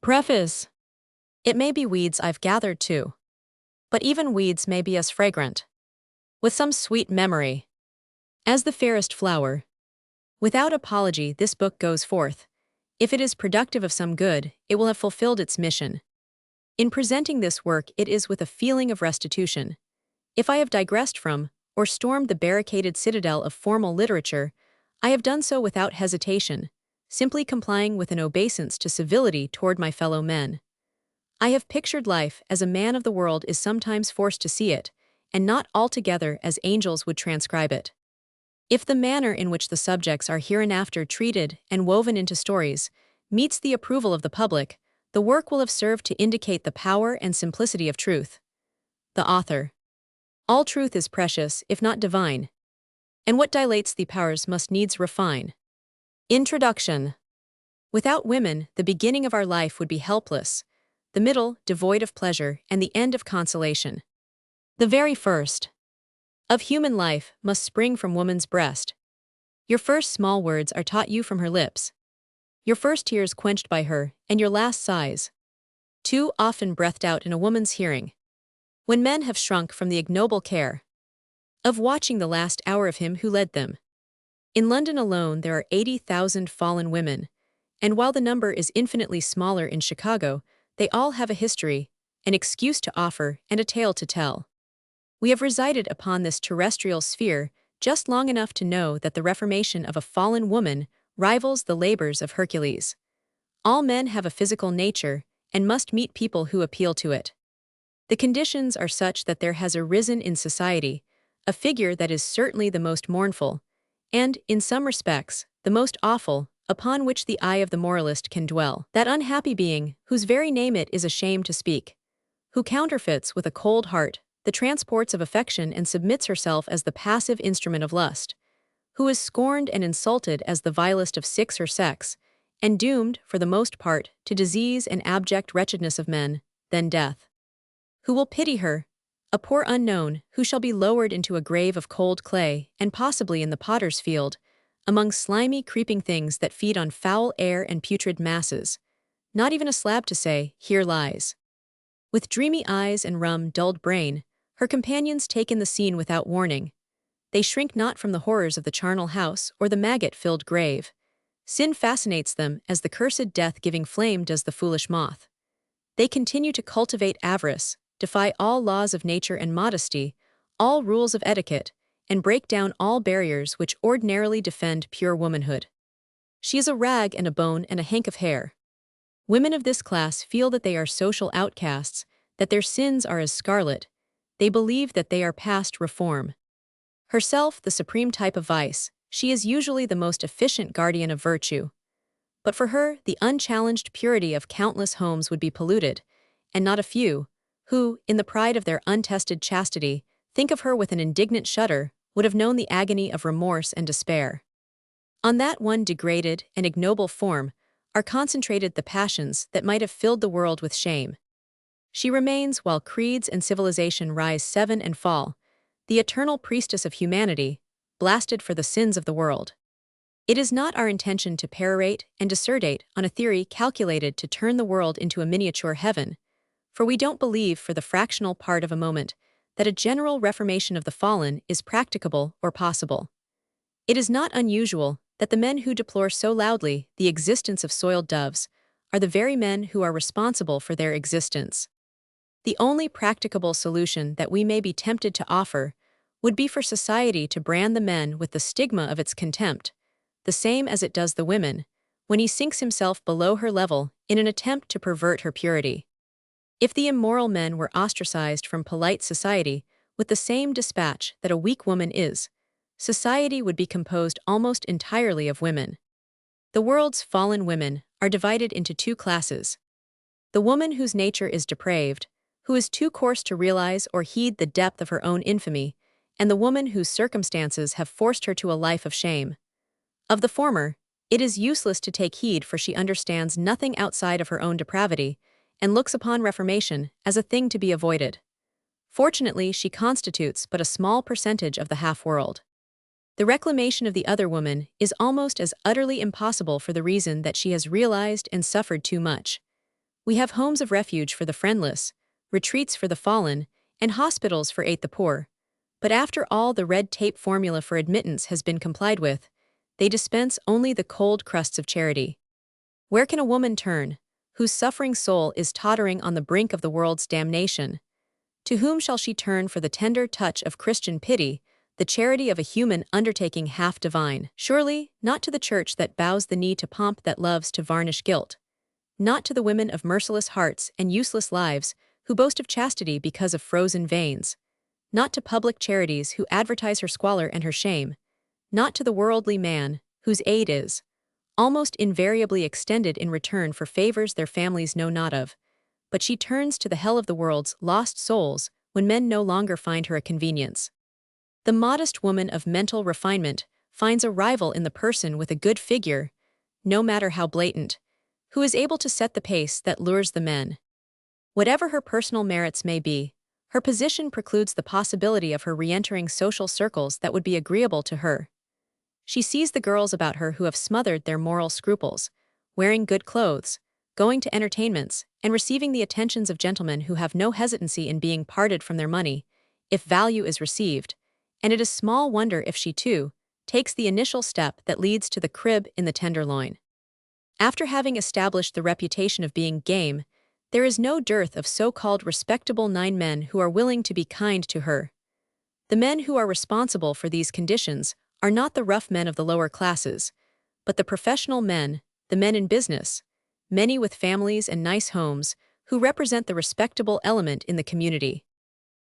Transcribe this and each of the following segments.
Preface. It may be weeds I've gathered too, but even weeds may be as fragrant, with some sweet memory, as the fairest flower. Without apology, this book goes forth. If it is productive of some good, it will have fulfilled its mission. In presenting this work, it is with a feeling of restitution. If I have digressed from, or stormed the barricaded citadel of formal literature, I have done so without hesitation, simply complying with an obeisance to civility toward my fellow men. I have pictured life as a man of the world is sometimes forced to see it, and not altogether as angels would transcribe it. If the manner in which the subjects are hereinafter treated and woven into stories meets the approval of the public, the work will have served to indicate the power and simplicity of truth. The author. All truth is precious, if not divine, and what dilates the powers must needs refine. Introduction. Without women, the beginning of our life would be helpless, the middle devoid of pleasure, and the end of consolation. The very first of human life must spring from woman's breast. Your first small words are taught you from her lips, your first tears quenched by her, and your last sighs, too often breathed out in a woman's hearing. When men have shrunk from the ignoble care of watching the last hour of him who led them. In London alone there are 80,000 fallen women, and while the number is infinitely smaller in Chicago, they all have a history, an excuse to offer, and a tale to tell. We have resided upon this terrestrial sphere just long enough to know that the reformation of a fallen woman rivals the labors of Hercules. All men have a physical nature and must meet people who appeal to it. The conditions are such that there has arisen in society a figure that is certainly the most mournful, and, in some respects, the most awful, upon which the eye of the moralist can dwell. That unhappy being, whose very name it is a shame to speak, who counterfeits with a cold heart the transports of affection and submits herself as the passive instrument of lust, who is scorned and insulted as the vilest of her sex, and doomed, for the most part, to disease and abject wretchedness of men, then death. Who will pity her? A poor unknown, who shall be lowered into a grave of cold clay, and possibly in the potter's field, among slimy, creeping things that feed on foul air and putrid masses. Not even a slab to say, "Here lies." With dreamy eyes and rum, dulled brain, her companions take in the scene without warning. They shrink not from the horrors of the charnel house or the maggot-filled grave. Sin fascinates them as the cursed death-giving flame does the foolish moth. They continue to cultivate avarice, defy all laws of nature and modesty, all rules of etiquette, and break down all barriers which ordinarily defend pure womanhood. She is a rag and a bone and a hank of hair. Women of this class feel that they are social outcasts, that their sins are as scarlet. They believe that they are past reform. Herself the supreme type of vice, she is usually the most efficient guardian of virtue. But for her, the unchallenged purity of countless homes would be polluted, and not a few, who, in the pride of their untested chastity, think of her with an indignant shudder, would have known the agony of remorse and despair. On that one degraded and ignoble form are concentrated the passions that might have filled the world with shame. She remains while creeds and civilization rise seven and fall, the eternal priestess of humanity, blasted for the sins of the world. It is not our intention to perorate and dissertate on a theory calculated to turn the world into a miniature heaven, for we don't believe for the fractional part of a moment that a general reformation of the fallen is practicable or possible. It is not unusual that the men who deplore so loudly the existence of soiled doves are the very men who are responsible for their existence. The only practicable solution that we may be tempted to offer would be for society to brand the men with the stigma of its contempt, the same as it does the women, when he sinks himself below her level in an attempt to pervert her purity. If the immoral men were ostracized from polite society with the same dispatch that a weak woman is, society would be composed almost entirely of women. The world's fallen women are divided into two classes. The woman whose nature is depraved, who is too coarse to realize or heed the depth of her own infamy, and the woman whose circumstances have forced her to a life of shame. Of the former, it is useless to take heed, for she understands nothing outside of her own depravity, and looks upon reformation as a thing to be avoided. Fortunately, she constitutes but a small percentage of the half-world. The reclamation of the other woman is almost as utterly impossible for the reason that she has realized and suffered too much. We have homes of refuge for the friendless, retreats for the fallen, and hospitals for the poor. But after all the red tape formula for admittance has been complied with, they dispense only the cold crusts of charity. Where can a woman turn, whose suffering soul is tottering on the brink of the world's damnation? To whom shall she turn for the tender touch of Christian pity, the charity of a human undertaking half divine? Surely, not to the church that bows the knee to pomp that loves to varnish guilt. Not to the women of merciless hearts and useless lives who boast of chastity because of frozen veins. Not to public charities who advertise her squalor and her shame. Not to the worldly man, whose aid is almost invariably extended in return for favors their families know not of, but she turns to the hell of the world's lost souls when men no longer find her a convenience. The modest woman of mental refinement finds a rival in the person with a good figure, no matter how blatant, who is able to set the pace that lures the men. Whatever her personal merits may be, her position precludes the possibility of her re-entering social circles that would be agreeable to her. She sees the girls about her who have smothered their moral scruples, wearing good clothes, going to entertainments, and receiving the attentions of gentlemen who have no hesitancy in being parted from their money, if value is received, and it is small wonder if she, too, takes the initial step that leads to the crib in the tenderloin. After having established the reputation of being game, there is no dearth of so-called respectable men who are willing to be kind to her. The men who are responsible for these conditions are not the rough men of the lower classes, but the professional men, the men in business, many with families and nice homes, who represent the respectable element in the community.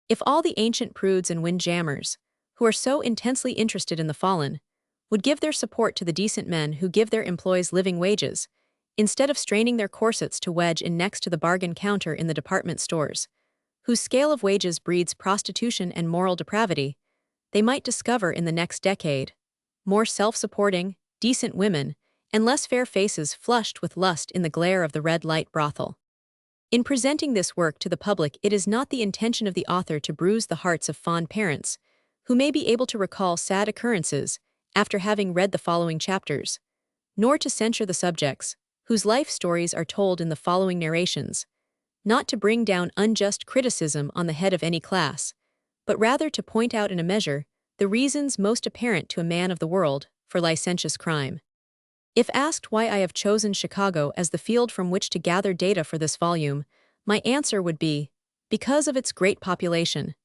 If all the ancient prudes and windjammers, who are so intensely interested in the fallen, would give their support to the decent men who give their employees living wages, instead of straining their corsets to wedge in next to the bargain counter in the department stores, whose scale of wages breeds prostitution and moral depravity, they might discover in the next decade more self-supporting, decent women, and less fair faces flushed with lust in the glare of the red light brothel. In presenting this work to the public, it is not the intention of the author to bruise the hearts of fond parents, who may be able to recall sad occurrences after having read the following chapters, nor to censure the subjects, whose life stories are told in the following narrations, not to bring down unjust criticism on the head of any class, but rather to point out in a measure the reasons most apparent to a man of the world for licentious crime. If asked why I have chosen Chicago as the field from which to gather data for this volume, my answer would be, because of its great population.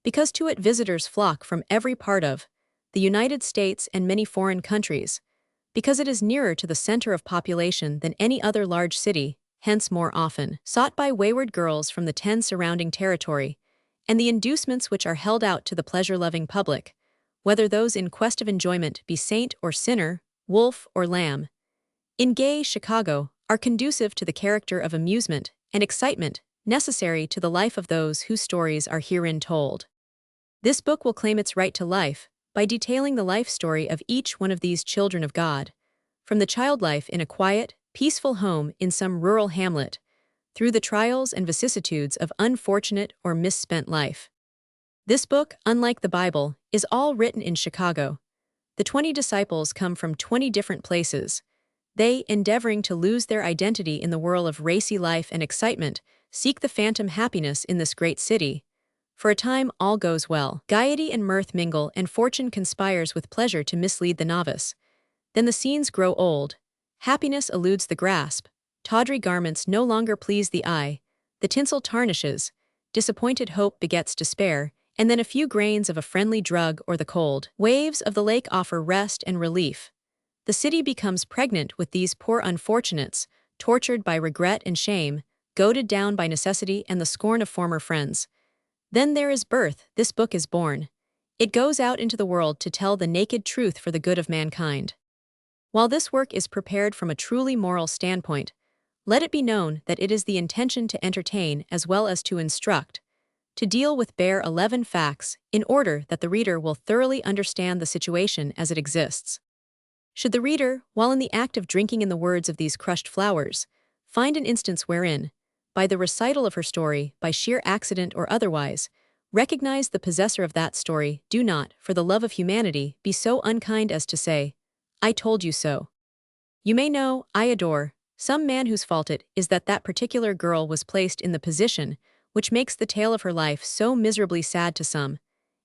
Because to it visitors flock from every part of the United States and many foreign countries. Because it is nearer to the center of population than any other large city, hence more often sought by wayward girls from the 10 surrounding territory, and the inducements which are held out to the pleasure-loving public, whether those in quest of enjoyment be saint or sinner, wolf or lamb, in gay Chicago, are conducive to the character of amusement and excitement necessary to the life of those whose stories are herein told. This book will claim its right to life by detailing the life story of each one of these children of God, from the child life in a quiet, peaceful home in some rural hamlet, through the trials and vicissitudes of unfortunate or misspent life. This book, unlike the Bible, is all written in Chicago. The 20 disciples come from 20 different places. They, endeavoring to lose their identity in the whirl of racy life and excitement, seek the phantom happiness in this great city. For a time all goes well. Gaiety and mirth mingle, and fortune conspires with pleasure to mislead the novice. Then the scenes grow old. Happiness eludes the grasp. Tawdry garments no longer please the eye. The tinsel tarnishes. Disappointed hope begets despair, and then a few grains of a friendly drug or the cold waves of the lake offer rest and relief. The city becomes pregnant with these poor unfortunates, tortured by regret and shame, goaded down by necessity and the scorn of former friends. Then there is birth, this book is born. It goes out into the world to tell the naked truth for the good of mankind. While this work is prepared from a truly moral standpoint, let it be known that it is the intention to entertain as well as to instruct, to deal with bare 11 facts in order that the reader will thoroughly understand the situation as it exists. Should the reader, while in the act of drinking in the words of these crushed flowers, find an instance wherein, by the recital of her story, by sheer accident or otherwise, recognize the possessor of that story, do not, for the love of humanity, be so unkind as to say, "I told you so." You may know, I adore Some man whose fault it is that that particular girl was placed in the position which makes the tale of her life so miserably sad to some,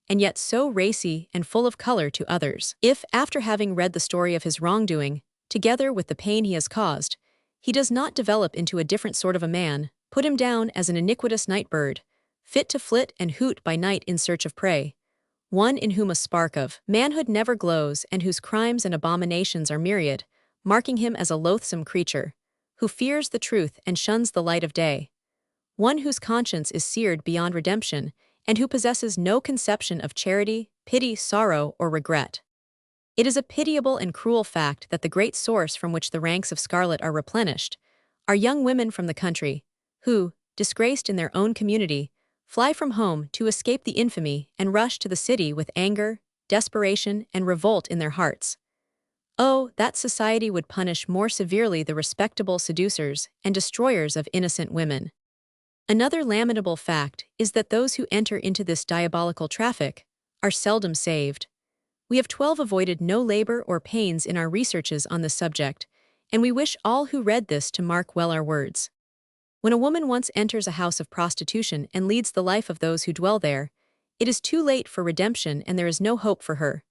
and yet so racy and full of color to others. If, after having read the story of his wrongdoing, together with the pain he has caused, he does not develop into a different sort of a man, put him down as an iniquitous night bird, fit to flit and hoot by night in search of prey, one in whom a spark of manhood never glows and whose crimes and abominations are myriad, marking him as a loathsome creature, who fears the truth and shuns the light of day, one whose conscience is seared beyond redemption, and who possesses no conception of charity, pity, sorrow, or regret. It is a pitiable and cruel fact that the great source from which the ranks of scarlet are replenished are young women from the country, who, disgraced in their own community, fly from home to escape the infamy and rush to the city with anger, desperation, and revolt in their hearts. Oh, that society would punish more severely the respectable seducers and destroyers of innocent women. Another lamentable fact is that those who enter into this diabolical traffic are seldom saved. We have 12 avoided no labor or pains in our researches on this subject, and we wish all who read this to mark well our words. When a woman once enters a house of prostitution and leads the life of those who dwell there, it is too late for redemption and there is no hope for her.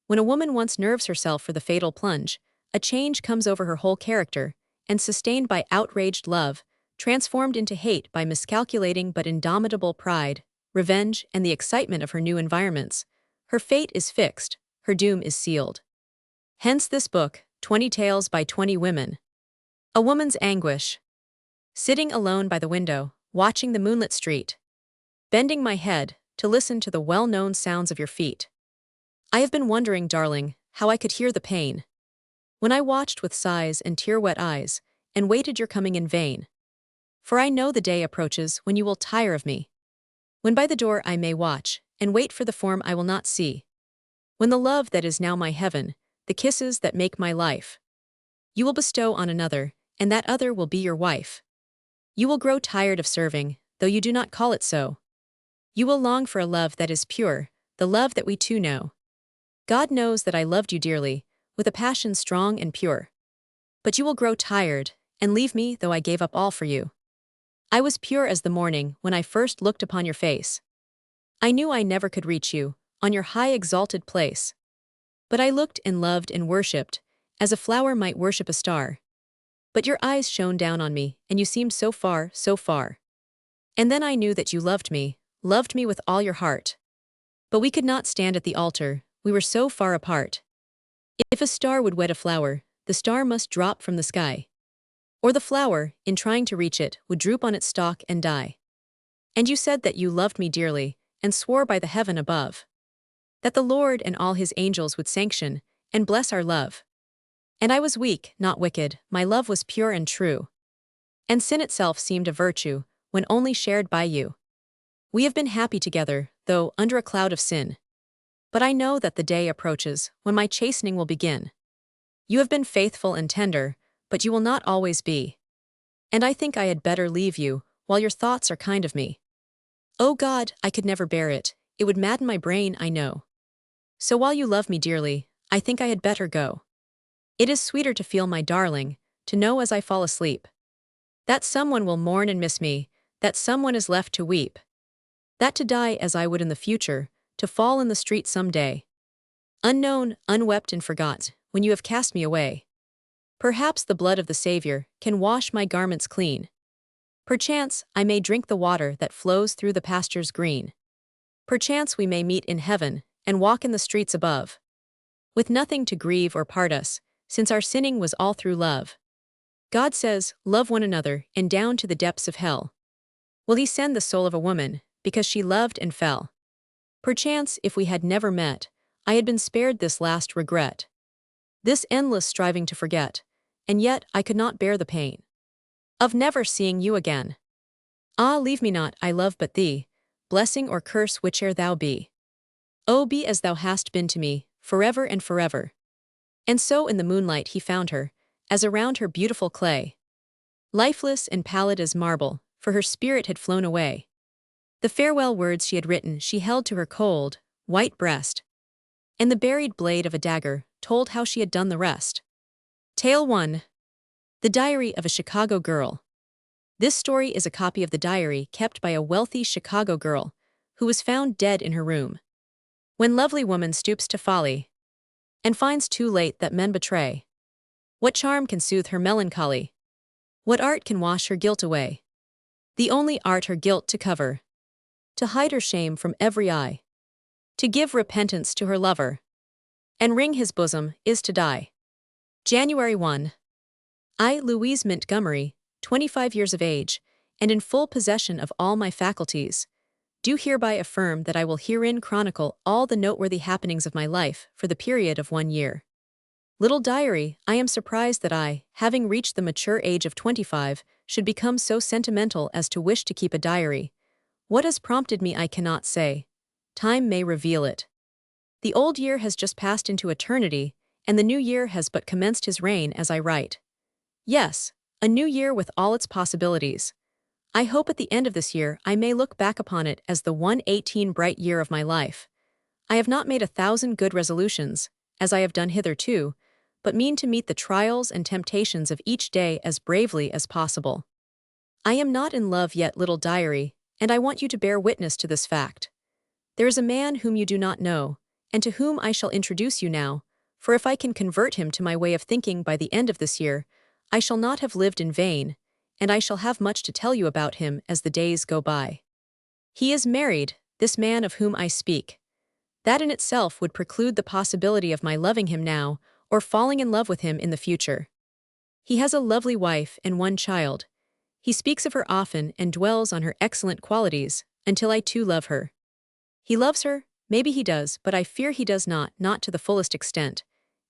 When a woman once nerves herself for the fatal plunge, a change comes over her whole character, and sustained by outraged love, transformed into hate by miscalculating but indomitable pride, revenge, and the excitement of her new environments, her fate is fixed, her doom is sealed. Hence this book, 20 Tales by 20 Women. A woman's anguish. Sitting alone by the window, watching the moonlit street, bending my head to listen to the well-known sounds of your feet. I have been wondering, darling, how I could hear the pain, when I watched with sighs and tear-wet eyes, and waited your coming in vain. For I know the day approaches when you will tire of me, when by the door I may watch, and wait for the form I will not see, when the love that is now my heaven, the kisses that make my life, you will bestow on another, and that other will be your wife. You will grow tired of serving, though you do not call it so. You will long for a love that is pure, the love that we two know. God knows that I loved you dearly, with a passion strong and pure. But you will grow tired, and leave me though I gave up all for you. I was pure as the morning when I first looked upon your face. I knew I never could reach you, on your high exalted place. But I looked and loved and worshipped, as a flower might worship a star. But your eyes shone down on me, and you seemed so far, so far. And then I knew that you loved me with all your heart. But we could not stand at the altar, we were so far apart. If a star would wed a flower, the star must drop from the sky. Or the flower, in trying to reach it, would droop on its stalk and die. And you said that you loved me dearly, and swore by the heaven above, that the Lord and all his angels would sanction and bless our love. And I was weak, not wicked, my love was pure and true. And sin itself seemed a virtue, when only shared by you. We have been happy together, though under a cloud of sin. But I know that the day approaches when my chastening will begin. You have been faithful and tender, but you will not always be. And I think I had better leave you, while your thoughts are kind of me. Oh God, I could never bear it, it would madden my brain, I know. So while you love me dearly, I think I had better go. It is sweeter to feel, my darling, to know as I fall asleep, that someone will mourn and miss me, that someone is left to weep, that to die as I would in the future, to fall in the street some day, unknown, unwept and forgot, when you have cast me away. Perhaps the blood of the Savior can wash my garments clean. Perchance I may drink the water that flows through the pastures green. Perchance we may meet in heaven, and walk in the streets above, with nothing to grieve or part us, since our sinning was all through love. God says, love one another, and down to the depths of hell will he send the soul of a woman, because she loved and fell. Perchance, if we had never met, I had been spared this last regret, this endless striving to forget, and yet I could not bear the pain of never seeing you again. Ah, leave me not, I love but thee, blessing or curse whiche'er thou be. Oh, be as thou hast been to me, forever and forever. And so in the moonlight he found her, as around her beautiful clay, lifeless and pallid as marble, for her spirit had flown away. The farewell words she had written she held to her cold, white breast, and the buried blade of a dagger told how she had done the rest. Tale 1. The Diary of a Chicago Girl. This story is a copy of the diary kept by a wealthy Chicago girl who was found dead in her room. When lovely woman stoops to folly and finds too late that men betray, what charm can soothe her melancholy? What art can wash her guilt away? The only art her guilt to cover, to hide her shame from every eye, to give repentance to her lover, and wring his bosom is to die. January 1. I, Louise Montgomery, 25 years of age, and in full possession of all my faculties, do hereby affirm that I will herein chronicle all the noteworthy happenings of my life for the period of 1 year. Little diary, I am surprised that I, having reached the mature age of 25, should become so sentimental as to wish to keep a diary. What has prompted me I cannot say. Time may reveal it. The old year has just passed into eternity, and the new year has but commenced his reign as I write. Yes, a new year with all its possibilities. I hope at the end of this year I may look back upon it as the 118 bright year of my life. I have not made 1,000 good resolutions, as I have done hitherto, but mean to meet the trials and temptations of each day as bravely as possible. I am not in love yet, little diary, and I want you to bear witness to this fact. There is a man whom you do not know, and to whom I shall introduce you now, for if I can convert him to my way of thinking by the end of this year, I shall not have lived in vain, and I shall have much to tell you about him as the days go by. He is married, this man of whom I speak. That in itself would preclude the possibility of my loving him now, or falling in love with him in the future. He has a lovely wife and 1 child. He speaks of her often and dwells on her excellent qualities, until I too love her. He loves her, maybe he does, but I fear he does not to the fullest extent.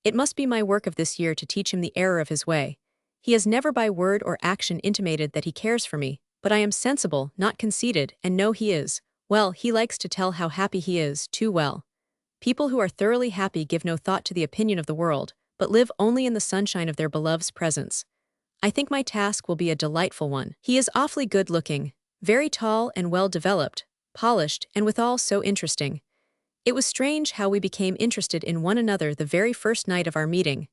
It must be my work of this year to teach him the error of his way. He has never by word or action intimated that he cares for me, but I am sensible, not conceited, and know he is. Well, he likes to tell how happy he is, too well. People who are thoroughly happy give no thought to the opinion of the world, but live only in the sunshine of their beloved's presence. I think my task will be a delightful one. He is awfully good-looking, very tall and well-developed, polished, and withal so interesting. It was strange how we became interested in one another the very first night of our meeting.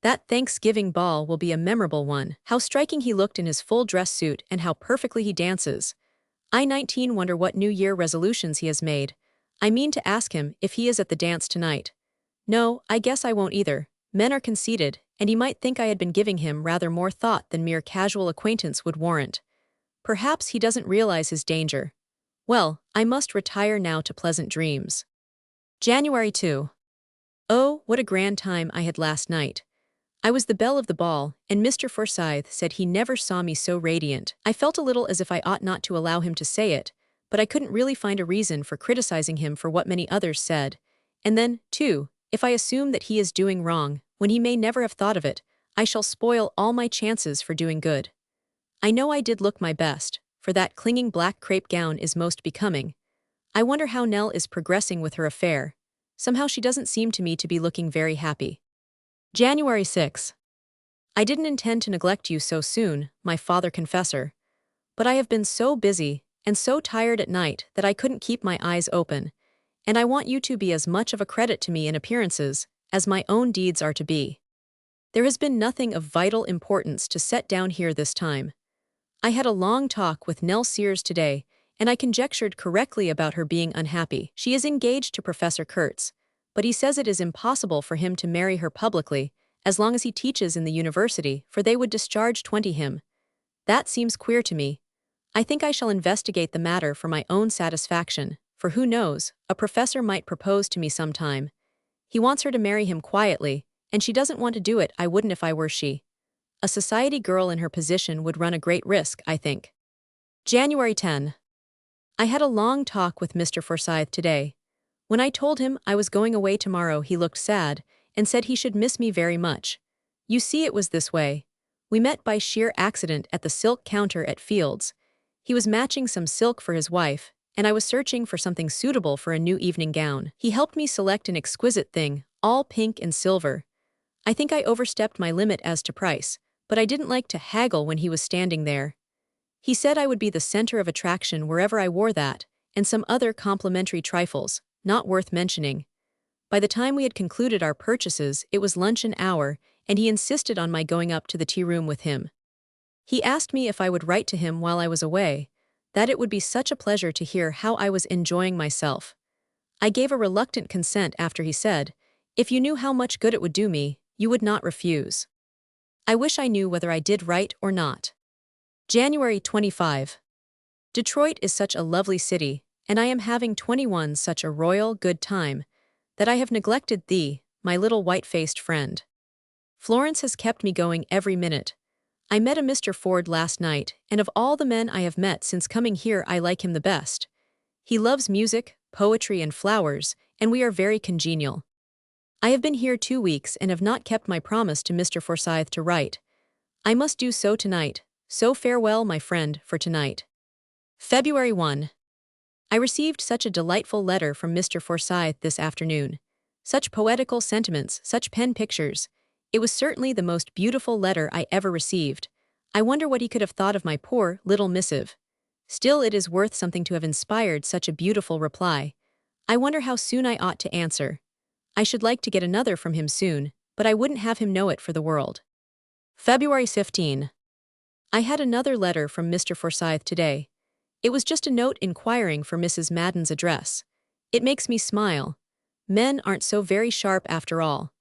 That Thanksgiving ball will be a memorable one. How striking he looked in his full dress suit and how perfectly he dances. I 19 wonder what New Year resolutions he has made. I mean to ask him if he is at the dance tonight. No, I guess I won't either. Men are conceited, and he might think I had been giving him rather more thought than mere casual acquaintance would warrant. Perhaps he doesn't realize his danger. Well, I must retire now to pleasant dreams. January 2. Oh, what a grand time I had last night. I was the belle of the ball, and Mr. Forsyth said he never saw me so radiant. I felt a little as if I ought not to allow him to say it, but I couldn't really find a reason for criticizing him for what many others said. And then, too, if I assume that he is doing wrong, when he may never have thought of it, I shall spoil all my chances for doing good. I know I did look my best, for that clinging black crepe gown is most becoming. I wonder how Nell is progressing with her affair. Somehow she doesn't seem to me to be looking very happy. January 6. I didn't intend to neglect you so soon, my father confessor. But I have been so busy and so tired at night that I couldn't keep my eyes open, and I want you to be as much of a credit to me in appearances as my own deeds are to be. There has been nothing of vital importance to set down here this time. I had a long talk with Nell Sears today, and I conjectured correctly about her being unhappy. She is engaged to Professor Kurtz, but he says it is impossible for him to marry her publicly, as long as he teaches in the university, for they would discharge 20 him. That seems queer to me. I think I shall investigate the matter for my own satisfaction, for who knows, a professor might propose to me sometime. He wants her to marry him quietly, and she doesn't want to do it. I wouldn't if I were she. A society girl in her position would run a great risk, I think. January 10. I had a long talk with Mr. Forsyth today. When I told him I was going away tomorrow, he looked sad and said he should miss me very much. You see, it was this way. We met by sheer accident at the silk counter at Field's. He was matching some silk for his wife, and I was searching for something suitable for a new evening gown. He helped me select an exquisite thing, all pink and silver. I think I overstepped my limit as to price, but I didn't like to haggle when he was standing there. He said I would be the center of attraction wherever I wore that, and some other complimentary trifles, not worth mentioning. By the time we had concluded our purchases, it was luncheon hour, and he insisted on my going up to the tea room with him. He asked me if I would write to him while I was away, that it would be such a pleasure to hear how I was enjoying myself. I gave a reluctant consent after he said, "If you knew how much good it would do me, you would not refuse." I wish I knew whether I did write or not. January 25. Detroit is such a lovely city, and I am having 21 such a royal good time, that I have neglected thee, my little white-faced friend. Florence has kept me going every minute. I met a Mr. Ford last night, and of all the men I have met since coming here I like him the best. He loves music, poetry and flowers, and we are very congenial. I have been here 2 weeks and have not kept my promise to Mr. Forsyth to write. I must do so tonight, so farewell my friend for tonight. February 1. I received such a delightful letter from Mr. Forsyth this afternoon. Such poetical sentiments, such pen pictures. It was certainly the most beautiful letter I ever received. I wonder what he could have thought of my poor little missive. Still, it is worth something to have inspired such a beautiful reply. I wonder how soon I ought to answer. I should like to get another from him soon, but I wouldn't have him know it for the world. February 15. I had another letter from Mr. Forsyth today. It was just a note inquiring for Mrs. Madden's address. It makes me smile. Men aren't so very sharp after all.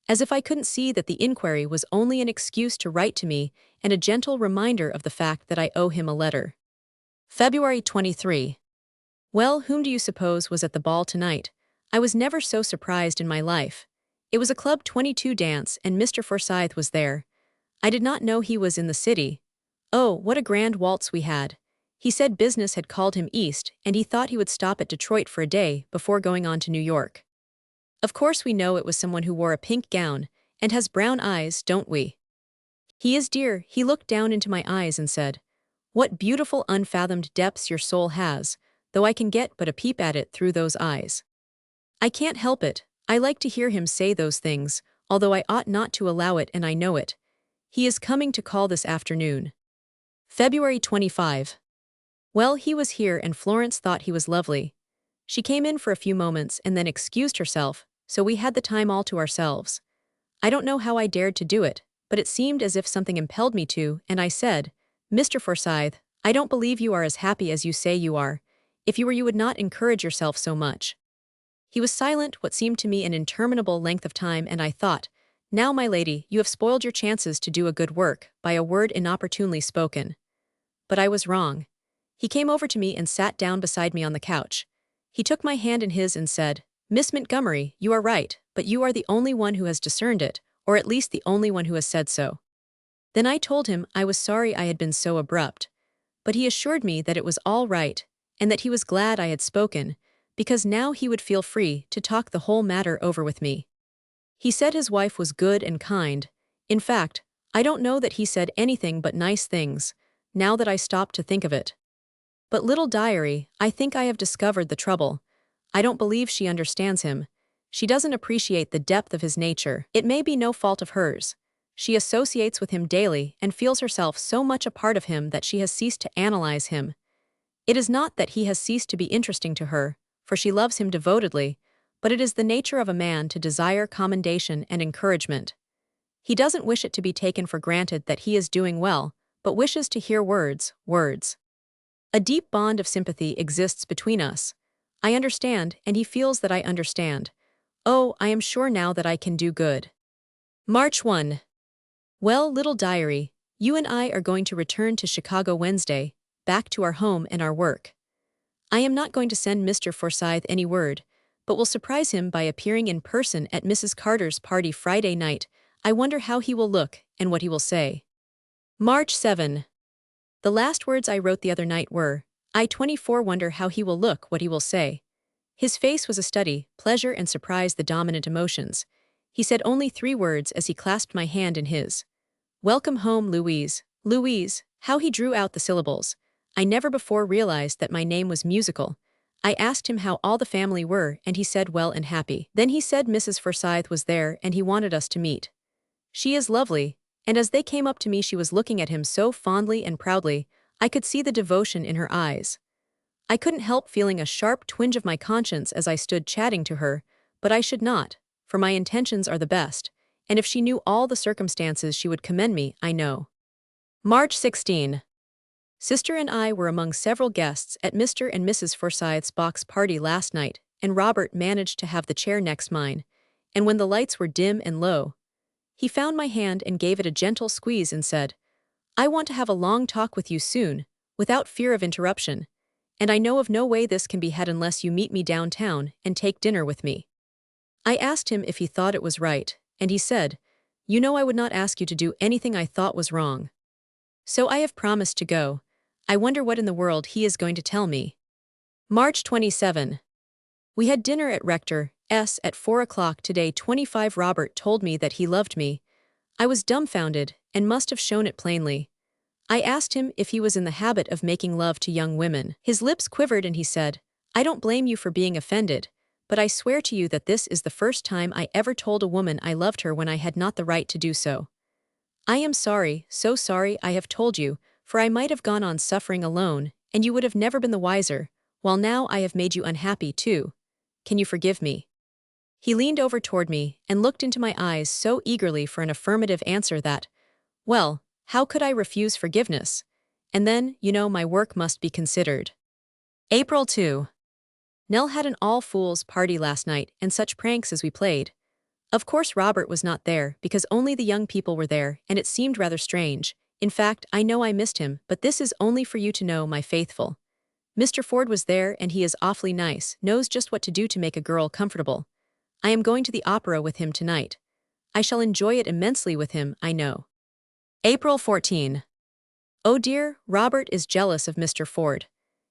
As if I couldn't see that the inquiry was only an excuse to write to me and a gentle reminder of the fact that I owe him a letter. February 23. Well, whom do you suppose was at the ball tonight? I was never so surprised in my life. It was a Club 22 dance and Mr. Forsyth was there. I did not know he was in the city. Oh, what a grand waltz we had. He said business had called him east and he thought he would stop at Detroit for a day before going on to New York. Of course we know it was someone who wore a pink gown and has brown eyes, don't we? He is dear. He looked down into my eyes and said, "What beautiful unfathomed depths your soul has, though I can get but a peep at it through those eyes." I can't help it. I like to hear him say those things, although I ought not to allow it and I know it. He is coming to call this afternoon. February 25. Well, he was here and Florence thought he was lovely. She came in for a few moments and then excused herself, so we had the time all to ourselves. I don't know how I dared to do it, but it seemed as if something impelled me to, and I said, "Mr. Forsyth, I don't believe you are as happy as you say you are. If you were, you would not encourage yourself so much." He was silent what seemed to me an interminable length of time, and I thought, "Now, my lady, you have spoiled your chances to do a good work by a word inopportunely spoken." But I was wrong. He came over to me and sat down beside me on the couch. He took my hand in his and said, "Miss Montgomery, you are right, but you are the only one who has discerned it, or at least the only one who has said so." Then I told him I was sorry I had been so abrupt, but he assured me that it was all right, and that he was glad I had spoken, because now he would feel free to talk the whole matter over with me. He said his wife was good and kind. In fact, I don't know that he said anything but nice things, now that I stop to think of it. But little diary, I think I have discovered the trouble. I don't believe she understands him. She doesn't appreciate the depth of his nature. It may be no fault of hers. She associates with him daily and feels herself so much a part of him that she has ceased to analyze him. It is not that he has ceased to be interesting to her, for she loves him devotedly, but it is the nature of a man to desire commendation and encouragement. He doesn't wish it to be taken for granted that he is doing well, but wishes to hear words. A deep bond of sympathy exists between us. I understand, and he feels that I understand. Oh, I am sure now that I can do good. March 1. Well, little diary, you and I are going to return to Chicago Wednesday, back to our home and our work. I am not going to send Mr. Forsyth any word, but will surprise him by appearing in person at Mrs. Carter's party Friday night. I wonder how he will look and what he will say. March 7. The last words I wrote the other night were, I 24 wonder how he will look, what he will say. His face was a study, pleasure and surprise the dominant emotions. He said only 3 words as he clasped my hand in his. Welcome home, Louise. Louise, how he drew out the syllables. I never before realized that my name was musical. I asked him how all the family were, and he said well and happy. Then he said Mrs. Forsyth was there and he wanted us to meet. She is lovely, and as they came up to me she was looking at him so fondly and proudly, I could see the devotion in her eyes. I couldn't help feeling a sharp twinge of my conscience as I stood chatting to her, but I should not, for my intentions are the best, and if she knew all the circumstances she would commend me, I know. March 16. Sister and I were among several guests at Mr. and Mrs. Forsyth's box party last night, and Robert managed to have the chair next mine, and when the lights were dim and low, he found my hand and gave it a gentle squeeze and said, "I want to have a long talk with you soon, without fear of interruption, and I know of no way this can be had unless you meet me downtown and take dinner with me." I asked him if he thought it was right, and he said, "You know I would not ask you to do anything I thought was wrong. So I have promised to go. I wonder what in the world he is going to tell me." March 27. We had dinner at Rector's at 4 o'clock today. 25 Robert told me that he loved me. I was dumbfounded, and must have shown it plainly. I asked him if he was in the habit of making love to young women. His lips quivered and he said, "I don't blame you for being offended, but I swear to you that this is the first time I ever told a woman I loved her when I had not the right to do so. I am sorry, so sorry I have told you, for I might have gone on suffering alone, and you would have never been the wiser, while now I have made you unhappy too. Can you forgive me?" He leaned over toward me and looked into my eyes so eagerly for an affirmative answer that, well, how could I refuse forgiveness? And then, you know, my work must be considered. April 2. Nell had an all-fools party last night, and such pranks as we played. Of course Robert was not there because only the young people were there, and it seemed rather strange. In fact, I know I missed him, but this is only for you to know, my faithful. Mr. Ford was there, and he is awfully nice, knows just what to do to make a girl comfortable. I am going to the opera with him tonight. I shall enjoy it immensely with him, I know. April 14. Oh dear, Robert is jealous of Mr. Ford.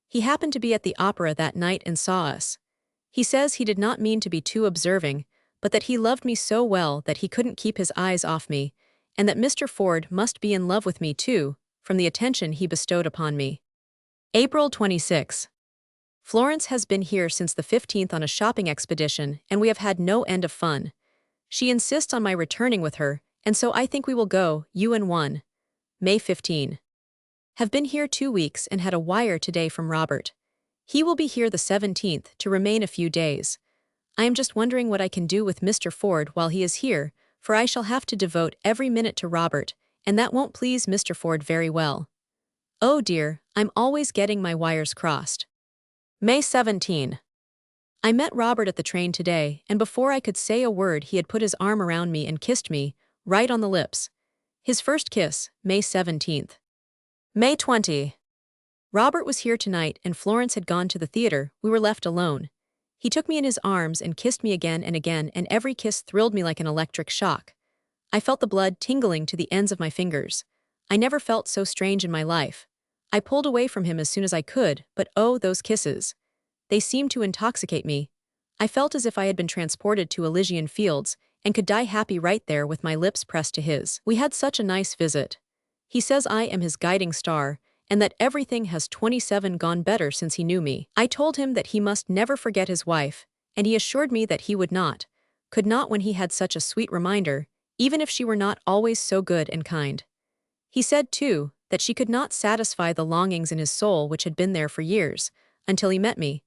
He happened to be at the opera that night and saw us. He says he did not mean to be too observing, but that he loved me so well that he couldn't keep his eyes off me, and that Mr. Ford must be in love with me too, from the attention he bestowed upon me. April 26. Florence has been here since the 15th on a shopping expedition, and we have had no end of fun. She insists on my returning with her, and so I think we will go, you and one. May 15. Have been here 2 weeks and had a wire today from Robert. He will be here the 17th to remain a few days. I am just wondering what I can do with Mr. Ford while he is here, for I shall have to devote every minute to Robert, and that won't please Mr. Ford very well. Oh dear, I'm always getting my wires crossed. May 17. I met Robert at the train today, and before I could say a word he had put his arm around me and kissed me, right on the lips. His first kiss, May 17th. May 20. Robert was here tonight and Florence had gone to the theater. We were left alone. He took me in his arms and kissed me again, and every kiss thrilled me like an electric shock. I felt the blood tingling to the ends of my fingers. I never felt so strange in my life. I pulled away from him as soon as I could, but oh, those kisses. They seemed to intoxicate me. I felt as if I had been transported to Elysian fields and could die happy right there with my lips pressed to his. We had such a nice visit. He says I am his guiding star, and that everything has 27 gone better since he knew me. I told him that he must never forget his wife, and he assured me that he would not, could not when he had such a sweet reminder, even if she were not always so good and kind. He said, too, that she could not satisfy the longings in his soul which had been there for years, until he met me.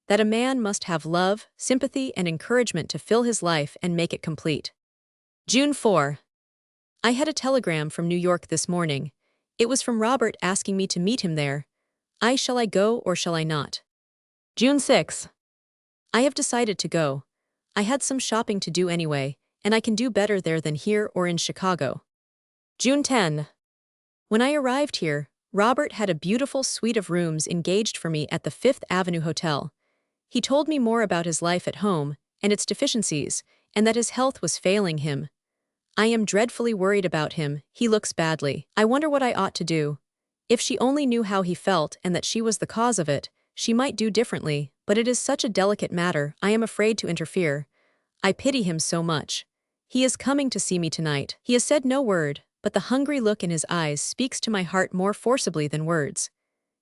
That a man must have love, sympathy, and encouragement to fill his life and make it complete. June 4. I had a telegram from New York this morning. It was from Robert asking me to meet him there. Shall I go or shall I not? June 6. I have decided to go. I had some shopping to do anyway, and I can do better there than here or in Chicago. June 10. When I arrived here, Robert had a beautiful suite of rooms engaged for me at the Fifth Avenue Hotel. He told me more about his life at home and its deficiencies, and that his health was failing him. I am dreadfully worried about him. He looks badly. I wonder what I ought to do. If she only knew how he felt and that she was the cause of it, she might do differently, but it is such a delicate matter, I am afraid to interfere. I pity him so much. He is coming to see me tonight. He has said no word, but the hungry look in his eyes speaks to my heart more forcibly than words.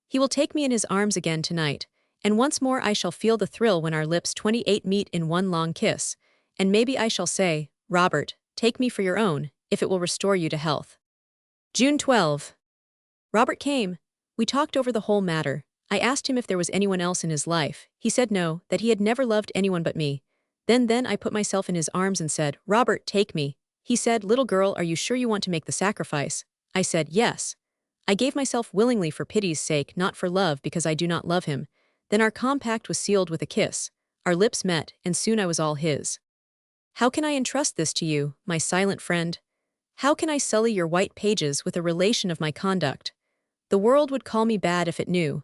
He will take me in his arms again tonight, and once more I shall feel the thrill when our lips 28 meet in one long kiss, and maybe I shall say, "Robert, take me for your own, if it will restore you to health." June 12. Robert came. We talked over the whole matter. I asked him if there was anyone else in his life. He said no, that he had never loved anyone but me. Then I put myself in his arms and said, "Robert, take me. He said, "Little girl, are you sure you want to make the sacrifice?" I said, "Yes." I gave myself willingly for pity's sake, not for love because I do not love him. Then our compact was sealed with a kiss. Our lips met, and soon I was all his. How can I entrust this to you, my silent friend? How can I sully your white pages with a relation of my conduct? The world would call me bad if it knew.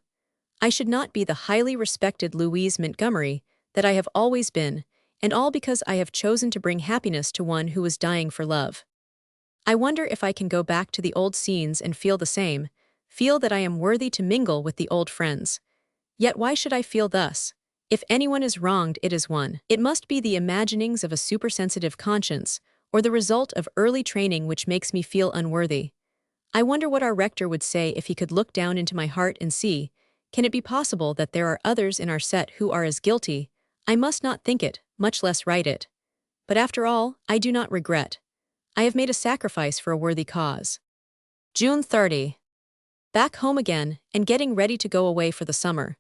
I should not be the highly respected Louise Montgomery that I have always been, and all because I have chosen to bring happiness to one who was dying for love. I wonder if I can go back to the old scenes and feel the same, feel that I am worthy to mingle with the old friends. Yet why should I feel thus? If anyone is wronged, it is one. It must be the imaginings of a supersensitive conscience, or the result of early training which makes me feel unworthy. I wonder what our rector would say if he could look down into my heart and see, can it be possible that there are others in our set who are as guilty? I must not think it, much less write it. But after all, I do not regret. I have made a sacrifice for a worthy cause. June 30. Back home again, and getting ready to go away for the summer.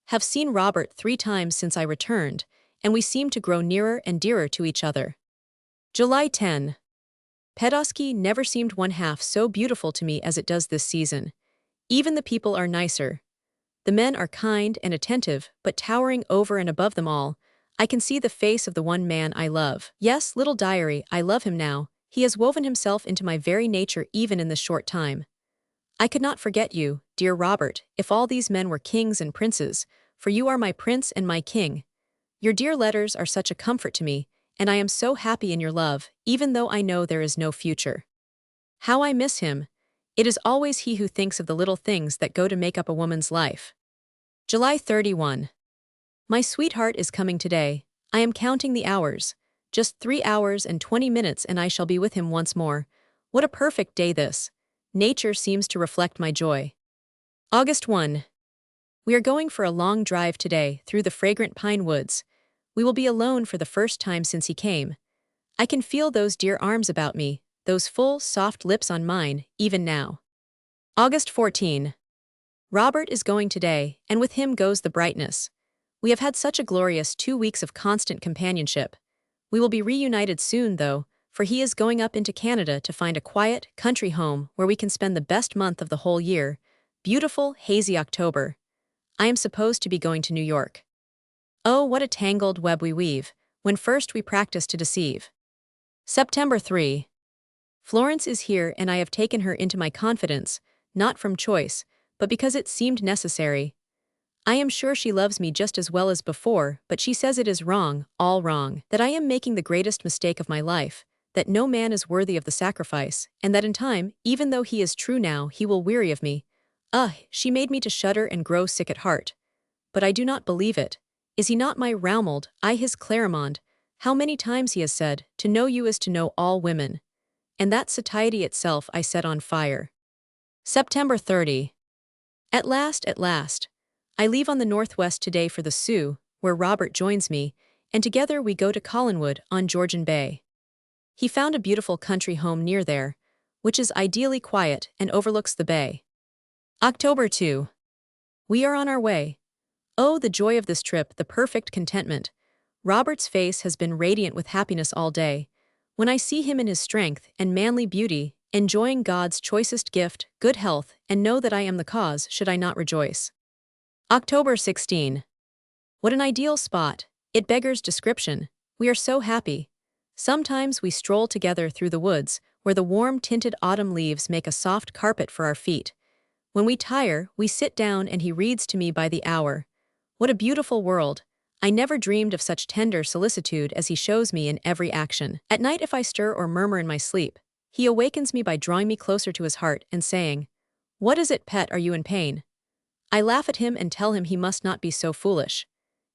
Have seen Robert 3 times since I returned, and we seem to grow nearer and dearer to each other. July 10. Pedosky never seemed one half so beautiful to me as it does this season. Even the people are nicer. The men are kind and attentive, but towering over and above them all, I can see the face of the one man I love. Yes, little diary, I love him now. He has woven himself into my very nature even in this short time. I could not forget you, dear Robert, if all these men were kings and princes, for you are my prince and my king. Your dear letters are such a comfort to me, and I am so happy in your love, even though I know there is no future. How I miss him! It is always he who thinks of the little things that go to make up a woman's life. July 31. My sweetheart is coming today. I am counting the hours. Just 3 hours and 20 minutes and I shall be with him once more. What a perfect day this. Nature seems to reflect my joy. August 1. We are going for a long drive today through the fragrant pine woods. We will be alone for the first time since he came. I can feel those dear arms about me, those full, soft lips on mine, even now. August 14. Robert is going today, and with him goes the brightness. We have had such a glorious 2 weeks of constant companionship. We will be reunited soon, though, for he is going up into Canada to find a quiet, country home where we can spend the best month of the whole year, beautiful, hazy October. I am supposed to be going to New York. Oh, what a tangled web we weave, when first we practice to deceive. September 3. Florence is here and I have taken her into my confidence, not from choice, but because it seemed necessary. I am sure she loves me just as well as before, but she says it is wrong, all wrong, that I am making the greatest mistake of my life, that no man is worthy of the sacrifice, and that in time, even though he is true now, he will weary of me. She made me to shudder and grow sick at heart. But I do not believe it. Is he not my Romuald, I his Clarimond? How many times he has said, to know you is to know all women. And that satiety itself I set on fire. September 30. At last, I leave on the northwest today for the Sioux, where Robert joins me, and together we go to Collinwood on Georgian Bay. He found a beautiful country home near there, which is ideally quiet and overlooks the bay. October 2. We are on our way. Oh, the joy of this trip, the perfect contentment. Robert's face has been radiant with happiness all day. When I see him in his strength and manly beauty, enjoying God's choicest gift, good health, and know that I am the cause, should I not rejoice? October 16. What an ideal spot. It beggars description. We are so happy. Sometimes we stroll together through the woods, where the warm-tinted autumn leaves make a soft carpet for our feet. When we tire, we sit down and he reads to me by the hour. What a beautiful world. I never dreamed of such tender solicitude as he shows me in every action. At night, if I stir or murmur in my sleep, he awakens me by drawing me closer to his heart and saying, "What is it, pet, are you in pain?" I laugh at him and tell him he must not be so foolish.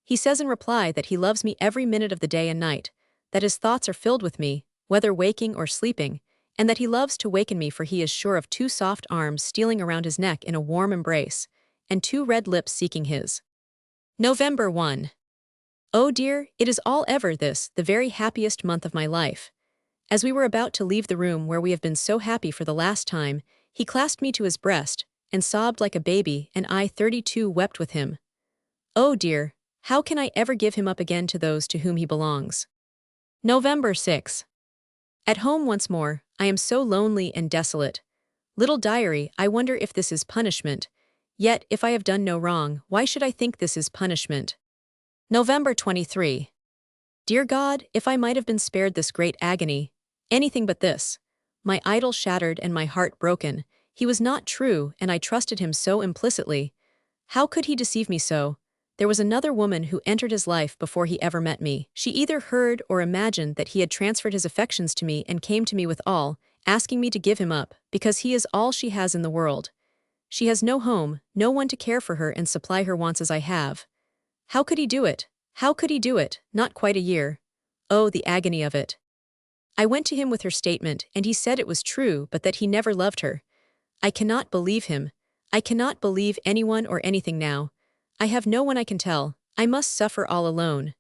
He says in reply that he loves me every minute of the day and night, that his thoughts are filled with me, whether waking or sleeping, and that he loves to waken me for he is sure of 2 soft arms stealing around his neck in a warm embrace, and 2 red lips seeking his. November 1. Oh dear, it is all ever this, the very happiest month of my life. As we were about to leave the room where we have been so happy for the last time, he clasped me to his breast, and sobbed like a baby, and I 32 wept with him. Oh dear, how can I ever give him up again to those to whom he belongs? November 6. At home once more, I am so lonely and desolate. Little diary, I wonder if this is punishment. Yet, if I have done no wrong, why should I think this is punishment? November 23. Dear God, if I might have been spared this great agony, anything but this. My idol shattered and my heart broken. He was not true, and I trusted him so implicitly. How could he deceive me so? There was another woman who entered his life before he ever met me. She either heard or imagined that he had transferred his affections to me and came to me with all, asking me to give him up, because he is all she has in the world. She has no home, no one to care for her and supply her wants as I have. How could he do it? How could he do it? Not quite a year. Oh, the agony of it. I went to him with her statement, and he said it was true, but that he never loved her. I cannot believe him. I cannot believe anyone or anything now. I have no one I can tell. I must suffer all alone.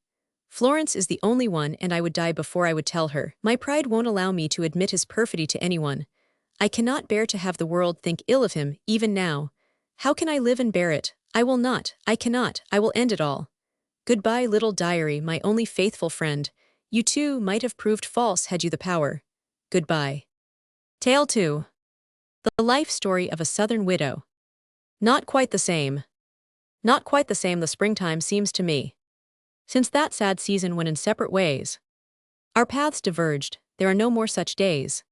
Florence is the only one, and I would die before I would tell her. My pride won't allow me to admit his perfidy to anyone. I cannot bear to have the world think ill of him, even now. How can I live and bear it? I will not. I cannot. I will end it all. Goodbye, little diary, my only faithful friend. You too might have proved false had you the power. Goodbye. Tale 2. The life story of a Southern widow. Not quite the same. Not quite the same the springtime seems to me. Since that sad season when in separate ways our paths diverged, there are no more such days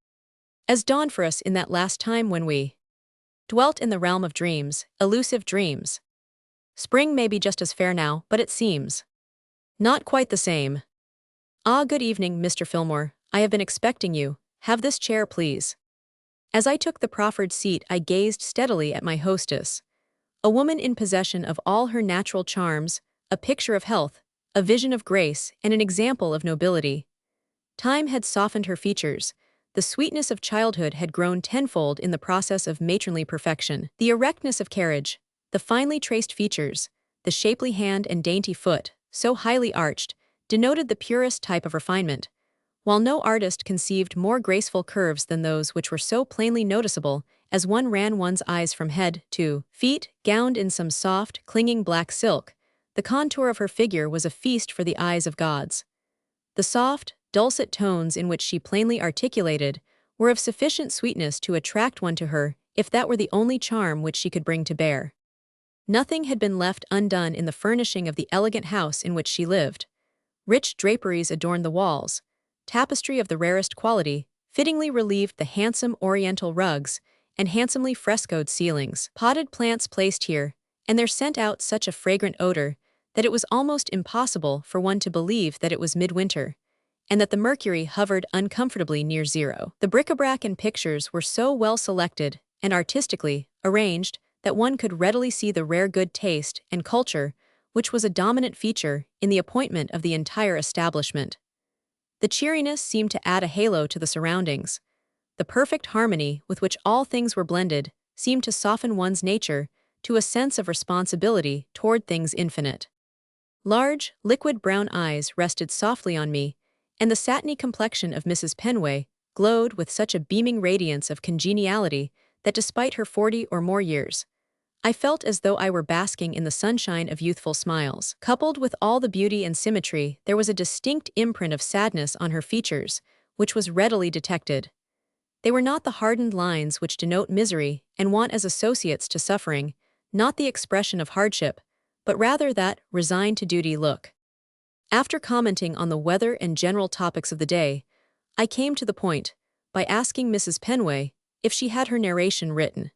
as dawned for us in that last time when we dwelt in the realm of dreams, elusive dreams. Spring may be just as fair now, but it seems not quite the same. Ah, good evening, Mr. Fillmore. I have been expecting you. Have this chair, please. As I took the proffered seat, I gazed steadily at my hostess. A woman in possession of all her natural charms, a picture of health, a vision of grace, and an example of nobility. Time had softened her features. The sweetness of childhood had grown tenfold in the process of matronly perfection. The erectness of carriage, the finely traced features, the shapely hand and dainty foot, so highly arched, denoted the purest type of refinement, while no artist conceived more graceful curves than those which were so plainly noticeable as one ran one's eyes from head to feet, gowned in some soft, clinging black silk. The contour of her figure was a feast for the eyes of gods. The soft, dulcet tones in which she plainly articulated were of sufficient sweetness to attract one to her, if that were the only charm which she could bring to bear. Nothing had been left undone in the furnishing of the elegant house in which she lived. Rich draperies adorned the walls. Tapestry of the rarest quality fittingly relieved the handsome oriental rugs and handsomely frescoed ceilings. Potted plants placed here, and there sent out such a fragrant odor that it was almost impossible for one to believe that it was midwinter, and that the mercury hovered uncomfortably near zero. The bric-a-brac and pictures were so well selected and artistically arranged that one could readily see the rare good taste and culture which was a dominant feature in the appointment of the entire establishment. The cheeriness seemed to add a halo to the surroundings. The perfect harmony with which all things were blended seemed to soften one's nature to a sense of responsibility toward things infinite. Large, liquid brown eyes rested softly on me, and the satiny complexion of Mrs. Penway glowed with such a beaming radiance of congeniality that despite her 40 or more years, I felt as though I were basking in the sunshine of youthful smiles. Coupled with all the beauty and symmetry, there was a distinct imprint of sadness on her features, which was readily detected. They were not the hardened lines which denote misery and want as associates to suffering, not the expression of hardship, but rather that resigned-to-duty look. After commenting on the weather and general topics of the day, I came to the point by asking Mrs. Penway if she had her narration written.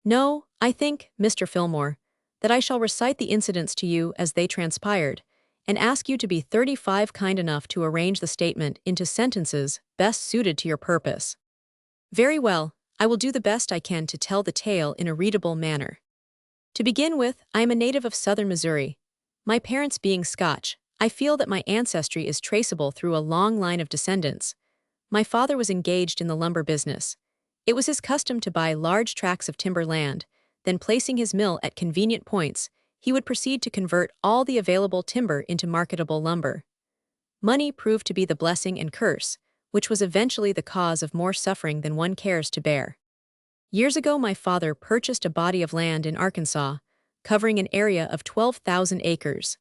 No, I think, Mr. Fillmore, that I shall recite the incidents to you as they transpired, and ask you to be 35 kind enough to arrange the statement into sentences best suited to your purpose. Very well, I will do the best I can to tell the tale in a readable manner. To begin with, I am a native of southern Missouri. My parents being Scotch, I feel that my ancestry is traceable through a long line of descendants. My father was engaged in the lumber business. It was his custom to buy large tracts of timber land, then placing his mill at convenient points, he would proceed to convert all the available timber into marketable lumber. Money proved to be the blessing and curse, which was eventually the cause of more suffering than one cares to bear. Years ago my father purchased a body of land in Arkansas, covering an area of 12,000 acres.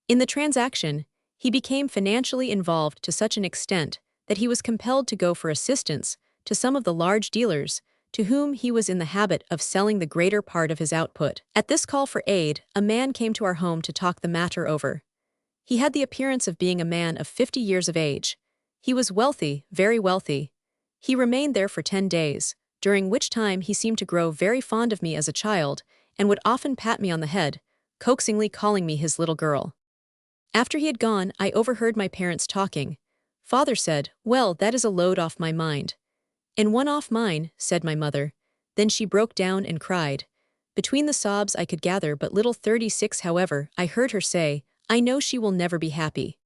In the transaction, he became financially involved to such an extent that he was compelled to go for assistance to some of the large dealers to whom he was in the habit of selling the greater part of his output. At this call for aid, a man came to our home to talk the matter over. He had the appearance of being a man of 50 years of age. He was wealthy, very wealthy. He remained there for 10 days, during which time he seemed to grow very fond of me as a child and would often pat me on the head, coaxingly calling me his little girl. After he had gone, I overheard my parents talking. Father said, "Well, that is a load off my mind." "And one off mine," said my mother. Then she broke down and cried. Between the sobs I could gather but little. 36 However, I heard her say, "I know she will never be happy."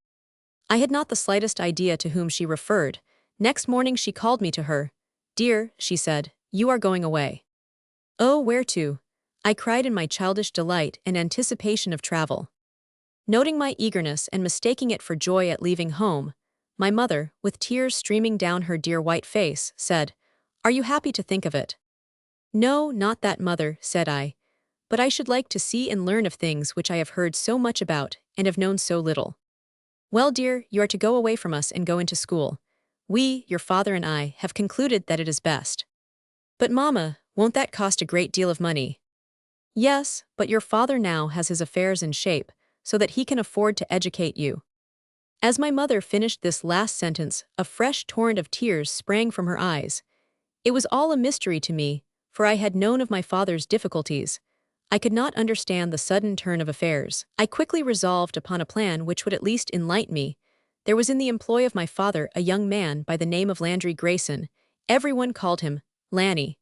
I had not the slightest idea to whom she referred. Next morning she called me to her. "Dear," she said, "you are going away." "Oh, where to?" I cried in my childish delight and anticipation of travel. Noting my eagerness and mistaking it for joy at leaving home, my mother, with tears streaming down her dear white face, said, "Are you happy to think of it?" "No, not that, mother," said I. "But I should like to see and learn of things which I have heard so much about and have known so little." "Well, dear, you are to go away from us and go into school. We, your father and I, have concluded that it is best." "But mamma, won't that cost a great deal of money?" "Yes, but your father now has his affairs in shape, so that he can afford to educate you." As my mother finished this last sentence, a fresh torrent of tears sprang from her eyes. It was all a mystery to me, for I had known of my father's difficulties. I could not understand the sudden turn of affairs. I quickly resolved upon a plan which would at least enlighten me. There was in the employ of my father a young man by the name of Landry Grayson. Everyone called him Lanny.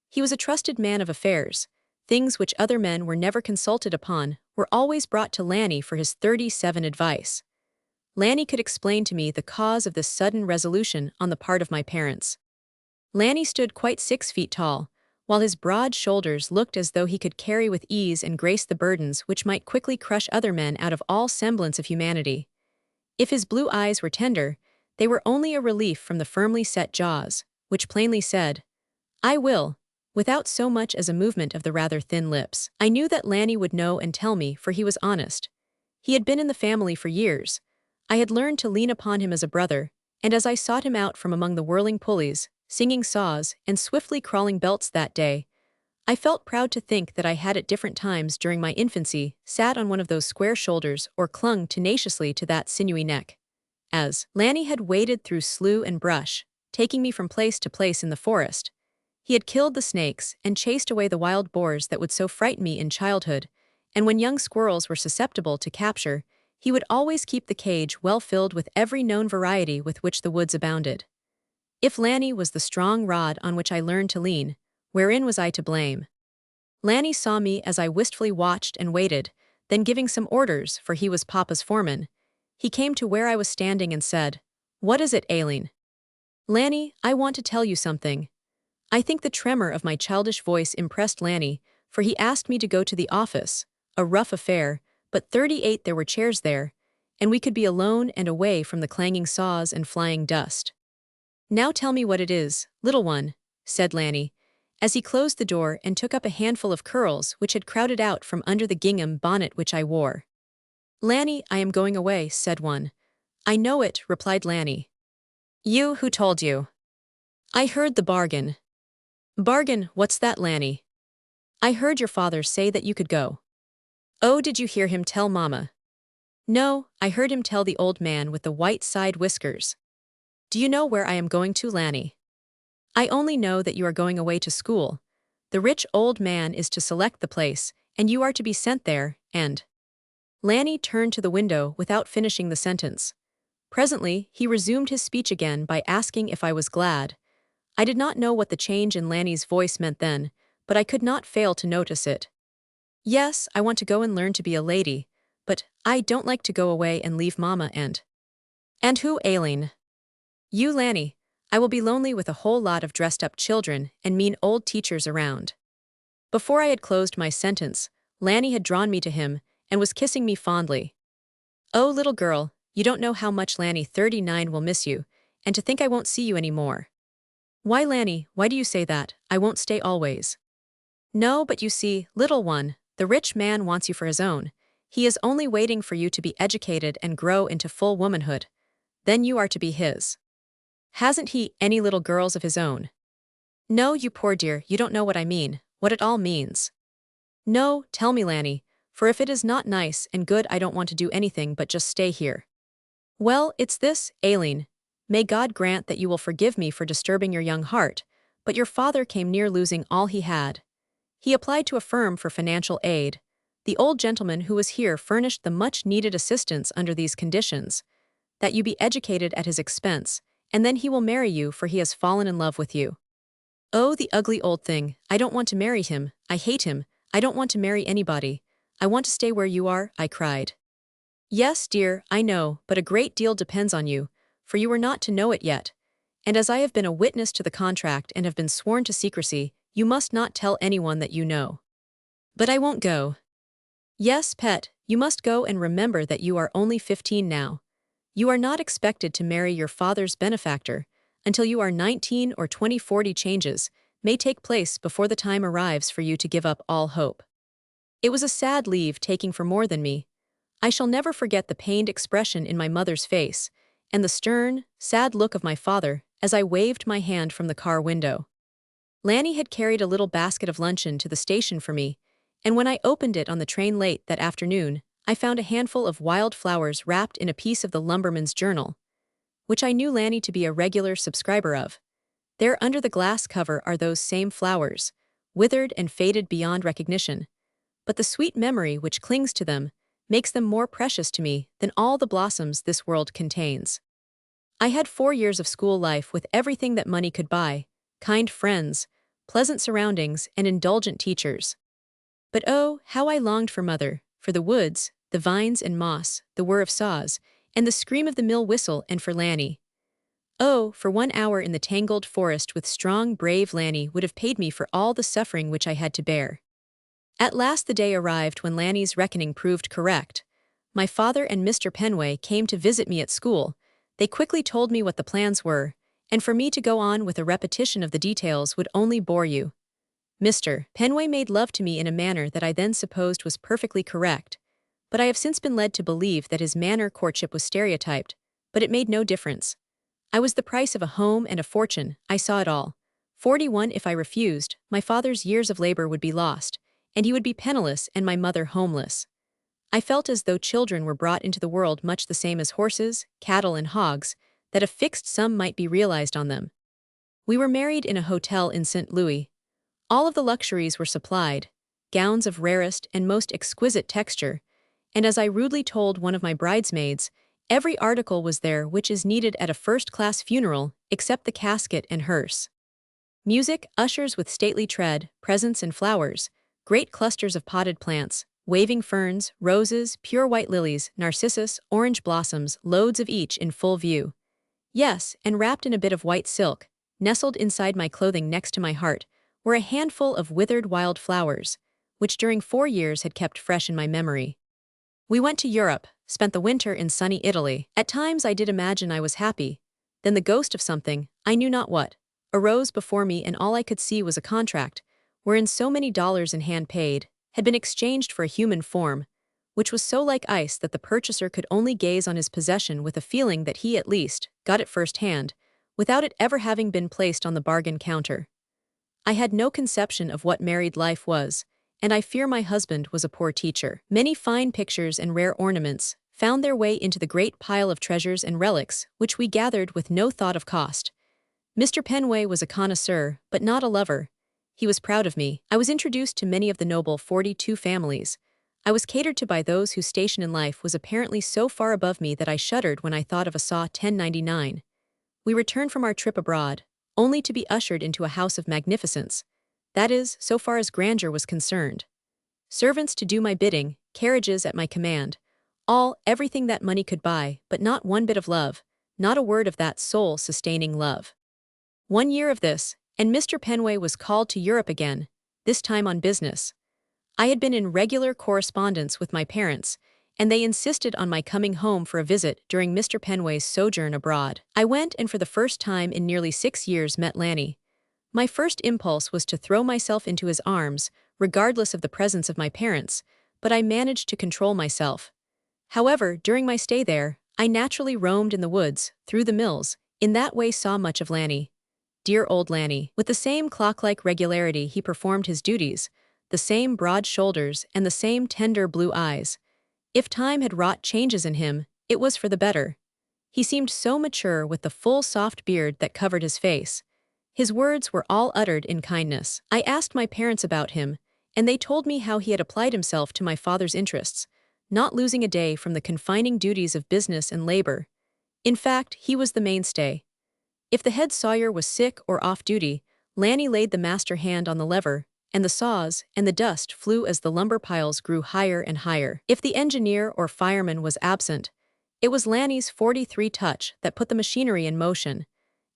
He was a trusted man of affairs. Things which other men were never consulted upon were always brought to Lanny for his 37 advice. Lanny could explain to me the cause of this sudden resolution on the part of my parents. Lanny stood quite 6 feet tall, while his broad shoulders looked as though he could carry with ease and grace the burdens which might quickly crush other men out of all semblance of humanity. If his blue eyes were tender, they were only a relief from the firmly set jaws, which plainly said, "I will," without so much as a movement of the rather thin lips. I knew that Lanny would know and tell me, for he was honest. He had been in the family for years. I had learned to lean upon him as a brother, and as I sought him out from among the whirling pulleys, singing saws, and swiftly crawling belts that day, I felt proud to think that I had at different times during my infancy sat on one of those square shoulders or clung tenaciously to that sinewy neck. As Lanny had waded through slough and brush, taking me from place to place in the forest, he had killed the snakes and chased away the wild boars that would so frighten me in childhood, and when young squirrels were susceptible to capture, he would always keep the cage well filled with every known variety with which the woods abounded. If Lanny was the strong rod on which I learned to lean, wherein was I to blame? Lanny saw me as I wistfully watched and waited, then giving some orders, for he was Papa's foreman, he came to where I was standing and said, "What is it, Aileen?" "Lanny, I want to tell you something." I think the tremor of my childish voice impressed Lanny, for he asked me to go to the office, a rough affair, but 38 there were chairs there, and we could be alone and away from the clanging saws and flying dust. "Now tell me what it is, little one," said Lanny, as he closed the door and took up a handful of curls which had crowded out from under the gingham bonnet which I wore. "Lanny, I am going away," said one. "I know it," replied Lanny. "You, who told you?" "I heard the bargain." "Bargain, what's that, Lanny?" "I heard your father say that you could go." "Oh, did you hear him tell Mama?" "No, I heard him tell the old man with the white side whiskers." "Do you know where I am going to, Lanny?" "I only know that you are going away to school. The rich old man is to select the place, and you are to be sent there, and—" Lanny turned to the window without finishing the sentence. Presently, he resumed his speech again by asking if I was glad. I did not know what the change in Lanny's voice meant then, but I could not fail to notice it. "Yes, I want to go and learn to be a lady, but I don't like to go away and leave Mama and who, Aileen?" "You, Lanny. I will be lonely with a whole lot of dressed-up children and mean old teachers around." Before I had closed my sentence, Lanny had drawn me to him and was kissing me fondly. "Oh, little girl, you don't know how much Lanny 39 will miss you, and to think I won't see you any more." "Why, Lanny, why do you say that? I won't stay always." "No, but you see, little one, the rich man wants you for his own. He is only waiting for you to be educated and grow into full womanhood. Then you are to be his." Hasn't he any little girls of his own? No, you poor dear, you don't know what I mean, what it all means. No, tell me, Lanny, for if it is not nice and good, I don't want to do anything but just stay here. Well, it's this, Aileen. May God grant that you will forgive me for disturbing your young heart, but your father came near losing all he had. He applied to a firm for financial aid. The old gentleman who was here furnished the much-needed assistance under these conditions, that you be educated at his expense, and then he will marry you, for he has fallen in love with you. Oh, the ugly old thing, I don't want to marry him, I hate him, I don't want to marry anybody. I want to stay where you are, I cried. Yes, dear, I know, but a great deal depends on you, for you are not to know it yet. And as I have been a witness to the contract and have been sworn to secrecy, you must not tell anyone that you know. But I won't go. Yes, pet, you must go, and remember that you are only 15 now. You are not expected to marry your father's benefactor until you are 19 or 20. 40 changes may take place before the time arrives for you to give up all hope. It was a sad leave taking for more than me. I shall never forget the pained expression in my mother's face, and the stern, sad look of my father as I waved my hand from the car window. Lanny had carried a little basket of luncheon to the station for me, and when I opened it on the train late that afternoon, I found a handful of wild flowers wrapped in a piece of the lumberman's journal, which I knew Lanny to be a regular subscriber of. There under the glass cover are those same flowers, withered and faded beyond recognition, but the sweet memory which clings to them makes them more precious to me than all the blossoms this world contains. I had 4 years of school life with everything that money could buy, kind friends, pleasant surroundings, and indulgent teachers. But oh, how I longed for mother, for the woods, the vines and moss, the whir of saws, and the scream of the mill whistle, and for Lanny. Oh, for 1 hour in the tangled forest with strong, brave Lanny would have paid me for all the suffering which I had to bear. At last the day arrived when Lanny's reckoning proved correct. My father and Mr. Penway came to visit me at school. They quickly told me what the plans were, and for me to go on with a repetition of the details would only bore you. Mr. Penway made love to me in a manner that I then supposed was perfectly correct, but I have since been led to believe that his manner courtship was stereotyped, but it made no difference. I was the price of a home and a fortune, I saw it all. 41 if I refused, my father's years of labor would be lost, and he would be penniless and my mother homeless. I felt as though children were brought into the world much the same as horses, cattle, and hogs, that a fixed sum might be realized on them. We were married in a hotel in St. Louis. All of the luxuries were supplied, gowns of rarest and most exquisite texture, and as I rudely told one of my bridesmaids, every article was there which is needed at a first-class funeral, except the casket and hearse. Music, ushers with stately tread, presents and flowers, great clusters of potted plants, waving ferns, roses, pure white lilies, narcissus, orange blossoms, loads of each in full view. Yes, and wrapped in a bit of white silk, nestled inside my clothing next to my heart, were a handful of withered wild flowers, which during 4 years had kept fresh in my memory. We went to Europe, spent the winter in sunny Italy. At times I did imagine I was happy. Then the ghost of something, I knew not what, arose before me, and all I could see was a contract, wherein so many dollars in hand paid had been exchanged for a human form, which was so like ice that the purchaser could only gaze on his possession with a feeling that he at least got it first-hand, without it ever having been placed on the bargain counter. I had no conception of what married life was, and I fear my husband was a poor teacher. Many fine pictures and rare ornaments found their way into the great pile of treasures and relics which we gathered with no thought of cost. Mr. Penway was a connoisseur, but not a lover. He was proud of me. I was introduced to many of the noble 42 families. I was catered to by those whose station in life was apparently so far above me that I shuddered when I thought of a saw 1099. We returned from our trip abroad, only to be ushered into a house of magnificence. That is, so far as grandeur was concerned. Servants to do my bidding, carriages at my command, everything that money could buy, but not one bit of love, not a word of that soul-sustaining love. 1 year of this, and Mr. Penway was called to Europe again, this time on business. I had been in regular correspondence with my parents, and they insisted on my coming home for a visit during Mr. Penway's sojourn abroad. I went, and for the first time in nearly 6 years met Lanny. My first impulse was to throw myself into his arms, regardless of the presence of my parents, but I managed to control myself. However, during my stay there, I naturally roamed in the woods, through the mills, In that way saw much of Lanny. Dear old Lanny. With the same clock-like regularity he performed his duties, the same broad shoulders and the same tender blue eyes. If time had wrought changes in him, it was for the better. He seemed so mature with the full soft beard that covered his face. His words were all uttered in kindness. I asked my parents about him, and they told me how he had applied himself to my father's interests, not losing a day from the confining duties of business and labor. In fact, he was the mainstay. If the head sawyer was sick or off duty, Lanny laid the master hand on the lever, and the saws and the dust flew as the lumber piles grew higher and higher. If the engineer or fireman was absent, it was Lanny's 43 touch that put the machinery in motion,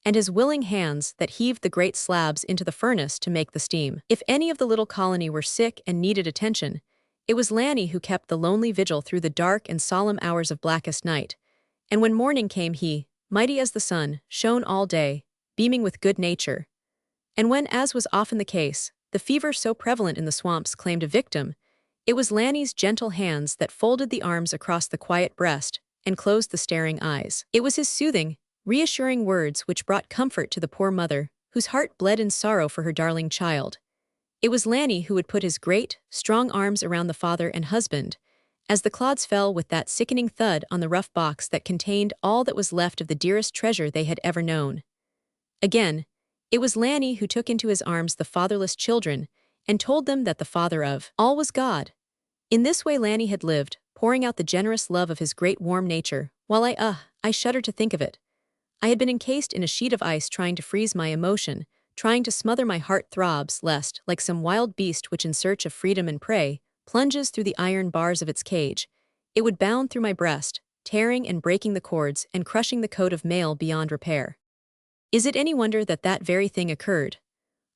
and his willing hands that heaved the great slabs into the furnace to make the steam. If any of the little colony were sick and needed attention, it was Lanny who kept the lonely vigil through the dark and solemn hours of blackest night. And when morning came he, mighty as the sun, shone all day, beaming with good nature. And when, as was often the case, the fever so prevalent in the swamps claimed a victim, it was Lanny's gentle hands that folded the arms across the quiet breast and closed the staring eyes. It was his soothing, reassuring words which brought comfort to the poor mother, whose heart bled in sorrow for her darling child. It was Lanny who would put his great, strong arms around the father and husband, as the clods fell with that sickening thud on the rough box that contained all that was left of the dearest treasure they had ever known. Again, it was Lanny who took into his arms the fatherless children and told them that the Father of all was God. In this way Lanny had lived, pouring out the generous love of his great warm nature, while I shudder to think of it. I had been encased in a sheet of ice trying to freeze my emotion, trying to smother my heart throbs lest, like some wild beast which in search of freedom and prey, plunges through the iron bars of its cage, it would bound through my breast, tearing and breaking the cords and crushing the coat of mail beyond repair. Is it any wonder that that very thing occurred?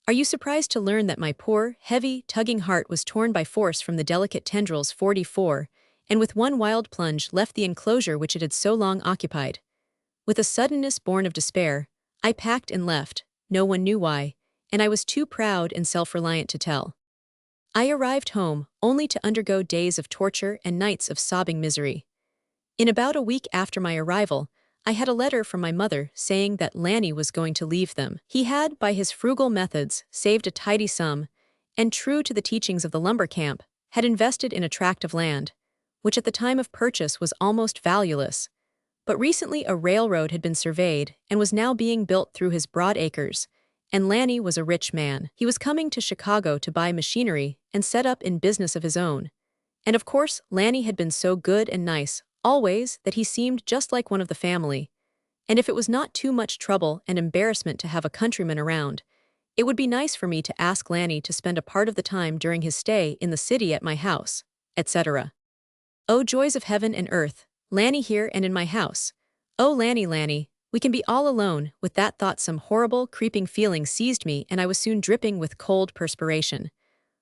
Are you surprised to learn that my poor, heavy, tugging heart was torn by force from the delicate tendrils 44, and with one wild plunge left the enclosure which it had so long occupied? With a suddenness born of despair, I packed and left, no one knew why, and I was too proud and self-reliant to tell. I arrived home, only to undergo days of torture and nights of sobbing misery. In about a week after my arrival, I had a letter from my mother saying that Lanny was going to leave them. He had, by his frugal methods, saved a tidy sum, and true to the teachings of the lumber camp, had invested in a tract of land, which at the time of purchase was almost valueless. But recently a railroad had been surveyed and was now being built through his broad acres, and Lanny was a rich man. He was coming to Chicago to buy machinery and set up in business of his own. And of course, Lanny had been so good and nice, always, that he seemed just like one of the family. And if it was not too much trouble and embarrassment to have a countryman around, it would be nice for me to ask Lanny to spend a part of the time during his stay in the city at my house, etc. Oh, joys of heaven and earth, Lanny here and in my house. Oh, Lanny, we can be all alone. With that thought some horrible, creeping feeling seized me and I was soon dripping with cold perspiration.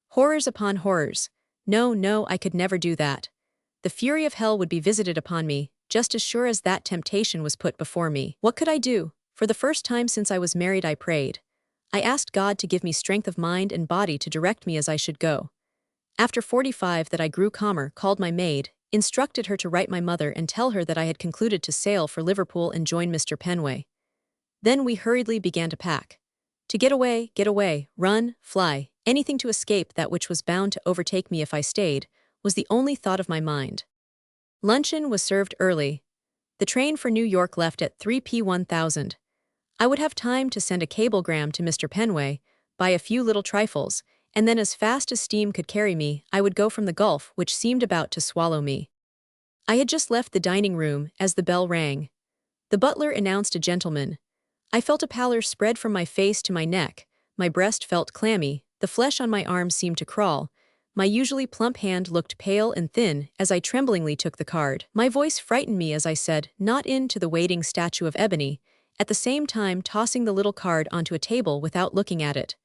Horrors upon horrors. No, I could never do that. The fury of hell would be visited upon me, just as sure as that temptation was put before me. What could I do? For the first time since I was married I prayed. I asked God to give me strength of mind and body to direct me as I should go. After 45 that I grew calmer, called my maid, instructed her to write my mother and tell her that I had concluded to sail for Liverpool and join Mr. Penway. Then we hurriedly began to pack. To get away, run, fly, anything to escape that which was bound to overtake me if I stayed, was the only thought of my mind. Luncheon was served early. The train for New York left at 3 p. 1000. I would have time to send a cablegram to Mr. Penway, buy a few little trifles, and then as fast as steam could carry me, I would go from the gulf which seemed about to swallow me. I had just left the dining room as the bell rang. The butler announced a gentleman. I felt a pallor spread from my face to my neck, my breast felt clammy, the flesh on my arms seemed to crawl, my usually plump hand looked pale and thin as I tremblingly took the card. My voice frightened me as I said, "Not in," to the waiting statue of ebony, at the same time tossing the little card onto a table without looking at it.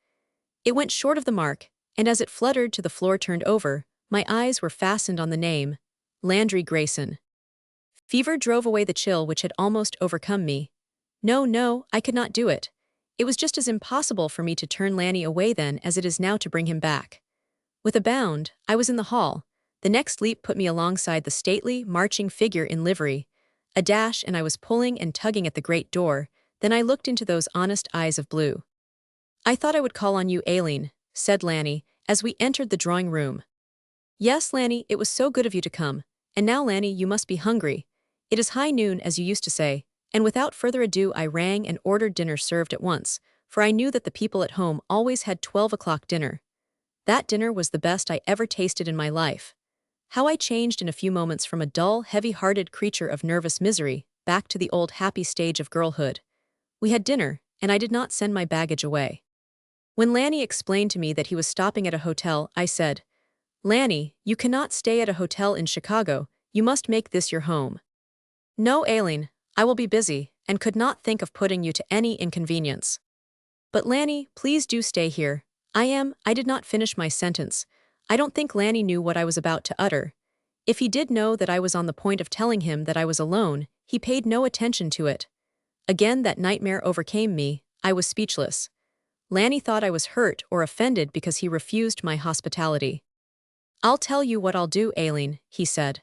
It went short of the mark, and as it fluttered to the floor turned over, my eyes were fastened on the name, Landry Grayson. Fever drove away the chill which had almost overcome me. No, I could not do it. It was just as impossible for me to turn Lanny away then as it is now to bring him back. With a bound, I was in the hall. The next leap put me alongside the stately, marching figure in livery. A dash and I was pulling and tugging at the great door, Then I looked into those honest eyes of blue. "I thought I would call on you, Aileen," said Lanny, as we entered the drawing room. "Yes, Lanny, it was so good of you to come. And now, Lanny, you must be hungry. It is high noon, as you used to say." And without further ado I rang and ordered dinner served at once, for I knew that the people at home always had 12 o'clock dinner. That dinner was the best I ever tasted in my life. How I changed in a few moments from a dull, heavy-hearted creature of nervous misery back to the old happy stage of girlhood. We had dinner, and I did not send my baggage away. When Lanny explained to me that he was stopping at a hotel, I said, "Lanny, you cannot stay at a hotel in Chicago, you must make this your home." "No, Aileen, I will be busy, and could not think of putting you to any inconvenience." "But Lanny, please do stay here. I did not finish my sentence. I don't think Lanny knew what I was about to utter. If he did know that I was on the point of telling him that I was alone, he paid no attention to it. Again that nightmare overcame me, I was speechless. Lanny thought I was hurt or offended because he refused my hospitality. "I'll tell you what I'll do, Aileen," he said.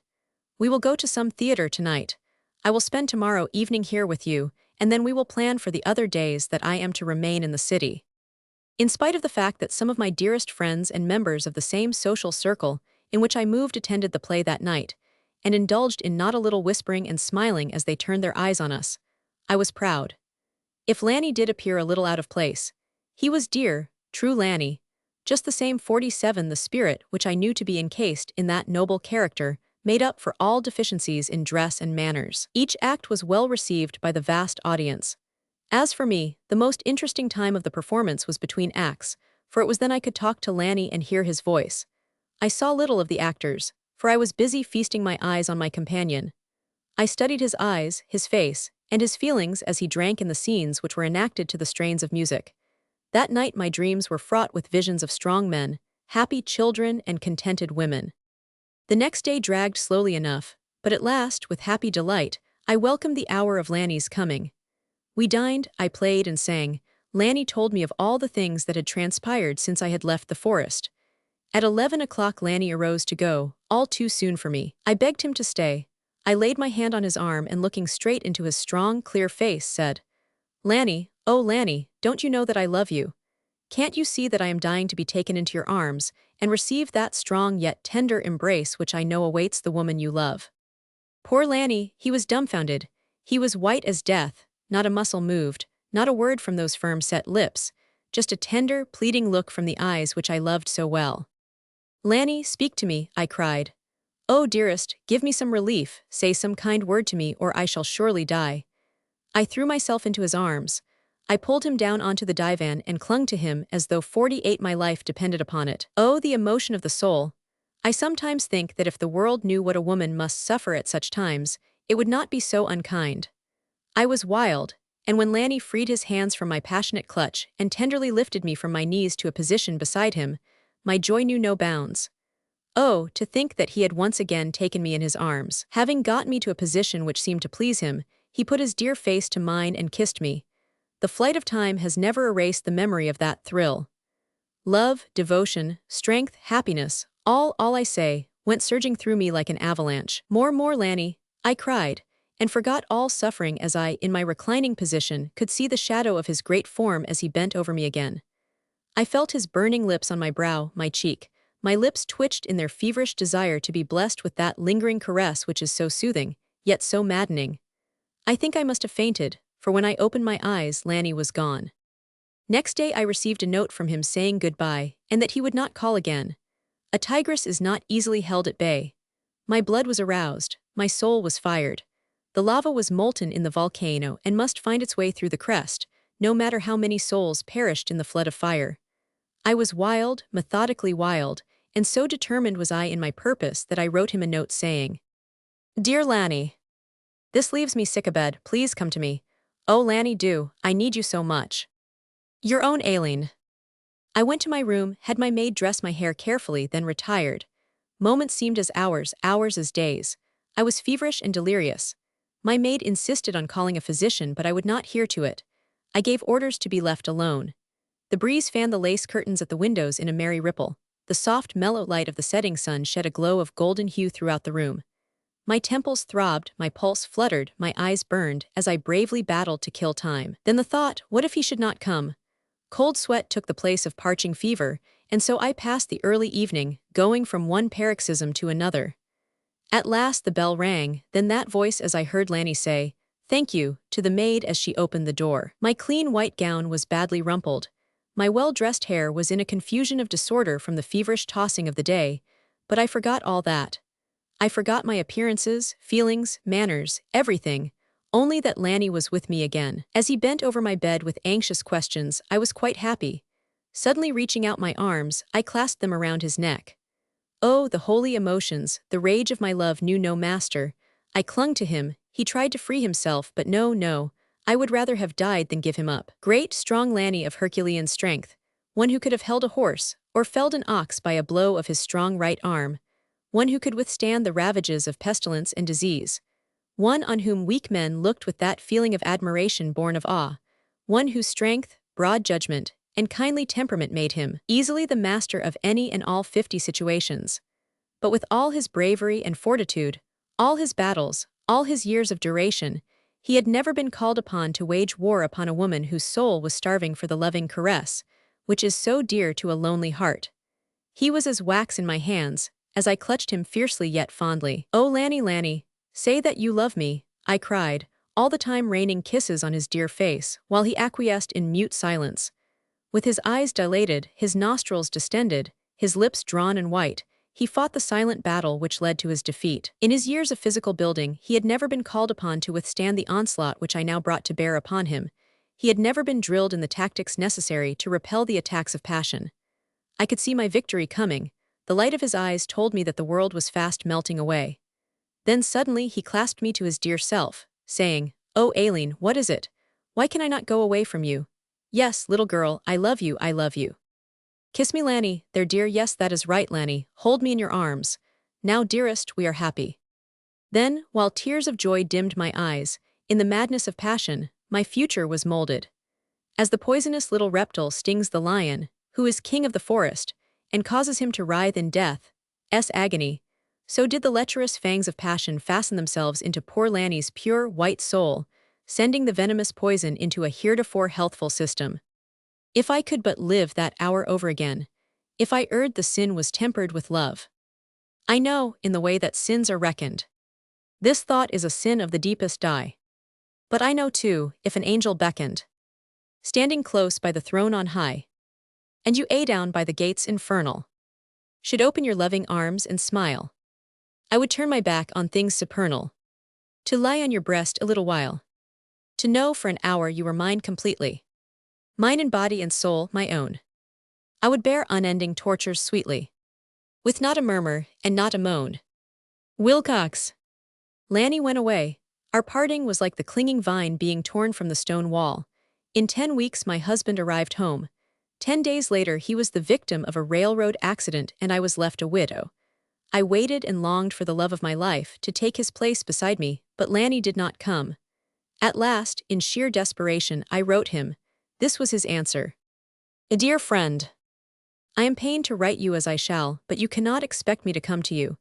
"We will go to some theater tonight. I will spend tomorrow evening here with you, and then we will plan for the other days that I am to remain in the city." In spite of the fact that some of my dearest friends and members of the same social circle in which I moved attended the play that night, and indulged in not a little whispering and smiling as they turned their eyes on us, I was proud. If Lanny did appear a little out of place, he was dear, true Lanny, just the same 47. The spirit which I knew to be encased in that noble character made up for all deficiencies in dress and manners. Each act was well received by the vast audience. As for me, the most interesting time of the performance was between acts, for it was then I could talk to Lanny and hear his voice. I saw little of the actors, for I was busy feasting my eyes on my companion. I studied his eyes, his face, and his feelings as he drank in the scenes which were enacted to the strains of music. That night my dreams were fraught with visions of strong men, happy children, and contented women. The next day dragged slowly enough, but at last, with happy delight, I welcomed the hour of Lanny's coming. We dined, I played and sang. Lanny told me of all the things that had transpired since I had left the forest. At 11 o'clock Lanny arose to go, all too soon for me. I begged him to stay. I laid my hand on his arm and looking straight into his strong, clear face said, "Lanny, oh Lanny, don't you know that I love you? Can't you see that I am dying to be taken into your arms and receive that strong yet tender embrace which I know awaits the woman you love?" Poor Lanny, he was dumbfounded. He was white as death, not a muscle moved, not a word from those firm-set lips, just a tender, pleading look from the eyes which I loved so well. "Lanny, speak to me," I cried. "Oh, dearest, give me some relief, say some kind word to me or I shall surely die." I threw myself into his arms. I pulled him down onto the divan and clung to him as though 48 my life depended upon it. Oh, the emotion of the soul! I sometimes think that if the world knew what a woman must suffer at such times, it would not be so unkind. I was wild, and when Lanny freed his hands from my passionate clutch and tenderly lifted me from my knees to a position beside him, my joy knew no bounds. Oh, to think that he had once again taken me in his arms. Having got me to a position which seemed to please him, he put his dear face to mine and kissed me. The flight of time has never erased the memory of that thrill. Love, devotion, strength, happiness, all I say, went surging through me like an avalanche. More, Lanny," I cried, and forgot all suffering as I, in my reclining position, could see the shadow of his great form as he bent over me again. I felt his burning lips on my brow, my cheek. My lips twitched in their feverish desire to be blessed with that lingering caress which is so soothing, yet so maddening. I think I must have fainted, for when I opened my eyes, Lanny was gone. Next day I received a note from him saying goodbye, and that he would not call again. A tigress is not easily held at bay. My blood was aroused, my soul was fired. The lava was molten in the volcano and must find its way through the crest, no matter how many souls perished in the flood of fire. I was wild, methodically wild, and so determined was I in my purpose that I wrote him a note saying, "Dear Lanny, this leaves me sick abed, please come to me. Oh Lanny, do, I need you so much. Your own Aileen." I went to my room, had my maid dress my hair carefully, then retired. Moments seemed as hours, hours as days. I was feverish and delirious. My maid insisted on calling a physician, but I would not hear to it. I gave orders to be left alone. The breeze fanned the lace curtains at the windows in a merry ripple. The soft, mellow light of the setting sun shed a glow of golden hue throughout the room. My temples throbbed, my pulse fluttered, my eyes burned as I bravely battled to kill time. Then the thought, what if he should not come? Cold sweat took the place of parching fever, and so I passed the early evening, going from one paroxysm to another. At last the bell rang, then that voice as I heard Lanny say, "Thank you," to the maid as she opened the door. My clean white gown was badly rumpled. My well-dressed hair was in a confusion of disorder from the feverish tossing of the day, but I forgot all that. I forgot my appearances, feelings, manners, everything, only that Lanny was with me again. As he bent over my bed with anxious questions, I was quite happy. Suddenly reaching out my arms, I clasped them around his neck. Oh, the holy emotions, the rage of my love knew no master. I clung to him, he tried to free himself, but no, I would rather have died than give him up. Great, strong Lanny of Herculean strength, one who could have held a horse, or felled an ox by a blow of his strong right arm, one who could withstand the ravages of pestilence and disease, one on whom weak men looked with that feeling of admiration born of awe, one whose strength, broad judgment, and kindly temperament made him easily the master of any and all 50 situations. But with all his bravery and fortitude, all his battles, all his years of duration, he had never been called upon to wage war upon a woman whose soul was starving for the loving caress, which is so dear to a lonely heart. He was as wax in my hands, as I clutched him fiercely yet fondly. "Oh, Lanny, Lanny, say that you love me," I cried, all the time raining kisses on his dear face, while he acquiesced in mute silence. With his eyes dilated, his nostrils distended, his lips drawn and white, he fought the silent battle which led to his defeat. In his years of physical building, he had never been called upon to withstand the onslaught which I now brought to bear upon him. He had never been drilled in the tactics necessary to repel the attacks of passion. I could see my victory coming. The light of his eyes told me that the world was fast melting away. Then suddenly he clasped me to his dear self, saying, "Oh, Aileen, what is it? Why can I not go away from you? Yes, little girl, I love you, I love you. Kiss me, Lanny, there dear, yes, that is right, Lanny, hold me in your arms. Now, dearest, we are happy." Then, while tears of joy dimmed my eyes, in the madness of passion, my future was molded. As the poisonous little reptile stings the lion, who is king of the forest, and causes him to writhe in death's agony, so did the lecherous fangs of passion fasten themselves into poor Lanny's pure, white soul, sending the venomous poison into a heretofore healthful system. If I could but live that hour over again, if I erred the sin was tempered with love. I know, in the way that sins are reckoned. This thought is a sin of the deepest dye. But I know too, if an angel beckoned, standing close by the throne on high, and you down by the gates infernal, should open your loving arms and smile, I would turn my back on things supernal, to lie on your breast a little while, to know for an hour you were mine completely, mine in body and soul, my own. I would bear unending tortures sweetly, with not a murmur and not a moan. Wilcox. Lanny went away. Our parting was like the clinging vine being torn from the stone wall. In 10 weeks my husband arrived home. 10 days later he was the victim of a railroad accident and I was left a widow. I waited and longed for the love of my life to take his place beside me, but Lanny did not come. At last, in sheer desperation, I wrote him. This was his answer. "A dear friend, I am pained to write you as I shall, but you cannot expect me to come to you.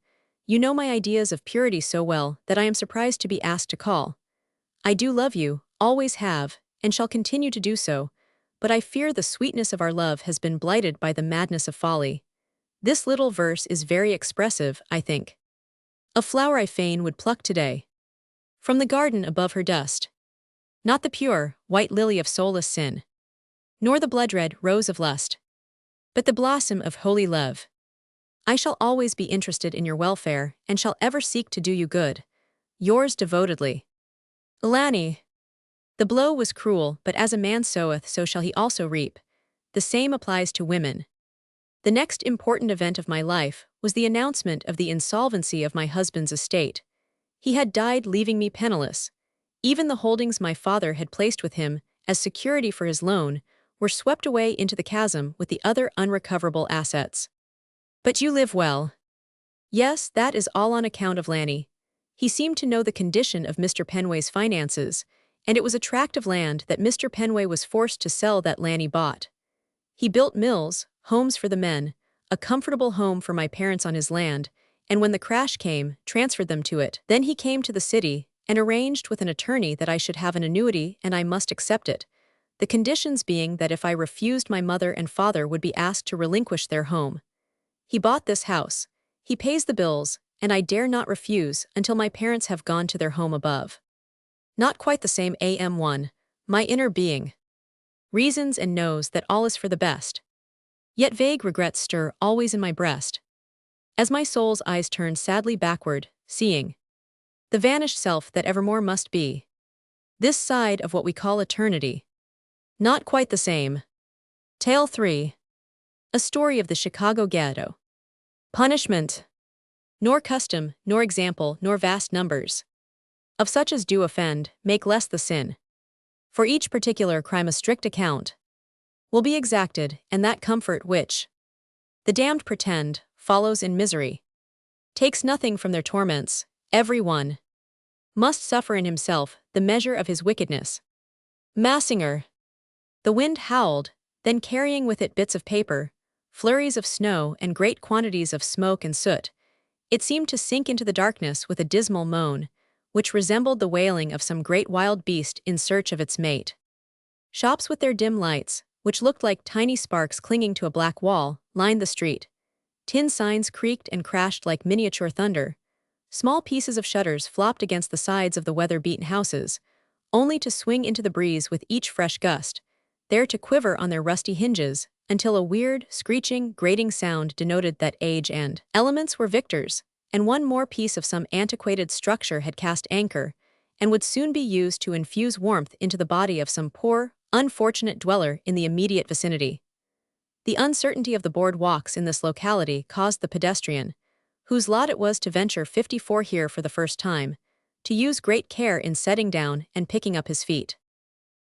You know my ideas of purity so well that I am surprised to be asked to call. I do love you, always have, and shall continue to do so, but I fear the sweetness of our love has been blighted by the madness of folly. This little verse is very expressive, I think. A flower I fain would pluck today, from the garden above her dust. Not the pure, white lily of soulless sin, nor the blood-red rose of lust, but the blossom of holy love. I shall always be interested in your welfare, and shall ever seek to do you good. Yours devotedly, Lanny." The blow was cruel, but as a man soweth, so shall he also reap. The same applies to women. The next important event of my life was the announcement of the insolvency of my husband's estate. He had died leaving me penniless. Even the holdings my father had placed with him as security for his loan were swept away into the chasm with the other unrecoverable assets. "But you live well." Yes, that is all on account of Lanny. He seemed to know the condition of Mr. Penway's finances, and it was a tract of land that Mr. Penway was forced to sell that Lanny bought. He built mills, homes for the men, a comfortable home for my parents on his land, and when the crash came, transferred them to it. Then he came to the city and arranged with an attorney that I should have an annuity and I must accept it, the conditions being that if I refused my mother and father would be asked to relinquish their home. He bought this house, he pays the bills, and I dare not refuse until my parents have gone to their home above. Not quite the same AM1, my inner being reasons and knows that all is for the best. Yet vague regrets stir always in my breast, as my soul's eyes turn sadly backward, seeing the vanished self that evermore must be. This side of what we call eternity. Not quite the same. Tale 3. A story of the Chicago ghetto. Punishment. Nor custom, nor example, nor vast numbers of such as do offend, make less the sin. For each particular crime a strict account will be exacted, and that comfort which the damned pretend follows in misery takes nothing from their torments. Every one must suffer in himself the measure of his wickedness. Massinger. The wind howled, then carrying with it bits of paper, flurries of snow and great quantities of smoke and soot, it seemed to sink into the darkness with a dismal moan, which resembled the wailing of some great wild beast in search of its mate. Shops with their dim lights, which looked like tiny sparks clinging to a black wall, lined the street. Tin signs creaked and crashed like miniature thunder. Small pieces of shutters flopped against the sides of the weather-beaten houses, only to swing into the breeze with each fresh gust, there to quiver on their rusty hinges, until a weird, screeching, grating sound denoted that age and elements were victors, and one more piece of some antiquated structure had cast anchor, and would soon be used to infuse warmth into the body of some poor, unfortunate dweller in the immediate vicinity. The uncertainty of the board walks in this locality caused the pedestrian, whose lot it was to venture 54 here for the first time, to use great care in setting down and picking up his feet.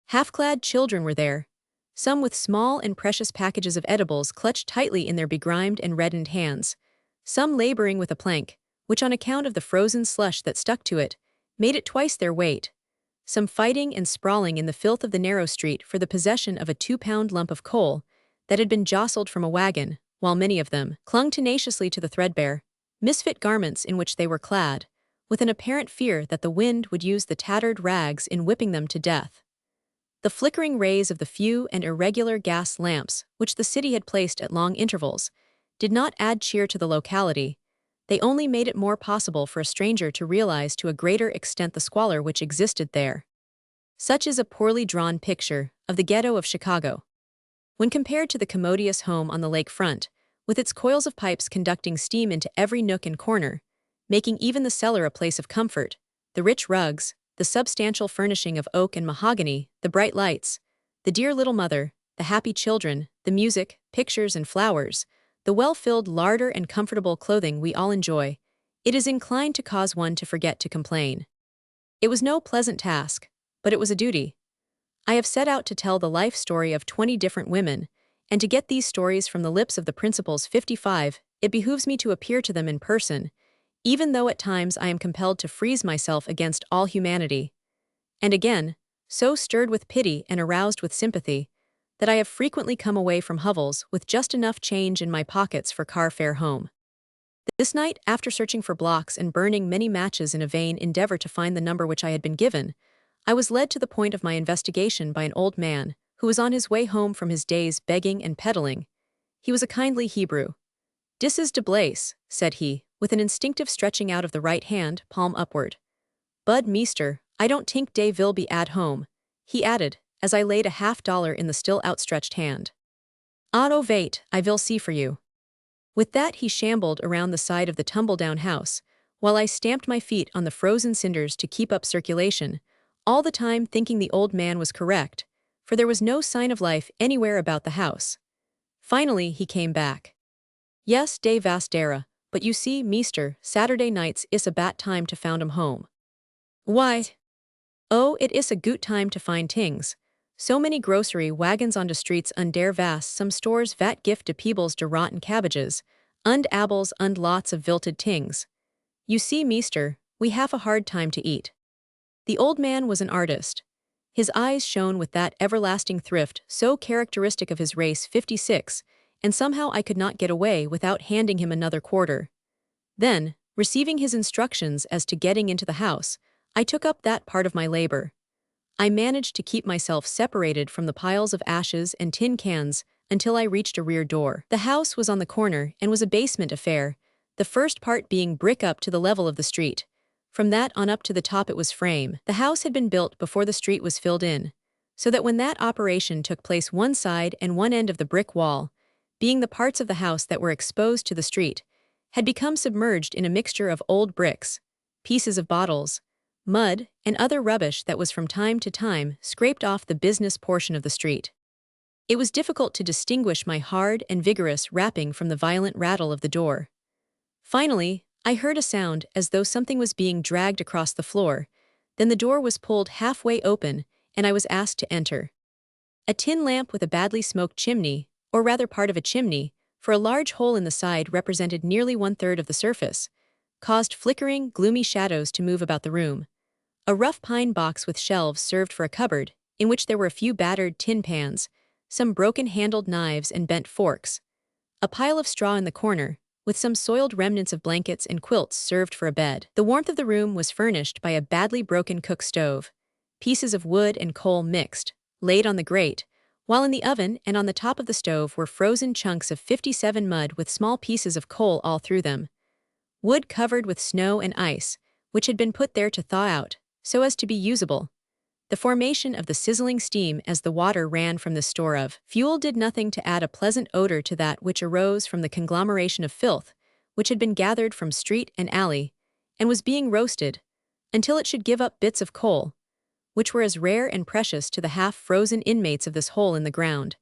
Half-clad children were there, some with small and precious packages of edibles clutched tightly in their begrimed and reddened hands, some laboring with a plank, which on account of the frozen slush that stuck to it, made it twice their weight, some fighting and sprawling in the filth of the narrow street for the possession of a 2-pound lump of coal that had been jostled from a wagon, while many of them clung tenaciously to the threadbare, misfit garments in which they were clad, with an apparent fear that the wind would use the tattered rags in whipping them to death. The flickering rays of the few and irregular gas lamps, which the city had placed at long intervals, did not add cheer to the locality. They only made it more possible for a stranger to realize to a greater extent the squalor which existed there. Such is a poorly drawn picture of the ghetto of Chicago. When compared to the commodious home on the lake front, with its coils of pipes conducting steam into every nook and corner, making even the cellar a place of comfort, the rich rugs, the substantial furnishing of oak and mahogany, the bright lights, the dear little mother, the happy children, the music, pictures and flowers, the well-filled larder and comfortable clothing we all enjoy, it is inclined to cause one to forget to complain. It was no pleasant task, but it was a duty. I have set out to tell the life story of 20 different women, and to get these stories from the lips of the principals 55, it behooves me to appear to them in person, even though at times I am compelled to freeze myself against all humanity. And again, so stirred with pity and aroused with sympathy, that I have frequently come away from hovels with just enough change in my pockets for car fare home. This night, after searching for blocks and burning many matches in a vain endeavor to find the number which I had been given, I was led to the point of my investigation by an old man who was on his way home from his days begging and peddling. He was a kindly Hebrew. "Dis is de place," said he, with an instinctive stretching out of the right hand, palm upward. "Bud, meester, I don't tink dey vil be at home," he added, as I laid a $50 in the still outstretched hand. "Otto vait, I vil see for you." With that he shambled around the side of the tumble-down house, while I stamped my feet on the frozen cinders to keep up circulation, all the time thinking the old man was correct, for there was no sign of life anywhere about the house. Finally he came back. "Yes, dey vast dere, but you see, meester, Saturday nights is a bad time to found 'em home." "Why?" "Oh, it is a goot time to find tings. So many grocery wagons on de streets und der vast some stores vat gift de peebles de rotten cabbages, und apples und lots of vilted tings. You see, meester, we have a hard time to eat." The old man was an artist. His eyes shone with that everlasting thrift so characteristic of his race 56, and somehow I could not get away without handing him another quarter. Then, receiving his instructions as to getting into the house, I took up that part of my labor. I managed to keep myself separated from the piles of ashes and tin cans until I reached a rear door. The house was on the corner and was a basement affair, the first part being brick up to the level of the street. From that on up to the top it was frame. The house had been built before the street was filled in, so that when that operation took place, one side and one end of the brick wall, being the parts of the house that were exposed to the street, had become submerged in a mixture of old bricks, pieces of bottles, mud, and other rubbish that was from time to time scraped off the business portion of the street. It was difficult to distinguish my hard and vigorous rapping from the violent rattle of the door. Finally, I heard a sound as though something was being dragged across the floor, then the door was pulled halfway open and I was asked to enter. A tin lamp with a badly smoked chimney, or rather part of a chimney, for a large hole in the side represented nearly 1/3 of the surface, caused flickering, gloomy shadows to move about the room. A rough pine box with shelves served for a cupboard, in which there were a few battered tin pans, some broken-handled knives and bent forks. A pile of straw in the corner, with some soiled remnants of blankets and quilts served for a bed. The warmth of the room was furnished by a badly broken cook stove, pieces of wood and coal mixed, laid on the grate, while in the oven and on the top of the stove were frozen chunks of 57 mud with small pieces of coal all through them. Wood covered with snow and ice, which had been put there to thaw out, so as to be usable. The formation of the sizzling steam as the water ran from the store of fuel did nothing to add a pleasant odor to that which arose from the conglomeration of filth, which had been gathered from street and alley, and was being roasted, until it should give up bits of coal, which were as rare and precious to the half-frozen inmates of this hole in the ground,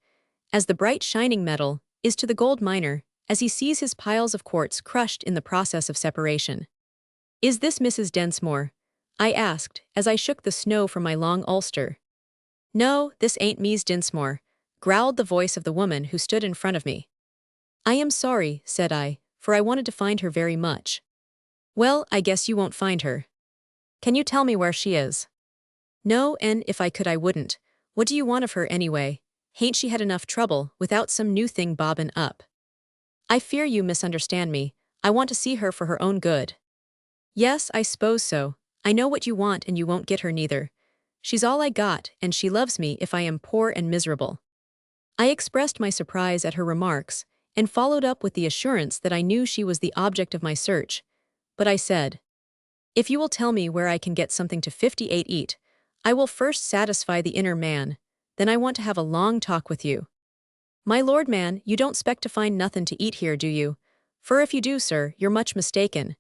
as the bright shining metal is to the gold miner, as he sees his piles of quartz crushed in the process of separation. "Is this Mrs. Densmore?" I asked, as I shook the snow from my long ulster. "No, this ain't Mies Dinsmore," growled the voice of the woman who stood in front of me. "I am sorry," said I, "for I wanted to find her very much." "Well, I guess you won't find her. Can you tell me where she is?" "No, and if I could I wouldn't. What do you want of her anyway? Hain't she had enough trouble without some new thing bobbin' up?" "I fear you misunderstand me. I want to see her for her own good." "Yes, I s'pose so. I know what you want and you won't get her neither. She's all I got and she loves me if I am poor and miserable." I expressed my surprise at her remarks and followed up with the assurance that I knew she was the object of my search, but I said, "If you will tell me where I can get something to 58 eat, I will first satisfy the inner man, then I want to have a long talk with you." "My lord man, you don't 'spect to find nothin' to eat here, do you? For if you do, sir, you're much mistaken.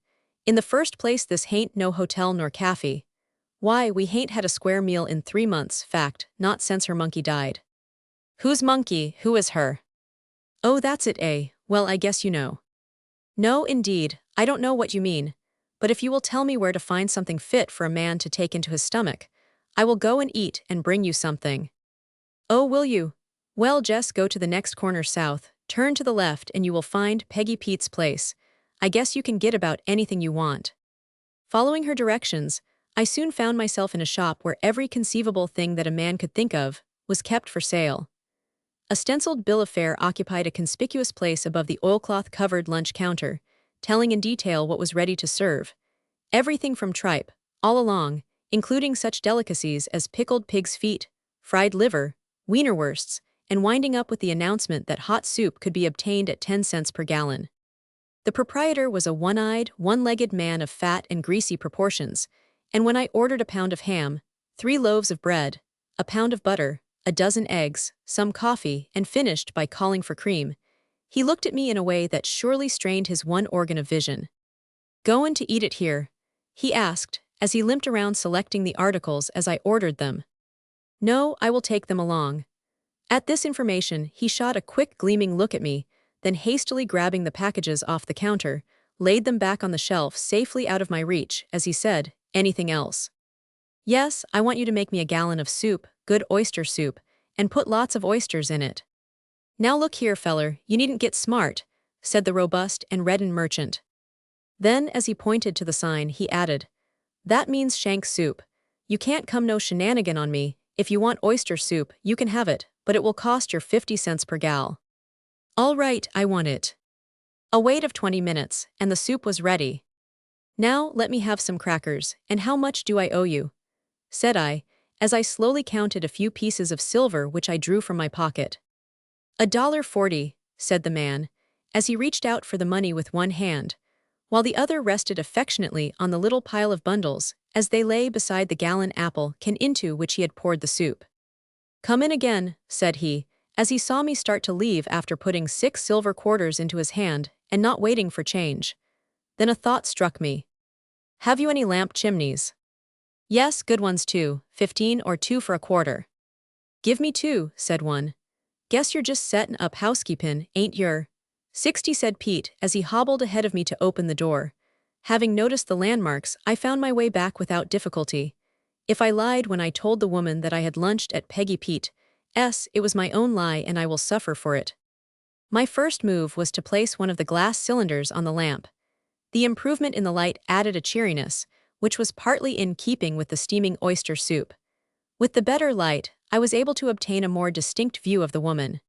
In the first place, this hain't no hotel nor cafe. Why, we hain't had a square meal in 3 months, fact, not since her monkey died." "Whose monkey? Who is her?" "Oh, that's it, eh? Well, I guess you know." "No, indeed, I don't know what you mean. But if you will tell me where to find something fit for a man to take into his stomach, I will go and eat and bring you something." "Oh, will you? Well, just go to the next corner south, turn to the left and you will find Peggy Pete's place. I guess you can get about anything you want." Following her directions, I soon found myself in a shop where every conceivable thing that a man could think of was kept for sale. A stenciled bill of fare occupied a conspicuous place above the oilcloth-covered lunch counter, telling in detail what was ready to serve. Everything from tripe, all along, including such delicacies as pickled pig's feet, fried liver, wienerwursts, and winding up with the announcement that hot soup could be obtained at 10 cents per gallon. The proprietor was a one-eyed, one-legged man of fat and greasy proportions, and when I ordered a pound of ham, 3 loaves of bread, a pound of butter, a dozen eggs, some coffee, and finished by calling for cream, he looked at me in a way that surely strained his one organ of vision. "Goin' to eat it here?" he asked, as he limped around selecting the articles as I ordered them. "No, I will take them along." At this information, he shot a quick gleaming look at me, then hastily grabbing the packages off the counter, laid them back on the shelf safely out of my reach, as he said, "Anything else?" "Yes, I want you to make me a gallon of soup, good oyster soup, and put lots of oysters in it." "Now look here, feller, you needn't get smart," said the robust and reddened merchant. Then, as he pointed to the sign, he added, "That means shank soup. You can't come no shenanigan on me. If you want oyster soup, you can have it, but it will cost your 50 cents per gal." "All right, I want it." A wait of 20 minutes, and the soup was ready. "Now, let me have some crackers, and how much do I owe you?" said I, as I slowly counted a few pieces of silver which I drew from my pocket. "$1.40, said the man, as he reached out for the money with one hand, while the other rested affectionately on the little pile of bundles as they lay beside the gallon apple can into which he had poured the soup. "Come in again," said he, as he saw me start to leave after putting 6 silver quarters into his hand and not waiting for change. Then a thought struck me. "Have you any lamp chimneys?" "Yes, good ones too, 15 or 2 for a quarter." "Give me 2, said one. "Guess you're just settin' up housekeepin', ain't yer?" 60, said Pete as he hobbled ahead of me to open the door. Having noticed the landmarks, I found my way back without difficulty. If I lied when I told the woman that I had lunched at Peggy Pete's, it was my own lie and I will suffer for it. My first move was to place one of the glass cylinders on the lamp. The improvement in the light added a cheeriness, which was partly in keeping with the steaming oyster soup. With the better light, I was able to obtain a more distinct view of the woman.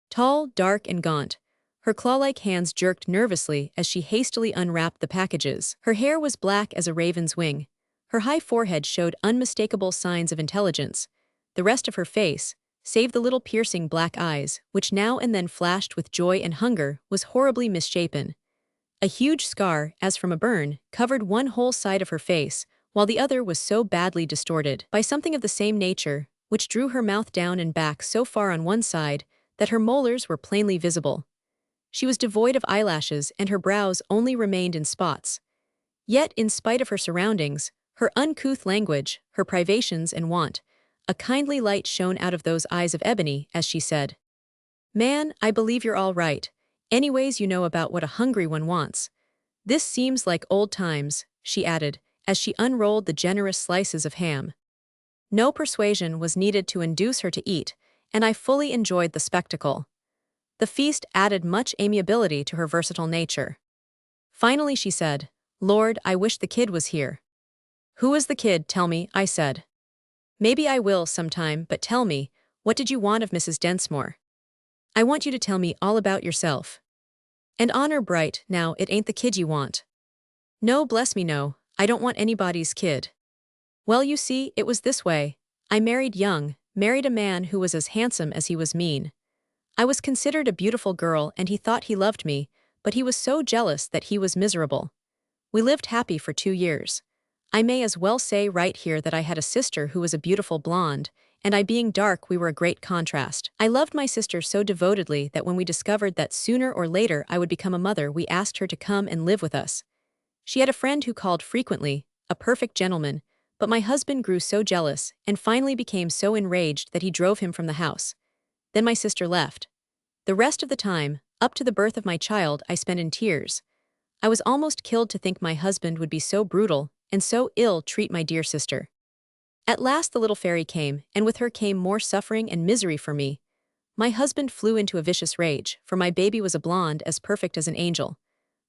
Tall, dark, and gaunt, her claw-like hands jerked nervously as she hastily unwrapped the packages. Her hair was black as a raven's wing. Her high forehead showed unmistakable signs of intelligence. The rest of her face, save the little piercing black eyes, which now and then flashed with joy and hunger, was horribly misshapen. A huge scar, as from a burn, covered one whole side of her face, while the other was so badly distorted by something of the same nature, which drew her mouth down and back so far on one side that her molars were plainly visible. She was devoid of eyelashes and her brows only remained in spots. Yet, in spite of her surroundings, her uncouth language, her privations and want, a kindly light shone out of those eyes of ebony as she said, "Man, I believe you're all right. Anyways, you know about what a hungry one wants. This seems like old times," she added, as she unrolled the generous slices of ham. No persuasion was needed to induce her to eat, and I fully enjoyed the spectacle. The feast added much amiability to her versatile nature. Finally she said, "Lord, I wish the kid was here." "Who is the kid, tell me," I said. "Maybe I will sometime, but tell me, what did you want of Mrs. Densmore?" "I want you to tell me all about yourself." "And honor bright, now, it ain't the kid you want." "No, bless me no, I don't want anybody's kid." "Well, you see, it was this way. I married young, married a man who was as handsome as he was mean. I was considered a beautiful girl and he thought he loved me, but he was so jealous that he was miserable. We lived happy for 2 years. I may as well say right here that I had a sister who was a beautiful blonde, and I being dark we were a great contrast. I loved my sister so devotedly that when we discovered that sooner or later I would become a mother we asked her to come and live with us. She had a friend who called frequently, a perfect gentleman, but my husband grew so jealous and finally became so enraged that he drove him from the house. Then my sister left. The rest of the time, up to the birth of my child, I spent in tears. I was almost killed to think my husband would be so brutal and so ill-treat my dear sister. At last the little fairy came, and with her came more suffering and misery for me. My husband flew into a vicious rage, for my baby was a blonde as perfect as an angel.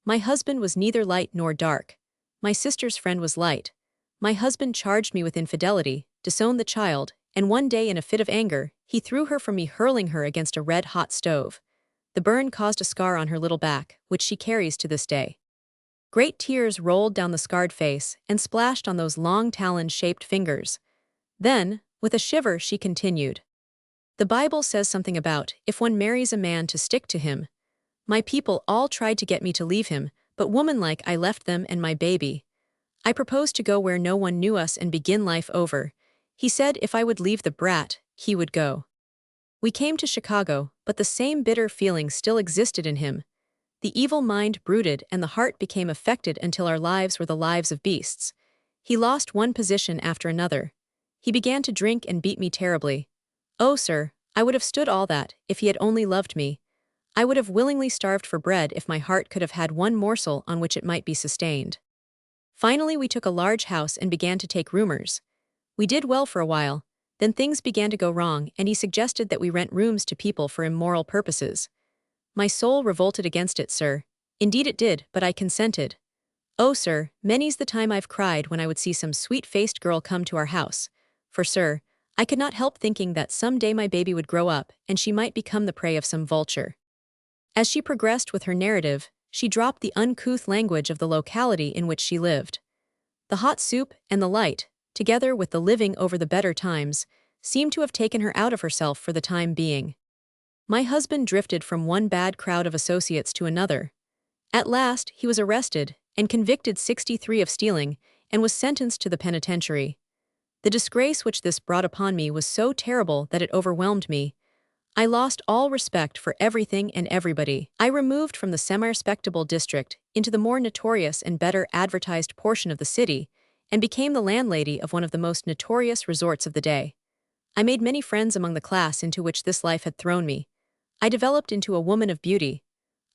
My husband was neither light nor dark. My sister's friend was light. My husband charged me with infidelity, disowned the child, and one day in a fit of anger, he threw her from me, hurling her against a red-hot stove. The burn caused a scar on her little back, which she carries to this day. Great tears rolled down the scarred face and splashed on those long talon-shaped fingers. Then, with a shiver, she continued, "The Bible says something about, if one marries a man to stick to him. My people all tried to get me to leave him, but womanlike I left them and my baby. I proposed to go where no one knew us and begin life over. He said if I would leave the brat, he would go. We came to Chicago, but the same bitter feeling still existed in him. The evil mind brooded and the heart became affected until our lives were the lives of beasts. He lost one position after another. He began to drink and beat me terribly. Oh, sir, I would have stood all that, if he had only loved me. I would have willingly starved for bread if my heart could have had one morsel on which it might be sustained. Finally we took a large house and began to take roomers. We did well for a while, then things began to go wrong and he suggested that we rent rooms to people for immoral purposes. My soul revolted against it, sir. Indeed it did, but I consented. Oh, sir, many's the time I've cried when I would see some sweet-faced girl come to our house. For, sir, I could not help thinking that some day my baby would grow up and she might become the prey of some vulture." As she progressed with her narrative, she dropped the uncouth language of the locality in which she lived. The hot soup and the light, together with the living over the better times, seemed to have taken her out of herself for the time being. My husband drifted from one bad crowd of associates to another. At last, he was arrested and convicted 63 of stealing and was sentenced to the penitentiary. The disgrace which this brought upon me was so terrible that it overwhelmed me. I lost all respect for everything and everybody. I removed from the semi-respectable district into the more notorious and better advertised portion of the city and became the landlady of one of the most notorious resorts of the day. I made many friends among the class into which this life had thrown me. I developed into a woman of beauty.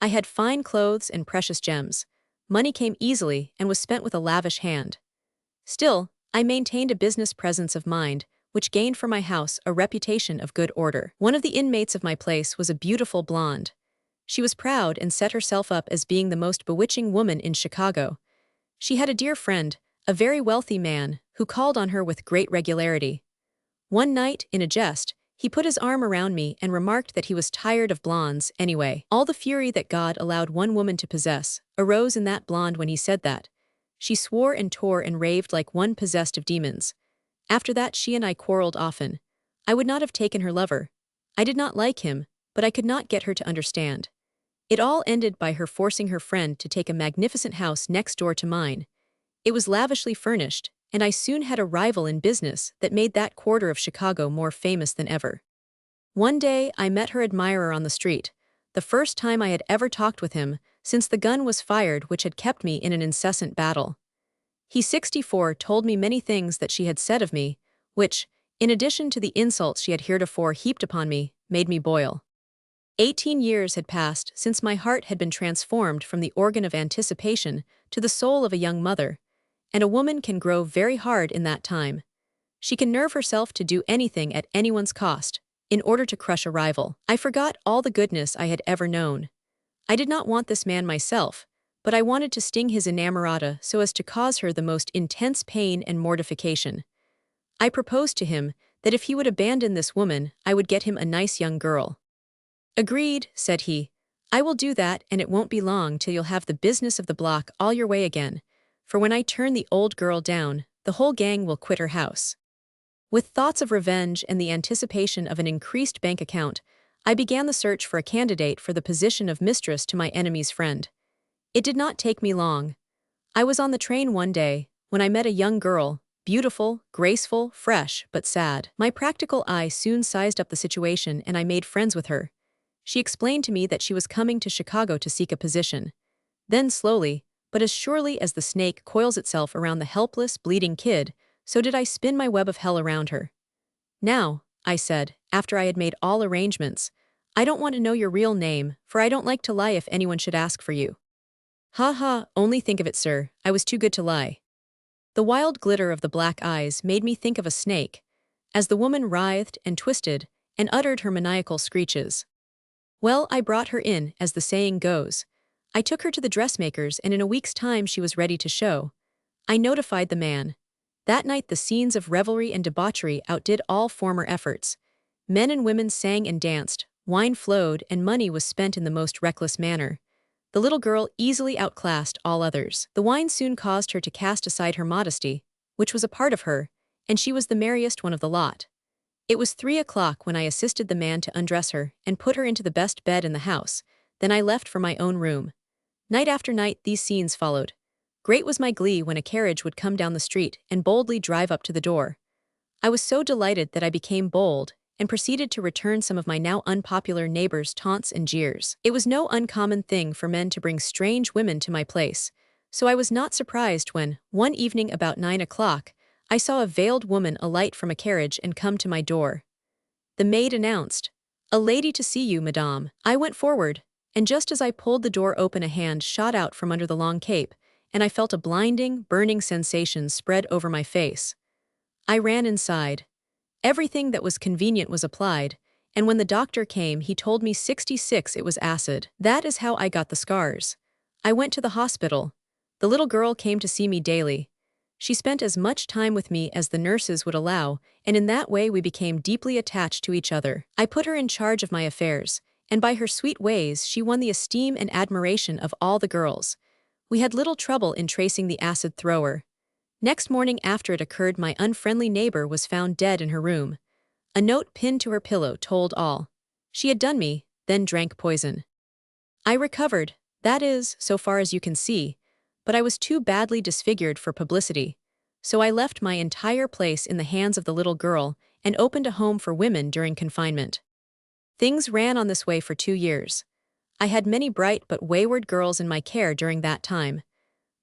I had fine clothes and precious gems. Money came easily and was spent with a lavish hand. Still, I maintained a business presence of mind, which gained for my house a reputation of good order. One of the inmates of my place was a beautiful blonde. She was proud and set herself up as being the most bewitching woman in Chicago. She had a dear friend, a very wealthy man, who called on her with great regularity. One night, in a jest, he put his arm around me and remarked that he was tired of blondes anyway. All the fury that God allowed one woman to possess arose in that blonde when he said that. She swore and tore and raved like one possessed of demons. After that she and I quarreled often. I would not have taken her lover. I did not like him, but I could not get her to understand. It all ended by her forcing her friend to take a magnificent house next door to mine. It was lavishly furnished, and I soon had a rival in business that made that quarter of Chicago more famous than ever. One day I met her admirer on the street, the first time I had ever talked with him since the gun was fired which had kept me in an incessant battle. He 64 told me many things that she had said of me, which, in addition to the insults she had heretofore heaped upon me, made me boil. 18 years had passed since my heart had been transformed from the organ of anticipation to the soul of a young mother, and a woman can grow very hard in that time. She can nerve herself to do anything at anyone's cost, in order to crush a rival. I forgot all the goodness I had ever known. I did not want this man myself, but I wanted to sting his inamorata so as to cause her the most intense pain and mortification. I proposed to him that if he would abandon this woman, I would get him a nice young girl. Agreed, said he. I will do that, and it won't be long till you'll have the business of the block all your way again, for when I turn the old girl down, the whole gang will quit her house. With thoughts of revenge and the anticipation of an increased bank account, I began the search for a candidate for the position of mistress to my enemy's friend. It did not take me long. I was on the train one day, when I met a young girl, beautiful, graceful, fresh, but sad. My practical eye soon sized up the situation and I made friends with her. She explained to me that she was coming to Chicago to seek a position. Then slowly, but as surely as the snake coils itself around the helpless, bleeding kid, so did I spin my web of hell around her. Now, I said, after I had made all arrangements, I don't want to know your real name, for I don't like to lie if anyone should ask for you. Ha ha, only think of it, sir, I was too good to lie. The wild glitter of the black eyes made me think of a snake, as the woman writhed and twisted and uttered her maniacal screeches. Well, I brought her in, as the saying goes. I took her to the dressmaker's and in a week's time she was ready to show. I notified the man. That night the scenes of revelry and debauchery outdid all former efforts. Men and women sang and danced, wine flowed, and money was spent in the most reckless manner. The little girl easily outclassed all others. The wine soon caused her to cast aside her modesty, which was a part of her, and she was the merriest one of the lot. It was 3 o'clock when I assisted the man to undress her and put her into the best bed in the house. Then I left for my own room. Night after night these scenes followed. Great was my glee when a carriage would come down the street and boldly drive up to the door. I was so delighted that I became bold and proceeded to return some of my now unpopular neighbors' taunts and jeers. It was no uncommon thing for men to bring strange women to my place, so I was not surprised when, one evening about 9 o'clock, I saw a veiled woman alight from a carriage and come to my door. The maid announced, "A lady to see you, madame." I went forward, and just as I pulled the door open a hand shot out from under the long cape, and I felt a blinding, burning sensation spread over my face. I ran inside. Everything that was convenient was applied, and when the doctor came he told me 66 it was acid. That is how I got the scars. I went to the hospital. The little girl came to see me daily. She spent as much time with me as the nurses would allow, and in that way we became deeply attached to each other. I put her in charge of my affairs, and by her sweet ways she won the esteem and admiration of all the girls. We had little trouble in tracing the acid thrower. Next morning after it occurred, my unfriendly neighbor was found dead in her room. A note pinned to her pillow told all. She had done me, then drank poison. I recovered, that is, so far as you can see, but I was too badly disfigured for publicity. So I left my entire place in the hands of the little girl and opened a home for women during confinement. Things ran on this way for 2 years. I had many bright but wayward girls in my care during that time.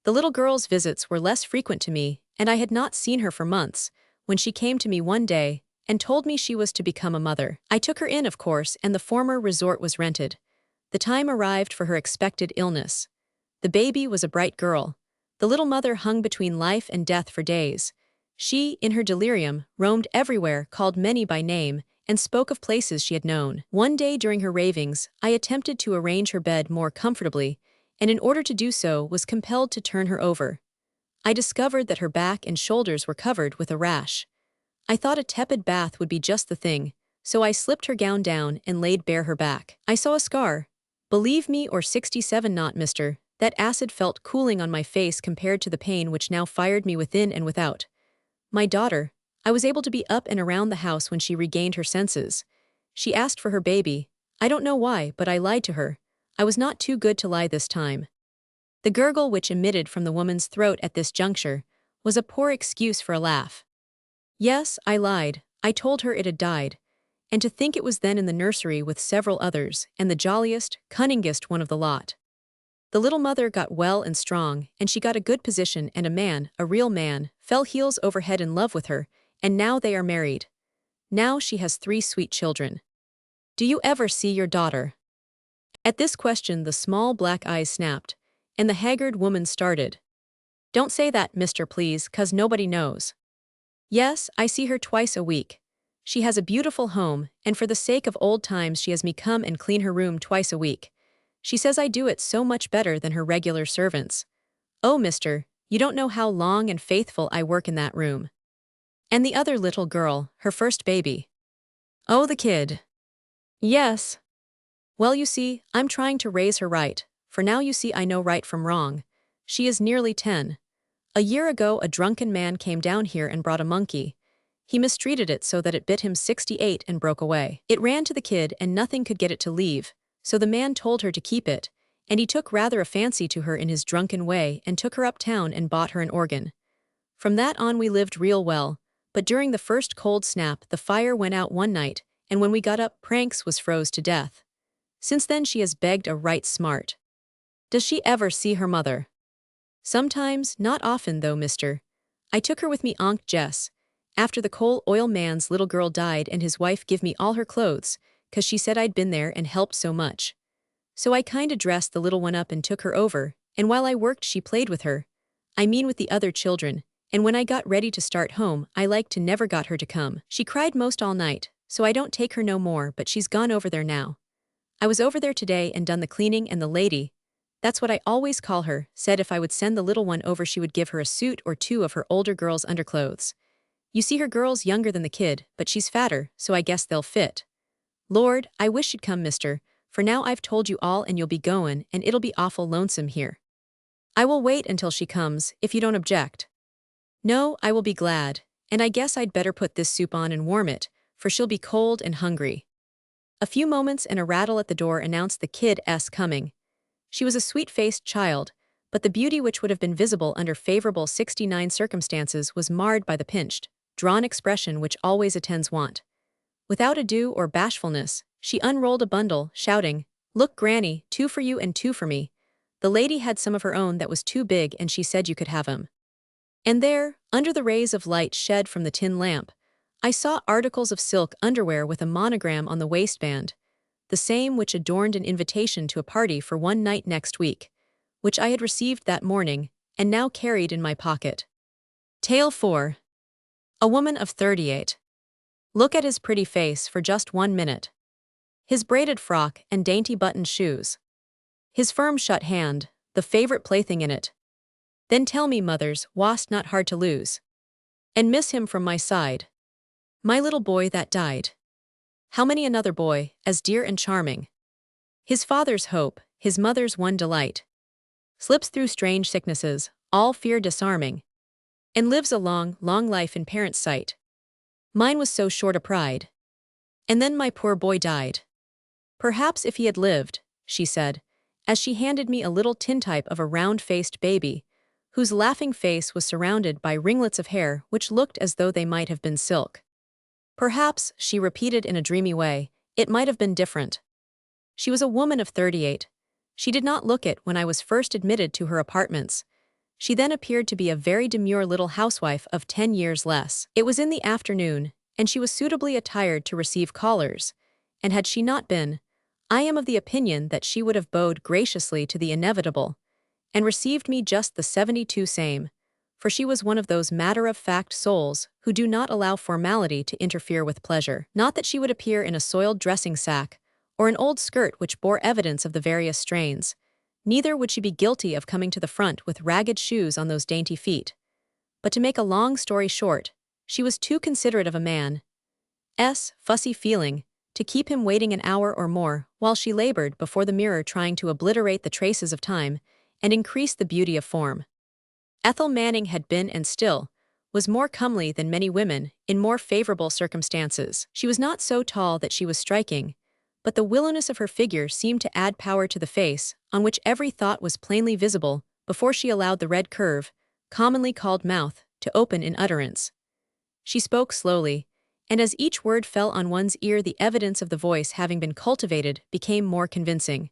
The little girl's visits were less frequent to me, and I had not seen her for months, when she came to me one day and told me she was to become a mother. I took her in, of course, and the former resort was rented. The time arrived for her expected illness. The baby was a bright girl. The little mother hung between life and death for days. She, in her delirium, roamed everywhere, called many by name, and spoke of places she had known. One day during her ravings, I attempted to arrange her bed more comfortably, and in order to do so was compelled to turn her over. I discovered that her back and shoulders were covered with a rash. I thought a tepid bath would be just the thing, so I slipped her gown down and laid bare her back. I saw a scar. Believe me or 67 not, mister, that acid felt cooling on my face compared to the pain which now fired me within and without. My daughter, I was able to be up and around the house when she regained her senses. She asked for her baby. I don't know why, but I lied to her. I was not too good to lie this time. The gurgle which emitted from the woman's throat at this juncture was a poor excuse for a laugh. Yes, I lied. I told her it had died. And to think it was then in the nursery with several others, and the jolliest, cunningest one of the lot. The little mother got well and strong, and she got a good position, and a man, a real man, fell heels over head in love with her, and now they are married. Now she has 3 sweet children. Do you ever see your daughter? At this question the small black eyes snapped, and the haggard woman started. Don't say that, mister, please, 'cause nobody knows. Yes, I see her twice a week. She has a beautiful home, and for the sake of old times she has me come and clean her room twice a week. She says I do it so much better than her regular servants. Oh, mister, you don't know how long and faithful I work in that room. And the other little girl, her first baby. Oh, the kid. Yes. Well, you see, I'm trying to raise her right, for now you see I know right from wrong. She is nearly 10. A year ago a drunken man came down here and brought a monkey. He mistreated it so that it bit him 68 and broke away. It ran to the kid and nothing could get it to leave, so the man told her to keep it, and he took rather a fancy to her in his drunken way and took her uptown and bought her an organ. From that on we lived real well, but during the first cold snap the fire went out one night, and when we got up Pranks was froze to death. Since then she has begged a right smart. Does she ever see her mother? Sometimes, not often though, mister. I took her with me Aunt Jess. After the coal oil man's little girl died and his wife give me all her clothes, 'cause she said I'd been there and helped so much. So I kinda dressed the little one up and took her over, and while I worked she played with her. I mean with the other children, and when I got ready to start home I like to never got her to come. She cried most all night, so I don't take her no more, but she's gone over there now. I was over there today and done the cleaning, and the lady, that's what I always call her, said if I would send the little one over she would give her a suit or 2 of her older girl's underclothes. You see her girl's younger than the kid, but she's fatter, so I guess they'll fit. Lord, I wish you'd come, mister, for now I've told you all and you'll be goin', and it'll be awful lonesome here. I will wait until she comes, if you don't object. No, I will be glad, and I guess I'd better put this soup on and warm it, for she'll be cold and hungry. A few moments and a rattle at the door announced the kid's coming. She was a sweet-faced child, but the beauty which would have been visible under favorable 69 circumstances was marred by the pinched, drawn expression which always attends want. Without ado or bashfulness, she unrolled a bundle, shouting, "Look, Granny, 2 for you and 2 for me." The lady had some of her own that was too big and she said you could have 'em. And there, under the rays of light shed from the tin lamp, I saw articles of silk underwear with a monogram on the waistband, the same which adorned an invitation to a party for one night next week, which I had received that morning and now carried in my pocket. Tale 4. A woman of 38. Look at his pretty face for just 1 minute. His braided frock and dainty buttoned shoes. His firm shut hand, the favorite plaything in it. Then tell me, mothers, wast not hard to lose. And miss him from my side. My little boy that died. How many another boy, as dear and charming. His father's hope, his mother's one delight. Slips through strange sicknesses, all fear disarming, and lives a long, long life in parents' sight. Mine was so short a pride. And then my poor boy died. Perhaps if he had lived, she said, as she handed me a little tintype of a round-faced baby, whose laughing face was surrounded by ringlets of hair which looked as though they might have been silk. Perhaps, she repeated in a dreamy way, it might have been different. She was a woman of 38. She did not look it when I was first admitted to her apartments. She then appeared to be a very demure little housewife of 10 years less. It was in the afternoon, and she was suitably attired to receive callers, and had she not been, I am of the opinion that she would have bowed graciously to the inevitable, and received me just the 72 same, for she was one of those matter-of-fact souls who do not allow formality to interfere with pleasure. Not that she would appear in a soiled dressing sack, or an old skirt which bore evidence of the various strains. Neither would she be guilty of coming to the front with ragged shoes on those dainty feet. But to make a long story short, she was too considerate of a man's fussy feeling to keep him waiting an hour or more while she labored before the mirror trying to obliterate the traces of time and increase the beauty of form. Ethel Manning had been and still was more comely than many women in more favorable circumstances. She was not so tall that she was striking, but the willowness of her figure seemed to add power to the face, on which every thought was plainly visible before she allowed the red curve, commonly called mouth, to open in utterance. She spoke slowly, and as each word fell on one's ear the evidence of the voice having been cultivated became more convincing.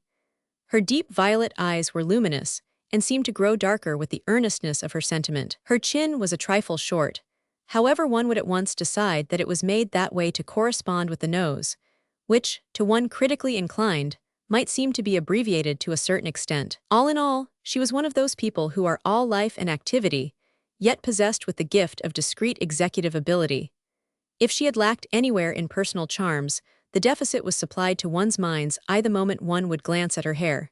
Her deep violet eyes were luminous, and seemed to grow darker with the earnestness of her sentiment. Her chin was a trifle short, however one would at once decide that it was made that way to correspond with the nose, which, to one critically inclined, might seem to be abbreviated to a certain extent. All in all, she was one of those people who are all life and activity, yet possessed with the gift of discreet executive ability. If she had lacked anywhere in personal charms, the deficit was supplied to one's mind's eye the moment one would glance at her hair.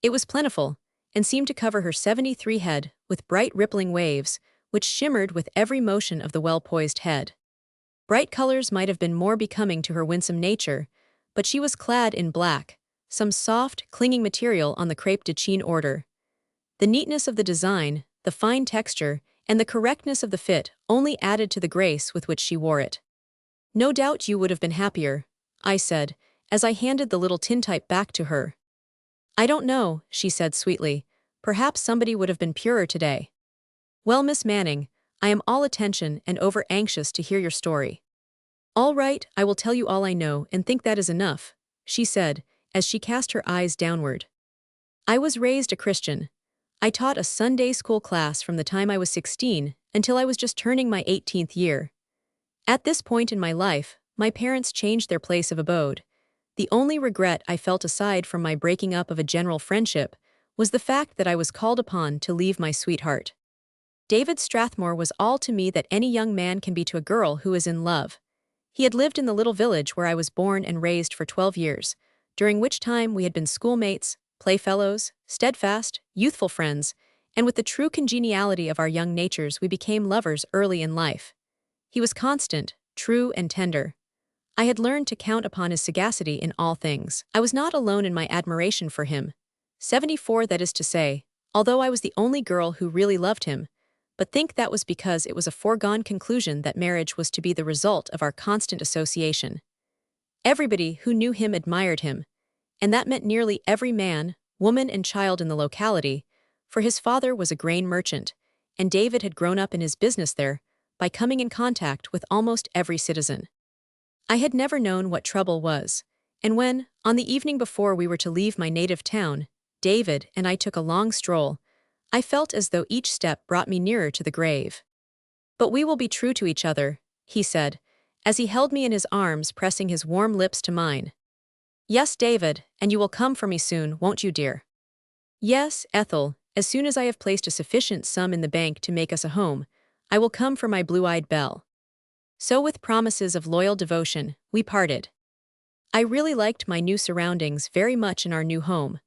It was plentiful, and seemed to cover her 73 head with bright rippling waves, which shimmered with every motion of the well-poised head. Bright colors might have been more becoming to her winsome nature, but she was clad in black, some soft, clinging material on the crepe de chine order. The neatness of the design, the fine texture, and the correctness of the fit only added to the grace with which she wore it. "No doubt you would have been happier," I said, as I handed the little tintype back to her. "I don't know," she said sweetly. "Perhaps somebody would have been purer today." "Well, Miss Manning, I am all attention and over-anxious to hear your story." "All right, I will tell you all I know and think that is enough," she said, as she cast her eyes downward. "I was raised a Christian. I taught a Sunday school class from the time I was 16 until I was just turning my 18th year. At this point in my life, my parents changed their place of abode. The only regret I felt aside from my breaking up of a general friendship was the fact that I was called upon to leave my sweetheart. David Strathmore was all to me that any young man can be to a girl who is in love. He had lived in the little village where I was born and raised for 12 years, during which time we had been schoolmates, playfellows, steadfast, youthful friends, and with the true congeniality of our young natures we became lovers early in life. He was constant, true, and tender. I had learned to count upon his sagacity in all things. I was not alone in my admiration for him. 74, that is to say, although I was the only girl who really loved him, but think that was because it was a foregone conclusion that marriage was to be the result of our constant association. Everybody who knew him admired him, and that meant nearly every man, woman, and child in the locality, for his father was a grain merchant, and David had grown up in his business there by coming in contact with almost every citizen. I had never known what trouble was, and when, on the evening before we were to leave my native town, David and I took a long stroll, I felt as though each step brought me nearer to the grave. "But we will be true to each other," he said, as he held me in his arms, pressing his warm lips to mine. "Yes, David, and you will come for me soon, won't you, dear?" "Yes, Ethel, as soon as I have placed a sufficient sum in the bank to make us a home, I will come for my blue-eyed Belle." So with promises of loyal devotion, we parted. I really liked my new surroundings very much in our new home.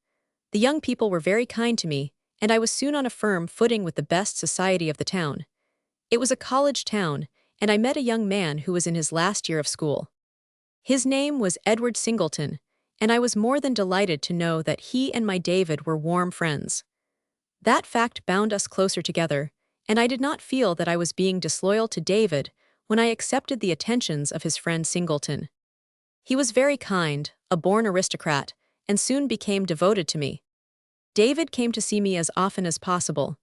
The young people were very kind to me, and I was soon on a firm footing with the best society of the town. It was a college town, and I met a young man who was in his last year of school. His name was Edward Singleton, and I was more than delighted to know that he and my David were warm friends. That fact bound us closer together, and I did not feel that I was being disloyal to David when I accepted the attentions of his friend Singleton. He was very kind, a born aristocrat, and soon became devoted to me. David came to see me as often as possible.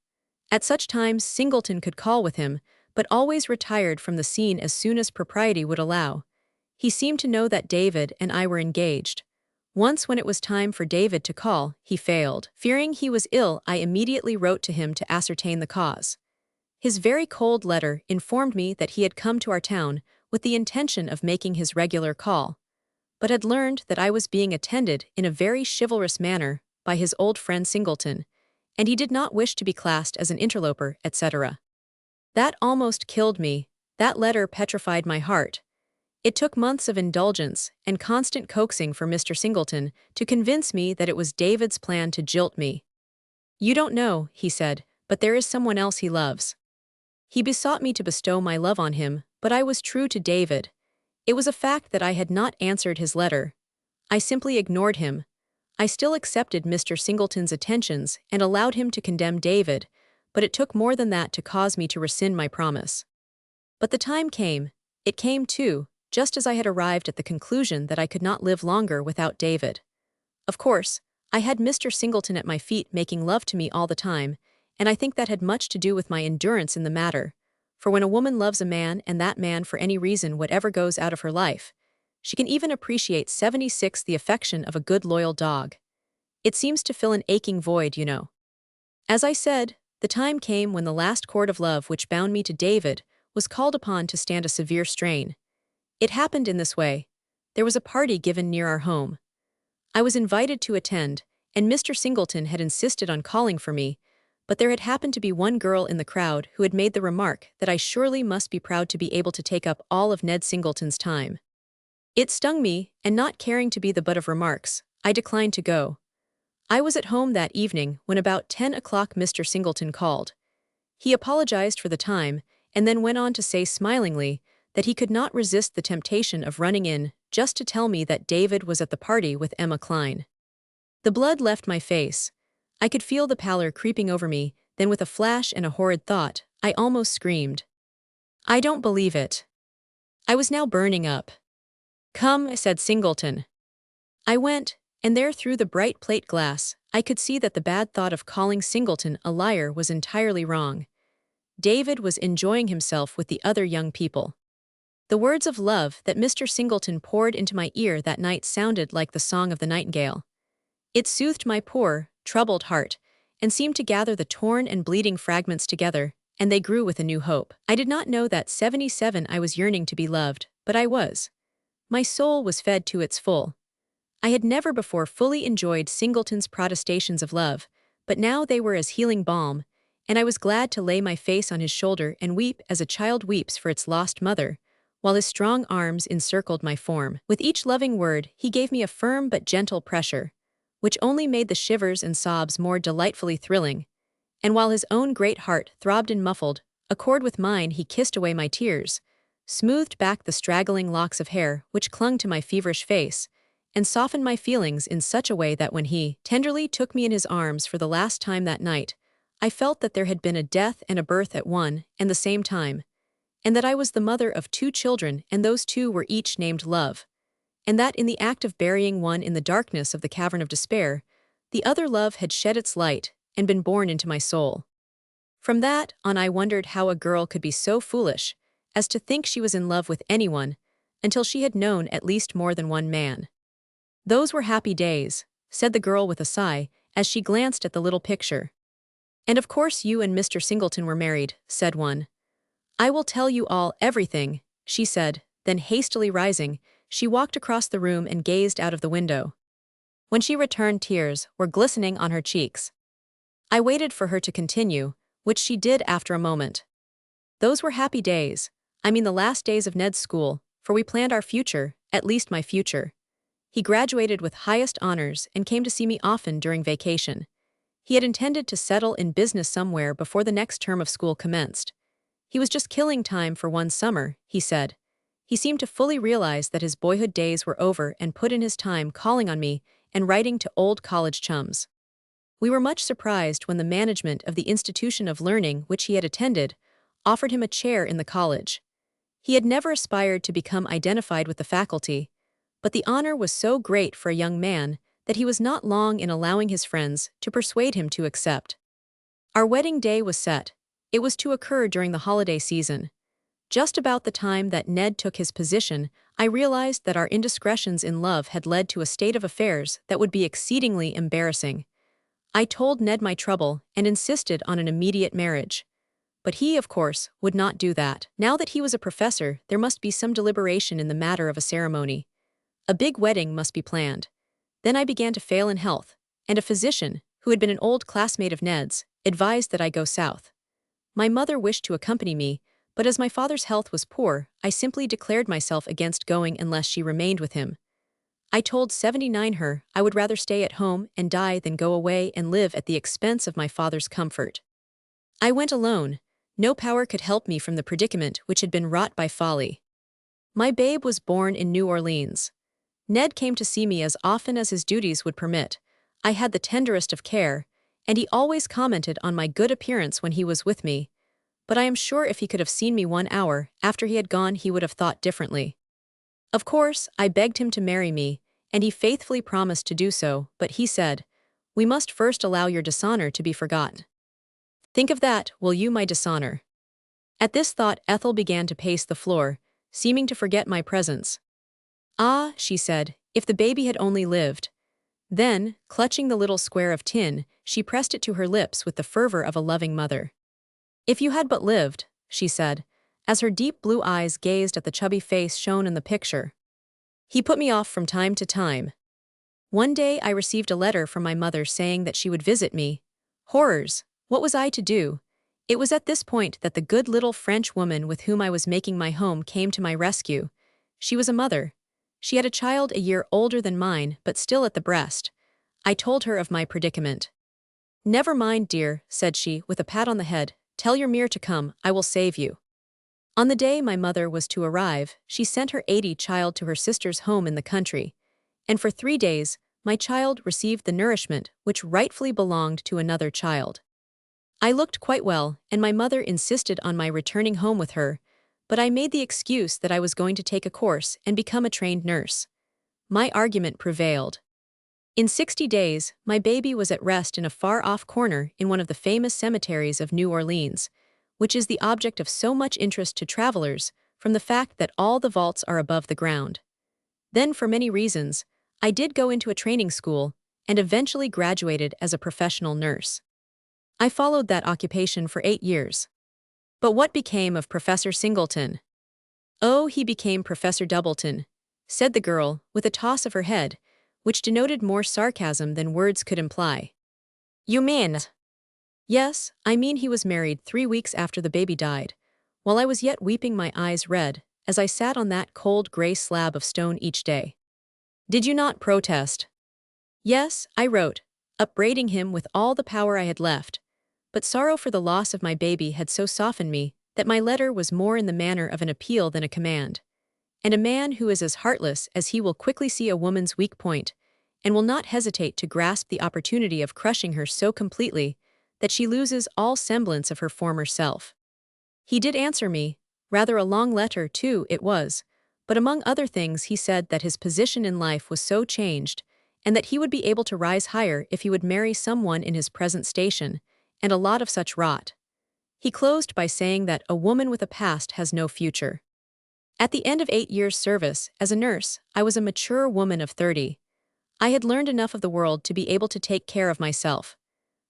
At such times Singleton could call with him, but always retired from the scene as soon as propriety would allow. He seemed to know that David and I were engaged. Once when it was time for David to call, he failed. Fearing he was ill, I immediately wrote to him to ascertain the cause. His very cold letter informed me that he had come to our town with the intention of making his regular call, but had learned that I was being attended in a very chivalrous manner by his old friend Singleton, and he did not wish to be classed as an interloper, etc. That almost killed me. That letter petrified my heart. It took months of indulgence and constant coaxing for Mr. Singleton to convince me that it was David's plan to jilt me. "You don't know," he said, "but there is someone else he loves." He besought me to bestow my love on him, but I was true to David. It was a fact that I had not answered his letter. I simply ignored him. I still accepted Mr. Singleton's attentions and allowed him to condemn David, but it took more than that to cause me to rescind my promise. But the time came. It came too, just as I had arrived at the conclusion that I could not live longer without David. Of course, I had Mr. Singleton at my feet making love to me all the time, and I think that had much to do with my endurance in the matter, for when a woman loves a man and that man for any reason whatever goes out of her life, she can even appreciate 76 the affection of a good loyal dog. It seems to fill an aching void, you know. As I said, the time came when the last cord of love which bound me to David was called upon to stand a severe strain. It happened in this way. There was a party given near our home. I was invited to attend, and Mr. Singleton had insisted on calling for me, but there had happened to be one girl in the crowd who had made the remark that I surely must be proud to be able to take up all of Ned Singleton's time. It stung me, and not caring to be the butt of remarks, I declined to go. I was at home that evening when about 10 o'clock Mr. Singleton called. He apologized for the time, and then went on to say smilingly that he could not resist the temptation of running in just to tell me that David was at the party with Emma Klein. The blood left my face. I could feel the pallor creeping over me, then with a flash and a horrid thought, I almost screamed. "I don't believe it." I was now burning up. "Come," said Singleton. I went, and there through the bright plate glass, I could see that the bad thought of calling Singleton a liar was entirely wrong. David was enjoying himself with the other young people. The words of love that Mr. Singleton poured into my ear that night sounded like the song of the nightingale. It soothed my poor, troubled heart, and seemed to gather the torn and bleeding fragments together, and they grew with a new hope. I did not know that 77 I was yearning to be loved, but I was. My soul was fed to its full. I had never before fully enjoyed Singleton's protestations of love, but now they were as healing balm, and I was glad to lay my face on his shoulder and weep as a child weeps for its lost mother, while his strong arms encircled my form. With each loving word, he gave me a firm but gentle pressure, which only made the shivers and sobs more delightfully thrilling, and while his own great heart throbbed and muffled, accord with mine he kissed away my tears, smoothed back the straggling locks of hair which clung to my feverish face, and softened my feelings in such a way that when he tenderly took me in his arms for the last time that night, I felt that there had been a death and a birth at one and the same time, and that I was the mother of 2 children and those 2 were each named Love, and that in the act of burying one in the darkness of the cavern of despair, the other love had shed its light and been born into my soul. From that on I wondered how a girl could be so foolish as to think she was in love with anyone until she had known at least more than one man. "Those were happy days," said the girl with a sigh as she glanced at the little picture. "And of course you and Mr. Singleton were married," said one. "I will tell you all, everything," she said, then hastily rising, she walked across the room and gazed out of the window. When she returned, tears were glistening on her cheeks. I waited for her to continue, which she did after a moment. "Those were happy days. I mean the last days of Ned's school, for we planned our future, at least my future. He graduated with highest honors and came to see me often during vacation. He had intended to settle in business somewhere before the next term of school commenced. He was just killing time for one summer, he said. He seemed to fully realize that his boyhood days were over and put in his time calling on me and writing to old college chums. We were much surprised when the management of the institution of learning which he had attended offered him a chair in the college. He had never aspired to become identified with the faculty, but the honor was so great for a young man that he was not long in allowing his friends to persuade him to accept. Our wedding day was set. It was to occur during the holiday season. Just about the time that Ned took his position, I realized that our indiscretions in love had led to a state of affairs that would be exceedingly embarrassing. I told Ned my trouble and insisted on an immediate marriage. But he, of course, would not do that. Now that he was a professor, there must be some deliberation in the matter of a ceremony. A big wedding must be planned. Then I began to fail in health, and a physician, who had been an old classmate of Ned's, advised that I go south. My mother wished to accompany me, but as my father's health was poor, I simply declared myself against going unless she remained with him. I told 79 her I would rather stay at home and die than go away and live at the expense of my father's comfort. I went alone. No power could help me from the predicament which had been wrought by folly. My babe was born in New Orleans. Ned came to see me as often as his duties would permit. I had the tenderest of care, and he always commented on my good appearance when he was with me. But I am sure if he could have seen me 1 hour after he had gone, he would have thought differently. Of course, I begged him to marry me, and he faithfully promised to do so, but he said, "We must first allow your dishonor to be forgotten." Think of that, will you, my dishonor? At this thought, Ethel began to pace the floor, seeming to forget my presence. "Ah," she said, "if the baby had only lived." Then, clutching the little square of tin, she pressed it to her lips with the fervor of a loving mother. "If you had but lived," she said, as her deep blue eyes gazed at the chubby face shown in the picture. He put me off from time to time. One day I received a letter from my mother saying that she would visit me. Horrors! What was I to do? It was at this point that the good little French woman with whom I was making my home came to my rescue. She was a mother. She had a child a year older than mine, but still at the breast. I told her of my predicament. "Never mind, dear," said she, with a pat on the head. "Tell your mirror to come, I will save you." On the day my mother was to arrive, she sent her 80 child to her sister's home in the country, and for 3 days, my child received the nourishment which rightfully belonged to another child. I looked quite well, and my mother insisted on my returning home with her, but I made the excuse that I was going to take a course and become a trained nurse. My argument prevailed. In 60 days, my baby was at rest in a far-off corner in one of the famous cemeteries of New Orleans, which is the object of so much interest to travelers from the fact that all the vaults are above the ground. Then, for many reasons, I did go into a training school and eventually graduated as a professional nurse. I followed that occupation for 8 years. But what became of Professor Singleton? "Oh, he became Professor Doubleton," said the girl, with a toss of her head, which denoted more sarcasm than words could imply. "You mean?" "Yes, I mean he was married 3 weeks after the baby died, while I was yet weeping my eyes red, as I sat on that cold gray slab of stone each day. Did you not protest?" "Yes," I wrote, upbraiding him with all the power I had left, but sorrow for the loss of my baby had so softened me that my letter was more in the manner of an appeal than a command. And a man who is as heartless as he will quickly see a woman's weak point, and will not hesitate to grasp the opportunity of crushing her so completely that she loses all semblance of her former self. He did answer me, rather a long letter too it was, but among other things he said that his position in life was so changed, and that he would be able to rise higher if he would marry someone in his present station, and a lot of such rot. He closed by saying that a woman with a past has no future. At the end of 8 years' service as a nurse, I was a mature woman of 30. I had learned enough of the world to be able to take care of myself.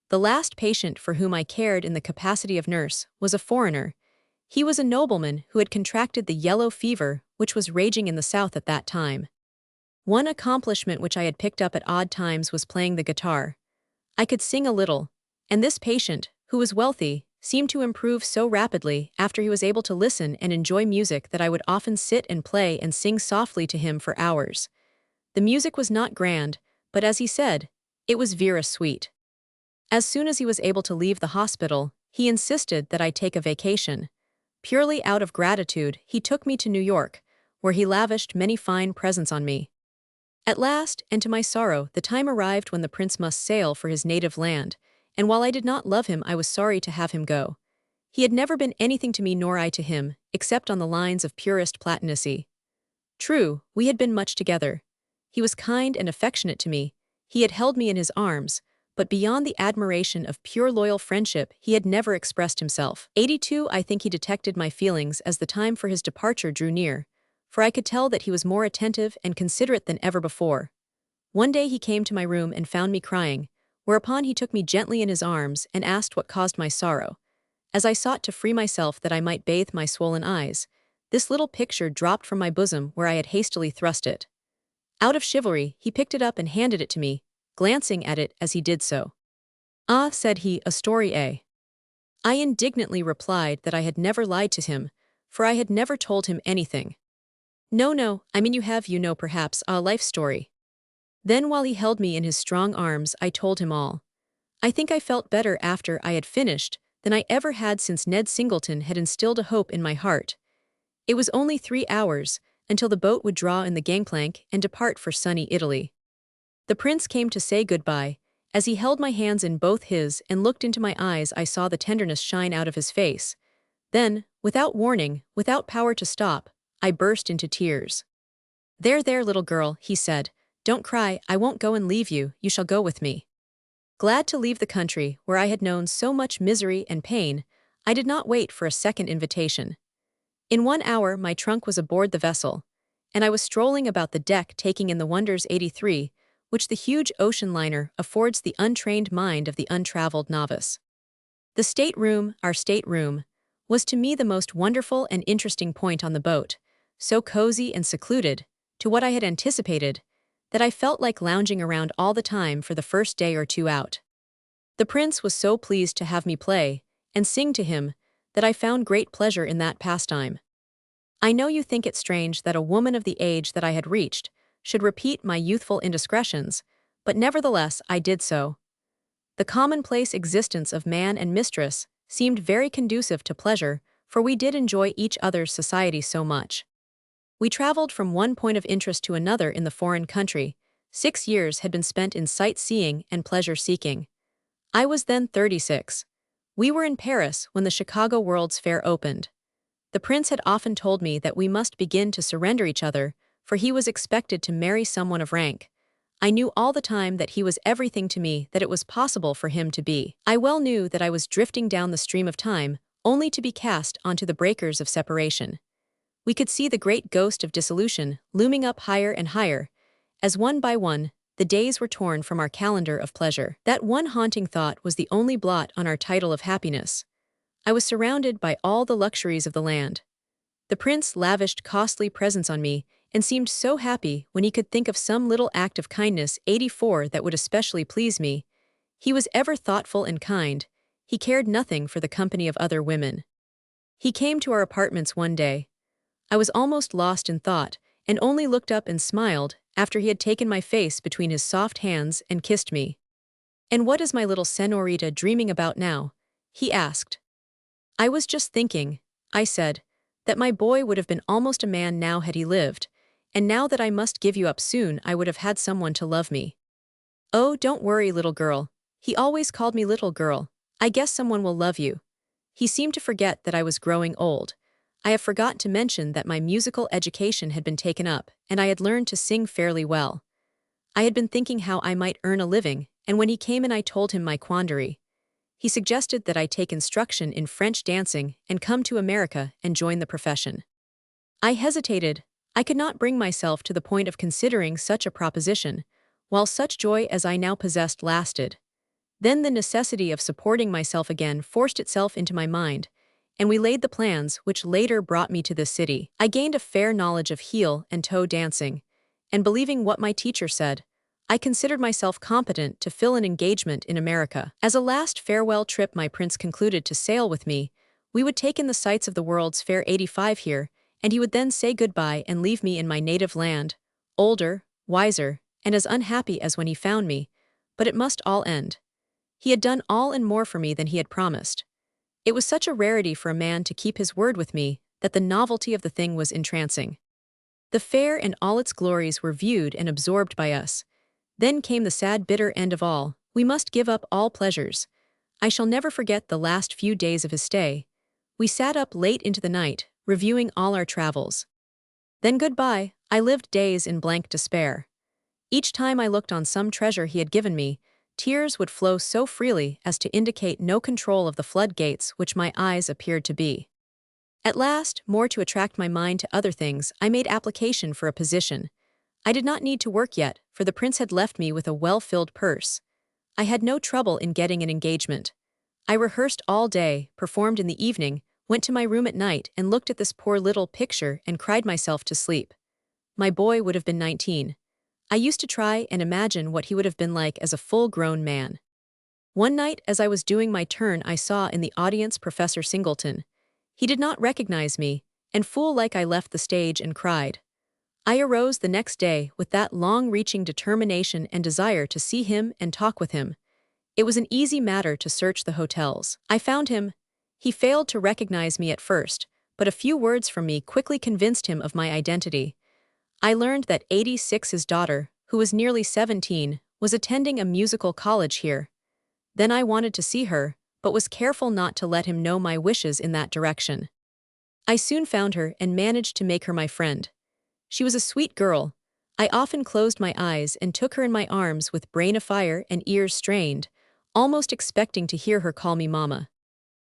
The last patient for whom I cared in the capacity of nurse was a foreigner. He was a nobleman who had contracted the yellow fever, which was raging in the South at that time. One accomplishment which I had picked up at odd times was playing the guitar. I could sing a little, and this patient, who was wealthy, seemed to improve so rapidly after he was able to listen and enjoy music that I would often sit and play and sing softly to him for hours. The music was not grand, but as he said, it was Vera sweet. As soon as he was able to leave the hospital, he insisted that I take a vacation. Purely out of gratitude, he took me to New York, where he lavished many fine presents on me. At last, and to my sorrow, the time arrived when the prince must sail for his native land, and while I did not love him, I was sorry to have him go. He had never been anything to me nor I to him, except on the lines of purest platinacy. True, we had been much together. He was kind and affectionate to me, he had held me in his arms, but beyond the admiration of pure loyal friendship he had never expressed himself. 82 I think he detected my feelings as the time for his departure drew near, for I could tell that he was more attentive and considerate than ever before. One day he came to my room and found me crying, whereupon he took me gently in his arms and asked what caused my sorrow. As I sought to free myself that I might bathe my swollen eyes, this little picture dropped from my bosom where I had hastily thrust it. Out of chivalry, he picked it up and handed it to me, glancing at it as he did so. "Ah," said he, "a story, eh?" I indignantly replied that I had never lied to him, for I had never told him anything. No, I mean you know perhaps, a life story." Then while he held me in his strong arms, I told him all. I think I felt better after I had finished than I ever had since Ned Singleton had instilled a hope in my heart. It was only 3 hours until the boat would draw in the gangplank and depart for sunny Italy. The prince came to say goodbye. As he held my hands in both his and looked into my eyes, I saw the tenderness shine out of his face. Then, without warning, without power to stop, I burst into tears. There, little girl," he said, "don't cry, I won't go and leave you, you shall go with me." Glad to leave the country where I had known so much misery and pain, I did not wait for a second invitation. In 1 hour my trunk was aboard the vessel, and I was strolling about the deck taking in the wonders 83, which the huge ocean liner affords the untrained mind of the untraveled novice. The stateroom, our stateroom, was to me the most wonderful and interesting point on the boat, so cozy and secluded, to what I had anticipated, that I felt like lounging around all the time for the first day or two out. The prince was so pleased to have me play and sing to him that I found great pleasure in that pastime. I know you think it strange that a woman of the age that I had reached should repeat my youthful indiscretions, but nevertheless I did so. The commonplace existence of man and mistress seemed very conducive to pleasure, for we did enjoy each other's society so much. We traveled from one point of interest to another in the foreign country. 6 years had been spent in sightseeing and pleasure-seeking. I was then 36. We were in Paris when the Chicago World's Fair opened. The prince had often told me that we must begin to surrender each other, for he was expected to marry someone of rank. I knew all the time that he was everything to me that it was possible for him to be. I well knew that I was drifting down the stream of time, only to be cast onto the breakers of separation. We could see the great ghost of dissolution looming up higher and higher, as one by one, the days were torn from our calendar of pleasure. That one haunting thought was the only blot on our title of happiness. I was surrounded by all the luxuries of the land. The prince lavished costly presents on me and seemed so happy when he could think of some little act of kindness 84 that would especially please me. He was ever thoughtful and kind. He cared nothing for the company of other women. He came to our apartments one day. I was almost lost in thought, and only looked up and smiled after he had taken my face between his soft hands and kissed me. "And what is my little senorita dreaming about now?" he asked. "I was just thinking," I said, "that my boy would have been almost a man now had he lived, and now that I must give you up soon I would have had someone to love me." "Oh, don't worry, little girl. He always called me little girl. I guess someone will love you." He seemed to forget that I was growing old. I have forgotten to mention that my musical education had been taken up, and I had learned to sing fairly well. I had been thinking how I might earn a living, and when he came in I told him my quandary. He suggested that I take instruction in French dancing and come to America and join the profession. I hesitated. I could not bring myself to the point of considering such a proposition, while such joy as I now possessed lasted. Then the necessity of supporting myself again forced itself into my mind, and we laid the plans which later brought me to this city. I gained a fair knowledge of heel and toe dancing, and believing what my teacher said, I considered myself competent to fill an engagement in America. As a last farewell trip my prince concluded to sail with me. We would take in the sights of the World's Fair 85 here, and he would then say goodbye and leave me in my native land, older, wiser, and as unhappy as when he found me, but it must all end. He had done all and more for me than he had promised. It was such a rarity for a man to keep his word with me that the novelty of the thing was entrancing. The fair and all its glories were viewed and absorbed by us. Then came the sad bitter end of all. We must give up all pleasures. I shall never forget the last few days of his stay. We sat up late into the night, reviewing all our travels. Then goodbye, I lived days in blank despair. Each time I looked on some treasure he had given me, tears would flow so freely as to indicate no control of the floodgates which my eyes appeared to be. At last, more to attract my mind to other things, I made application for a position. I did not need to work yet, for the prince had left me with a well-filled purse. I had no trouble in getting an engagement. I rehearsed all day, performed in the evening, went to my room at night and looked at this poor little picture and cried myself to sleep. My boy would have been 19. I used to try and imagine what he would have been like as a full-grown man. One night, as I was doing my turn, I saw in the audience Professor Singleton. He did not recognize me, and fool-like I left the stage and cried. I arose the next day with that long-reaching determination and desire to see him and talk with him. It was an easy matter to search the hotels. I found him. He failed to recognize me at first, but a few words from me quickly convinced him of my identity. I learned that 86's daughter, who was nearly 17, was attending a musical college here. Then I wanted to see her, but was careful not to let him know my wishes in that direction. I soon found her and managed to make her my friend. She was a sweet girl. I often closed my eyes and took her in my arms with brain afire and ears strained, almost expecting to hear her call me Mama.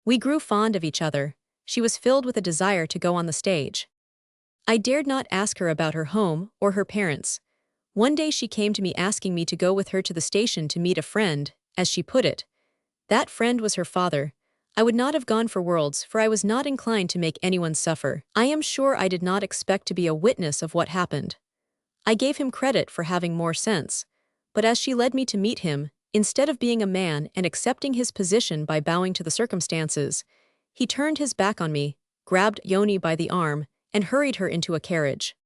We grew fond of each other. She was filled with a desire to go on the stage. I dared not ask her about her home or her parents. One day she came to me asking me to go with her to the station to meet a friend, as she put it. That friend was her father. I would not have gone for worlds, for I was not inclined to make anyone suffer. I am sure I did not expect to be a witness of what happened. I gave him credit for having more sense. But as she led me to meet him, instead of being a man and accepting his position by bowing to the circumstances, he turned his back on me, grabbed Yoni by the arm, and hurried her into a carriage.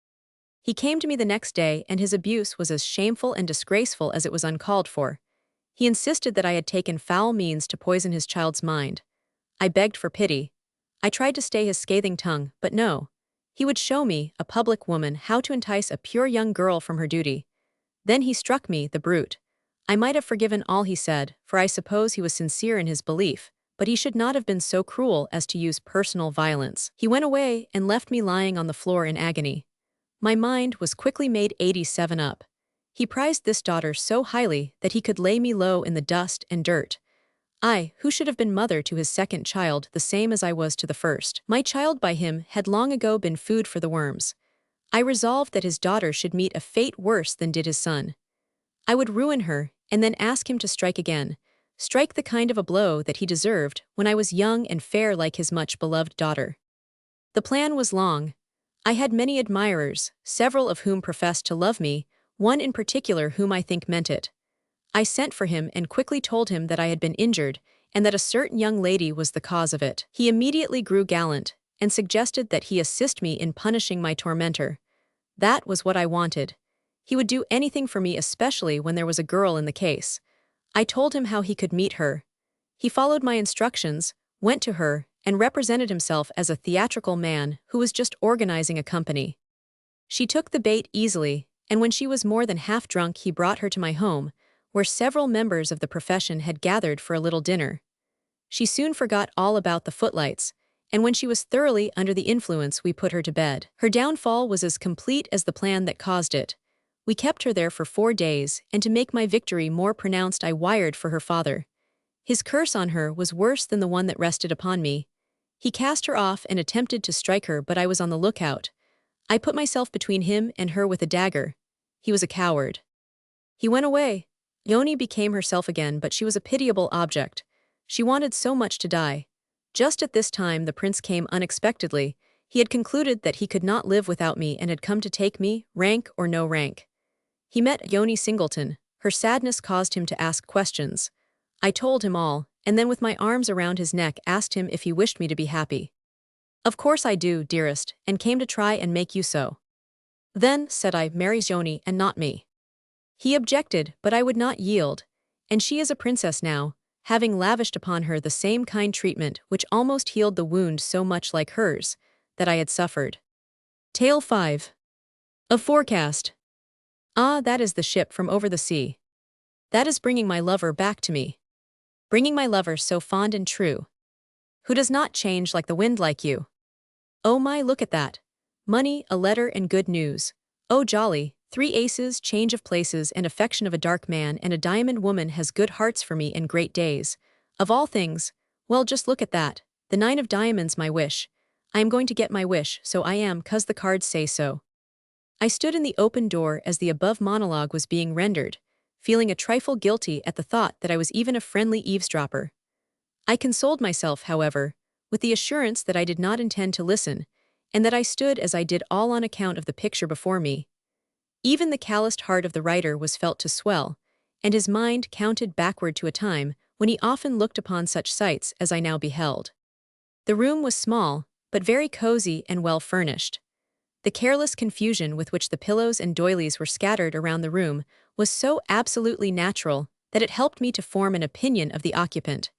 He came to me the next day, and his abuse was as shameful and disgraceful as it was uncalled for. He insisted that I had taken foul means to poison his child's mind. I begged for pity. I tried to stay his scathing tongue, but no. He would show me, a public woman, how to entice a pure young girl from her duty. Then he struck me, the brute. I might have forgiven all he said, for I suppose he was sincere in his belief, but he should not have been so cruel as to use personal violence. He went away and left me lying on the floor in agony. My mind was quickly made 87 up. He prized this daughter so highly that he could lay me low in the dust and dirt. I, who should have been mother to his second child the same as I was to the first. My child by him had long ago been food for the worms. I resolved that his daughter should meet a fate worse than did his son. I would ruin her, and then ask him to strike again, strike the kind of a blow that he deserved when I was young and fair like his much-beloved daughter. The plan was long. I had many admirers, several of whom professed to love me, one in particular whom I think meant it. I sent for him and quickly told him that I had been injured, and that a certain young lady was the cause of it. He immediately grew gallant, and suggested that he assist me in punishing my tormentor. That was what I wanted. He would do anything for me, especially when there was a girl in the case. I told him how he could meet her. He followed my instructions, went to her, and represented himself as a theatrical man who was just organizing a company. She took the bait easily, and when she was more than half drunk he brought her to my home, where several members of the profession had gathered for a little dinner. She soon forgot all about the footlights, and when she was thoroughly under the influence we put her to bed. Her downfall was as complete as the plan that caused it. We kept her there for 4 days, and to make my victory more pronounced I wired for her father. His curse on her was worse than the one that rested upon me. He cast her off and attempted to strike her, but I was on the lookout. I put myself between him and her with a dagger. He was a coward. He went away. Yoni became herself again, but she was a pitiable object. She wanted so much to die. Just at this time the prince came unexpectedly. He had concluded that he could not live without me and had come to take me, rank or no rank. He met Yoni Singleton. Her sadness caused him to ask questions. I told him all, and then with my arms around his neck asked him if he wished me to be happy. "Of course I do, dearest, and came to try and make you so." "Then," said I, "marry Yoni and not me." He objected, but I would not yield, and she is a princess now, having lavished upon her the same kind treatment which almost healed the wound so much like hers that I had suffered. Tale 5. A forecast. Ah, that is the ship from over the sea. That is bringing my lover back to me. Bringing my lover so fond and true. Who does not change like the wind like you. Oh my, look at that. Money, a letter, and good news. Oh jolly, 3 aces, change of places, and affection of a dark man and a diamond woman has good hearts for me and great days. Of all things, well, just look at that. The 9 of diamonds, my wish. I am going to get my wish, so I am, 'cause the cards say so. I stood in the open door as the above monologue was being rendered, feeling a trifle guilty at the thought that I was even a friendly eavesdropper. I consoled myself, however, with the assurance that I did not intend to listen, and that I stood as I did all on account of the picture before me. Even the calloused heart of the writer was felt to swell, and his mind counted backward to a time when he often looked upon such sights as I now beheld. The room was small, but very cozy and well furnished. The careless confusion with which the pillows and doilies were scattered around the room was so absolutely natural that it helped me to form an opinion of the occupant.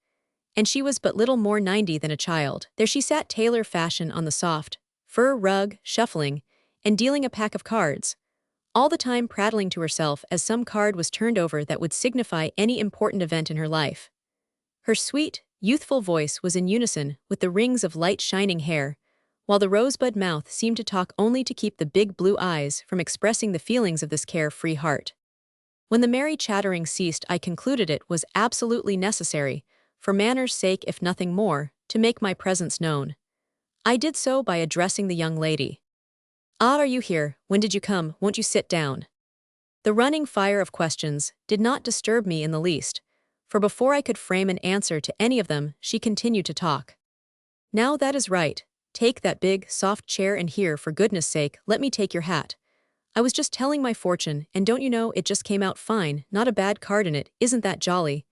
And she was but little more 90 than a child. There she sat tailor fashion on the soft fur rug, shuffling, and dealing a pack of cards, all the time prattling to herself as some card was turned over that would signify any important event in her life. Her sweet, youthful voice was in unison with the rings of light shining hair, while the rosebud mouth seemed to talk only to keep the big blue eyes from expressing the feelings of this care-free heart. When the merry chattering ceased, I concluded it was absolutely necessary, for manners' sake if nothing more, to make my presence known. I did so by addressing the young lady. "Ah, are you here? When did you come? Won't you sit down?" The running fire of questions did not disturb me in the least, for before I could frame an answer to any of them, she continued to talk. "Now that is right. Take that big, soft chair and here, for goodness sake, let me take your hat. I was just telling my fortune, and don't you know it just came out fine, not a bad card in it, isn't that jolly?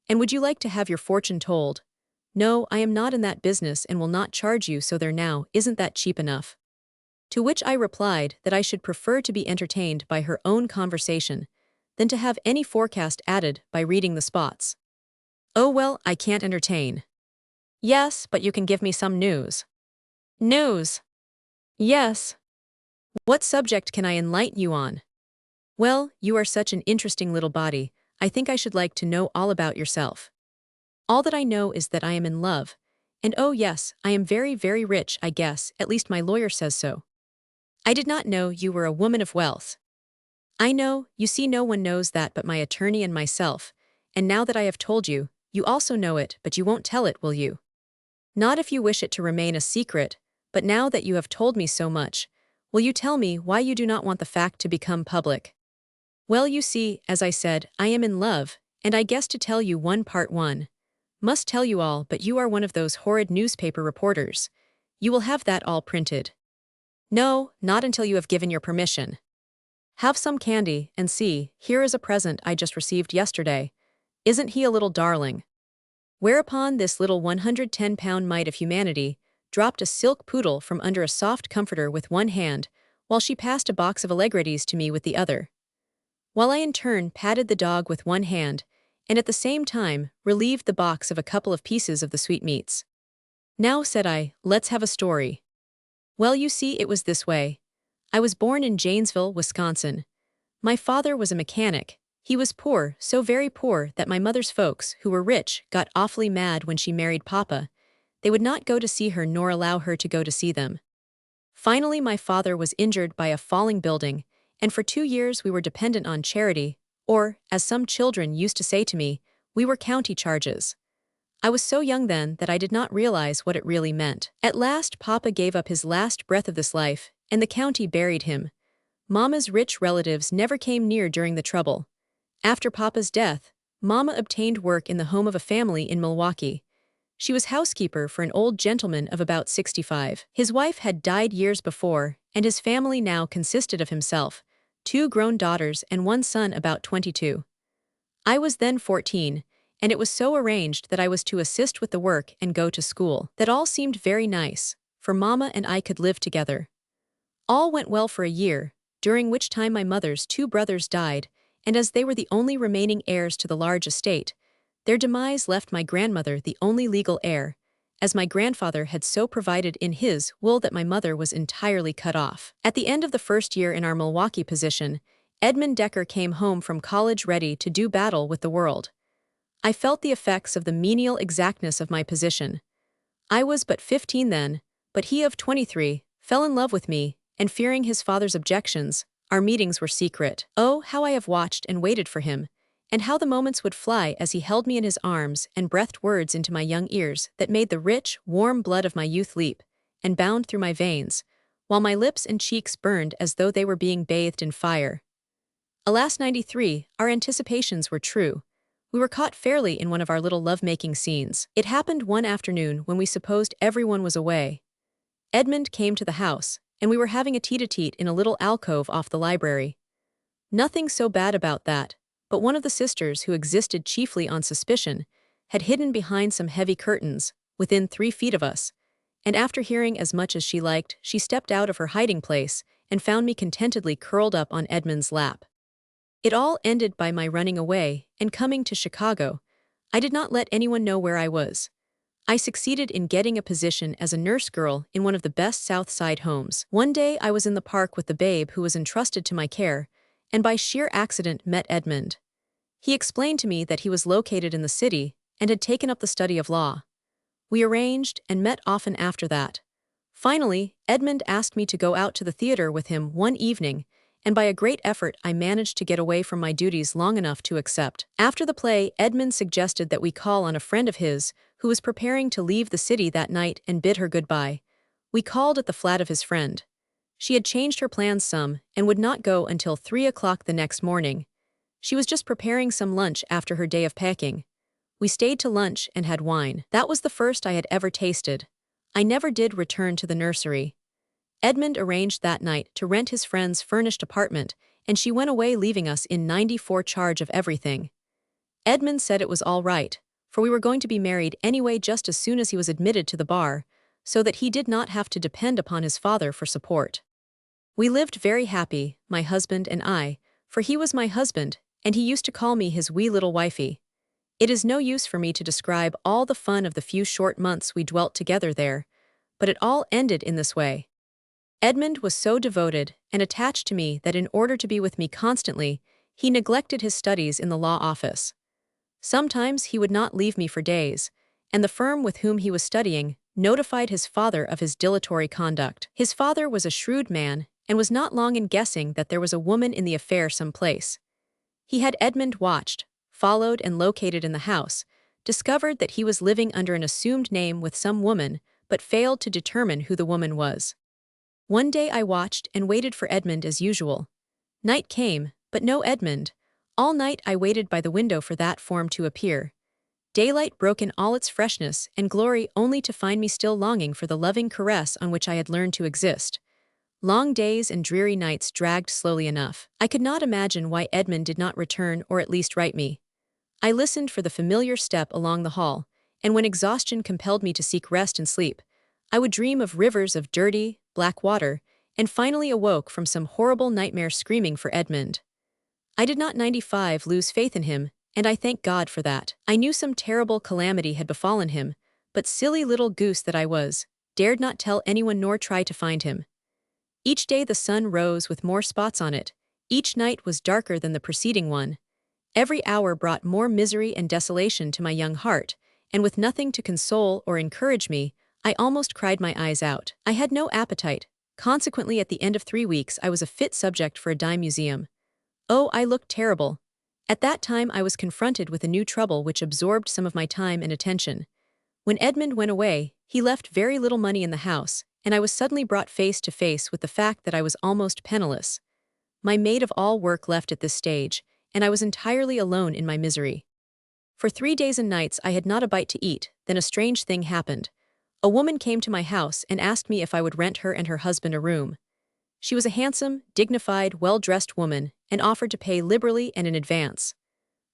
And would you like to have your fortune told? No, I am not in that business and will not charge you, so there now, isn't that cheap enough?" To which I replied that I should prefer to be entertained by her own conversation than to have any forecast added by reading the spots. "Oh well, I can't entertain." "Yes, but you can give me some news." "News?" "Yes. What subject can I enlighten you on?" "Well, you are such an interesting little body, I think I should like to know all about yourself." "All that I know is that I am in love, and oh yes, I am very, very rich, I guess, at least my lawyer says so." "I did not know you were a woman of wealth." "I know, you see no one knows that but my attorney and myself, and now that I have told you, you also know it, but you won't tell it, will you?" "Not if you wish it to remain a secret, but now that you have told me so much, will you tell me why you do not want the fact to become public?" "Well, you see, as I said, I am in love, and I guess to tell you one part one. Must tell you all, but you are one of those horrid newspaper reporters. You will have that all printed." "No, not until you have given your permission." "Have some candy, and see, here is a present I just received yesterday. Isn't he a little darling?" Whereupon this little 110-pound mite of humanity dropped a silk poodle from under a soft comforter with one hand, while she passed a box of allegrities to me with the other, while I in turn patted the dog with one hand, and at the same time relieved the box of a couple of pieces of the sweetmeats. "Now," said I, "let's have a story." "Well, you see, it was this way. I was born in Janesville, Wisconsin. My father was a mechanic. He was poor, so very poor that my mother's folks, who were rich, got awfully mad when she married Papa. They would not go to see her nor allow her to go to see them. Finally, my father was injured by a falling building, and for 2 years we were dependent on charity, or, as some children used to say to me, we were county charges. I was so young then that I did not realize what it really meant. At last Papa gave up his last breath of this life, and the county buried him. Mama's rich relatives never came near during the trouble. After Papa's death, Mama obtained work in the home of a family in Milwaukee. She was housekeeper for an old gentleman of about 65. His wife had died years before, and his family now consisted of himself, 2 grown daughters and one son about 22. I was then 14, and it was so arranged that I was to assist with the work and go to school. That all seemed very nice, for Mama and I could live together. All went well for a year, during which time my mother's 2 brothers died, and as they were the only remaining heirs to the large estate, their demise left my grandmother the only legal heir, as my grandfather had so provided in his will that my mother was entirely cut off. At the end of the first year in our Milwaukee position, Edmund Decker came home from college ready to do battle with the world. I felt the effects of the menial exactness of my position. I was but 15 then, but he of 23, fell in love with me, and fearing his father's objections, our meetings were secret. Oh, how I have watched and waited for him, and how the moments would fly as he held me in his arms and breathed words into my young ears that made the rich, warm blood of my youth leap and bound through my veins, while my lips and cheeks burned as though they were being bathed in fire. Alas, 93, our anticipations were true. We were caught fairly in one of our little love-making scenes. It happened one afternoon when we supposed everyone was away. Edmund came to the house, and we were having a tete-a-tete in a little alcove off the library. Nothing so bad about that, but one of the sisters, who existed chiefly on suspicion, had hidden behind some heavy curtains, within 3 feet of us, and after hearing as much as she liked, she stepped out of her hiding place and found me contentedly curled up on Edmund's lap. It all ended by my running away and coming to Chicago. I did not let anyone know where I was. I succeeded in getting a position as a nurse girl in one of the best South Side homes. One day I was in the park with the babe who was entrusted to my care, and by sheer accident met Edmund. He explained to me that he was located in the city and had taken up the study of law. We arranged and met often after that. Finally, Edmund asked me to go out to the theater with him one evening, and by a great effort I managed to get away from my duties long enough to accept. After the play, Edmund suggested that we call on a friend of his who was preparing to leave the city that night and bid her goodbye. We called at the flat of his friend. She had changed her plans some and would not go until 3 o'clock the next morning. She was just preparing some lunch after her day of packing. We stayed to lunch and had wine. That was the first I had ever tasted. I never did return to the nursery. Edmund arranged that night to rent his friend's furnished apartment, and she went away leaving us in 94 charge of everything. Edmund said it was all right, for we were going to be married anyway just as soon as he was admitted to the bar, so that he did not have to depend upon his father for support. We lived very happy, my husband and I, for he was my husband, and he used to call me his wee little wifey. It is no use for me to describe all the fun of the few short months we dwelt together there, but it all ended in this way. Edmund was so devoted and attached to me that in order to be with me constantly, he neglected his studies in the law office. Sometimes he would not leave me for days, and the firm with whom he was studying notified his father of his dilatory conduct. His father was a shrewd man and was not long in guessing that there was a woman in the affair someplace. He had Edmund watched, followed and located in the house, discovered that he was living under an assumed name with some woman, but failed to determine who the woman was. One day I watched and waited for Edmund as usual. Night came, but no Edmund. All night I waited by the window for that form to appear. Daylight broke in all its freshness and glory only to find me still longing for the loving caress on which I had learned to exist. Long days and dreary nights dragged slowly enough. I could not imagine why Edmund did not return or at least write me. I listened for the familiar step along the hall, and when exhaustion compelled me to seek rest and sleep, I would dream of rivers of dirty, black water, and finally awoke from some horrible nightmare screaming for Edmund. I did not 95 lose faith in him, and I thank God for that. I knew some terrible calamity had befallen him, but silly little goose that I was, dared not tell anyone nor try to find him. Each day the sun rose with more spots on it, each night was darker than the preceding one. Every hour brought more misery and desolation to my young heart, and with nothing to console or encourage me, I almost cried my eyes out. I had no appetite. Consequently, at the end of 3 weeks, I was a fit subject for a dime museum. Oh, I looked terrible. At that time, I was confronted with a new trouble which absorbed some of my time and attention. When Edmund went away, he left very little money in the house, and I was suddenly brought face to face with the fact that I was almost penniless. My maid of all work left at this stage, and I was entirely alone in my misery. For 3 days and nights I had not a bite to eat. Then a strange thing happened. A woman came to my house and asked me if I would rent her and her husband a room. She was a handsome, dignified, well-dressed woman and offered to pay liberally and in advance.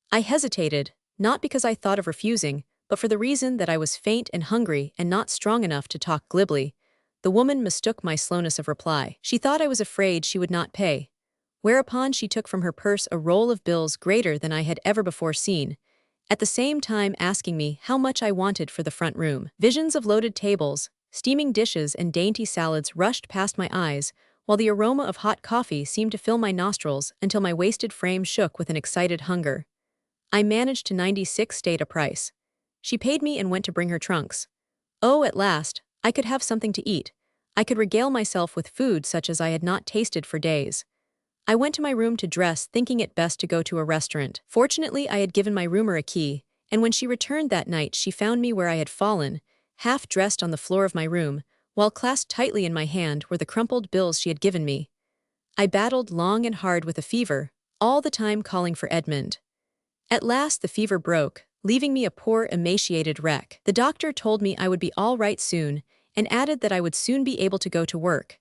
I hesitated, not because I thought of refusing, but for the reason that I was faint and hungry and not strong enough to talk glibly. The woman mistook my slowness of reply. She thought I was afraid she would not pay. Whereupon she took from her purse a roll of bills greater than I had ever before seen, at the same time asking me how much I wanted for the front room. Visions of loaded tables, steaming dishes and dainty salads rushed past my eyes, while the aroma of hot coffee seemed to fill my nostrils until my wasted frame shook with an excited hunger. I managed to 96 state a price. She paid me and went to bring her trunks. Oh, at last, I could have something to eat. I could regale myself with food such as I had not tasted for days. I went to my room to dress, thinking it best to go to a restaurant. Fortunately, I had given my roomer a key, and when she returned that night she found me where I had fallen, half-dressed on the floor of my room, while clasped tightly in my hand were the crumpled bills she had given me. I battled long and hard with a fever, all the time calling for Edmund. At last the fever broke, leaving me a poor, emaciated wreck. The doctor told me I would be all right soon, and added that I would soon be able to go to work.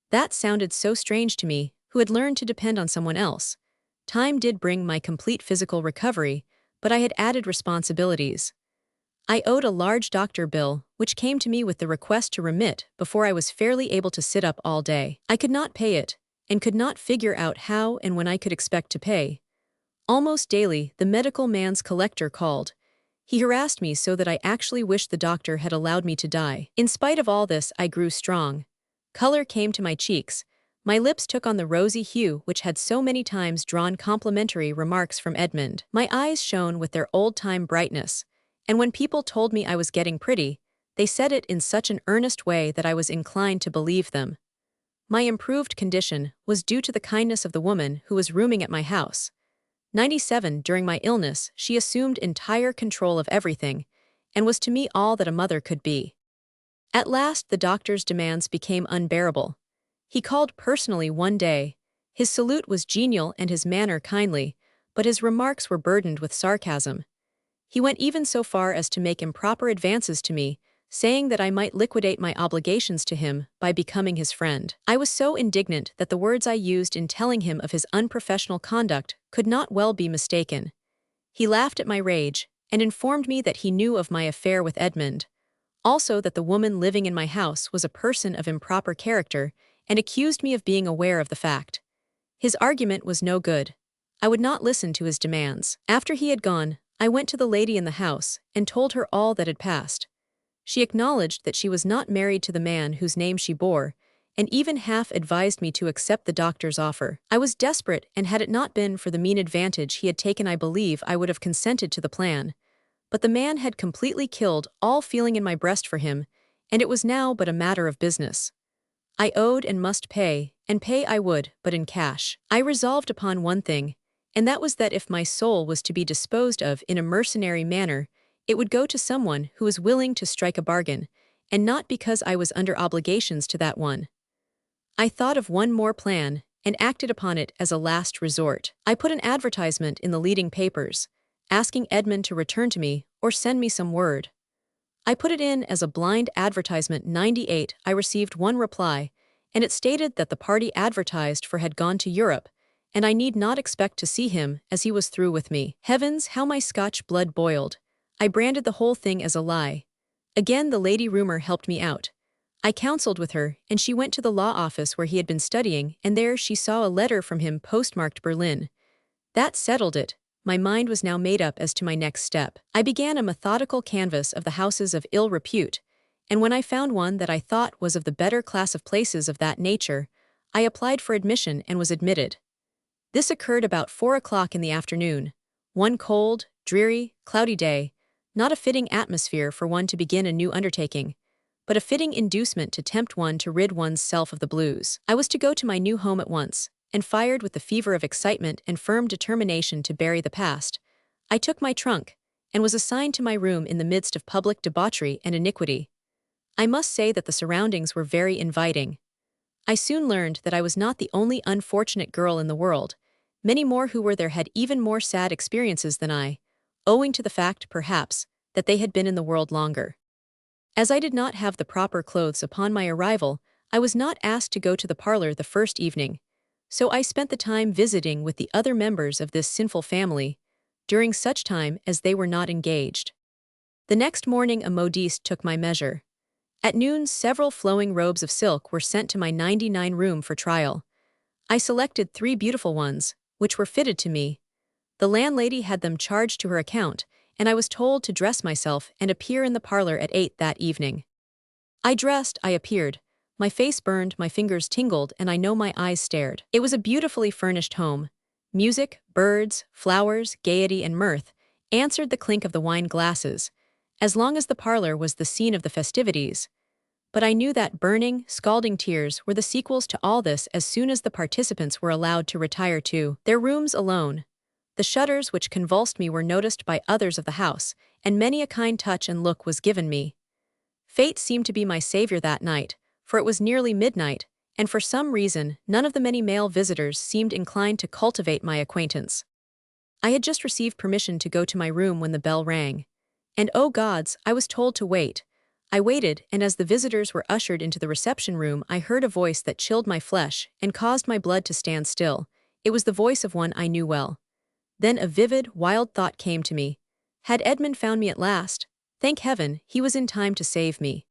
That sounded so strange to me, who had learned to depend on someone else. Time did bring my complete physical recovery, but I had added responsibilities. I owed a large doctor bill, which came to me with the request to remit before I was fairly able to sit up all day. I could not pay it, and could not figure out how and when I could expect to pay. Almost daily, the medical man's collector called. He harassed me so that I actually wished the doctor had allowed me to die. In spite of all this, I grew strong. Color came to my cheeks. My lips took on the rosy hue which had so many times drawn complimentary remarks from Edmund. My eyes shone with their old-time brightness, and when people told me I was getting pretty, they said it in such an earnest way that I was inclined to believe them. My improved condition was due to the kindness of the woman who was rooming at my house. 97, during my illness, she assumed entire control of everything, and was to me all that a mother could be. At last the doctor's demands became unbearable. He called personally one day. His salute was genial and his manner kindly, but his remarks were burdened with sarcasm. He went even so far as to make improper advances to me, saying that I might liquidate my obligations to him by becoming his friend. I was so indignant that the words I used in telling him of his unprofessional conduct could not well be mistaken. He laughed at my rage, and informed me that he knew of my affair with Edmund, also that the woman living in my house was a person of improper character, and accused me of being aware of the fact. His argument was no good. I would not listen to his demands. After he had gone, I went to the lady in the house, and told her all that had passed. She acknowledged that she was not married to the man whose name she bore, and even half advised me to accept the doctor's offer. I was desperate, and had it not been for the mean advantage he had taken, I believe I would have consented to the plan. But the man had completely killed all feeling in my breast for him, and it was now but a matter of business. I owed and must pay, and pay I would, but in cash. I resolved upon one thing, and that was that if my soul was to be disposed of in a mercenary manner, it would go to someone who was willing to strike a bargain, and not because I was under obligations to that one. I thought of one more plan, and acted upon it as a last resort. I put an advertisement in the leading papers, asking Edmund to return to me or send me some word. I put it in as a blind advertisement. 98, I received one reply, and it stated that the party advertised for had gone to Europe, and I need not expect to see him as he was through with me. Heavens, how my Scotch blood boiled! I branded the whole thing as a lie. Again the lady rumor helped me out. I counseled with her, and she went to the law office where he had been studying, and there she saw a letter from him postmarked Berlin. That settled it. My mind was now made up as to my next step. I began a methodical canvass of the houses of ill repute, and when I found one that I thought was of the better class of places of that nature, I applied for admission and was admitted. This occurred about 4 o'clock in the afternoon. One cold, dreary, cloudy day, not a fitting atmosphere for one to begin a new undertaking, but a fitting inducement to tempt one to rid one's self of the blues. I was to go to my new home at once, and fired with the fever of excitement and firm determination to bury the past, I took my trunk, and was assigned to my room in the midst of public debauchery and iniquity. I must say that the surroundings were very inviting. I soon learned that I was not the only unfortunate girl in the world. Many more who were there had even more sad experiences than I, owing to the fact, perhaps, that they had been in the world longer. As I did not have the proper clothes upon my arrival, I was not asked to go to the parlor the first evening, so I spent the time visiting with the other members of this sinful family, during such time as they were not engaged. The next morning a modiste took my measure. At noon several flowing robes of silk were sent to my 99 room for trial. I selected 3 beautiful ones, which were fitted to me. The landlady had them charged to her account, and I was told to dress myself and appear in the parlor at 8 that evening. I dressed, I appeared. My face burned, my fingers tingled, and I know my eyes stared. It was a beautifully furnished home. Music, birds, flowers, gaiety, and mirth answered the clink of the wine glasses, as long as the parlor was the scene of the festivities. But I knew that burning, scalding tears were the sequels to all this as soon as the participants were allowed to retire to their rooms alone. The shudders which convulsed me were noticed by others of the house, and many a kind touch and look was given me. Fate seemed to be my savior that night, for it was nearly midnight, and for some reason none of the many male visitors seemed inclined to cultivate my acquaintance. I had just received permission to go to my room when the bell rang. And oh gods, I was told to wait. I waited, and as the visitors were ushered into the reception room, I heard a voice that chilled my flesh and caused my blood to stand still. It was the voice of one I knew well. Then a vivid, wild thought came to me. Had Edmund found me at last? Thank heaven, he was in time to save me.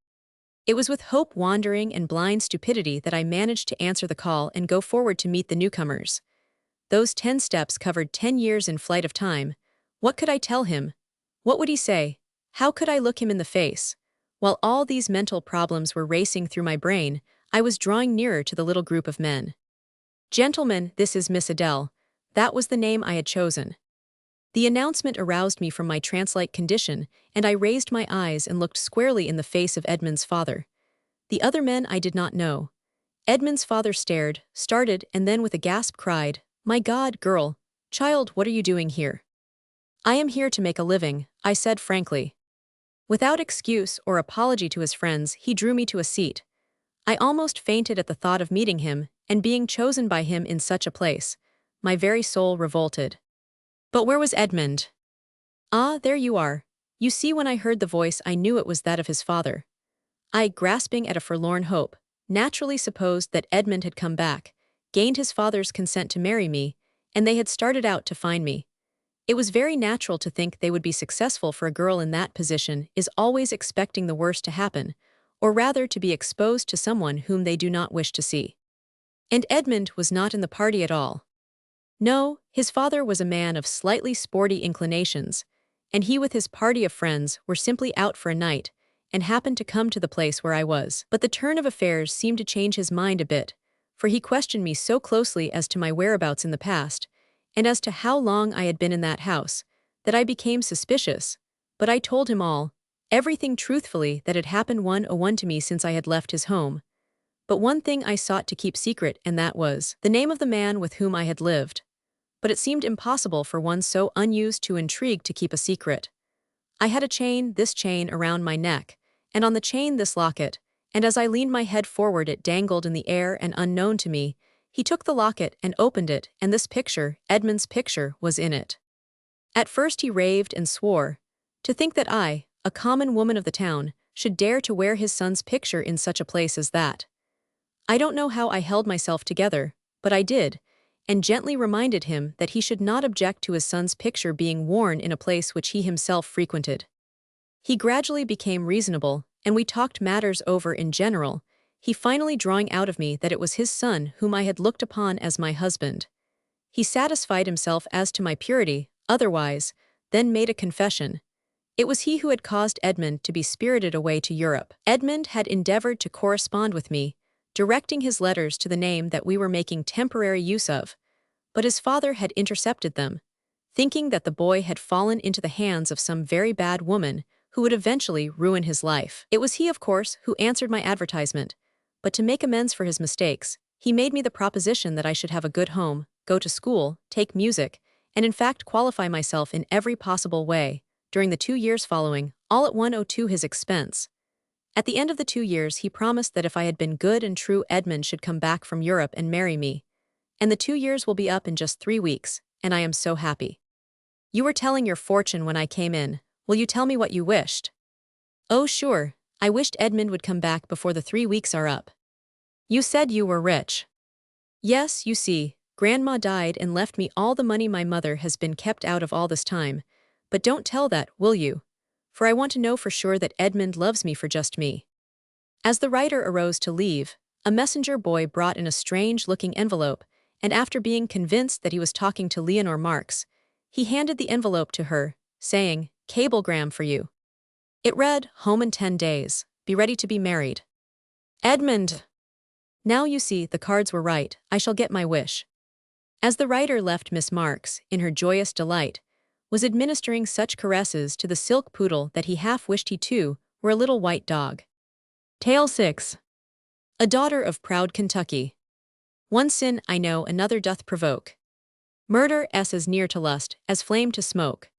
It was with hope wandering and blind stupidity that I managed to answer the call and go forward to meet the newcomers. Those 10 steps covered 10 years in flight of time. What could I tell him? What would he say? How could I look him in the face? While all these mental problems were racing through my brain, I was drawing nearer to the little group of men. Gentlemen, this is Miss Adele. That was the name I had chosen. The announcement aroused me from my trance-like condition, and I raised my eyes and looked squarely in the face of Edmund's father. The other men I did not know. Edmund's father stared, started, and then with a gasp cried, "My God, girl, child, what are you doing here?" "I am here to make a living," I said frankly. Without excuse or apology to his friends, he drew me to a seat. I almost fainted at the thought of meeting him and being chosen by him in such a place. My very soul revolted. But where was Edmund? Ah, there you are. You see, when I heard the voice, I knew it was that of his father. I, grasping at a forlorn hope, naturally supposed that Edmund had come back, gained his father's consent to marry me, and they had started out to find me. It was very natural to think they would be successful, for a girl in that position is always expecting the worst to happen, or rather to be exposed to someone whom they do not wish to see. And Edmund was not in the party at all. No, his father was a man of slightly sporty inclinations, and he with his party of friends were simply out for a night, and happened to come to the place where I was. But the turn of affairs seemed to change his mind a bit, for he questioned me so closely as to my whereabouts in the past, and as to how long I had been in that house, that I became suspicious. But I told him all, everything truthfully that had happened 101 to me since I had left his home. But one thing I sought to keep secret, and that was the name of the man with whom I had lived. But it seemed impossible for one so unused to intrigue to keep a secret. I had this chain around my neck, and on the chain this locket, and as I leaned my head forward it dangled in the air, and unknown to me, he took the locket and opened it, and this picture, Edmund's picture, was in it. At first he raved and swore. To think that I, a common woman of the town, should dare to wear his son's picture in such a place as that. I don't know how I held myself together, but I did, and gently reminded him that he should not object to his son's picture being worn in a place which he himself frequented. He gradually became reasonable, and we talked matters over in general, he finally drawing out of me that it was his son whom I had looked upon as my husband. He satisfied himself as to my purity, otherwise, then made a confession. It was he who had caused Edmund to be spirited away to Europe. Edmund had endeavored to correspond with me, directing his letters to the name that we were making temporary use of, but his father had intercepted them, thinking that the boy had fallen into the hands of some very bad woman who would eventually ruin his life. It was he, of course, who answered my advertisement, but to make amends for his mistakes, he made me the proposition that I should have a good home, go to school, take music, and in fact qualify myself in every possible way, during the 2 years following, all at 102 his expense. At the end of the 2 years he promised that if I had been good and true, Edmund should come back from Europe and marry me. And the 2 years will be up in just 3 weeks, and I am so happy. You were telling your fortune when I came in. Will you tell me what you wished? Oh sure, I wished Edmund would come back before the 3 weeks are up. You said you were rich. Yes, you see, Grandma died and left me all the money my mother has been kept out of all this time, but don't tell that, will you? For I want to know for sure that Edmund loves me for just me. As the writer arose to leave, a messenger boy brought in a strange-looking envelope, and after being convinced that he was talking to Leonore Marks, he handed the envelope to her, saying, cablegram for you. It read, "Home in 10 days. Be ready to be married. Edmund." Now you see, the cards were right. I shall get my wish. As the writer left, Miss Marks, in her joyous delight, was administering such caresses to the silk poodle that he half wished he too were a little white dog. Tale 6. A daughter of proud Kentucky. One sin I know another doth provoke. Murder as near to lust as flame to smoke.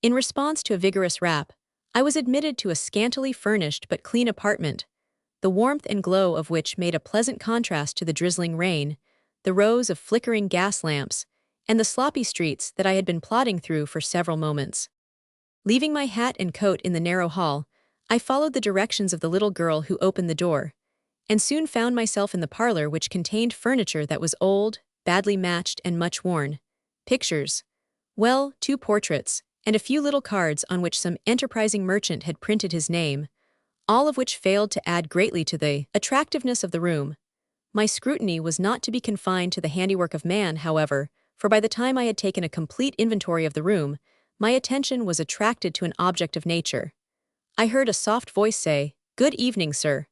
In response to a vigorous rap, I was admitted to a scantily furnished but clean apartment, the warmth and glow of which made a pleasant contrast to the drizzling rain, the rows of flickering gas lamps, and the sloppy streets that I had been plodding through for several moments. Leaving my hat and coat in the narrow hall, I followed the directions of the little girl who opened the door, and soon found myself in the parlor, which contained furniture that was old, badly matched, and much worn, pictures, well, 2 portraits, and a few little cards on which some enterprising merchant had printed his name, all of which failed to add greatly to the attractiveness of the room. My scrutiny was not to be confined to the handiwork of man, however, for by the time I had taken a complete inventory of the room, my attention was attracted to an object of nature. I heard a soft voice say, "Good evening, sir."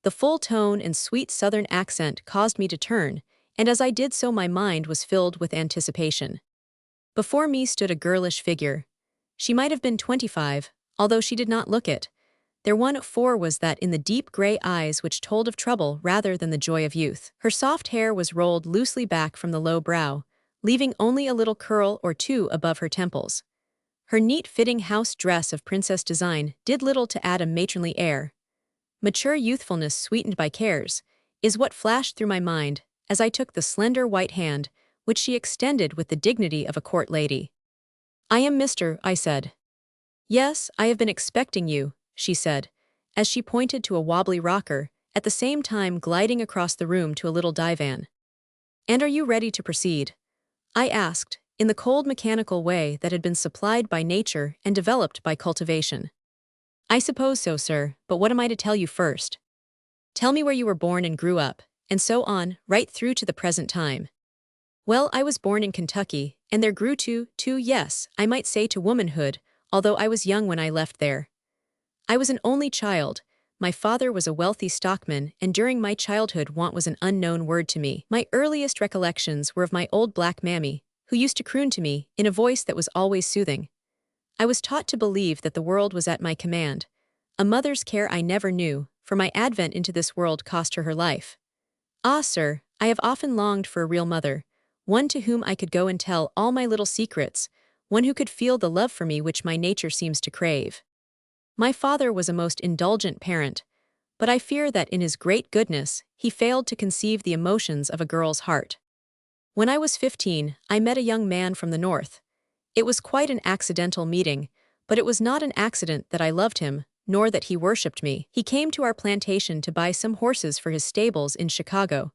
The full tone and sweet southern accent caused me to turn, and as I did so my mind was filled with anticipation. Before me stood a girlish figure. She might have been 25, although she did not look it. Their one for was that in the deep gray eyes which told of trouble rather than the joy of youth. Her soft hair was rolled loosely back from the low brow, leaving only a little curl or two above her temples. Her neat-fitting house dress of princess design did little to add a matronly air. Mature youthfulness sweetened by cares, is what flashed through my mind as I took the slender white hand, which she extended with the dignity of a court lady. "I am Mr." I said. "Yes, I have been expecting you," she said, as she pointed to a wobbly rocker, at the same time gliding across the room to a little divan. "And are you ready to proceed?" I asked, in the cold mechanical way that had been supplied by nature and developed by cultivation. "I suppose so, sir, but what am I to tell you first?" "Tell me where you were born and grew up, and so on, right through to the present time." "Well, I was born in Kentucky, and there grew to, yes, I might say to womanhood, although I was young when I left there. I was an only child. My father was a wealthy stockman, and during my childhood want was an unknown word to me. My earliest recollections were of my old black mammy, who used to croon to me, in a voice that was always soothing. I was taught to believe that the world was at my command. A mother's care I never knew, for my advent into this world cost her her life. Ah, sir, I have often longed for a real mother, one to whom I could go and tell all my little secrets, one who could feel the love for me which my nature seems to crave. My father was a most indulgent parent, but I fear that in his great goodness, he failed to conceive the emotions of a girl's heart. When I was 15, I met a young man from the north. It was quite an accidental meeting, but it was not an accident that I loved him, nor that he worshipped me. He came to our plantation to buy some horses for his stables in Chicago.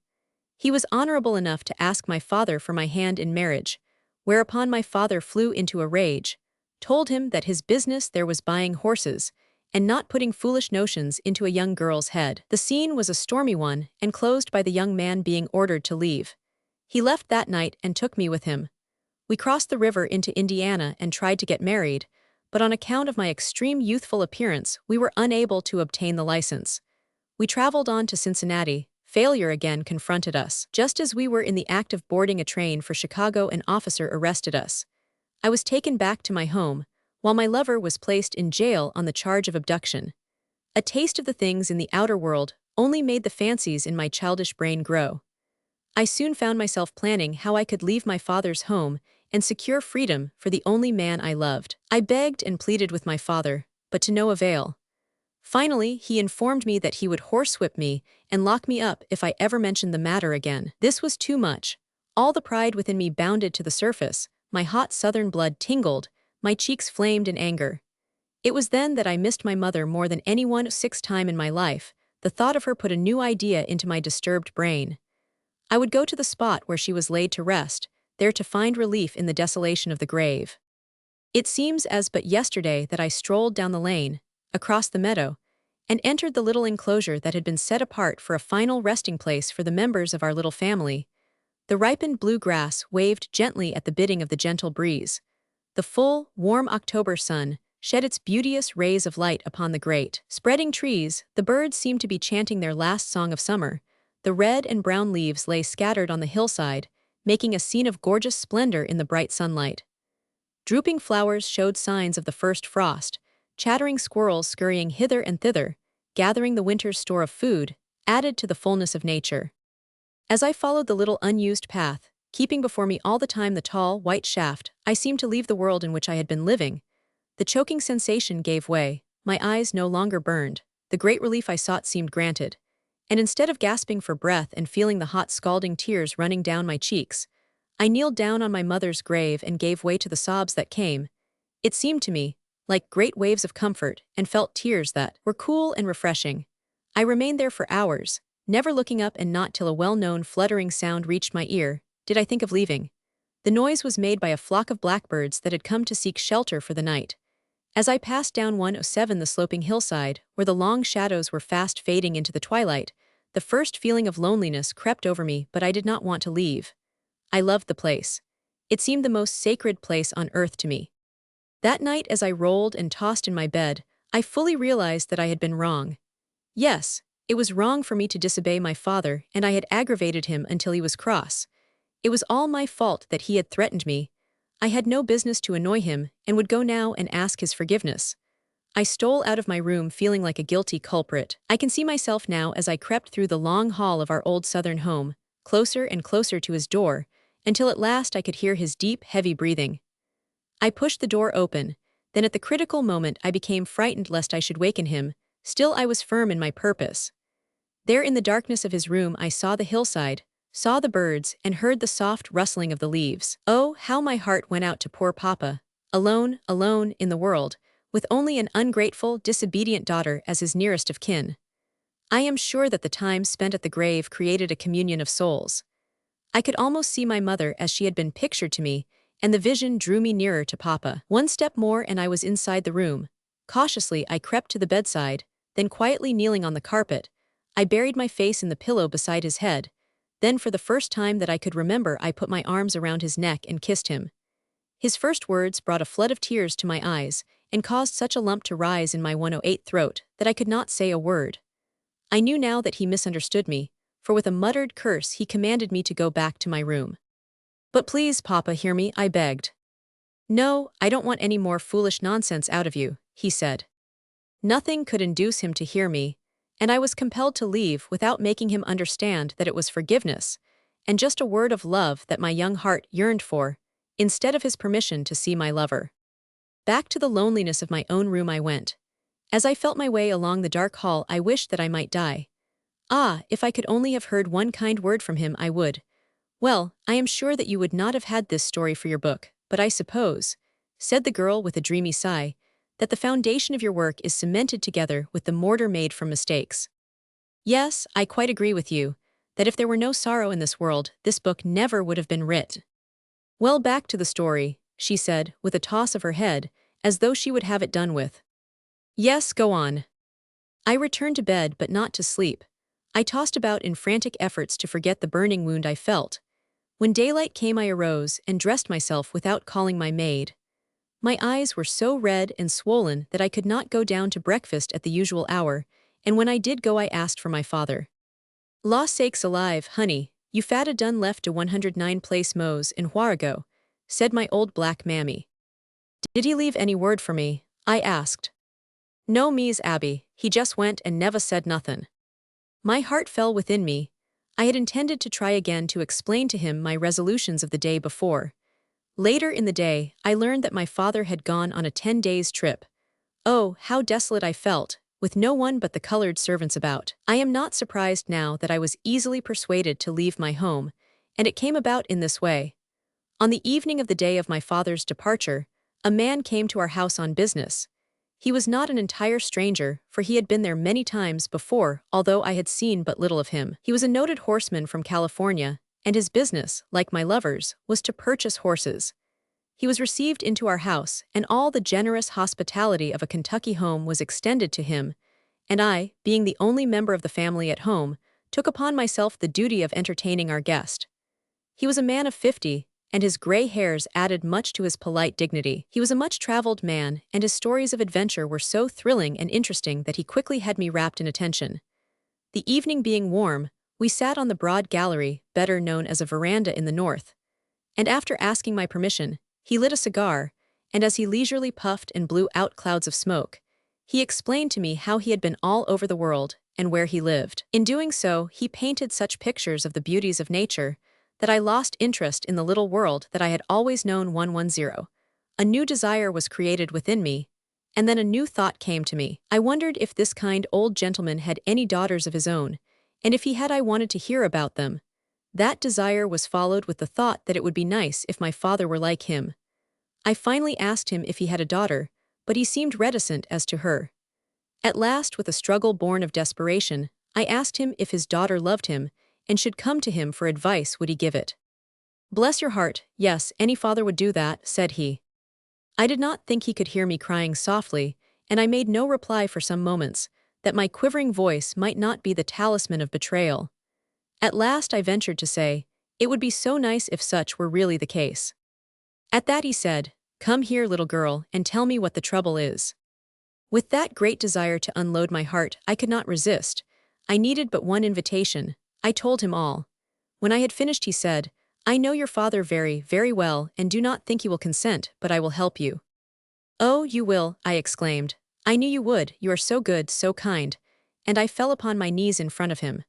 He was honorable enough to ask my father for my hand in marriage, whereupon my father flew into a rage, told him that his business there was buying horses, and not putting foolish notions into a young girl's head. The scene was a stormy one, and closed by the young man being ordered to leave. He left that night and took me with him. We crossed the river into Indiana and tried to get married, but on account of my extreme youthful appearance, we were unable to obtain the license. We traveled on to Cincinnati. Failure again confronted us. Just as we were in the act of boarding a train for Chicago, an officer arrested us. I was taken back to my home, while my lover was placed in jail on the charge of abduction. A taste of the things in the outer world only made the fancies in my childish brain grow. I soon found myself planning how I could leave my father's home and secure freedom for the only man I loved. I begged and pleaded with my father, but to no avail. Finally, he informed me that he would horsewhip me and lock me up if I ever mentioned the matter again. This was too much. All the pride within me bounded to the surface, my hot southern blood tingled, my cheeks flamed in anger. It was then that I missed my mother more than anyone 6 times in my life. The thought of her put a new idea into my disturbed brain. I would go to the spot where she was laid to rest, there to find relief in the desolation of the grave. It seems as but yesterday that I strolled down the lane, across the meadow, and entered the little enclosure that had been set apart for a final resting place for the members of our little family. The ripened blue grass waved gently at the bidding of the gentle breeze. The full, warm October sun shed its beauteous rays of light upon the great, spreading trees. The birds seemed to be chanting their last song of summer. The red and brown leaves lay scattered on the hillside, making a scene of gorgeous splendor in the bright sunlight. Drooping flowers showed signs of the first frost, chattering squirrels scurrying hither and thither, gathering the winter's store of food, added to the fullness of nature. As I followed the little unused path, keeping before me all the time the tall, white shaft, I seemed to leave the world in which I had been living. The choking sensation gave way, my eyes no longer burned, the great relief I sought seemed granted, and instead of gasping for breath and feeling the hot scalding tears running down my cheeks, I kneeled down on my mother's grave and gave way to the sobs that came. It seemed to me like great waves of comfort, and felt tears that were cool and refreshing. I remained there for hours, never looking up, and not till a well-known fluttering sound reached my ear did I think of leaving. The noise was made by a flock of blackbirds that had come to seek shelter for the night. As I passed down 107 the sloping hillside, where the long shadows were fast fading into the twilight, the first feeling of loneliness crept over me, but I did not want to leave. I loved the place. It seemed the most sacred place on earth to me. That night, as I rolled and tossed in my bed, I fully realized that I had been wrong. Yes, it was wrong for me to disobey my father, and I had aggravated him until he was cross. It was all my fault that he had threatened me. I had no business to annoy him, and would go now and ask his forgiveness. I stole out of my room feeling like a guilty culprit. I can see myself now as I crept through the long hall of our old southern home, closer and closer to his door, until at last I could hear his deep, heavy breathing. I pushed the door open, then at the critical moment I became frightened lest I should waken him. Still I was firm in my purpose. There in the darkness of his room I saw the hillside, saw the birds, and heard the soft rustling of the leaves. Oh, how my heart went out to poor Papa, alone in the world, with only an ungrateful, disobedient daughter as his nearest of kin. I am sure that the time spent at the grave created a communion of souls. I could almost see my mother as she had been pictured to me, and the vision drew me nearer to Papa. One step more and I was inside the room. Cautiously I crept to the bedside, then quietly kneeling on the carpet, I buried my face in the pillow beside his head. Then for the first time that I could remember I put my arms around his neck and kissed him. His first words brought a flood of tears to my eyes, and caused such a lump to rise in my 108 throat that I could not say a word. I knew now that he misunderstood me, for with a muttered curse he commanded me to go back to my room. "But please, Papa, hear me," I begged. "No, I don't want any more foolish nonsense out of you," he said. Nothing could induce him to hear me, and I was compelled to leave without making him understand that it was forgiveness, and just a word of love that my young heart yearned for, instead of his permission to see my lover. Back to the loneliness of my own room I went. As I felt my way along the dark hall I wished that I might die. Ah, if I could only have heard one kind word from him I would. "Well, I am sure that you would not have had this story for your book, but I suppose," said the girl with a dreamy sigh, "that the foundation of your work is cemented together with the mortar made from mistakes." Yes, I quite agree with you, that if there were no sorrow in this world, this book never would have been writ. "Well, back to the story," she said, with a toss of her head, as though she would have it done with. "Yes, go on." I returned to bed, but not to sleep. I tossed about in frantic efforts to forget the burning wound I felt. When daylight came I arose and dressed myself without calling my maid. My eyes were so red and swollen that I could not go down to breakfast at the usual hour, and when I did go I asked for my father. "Law sakes alive, honey, you fadda done left to 109 Place Mose in Huarago," said my old black mammy. "Did he leave any word for me?" I asked. "No, Mies Abby, he just went and neva said nothin'." My heart fell within me. I had intended to try again to explain to him my resolutions of the day before. Later in the day, I learned that my father had gone on a 10 days trip. Oh, how desolate I felt, with no one but the colored servants about. I am not surprised now that I was easily persuaded to leave my home, and it came about in this way. On the evening of the day of my father's departure, a man came to our house on business. He was not an entire stranger, for he had been there many times before, although I had seen but little of him. He was a noted horseman from California, and his business, like my lover's, was to purchase horses. He was received into our house, and all the generous hospitality of a Kentucky home was extended to him, and I, being the only member of the family at home, took upon myself the duty of entertaining our guest. He was a man of 50, and his gray hairs added much to his polite dignity. He was a much-traveled man, and his stories of adventure were so thrilling and interesting that he quickly had me wrapped in attention. The evening being warm, we sat on the broad gallery, better known as a veranda in the north, and after asking my permission, he lit a cigar, and as he leisurely puffed and blew out clouds of smoke, he explained to me how he had been all over the world and where he lived. In doing so, he painted such pictures of the beauties of nature that I lost interest in the little world that I had always known. 110. A new desire was created within me, and then a new thought came to me. I wondered if this kind old gentleman had any daughters of his own, and if he had, I wanted to hear about them. That desire was followed with the thought that it would be nice if my father were like him. I finally asked him if he had a daughter, but he seemed reticent as to her. At last, with a struggle born of desperation, I asked him if his daughter loved him and should come to him for advice. Would he give it? "Bless your heart, yes, any father would do that," said he. I did not think he could hear me crying softly, and I made no reply for some moments, that my quivering voice might not be the talisman of betrayal. At last I ventured to say, "It would be so nice if such were really the case." At that he said, "Come here, little girl, and tell me what the trouble is." With that great desire to unload my heart, I could not resist. I needed but one invitation. I told him all. When I had finished, he said, "I know your father very, very well, and do not think he will consent, but I will help you." "Oh, you will," I exclaimed. "I knew you would, you are so good, so kind," and I fell upon my knees in front of him.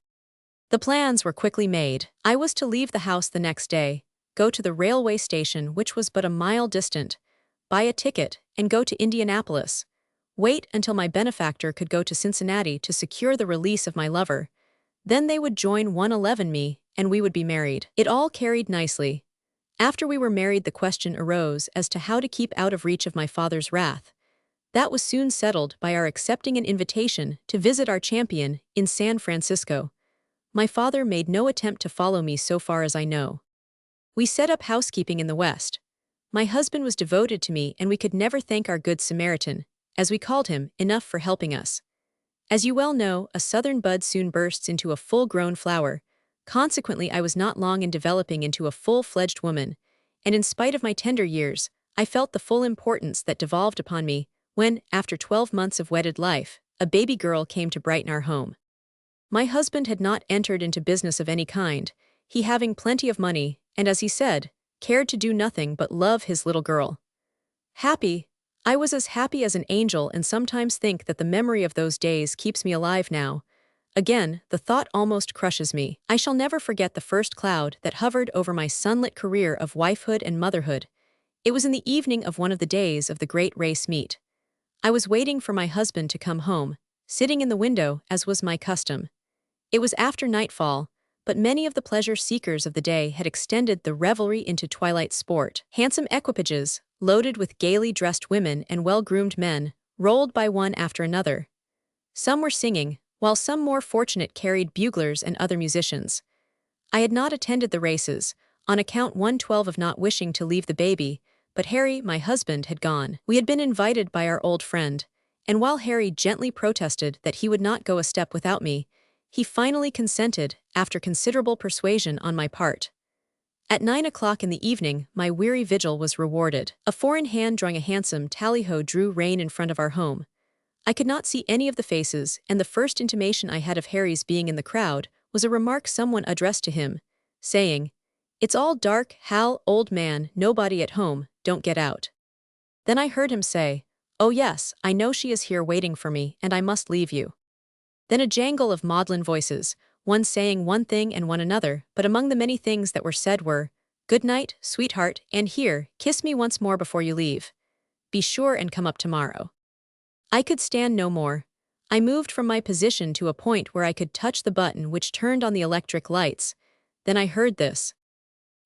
The plans were quickly made. I was to leave the house the next day, go to the railway station, which was but a mile distant, buy a ticket, and go to Indianapolis. Wait until my benefactor could go to Cincinnati to secure the release of my lover. Then they would join 111 me, and we would be married. It all carried nicely. After we were married, the question arose as to how to keep out of reach of my father's wrath. That was soon settled by our accepting an invitation to visit our champion in San Francisco. My father made no attempt to follow me so far as I know. We set up housekeeping in the West. My husband was devoted to me, and we could never thank our good Samaritan, as we called him, enough for helping us. As you well know, a southern bud soon bursts into a full-grown flower. Consequently, I was not long in developing into a full-fledged woman, and in spite of my tender years, I felt the full importance that devolved upon me when, after 12 months of wedded life, a baby girl came to brighten our home. My husband had not entered into business of any kind, he having plenty of money, and as he said, cared to do nothing but love his little girl. Happy? I was as happy as an angel, and sometimes think that the memory of those days keeps me alive now. Again, the thought almost crushes me. I shall never forget the first cloud that hovered over my sunlit career of wifehood and motherhood. It was in the evening of one of the days of the great race meet. I was waiting for my husband to come home, sitting in the window as was my custom. It was after nightfall, but many of the pleasure-seekers of the day had extended the revelry into twilight sport. Handsome equipages, loaded with gaily dressed women and well-groomed men, rolled by one after another. Some were singing, while some more fortunate carried buglers and other musicians. I had not attended the races, on account 112 of not wishing to leave the baby, but Harry, my husband, had gone. We had been invited by our old friend, and while Harry gently protested that he would not go a step without me, he finally consented, after considerable persuasion on my part. At 9 o'clock in the evening, my weary vigil was rewarded. A four-in hand drawing a handsome tally-ho drew rein in front of our home. I could not see any of the faces, and the first intimation I had of Harry's being in the crowd was a remark someone addressed to him, saying, "It's all dark, Hal, old man, nobody at home, don't get out." Then I heard him say, "Oh yes, I know she is here waiting for me, and I must leave you." Then a jangle of maudlin voices, one saying one thing and one another, but among the many things that were said were, "Good night, sweetheart, and here, kiss me once more before you leave. Be sure and come up tomorrow." I could stand no more. I moved from my position to a point where I could touch the button which turned on the electric lights. Then I heard this.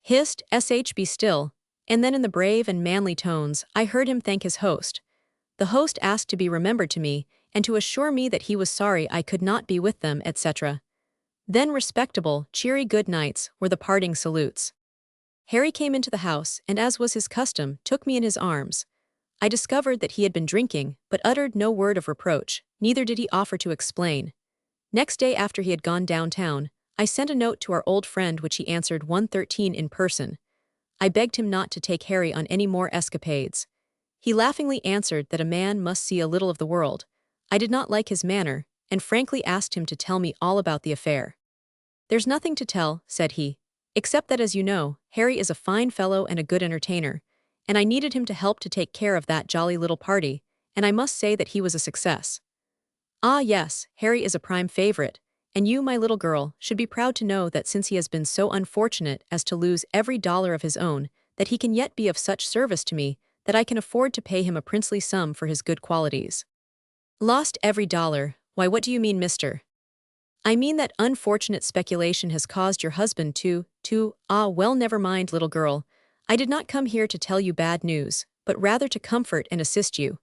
Hist, sh, be still, and then in the brave and manly tones, I heard him thank his host. The host asked to be remembered to me, and to assure me that he was sorry I could not be with them, etc. Then respectable, cheery good nights were the parting salutes. Harry came into the house, and as was his custom, took me in his arms. I discovered that he had been drinking, but uttered no word of reproach, neither did he offer to explain. Next day after he had gone downtown, I sent a note to our old friend which he answered 113 in person. I begged him not to take Harry on any more escapades. He laughingly answered that a man must see a little of the world. I did not like his manner, and frankly asked him to tell me all about the affair. "There's nothing to tell," said he, "except that, as you know, Harry is a fine fellow and a good entertainer, and I needed him to help to take care of that jolly little party, and I must say that he was a success. Ah yes, Harry is a prime favorite, and you, my little girl, should be proud to know that since he has been so unfortunate as to lose every dollar of his own, that he can yet be of such service to me that I can afford to pay him a princely sum for his good qualities." "Lost every dollar? Why, what do you mean, mister?" "I mean that unfortunate speculation has caused your husband well, never mind, little girl. I did not come here to tell you bad news, but rather to comfort and assist you."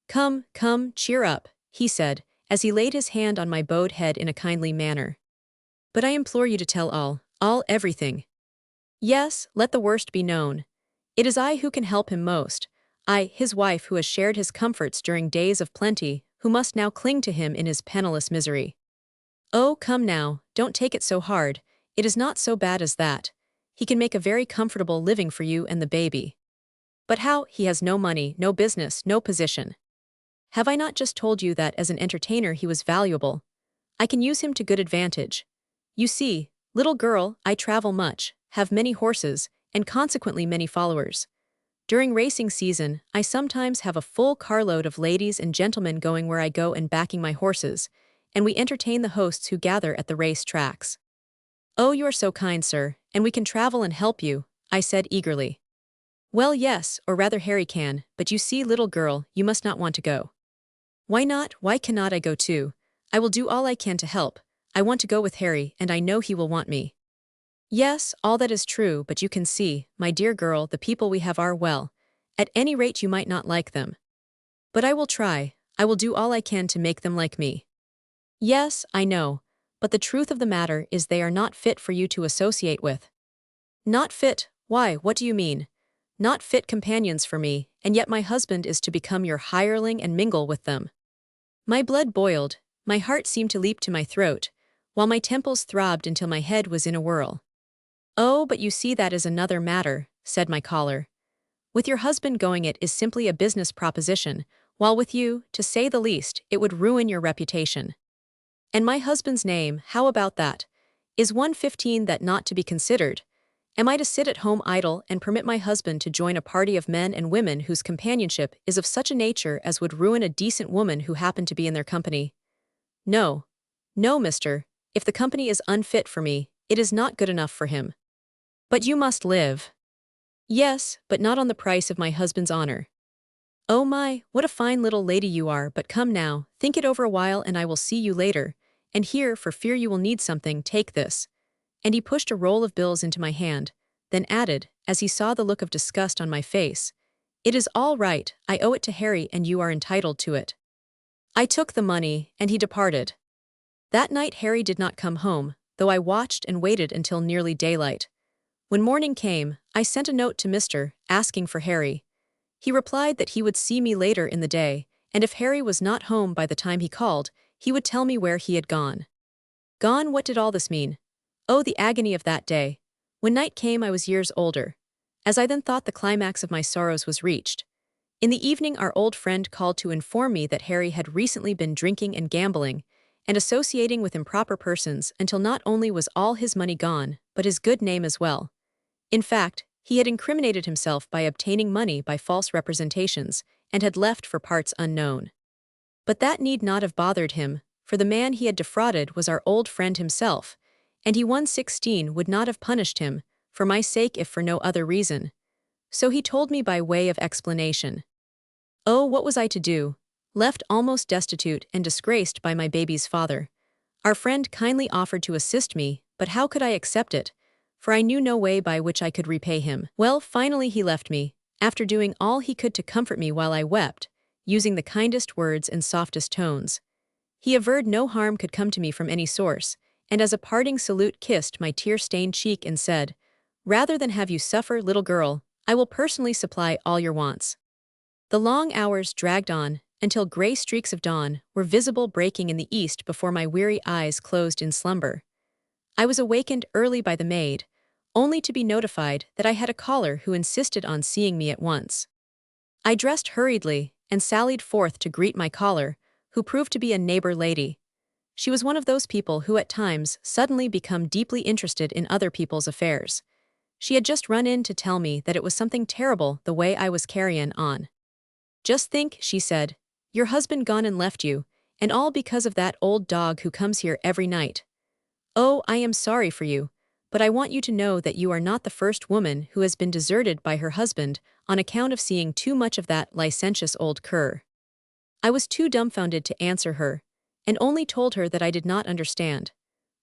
"Come, come, cheer up," he said, as he laid his hand on my bowed head in a kindly manner. "But I implore you to tell everything. Yes, let the worst be known. It is I who can help him most, I, his wife, who has shared his comforts during days of plenty, who must now cling to him in his penniless misery." "Oh, come now, don't take it so hard, it is not so bad as that. He can make a very comfortable living for you and the baby." "But how? He has no money, no business, no position." "Have I not just told you that as an entertainer he was valuable? I can use him to good advantage. You see, little girl, I travel much, have many horses, and consequently many followers. During racing season, I sometimes have a full carload of ladies and gentlemen going where I go and backing my horses, and we entertain the hosts who gather at the race tracks." "Oh, you are so kind, sir, and we can travel and help you," I said eagerly. "Well, yes, or rather Harry can, but you see, little girl, you must not want to go." "Why not? Why cannot I go too? I will do all I can to help. I want to go with Harry, and I know he will want me." "Yes, all that is true, but you can see, my dear girl, the people we have are well. At any rate you might not like them. But I will try, I will do all I can to make them like me." "Yes, I know, but the truth of the matter is they are not fit for you to associate with." "Not fit? Why, what do you mean? Not fit companions for me, and yet my husband is to become your hireling and mingle with them." My blood boiled, my heart seemed to leap to my throat, while my temples throbbed until my head was in a whirl. "Oh, but you see that is another matter," said my caller. "With your husband going it is simply a business proposition, while with you, to say the least, it would ruin your reputation." "And my husband's name, how about that? Is 115 that not to be considered? Am I to sit at home idle and permit my husband to join a party of men and women whose companionship is of such a nature as would ruin a decent woman who happened to be in their company? No. No, mister, if the company is unfit for me, it is not good enough for him." "But you must live." "Yes, but not on the price of my husband's honor." "Oh my, what a fine little lady you are, but come now, think it over a while and I will see you later, and here, for fear you will need something, take this." And he pushed a roll of bills into my hand, then added, as he saw the look of disgust on my face, "It is all right, I owe it to Harry and you are entitled to it." I took the money, and he departed. That night Harry did not come home, though I watched and waited until nearly daylight. When morning came, I sent a note to Mr. asking for Harry. He replied that he would see me later in the day, and if Harry was not home by the time he called, he would tell me where he had gone. Gone? What did all this mean? Oh, the agony of that day. When night came I was years older. As I then thought the climax of my sorrows was reached. In the evening our old friend called to inform me that Harry had recently been drinking and gambling, and associating with improper persons until not only was all his money gone, but his good name as well. In fact, he had incriminated himself by obtaining money by false representations, and had left for parts unknown. But that need not have bothered him, for the man he had defrauded was our old friend himself, and he 116 would not have punished him, for my sake if for no other reason. So he told me by way of explanation. Oh, what was I to do? Left almost destitute and disgraced by my baby's father. Our friend kindly offered to assist me, but how could I accept it? For I knew no way by which I could repay him. Well, finally he left me, after doing all he could to comfort me while I wept, using the kindest words and softest tones. He averred no harm could come to me from any source, and as a parting salute kissed my tear-stained cheek and said, "Rather than have you suffer, little girl, I will personally supply all your wants." The long hours dragged on, until gray streaks of dawn were visible breaking in the east before my weary eyes closed in slumber. I was awakened early by the maid, only to be notified that I had a caller who insisted on seeing me at once. I dressed hurriedly and sallied forth to greet my caller, who proved to be a neighbor lady. She was one of those people who at times suddenly become deeply interested in other people's affairs. She had just run in to tell me that it was something terrible the way I was carrying on. "Just think," she said, "your husband gone and left you, and all because of that old dog who comes here every night. Oh, I am sorry for you, but I want you to know that you are not the first woman who has been deserted by her husband on account of seeing too much of that licentious old cur." I was too dumbfounded to answer her, and only told her that I did not understand.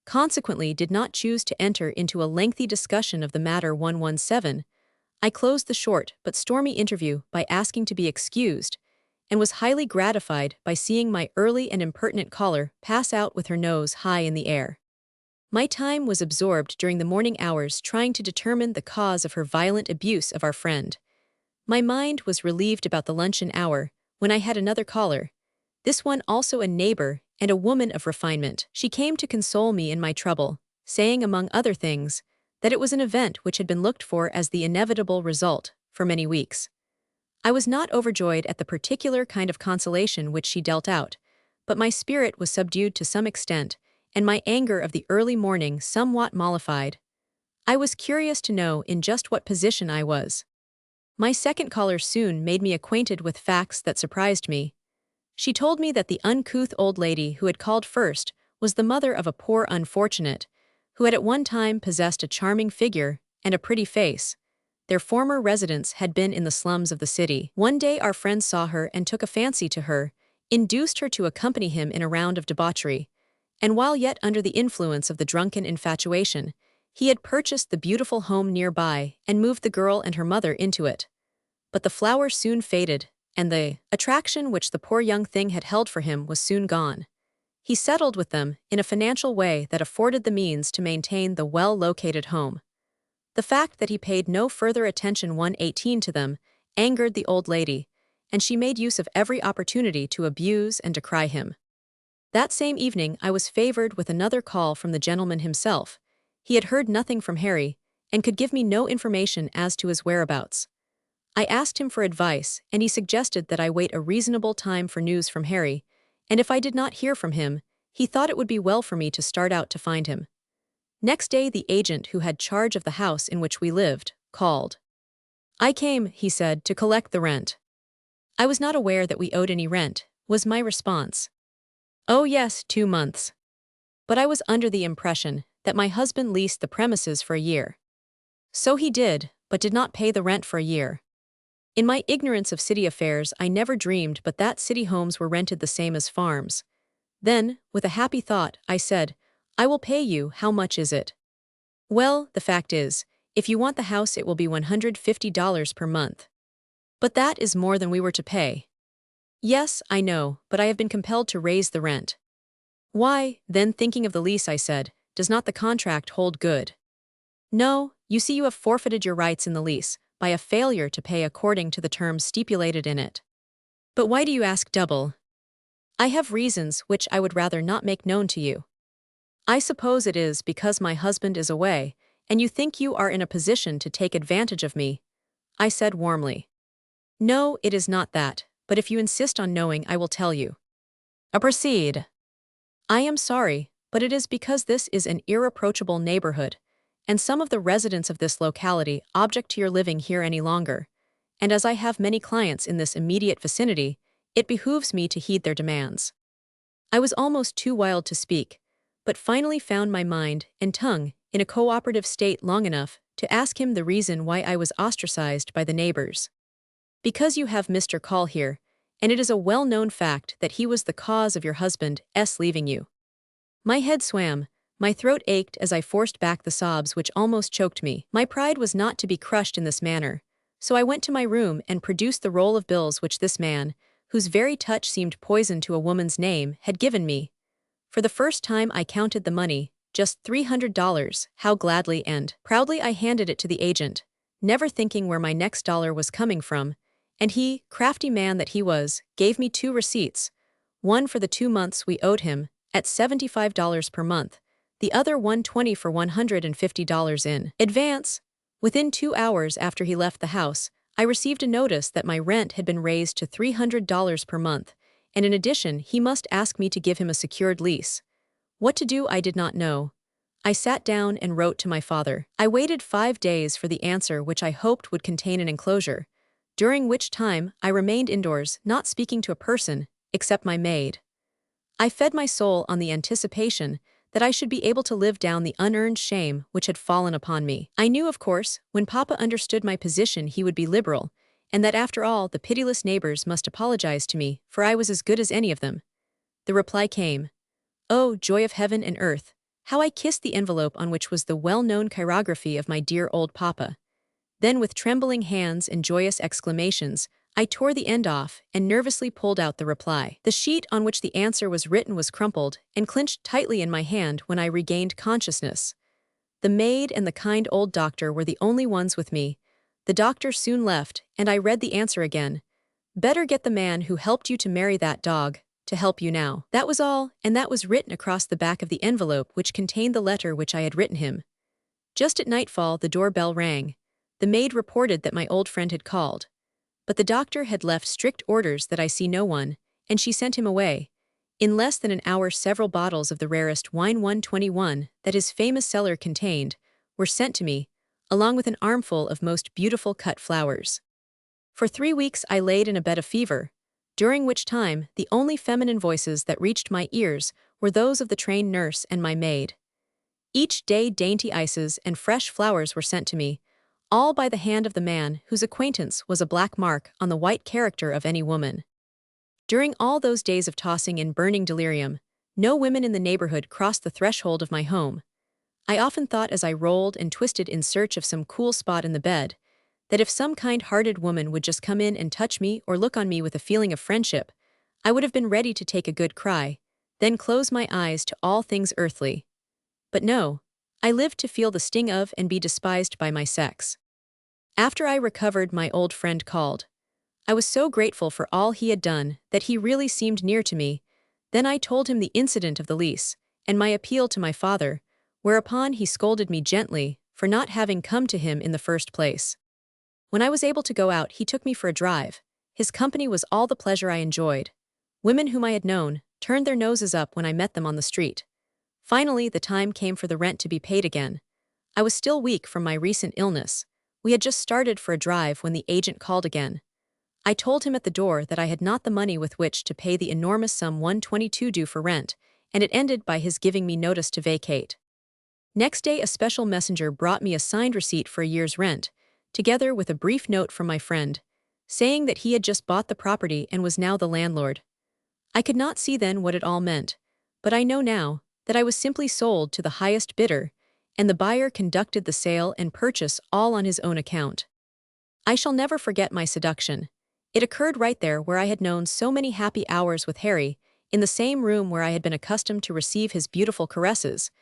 Consequently, did not choose to enter into a lengthy discussion of the matter 117. I closed the short but stormy interview by asking to be excused, and was highly gratified by seeing my early and impertinent caller pass out with her nose high in the air. My time was absorbed during the morning hours trying to determine the cause of her violent abuse of our friend. My mind was relieved about the luncheon hour, when I had another caller, this one also a neighbor and a woman of refinement. She came to console me in my trouble, saying among other things, that it was an event which had been looked for as the inevitable result for many weeks. I was not overjoyed at the particular kind of consolation which she dealt out, but my spirit was subdued to some extent, and my anger of the early morning somewhat mollified. I was curious to know in just what position I was. My second caller soon made me acquainted with facts that surprised me. She told me that the uncouth old lady who had called first was the mother of a poor unfortunate, who had at one time possessed a charming figure and a pretty face. Their former residence had been in the slums of the city. One day our friend saw her and took a fancy to her, induced her to accompany him in a round of debauchery, and while yet under the influence of the drunken infatuation, he had purchased the beautiful home nearby and moved the girl and her mother into it. But the flower soon faded, and the attraction which the poor young thing had held for him was soon gone. He settled with them in a financial way that afforded the means to maintain the well-located home. The fact that he paid no further attention 118 to them angered the old lady, and she made use of every opportunity to abuse and decry him. That same evening I was favored with another call from the gentleman himself. He had heard nothing from Harry, and could give me no information as to his whereabouts. I asked him for advice, and he suggested that I wait a reasonable time for news from Harry, and if I did not hear from him, he thought it would be well for me to start out to find him. Next day the agent who had charge of the house in which we lived called. "I came," he said, "to collect the rent." "I was not aware that we owed any rent," was my response. "Oh yes, 2 months. But I was under the impression that my husband leased the premises for a year." "So he did, but did not pay the rent for a year." In my ignorance of city affairs, I never dreamed but that city homes were rented the same as farms. Then, with a happy thought, I said, "I will pay you. How much is it?" "Well, the fact is, if you want the house it will be $150 per month." "But that is more than we were to pay." "Yes, I know, but I have been compelled to raise the rent." "Why?" Then thinking of the lease I said, "Does not the contract hold good?" "No, you see you have forfeited your rights in the lease by a failure to pay according to the terms stipulated in it." "But why do you ask double?" "I have reasons which I would rather not make known to you." "I suppose it is because my husband is away, and you think you are in a position to take advantage of me," I said warmly. "No, it is not that, but if you insist on knowing I will tell you." "Proceed." "I am sorry, but it is because this is an irreproachable neighborhood, and some of the residents of this locality object to your living here any longer, and as I have many clients in this immediate vicinity, it behooves me to heed their demands." I was almost too wild to speak, but finally found my mind and tongue in a cooperative state long enough to ask him the reason why I was ostracized by the neighbors. "Because you have Mr. Call here, and it is a well-known fact that he was the cause of your husband's leaving you." My head swam, my throat ached as I forced back the sobs which almost choked me. My pride was not to be crushed in this manner, so I went to my room and produced the roll of bills which this man, whose very touch seemed poison to a woman's name, had given me. For the first time I counted the money, just $300, how gladly and proudly I handed it to the agent, never thinking where my next dollar was coming from, and he, crafty man that he was, gave me 2 receipts, one for the 2 months we owed him, at $75 per month, the other $120 for $150 in advance. Within 2 hours after he left the house, I received a notice that my rent had been raised to $300 per month, and in addition, he must ask me to give him a secured lease. What to do I did not know. I sat down and wrote to my father. I waited 5 days for the answer, which I hoped would contain an enclosure, during which time I remained indoors, not speaking to a person, except my maid. I fed my soul on the anticipation that I should be able to live down the unearned shame which had fallen upon me. I knew, of course, when Papa understood my position he would be liberal, and that after all the pitiless neighbors must apologize to me, for I was as good as any of them. The reply came. Oh, joy of heaven and earth! How I kissed the envelope on which was the well-known chirography of my dear old Papa. Then with trembling hands and joyous exclamations, I tore the end off and nervously pulled out the reply. The sheet on which the answer was written was crumpled and clinched tightly in my hand when I regained consciousness. The maid and the kind old doctor were the only ones with me. The doctor soon left, and I read the answer again. Better get the man who helped you to marry that dog to help you now. That was all, and that was written across the back of the envelope which contained the letter which I had written him. Just at nightfall the doorbell rang. The maid reported that my old friend had called. But the doctor had left strict orders that I see no one, and she sent him away. In less than an hour several bottles of the rarest wine 121 that his famous cellar contained were sent to me, along with an armful of most beautiful cut flowers. For 3 weeks I laid in a bed of fever, during which time the only feminine voices that reached my ears were those of the trained nurse and my maid. Each day dainty ices and fresh flowers were sent to me, all by the hand of the man whose acquaintance was a black mark on the white character of any woman. During all those days of tossing in burning delirium, no women in the neighborhood crossed the threshold of my home. I often thought as I rolled and twisted in search of some cool spot in the bed, that if some kind-hearted woman would just come in and touch me or look on me with a feeling of friendship, I would have been ready to take a good cry, then close my eyes to all things earthly. But no, I lived to feel the sting of and be despised by my sex. After I recovered, my old friend called. I was so grateful for all he had done that he really seemed near to me. Then I told him the incident of the lease, and my appeal to my father, whereupon he scolded me gently for not having come to him in the first place. When I was able to go out, he took me for a drive. His company was all the pleasure I enjoyed. Women whom I had known turned their noses up when I met them on the street. Finally, the time came for the rent to be paid again. I was still weak from my recent illness. We had just started for a drive when the agent called again. I told him at the door that I had not the money with which to pay the enormous sum $122 due for rent, and it ended by his giving me notice to vacate. Next day a special messenger brought me a signed receipt for a year's rent, together with a brief note from my friend, saying that he had just bought the property and was now the landlord. I could not see then what it all meant, but I know now that I was simply sold to the highest bidder, and the buyer conducted the sale and purchase all on his own account. I shall never forget my seduction. It occurred right there where I had known so many happy hours with Harry, in the same room where I had been accustomed to receive his beautiful caresses,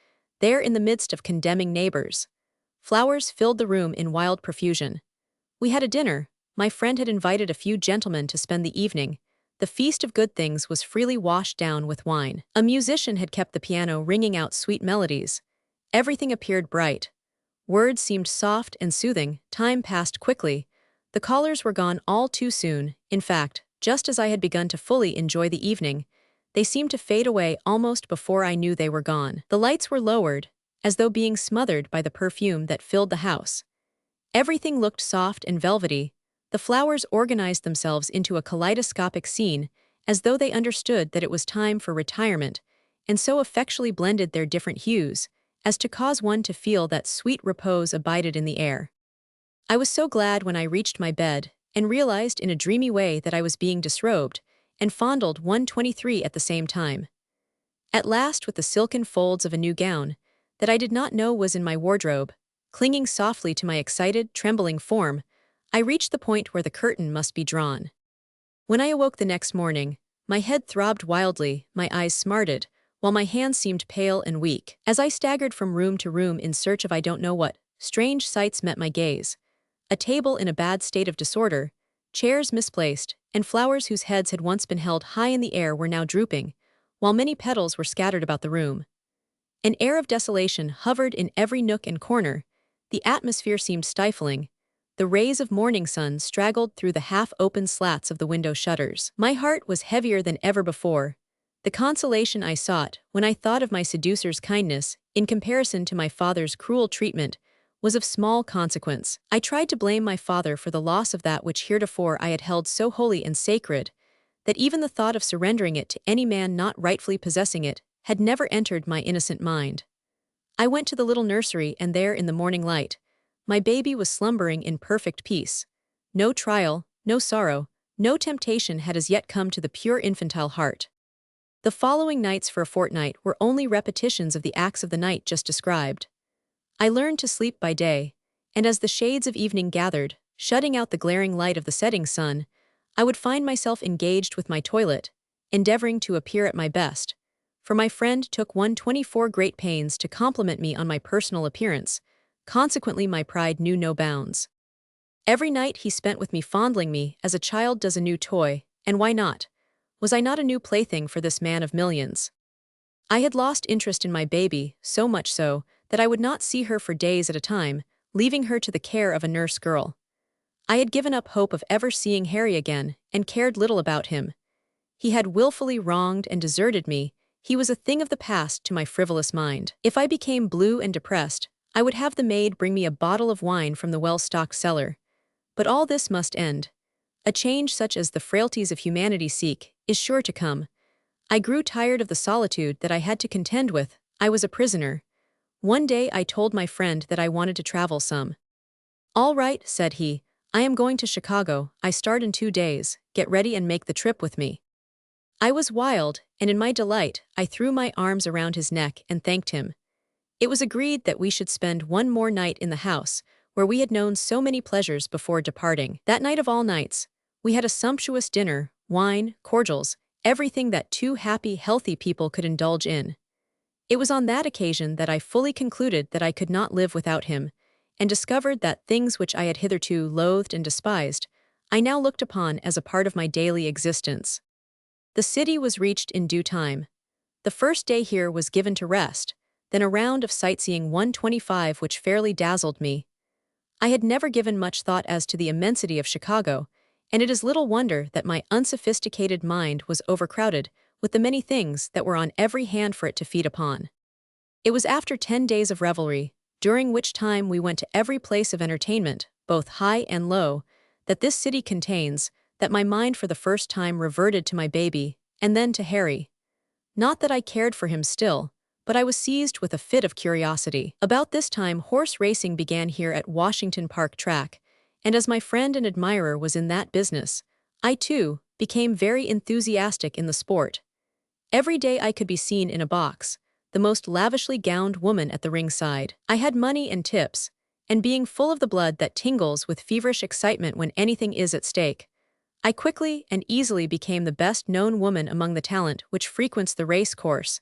there in the midst of condemning neighbors. Flowers filled the room in wild profusion. We had a dinner. My friend had invited a few gentlemen to spend the evening. The feast of good things was freely washed down with wine. A musician had kept the piano ringing out sweet melodies. Everything appeared bright. Words seemed soft and soothing. Time passed quickly. The callers were gone all too soon. In fact, just as I had begun to fully enjoy the evening, they seemed to fade away almost before I knew they were gone. The lights were lowered, as though being smothered by the perfume that filled the house. Everything looked soft and velvety. The flowers organized themselves into a kaleidoscopic scene, as though they understood that it was time for retirement, and so effectually blended their different hues, as to cause one to feel that sweet repose abided in the air. I was so glad when I reached my bed, and realized in a dreamy way that I was being disrobed, and fondled 123 at the same time. At last, with the silken folds of a new gown, that I did not know was in my wardrobe, clinging softly to my excited, trembling form, I reached the point where the curtain must be drawn. When I awoke the next morning, my head throbbed wildly, my eyes smarted, while my hands seemed pale and weak. As I staggered from room to room in search of I don't know what, strange sights met my gaze. A table in a bad state of disorder, chairs misplaced, and flowers whose heads had once been held high in the air were now drooping, while many petals were scattered about the room. An air of desolation hovered in every nook and corner. The atmosphere seemed stifling. The rays of morning sun straggled through the half-open slats of the window shutters. My heart was heavier than ever before. The consolation I sought, when I thought of my seducer's kindness, in comparison to my father's cruel treatment, was of small consequence. I tried to blame my father for the loss of that which heretofore I had held so holy and sacred, that even the thought of surrendering it to any man not rightfully possessing it had never entered my innocent mind. I went to the little nursery, and there in the morning light, my baby was slumbering in perfect peace. No trial, no sorrow, no temptation had as yet come to the pure infantile heart. The following nights for a fortnight were only repetitions of the acts of the night just described. I learned to sleep by day, and as the shades of evening gathered, shutting out the glaring light of the setting sun, I would find myself engaged with my toilet, endeavoring to appear at my best, for my friend took 124 great pains to compliment me on my personal appearance. Consequently, my pride knew no bounds. Every night he spent with me fondling me as a child does a new toy, and why not? Was I not a new plaything for this man of millions? I had lost interest in my baby, so much so that I would not see her for days at a time, leaving her to the care of a nurse girl. I had given up hope of ever seeing Harry again, and cared little about him. He had willfully wronged and deserted me. He was a thing of the past to my frivolous mind. If I became blue and depressed, I would have the maid bring me a bottle of wine from the well-stocked cellar. But all this must end. A change such as the frailties of humanity seek is sure to come. I grew tired of the solitude that I had to contend with. I was a prisoner. One day I told my friend that I wanted to travel some. "All right," said he, "I am going to Chicago. I start in 2 days. Get ready and make the trip with me." I was wild, and in my delight, I threw my arms around his neck and thanked him. It was agreed that we should spend one more night in the house, where we had known so many pleasures before departing. That night of all nights, we had a sumptuous dinner, wine, cordials, everything that two happy, healthy people could indulge in. It was on that occasion that I fully concluded that I could not live without him, and discovered that things which I had hitherto loathed and despised, I now looked upon as a part of my daily existence. The city was reached in due time. The first day here was given to rest, then a round of sightseeing 125 which fairly dazzled me. I had never given much thought as to the immensity of Chicago, and it is little wonder that my unsophisticated mind was overcrowded with the many things that were on every hand for it to feed upon. It was after 10 days of revelry, during which time we went to every place of entertainment, both high and low, that this city contains, that my mind for the first time reverted to my baby, and then to Harry. Not that I cared for him still, but I was seized with a fit of curiosity. About this time horse racing began here at Washington Park Track, and as my friend and admirer was in that business, I too became very enthusiastic in the sport. Every day I could be seen in a box, the most lavishly gowned woman at the ringside. I had money and tips, and being full of the blood that tingles with feverish excitement when anything is at stake, I quickly and easily became the best-known woman among the talent which frequents the race course.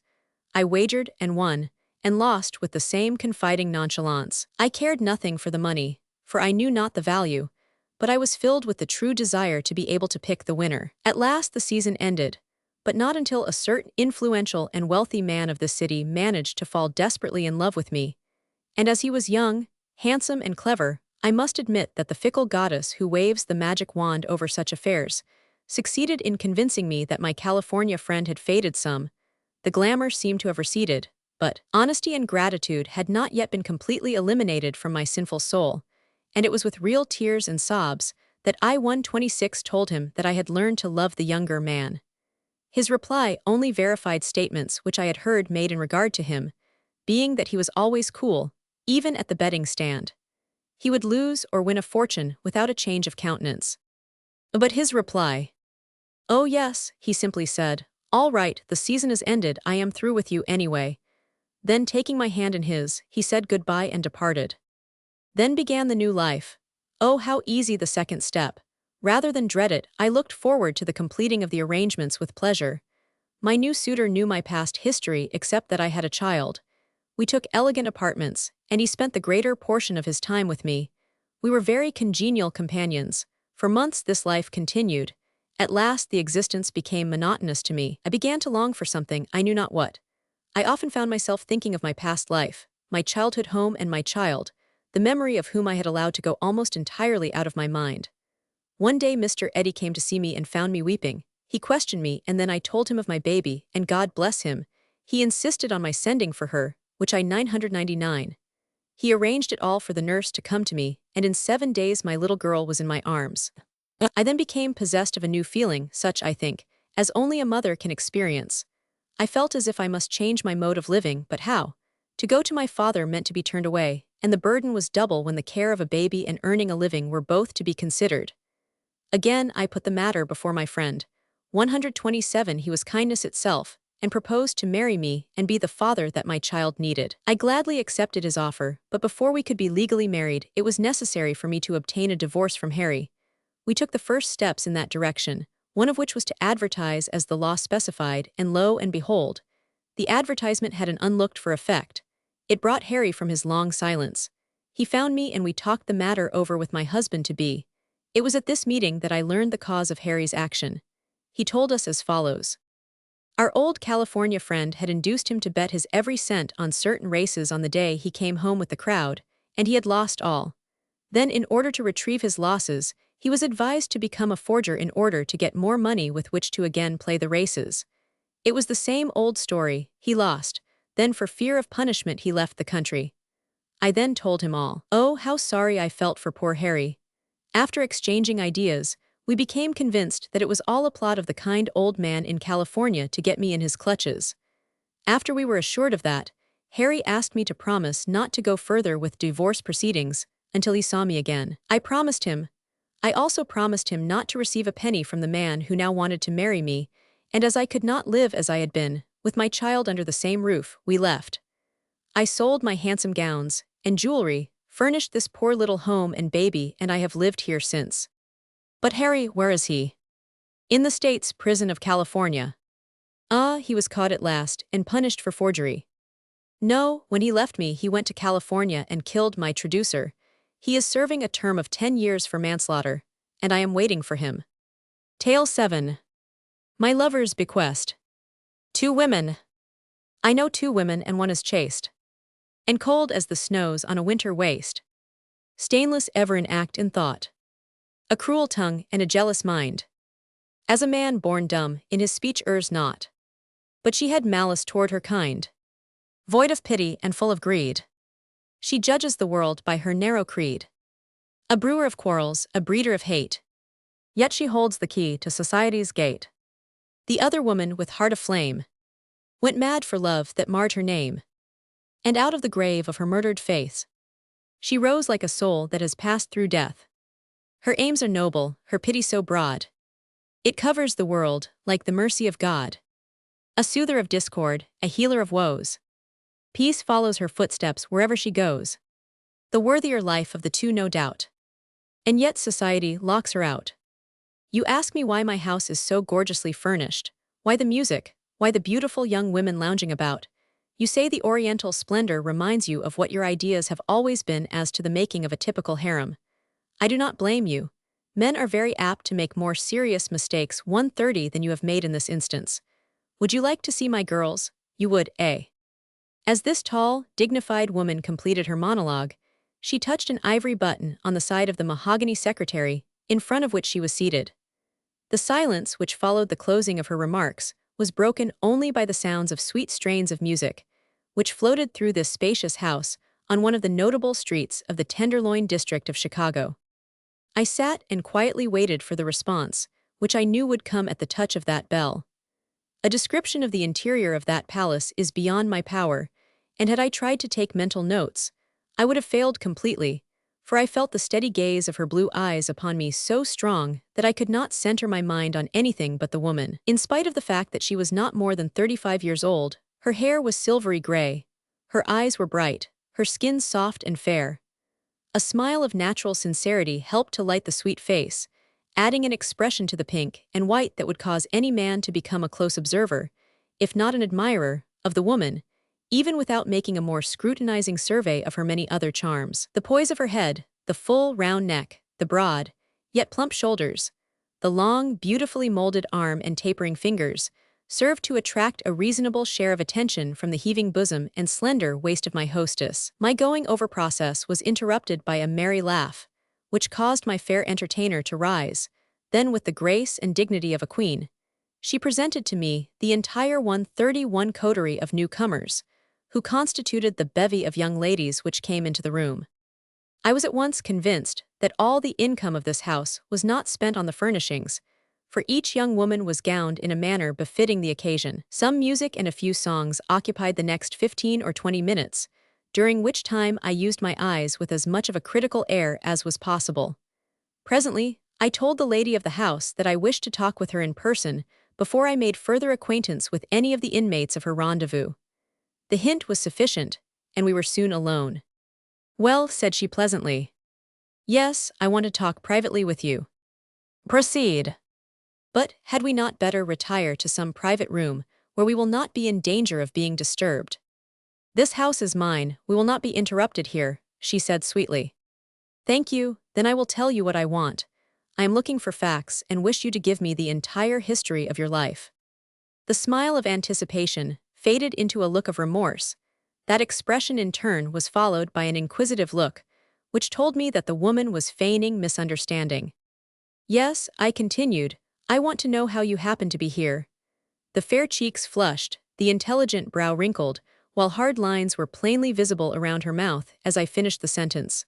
I wagered and won, and lost with the same confiding nonchalance. I cared nothing for the money, for I knew not the value, but I was filled with the true desire to be able to pick the winner. At last the season ended, but not until a certain influential and wealthy man of the city managed to fall desperately in love with me. And as he was young, handsome, and clever, I must admit that the fickle goddess who waves the magic wand over such affairs succeeded in convincing me that my California friend had faded some. The glamour seemed to have receded, but honesty and gratitude had not yet been completely eliminated from my sinful soul, and it was with real tears and sobs that I 126 told him that I had learned to love the younger man. His reply only verified statements which I had heard made in regard to him, being that he was always cool, even at the betting stand. He would lose or win a fortune without a change of countenance. But his reply, "Oh yes," he simply said, "all right, the season is ended, I am through with you anyway." Then taking my hand in his, he said goodbye and departed. Then began the new life. Oh, how easy the second step. Rather than dread it, I looked forward to the completing of the arrangements with pleasure. My new suitor knew my past history except that I had a child. We took elegant apartments, and he spent the greater portion of his time with me. We were very congenial companions. For months this life continued. At last the existence became monotonous to me. I began to long for something, I knew not what. I often found myself thinking of my past life, my childhood home and my child, the memory of whom I had allowed to go almost entirely out of my mind. One day Mr. Eddy came to see me and found me weeping. He questioned me and then I told him of my baby, and God bless him, he insisted on my sending for her, which I 999. He arranged it all for the nurse to come to me, and in 7 days my little girl was in my arms. I then became possessed of a new feeling, such, I think, as only a mother can experience. I felt as if I must change my mode of living, but how? To go to my father meant to be turned away, and the burden was double when the care of a baby and earning a living were both to be considered. Again, I put the matter before my friend. 127 he was kindness itself, and proposed to marry me and be the father that my child needed. I gladly accepted his offer, but before we could be legally married, it was necessary for me to obtain a divorce from Harry. We took the first steps in that direction, one of which was to advertise as the law specified, and lo and behold, the advertisement had an unlooked-for effect. It brought Harry from his long silence. He found me and we talked the matter over with my husband-to-be. It was at this meeting that I learned the cause of Harry's action. He told us as follows. Our old California friend had induced him to bet his every cent on certain races on the day he came home with the crowd, and he had lost all. Then, in order to retrieve his losses, he was advised to become a forger in order to get more money with which to again play the races. It was the same old story. He lost. Then for fear of punishment he left the country. I then told him all. Oh, how sorry I felt for poor Harry. After exchanging ideas, we became convinced that it was all a plot of the kind old man in California to get me in his clutches. After we were assured of that, Harry asked me to promise not to go further with divorce proceedings until he saw me again. I promised him. I also promised him not to receive a penny from the man who now wanted to marry me, and as I could not live as I had been, with my child under the same roof, we left. I sold my handsome gowns and jewelry, furnished this poor little home and baby, and I have lived here since. But Harry, where is he? In the State's prison of California. Ah, he was caught at last and punished for forgery. No, when he left me, he went to California and killed my traducer. He is serving a term of 10 years for manslaughter, and I am waiting for him. Tale 7. My lover's bequest. 2 women. I know 2 women and one is chaste, and cold as the snows on a winter waste, stainless ever in act and thought, a cruel tongue and a jealous mind. As a man born dumb, in his speech errs not. But she had malice toward her kind, void of pity and full of greed. She judges the world by her narrow creed. A brewer of quarrels, a breeder of hate. Yet she holds the key to society's gate. The other woman with heart of flame went mad for love that marred her name. And out of the grave of her murdered face, she rose like a soul that has passed through death. Her aims are noble, her pity so broad. It covers the world like the mercy of God. A soother of discord, a healer of woes. Peace follows her footsteps wherever she goes. The worthier life of the 2, no doubt. And yet society locks her out. You ask me why my house is so gorgeously furnished, why the music, why the beautiful young women lounging about. You say the oriental splendor reminds you of what your ideas have always been as to the making of a typical harem. I do not blame you. Men are very apt to make more serious mistakes 130 than you have made in this instance. Would you like to see my girls? You would, eh? As this tall, dignified woman completed her monologue, she touched an ivory button on the side of the mahogany secretary, in front of which she was seated. The silence which followed the closing of her remarks was broken only by the sounds of sweet strains of music, which floated through this spacious house on one of the notable streets of the Tenderloin district of Chicago. I sat and quietly waited for the response, which I knew would come at the touch of that bell. A description of the interior of that palace is beyond my power, and had I tried to take mental notes, I would have failed completely, for I felt the steady gaze of her blue eyes upon me so strong that I could not center my mind on anything but the woman. In spite of the fact that she was not more than 35 years old, her hair was silvery gray, her eyes were bright, her skin soft and fair. A smile of natural sincerity helped to light the sweet face, adding an expression to the pink and white that would cause any man to become a close observer, if not an admirer, of the woman, even without making a more scrutinizing survey of her many other charms. The poise of her head, the full, round neck, the broad, yet plump shoulders, the long, beautifully molded arm and tapering fingers, served to attract a reasonable share of attention from the heaving bosom and slender waist of my hostess. My going-over process was interrupted by a merry laugh, which caused my fair entertainer to rise. Then, with the grace and dignity of a queen, she presented to me the entire 131 coterie of newcomers, who constituted the bevy of young ladies which came into the room. I was at once convinced that all the income of this house was not spent on the furnishings, for each young woman was gowned in a manner befitting the occasion. Some music and a few songs occupied the next 15 or 20 minutes, during which time I used my eyes with as much of a critical air as was possible. Presently, I told the lady of the house that I wished to talk with her in person before I made further acquaintance with any of the inmates of her rendezvous. The hint was sufficient, and we were soon alone. "Well," said she pleasantly. "Yes, I want to talk privately with you." "Proceed." "But had we not better retire to some private room where we will not be in danger of being disturbed?" "This house is mine, we will not be interrupted here," she said sweetly. "Thank you, then I will tell you what I want. I am looking for facts and wish you to give me the entire history of your life." The smile of anticipation faded into a look of remorse. That expression in turn was followed by an inquisitive look, which told me that the woman was feigning misunderstanding. "Yes," I continued, "I want to know how you happen to be here." The fair cheeks flushed, the intelligent brow wrinkled, while hard lines were plainly visible around her mouth as I finished the sentence.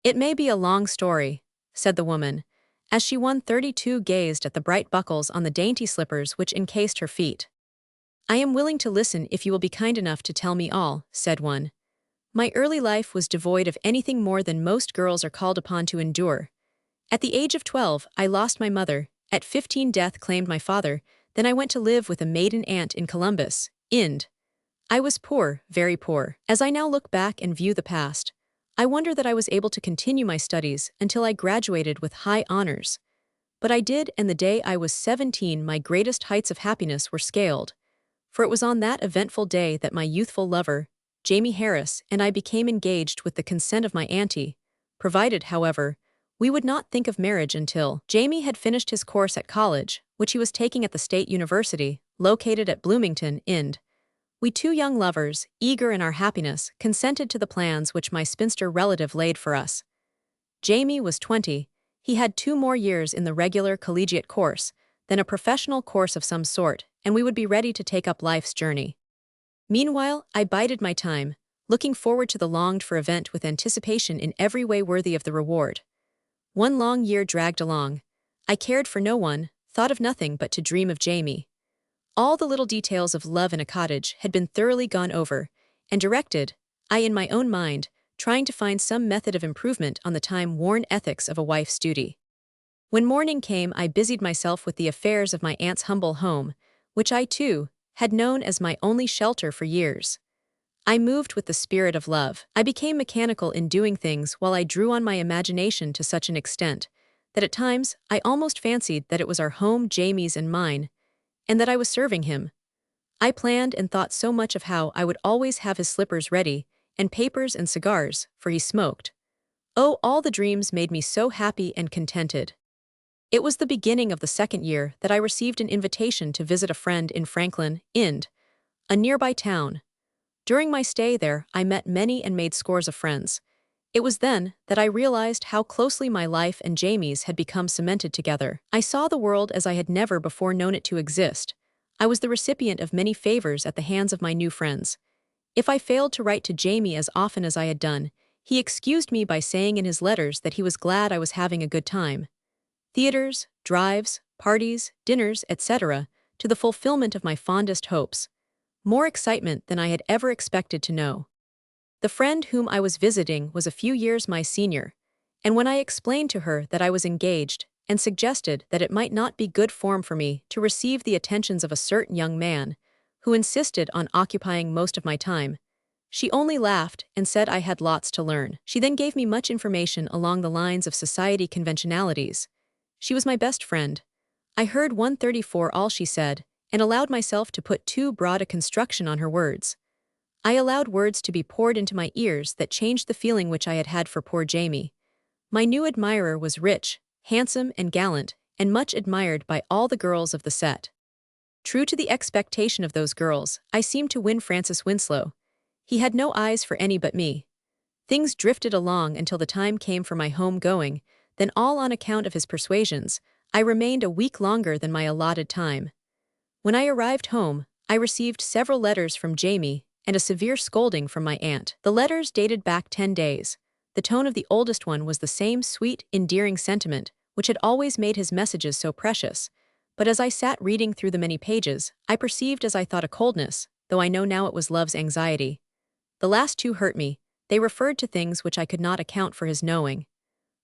"It may be a long story," said the woman, as she 132 gazed at the bright buckles on the dainty slippers which encased her feet. "I am willing to listen if you will be kind enough to tell me all," said one. "My early life was devoid of anything more than most girls are called upon to endure. At the age of 12, I lost my mother, at 15 death claimed my father, then I went to live with a maiden aunt in Columbus, Ind. I was poor, very poor. As I now look back and view the past, I wonder that I was able to continue my studies until I graduated with high honors. But I did, and the day I was 17 my greatest heights of happiness were scaled, for it was on that eventful day that my youthful lover, Jamie Harris, and I became engaged with the consent of my auntie, provided, however, we would not think of marriage until Jamie had finished his course at college, which he was taking at the State University, located at Bloomington, Ind. We two young lovers, eager in our happiness, consented to the plans which my spinster relative laid for us. Jamie was 20, he had 2 more years in the regular collegiate course, then a professional course of some sort, and we would be ready to take up life's journey. Meanwhile, I bided my time, looking forward to the longed-for event with anticipation in every way worthy of the reward. One long year dragged along. I cared for no one, thought of nothing but to dream of Jamie. All the little details of love in a cottage had been thoroughly gone over, and directed, I in my own mind, trying to find some method of improvement on the time-worn ethics of a wife's duty. When morning came, I busied myself with the affairs of my aunt's humble home, which I, too, had known as my only shelter for years. I moved with the spirit of love. I became mechanical in doing things while I drew on my imagination to such an extent that at times I almost fancied that it was our home, Jamie's and mine, and that I was serving him. I planned and thought so much of how I would always have his slippers ready, and papers and cigars, for he smoked. Oh, all the dreams made me so happy and contented. It was the beginning of the 2nd year that I received an invitation to visit a friend in Franklin, Ind., a nearby town. During my stay there, I met many and made scores of friends. It was then that I realized how closely my life and Jamie's had become cemented together. I saw the world as I had never before known it to exist. I was the recipient of many favors at the hands of my new friends. If I failed to write to Jamie as often as I had done, he excused me by saying in his letters that he was glad I was having a good time. Theaters, drives, parties, dinners, etc., to the fulfillment of my fondest hopes. More excitement than I had ever expected to know. The friend whom I was visiting was a few years my senior, and when I explained to her that I was engaged and suggested that it might not be good form for me to receive the attentions of a certain young man, who insisted on occupying most of my time, she only laughed and said I had lots to learn. She then gave me much information along the lines of society conventionalities. She was my best friend. I heard 134 all she said, and allowed myself to put too broad a construction on her words. I allowed words to be poured into my ears that changed the feeling which I had had for poor Jamie. My new admirer was rich, handsome, and gallant, and much admired by all the girls of the set. True to the expectation of those girls, I seemed to win Francis Winslow. He had no eyes for any but me. Things drifted along until the time came for my home going, then all on account of his persuasions, I remained a week longer than my allotted time. When I arrived home, I received several letters from Jamie and a severe scolding from my aunt. The letters dated back 10 days. The tone of the oldest one was the same sweet, endearing sentiment which had always made his messages so precious. But as I sat reading through the many pages, I perceived as I thought a coldness, though I know now it was love's anxiety. The last two hurt me. They referred to things which I could not account for his knowing.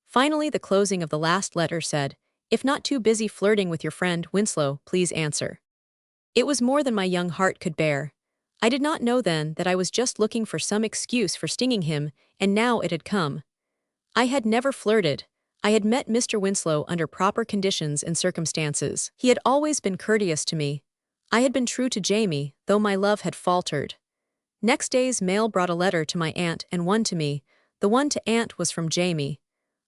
Finally, the closing of the last letter said, "If not too busy flirting with your friend, Winslow, please answer." It was more than my young heart could bear. I did not know then that I was just looking for some excuse for stinging him, and now it had come. I had never flirted. I had met Mr. Winslow under proper conditions and circumstances. He had always been courteous to me. I had been true to Jamie, though my love had faltered. Next day's mail brought a letter to my aunt and one to me. The one to aunt was from Jamie.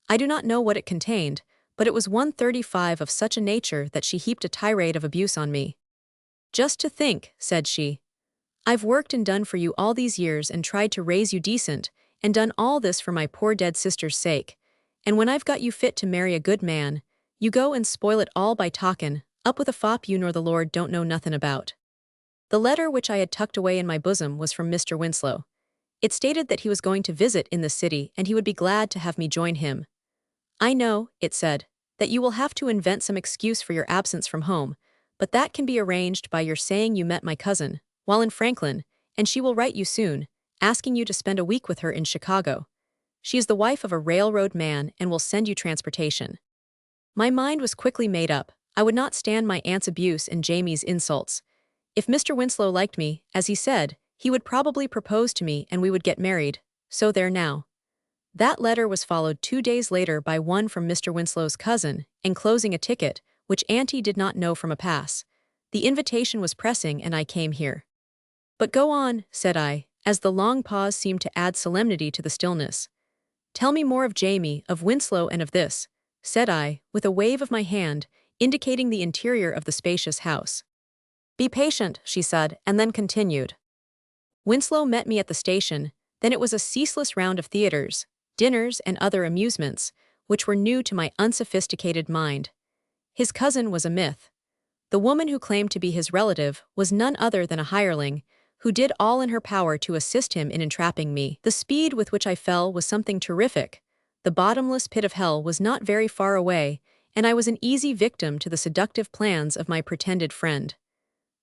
I do not know what it contained, but it was 135 of such a nature that she heaped a tirade of abuse on me. "Just to think," said she. "I've worked and done for you all these years and tried to raise you decent, and done all this for my poor dead sister's sake. And when I've got you fit to marry a good man, you go and spoil it all by talkin' up with a fop you nor the Lord don't know nothin' about." The letter which I had tucked away in my bosom was from Mr. Winslow. It stated that he was going to visit in the city and he would be glad to have me join him. "I know," it said, "that you will have to invent some excuse for your absence from home, but that can be arranged by your saying you met my cousin, while in Franklin, and she will write you soon, asking you to spend a week with her in Chicago. She is the wife of a railroad man and will send you transportation." My mind was quickly made up. I would not stand my aunt's abuse and Jamie's insults. If Mr. Winslow liked me, as he said, he would probably propose to me and we would get married. So there now. That letter was followed 2 days later by one from Mr. Winslow's cousin, enclosing a ticket, which Auntie did not know from a pass. The invitation was pressing and I came here. "But go on," said I, as the long pause seemed to add solemnity to the stillness. "Tell me more of Jamie, of Winslow and of this," said I, with a wave of my hand, indicating the interior of the spacious house. "Be patient," she said, and then continued. "Winslow met me at the station, then it was a ceaseless round of theaters, dinners and other amusements, which were new to my unsophisticated mind. His cousin was a myth. The woman who claimed to be his relative was none other than a hireling, who did all in her power to assist him in entrapping me. The speed with which I fell was something terrific. The bottomless pit of hell was not very far away, and I was an easy victim to the seductive plans of my pretended friend.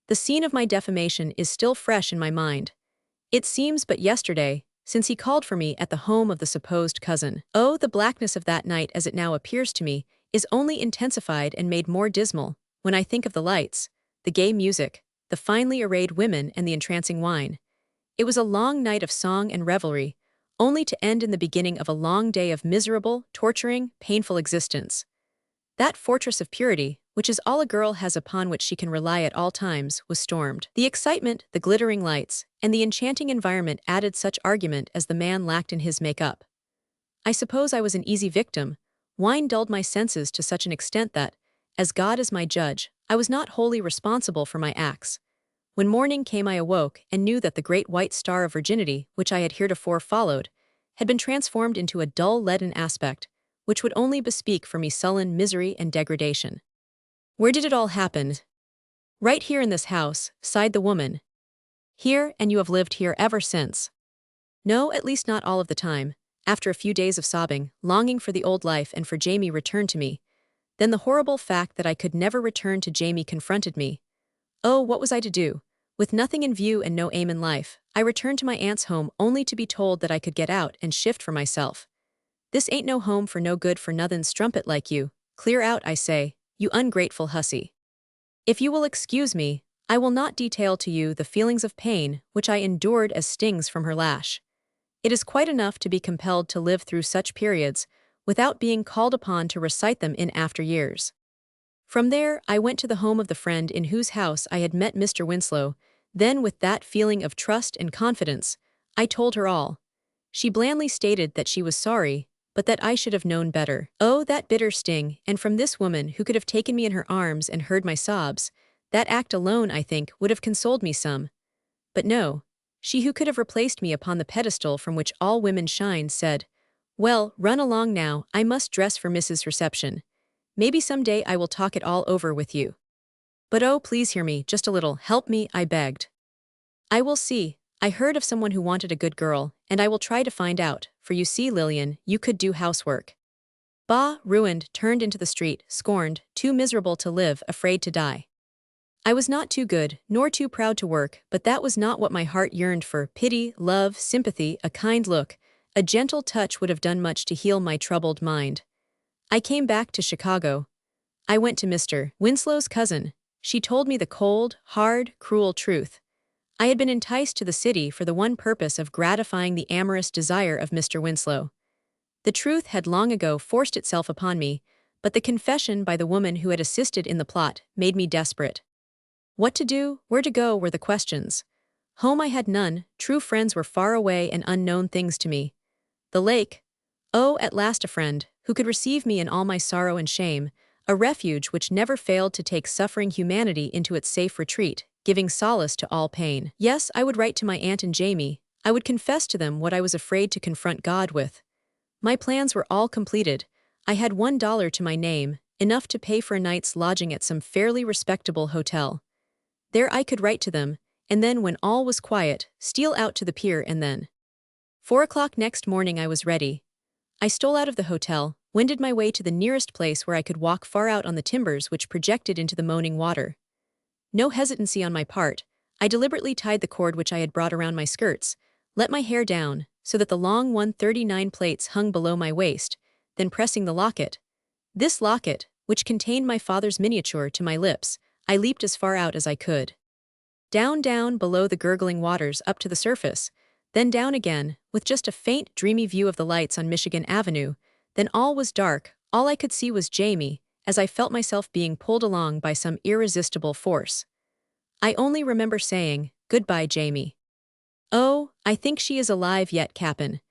The scene of my defamation is still fresh in my mind. It seems but yesterday, since he called for me at the home of the supposed cousin. Oh, the blackness of that night as it now appears to me is only intensified and made more dismal when I think of the lights, the gay music, the finely arrayed women and the entrancing wine. It was a long night of song and revelry, only to end in the beginning of a long day of miserable, torturing, painful existence. That fortress of purity, which is all a girl has upon which she can rely at all times, was stormed. The excitement, the glittering lights, and the enchanting environment added such argument as the man lacked in his make-up. I suppose I was an easy victim. Wine dulled my senses to such an extent that, as God is my judge, I was not wholly responsible for my acts. When morning came I awoke and knew that the great white star of virginity, which I had heretofore followed, had been transformed into a dull leaden aspect, which would only bespeak for me sullen misery and degradation. "Where did it all happen?" "Right here in this house," sighed the woman. "Here, and you have lived here ever since?" "No, at least not all of the time." After a few days of sobbing, longing for the old life and for Jamie returned to me. Then the horrible fact that I could never return to Jamie confronted me. Oh, what was I to do? With nothing in view and no aim in life, I returned to my aunt's home only to be told that I could get out and shift for myself. "This ain't no home for no good-for-nothin' strumpet like you. Clear out, I say, you ungrateful hussy. If you will excuse me, I will not detail to you the feelings of pain which I endured as stings from her lash. It is quite enough to be compelled to live through such periods without being called upon to recite them in after years. From there, I went to the home of the friend in whose house I had met Mr. Winslow. Then, with that feeling of trust and confidence, I told her all. She blandly stated that she was sorry, but that I should have known better. Oh, that bitter sting, and from this woman who could have taken me in her arms and heard my sobs, That act alone, I think, would have consoled me some. But no, she who could have replaced me upon the pedestal from which all women shine said, "Well, run along now, I must dress for Mrs. Reception. Maybe some day I will talk it all over with you. But oh, please hear me, just a little, help me," I begged. "I will see. I heard of someone who wanted a good girl, and I will try to find out, for you see, Lillian, you could do housework." Bah, ruined, turned into the street, scorned, too miserable to live, afraid to die. I was not too good, nor too proud to work, but that was not what my heart yearned for. Pity, love, sympathy, a kind look, a gentle touch would have done much to heal my troubled mind. I came back to Chicago. I went to Mr. Winslow's cousin. She told me the cold, hard, cruel truth. I had been enticed to the city for the one purpose of gratifying the amorous desire of Mr. Winslow. The truth had long ago forced itself upon me, but the confession by the woman who had assisted in the plot made me desperate. What to do, where to go were the questions. Home I had none, true friends were far away and unknown things to me. The lake. Oh, at last a friend, who could receive me in all my sorrow and shame, a refuge which never failed to take suffering humanity into its safe retreat, giving solace to all pain. Yes, I would write to my aunt and Jamie, I would confess to them what I was afraid to confront God with. My plans were all completed. I had $1 to my name, enough to pay for a night's lodging at some fairly respectable hotel. There I could write to them, and then when all was quiet, steal out to the pier and then. 4 o'clock next morning I was ready. I stole out of the hotel, wended my way to the nearest place where I could walk far out on the timbers which projected into the moaning water. No hesitancy on my part, I deliberately tied the cord which I had brought around my skirts, let my hair down, so that the long 139 plaits hung below my waist, then pressing the locket. This locket, which contained my father's miniature, to my lips, I leaped as far out as I could. Down, down, below the gurgling waters, up to the surface, then down again, with just a faint, dreamy view of the lights on Michigan Avenue, then all was dark, all I could see was Jamie, as I felt myself being pulled along by some irresistible force. I only remember saying, "Goodbye, Jamie." "Oh, I think she is alive yet, Cap'n,"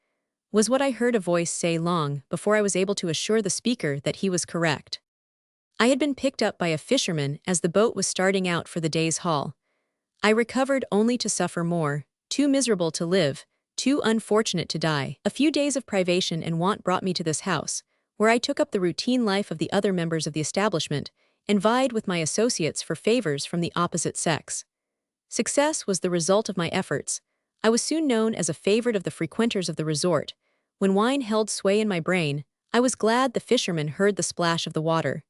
was what I heard a voice say long before I was able to assure the speaker that he was correct. I had been picked up by a fisherman as the boat was starting out for the day's haul. I recovered only to suffer more, too miserable to live, too unfortunate to die. A few days of privation and want brought me to this house, where I took up the routine life of the other members of the establishment and vied with my associates for favors from the opposite sex. Success was the result of my efforts. I was soon known as a favorite of the frequenters of the resort. When wine held sway in my brain, I was glad the fisherman heard the splash of the water.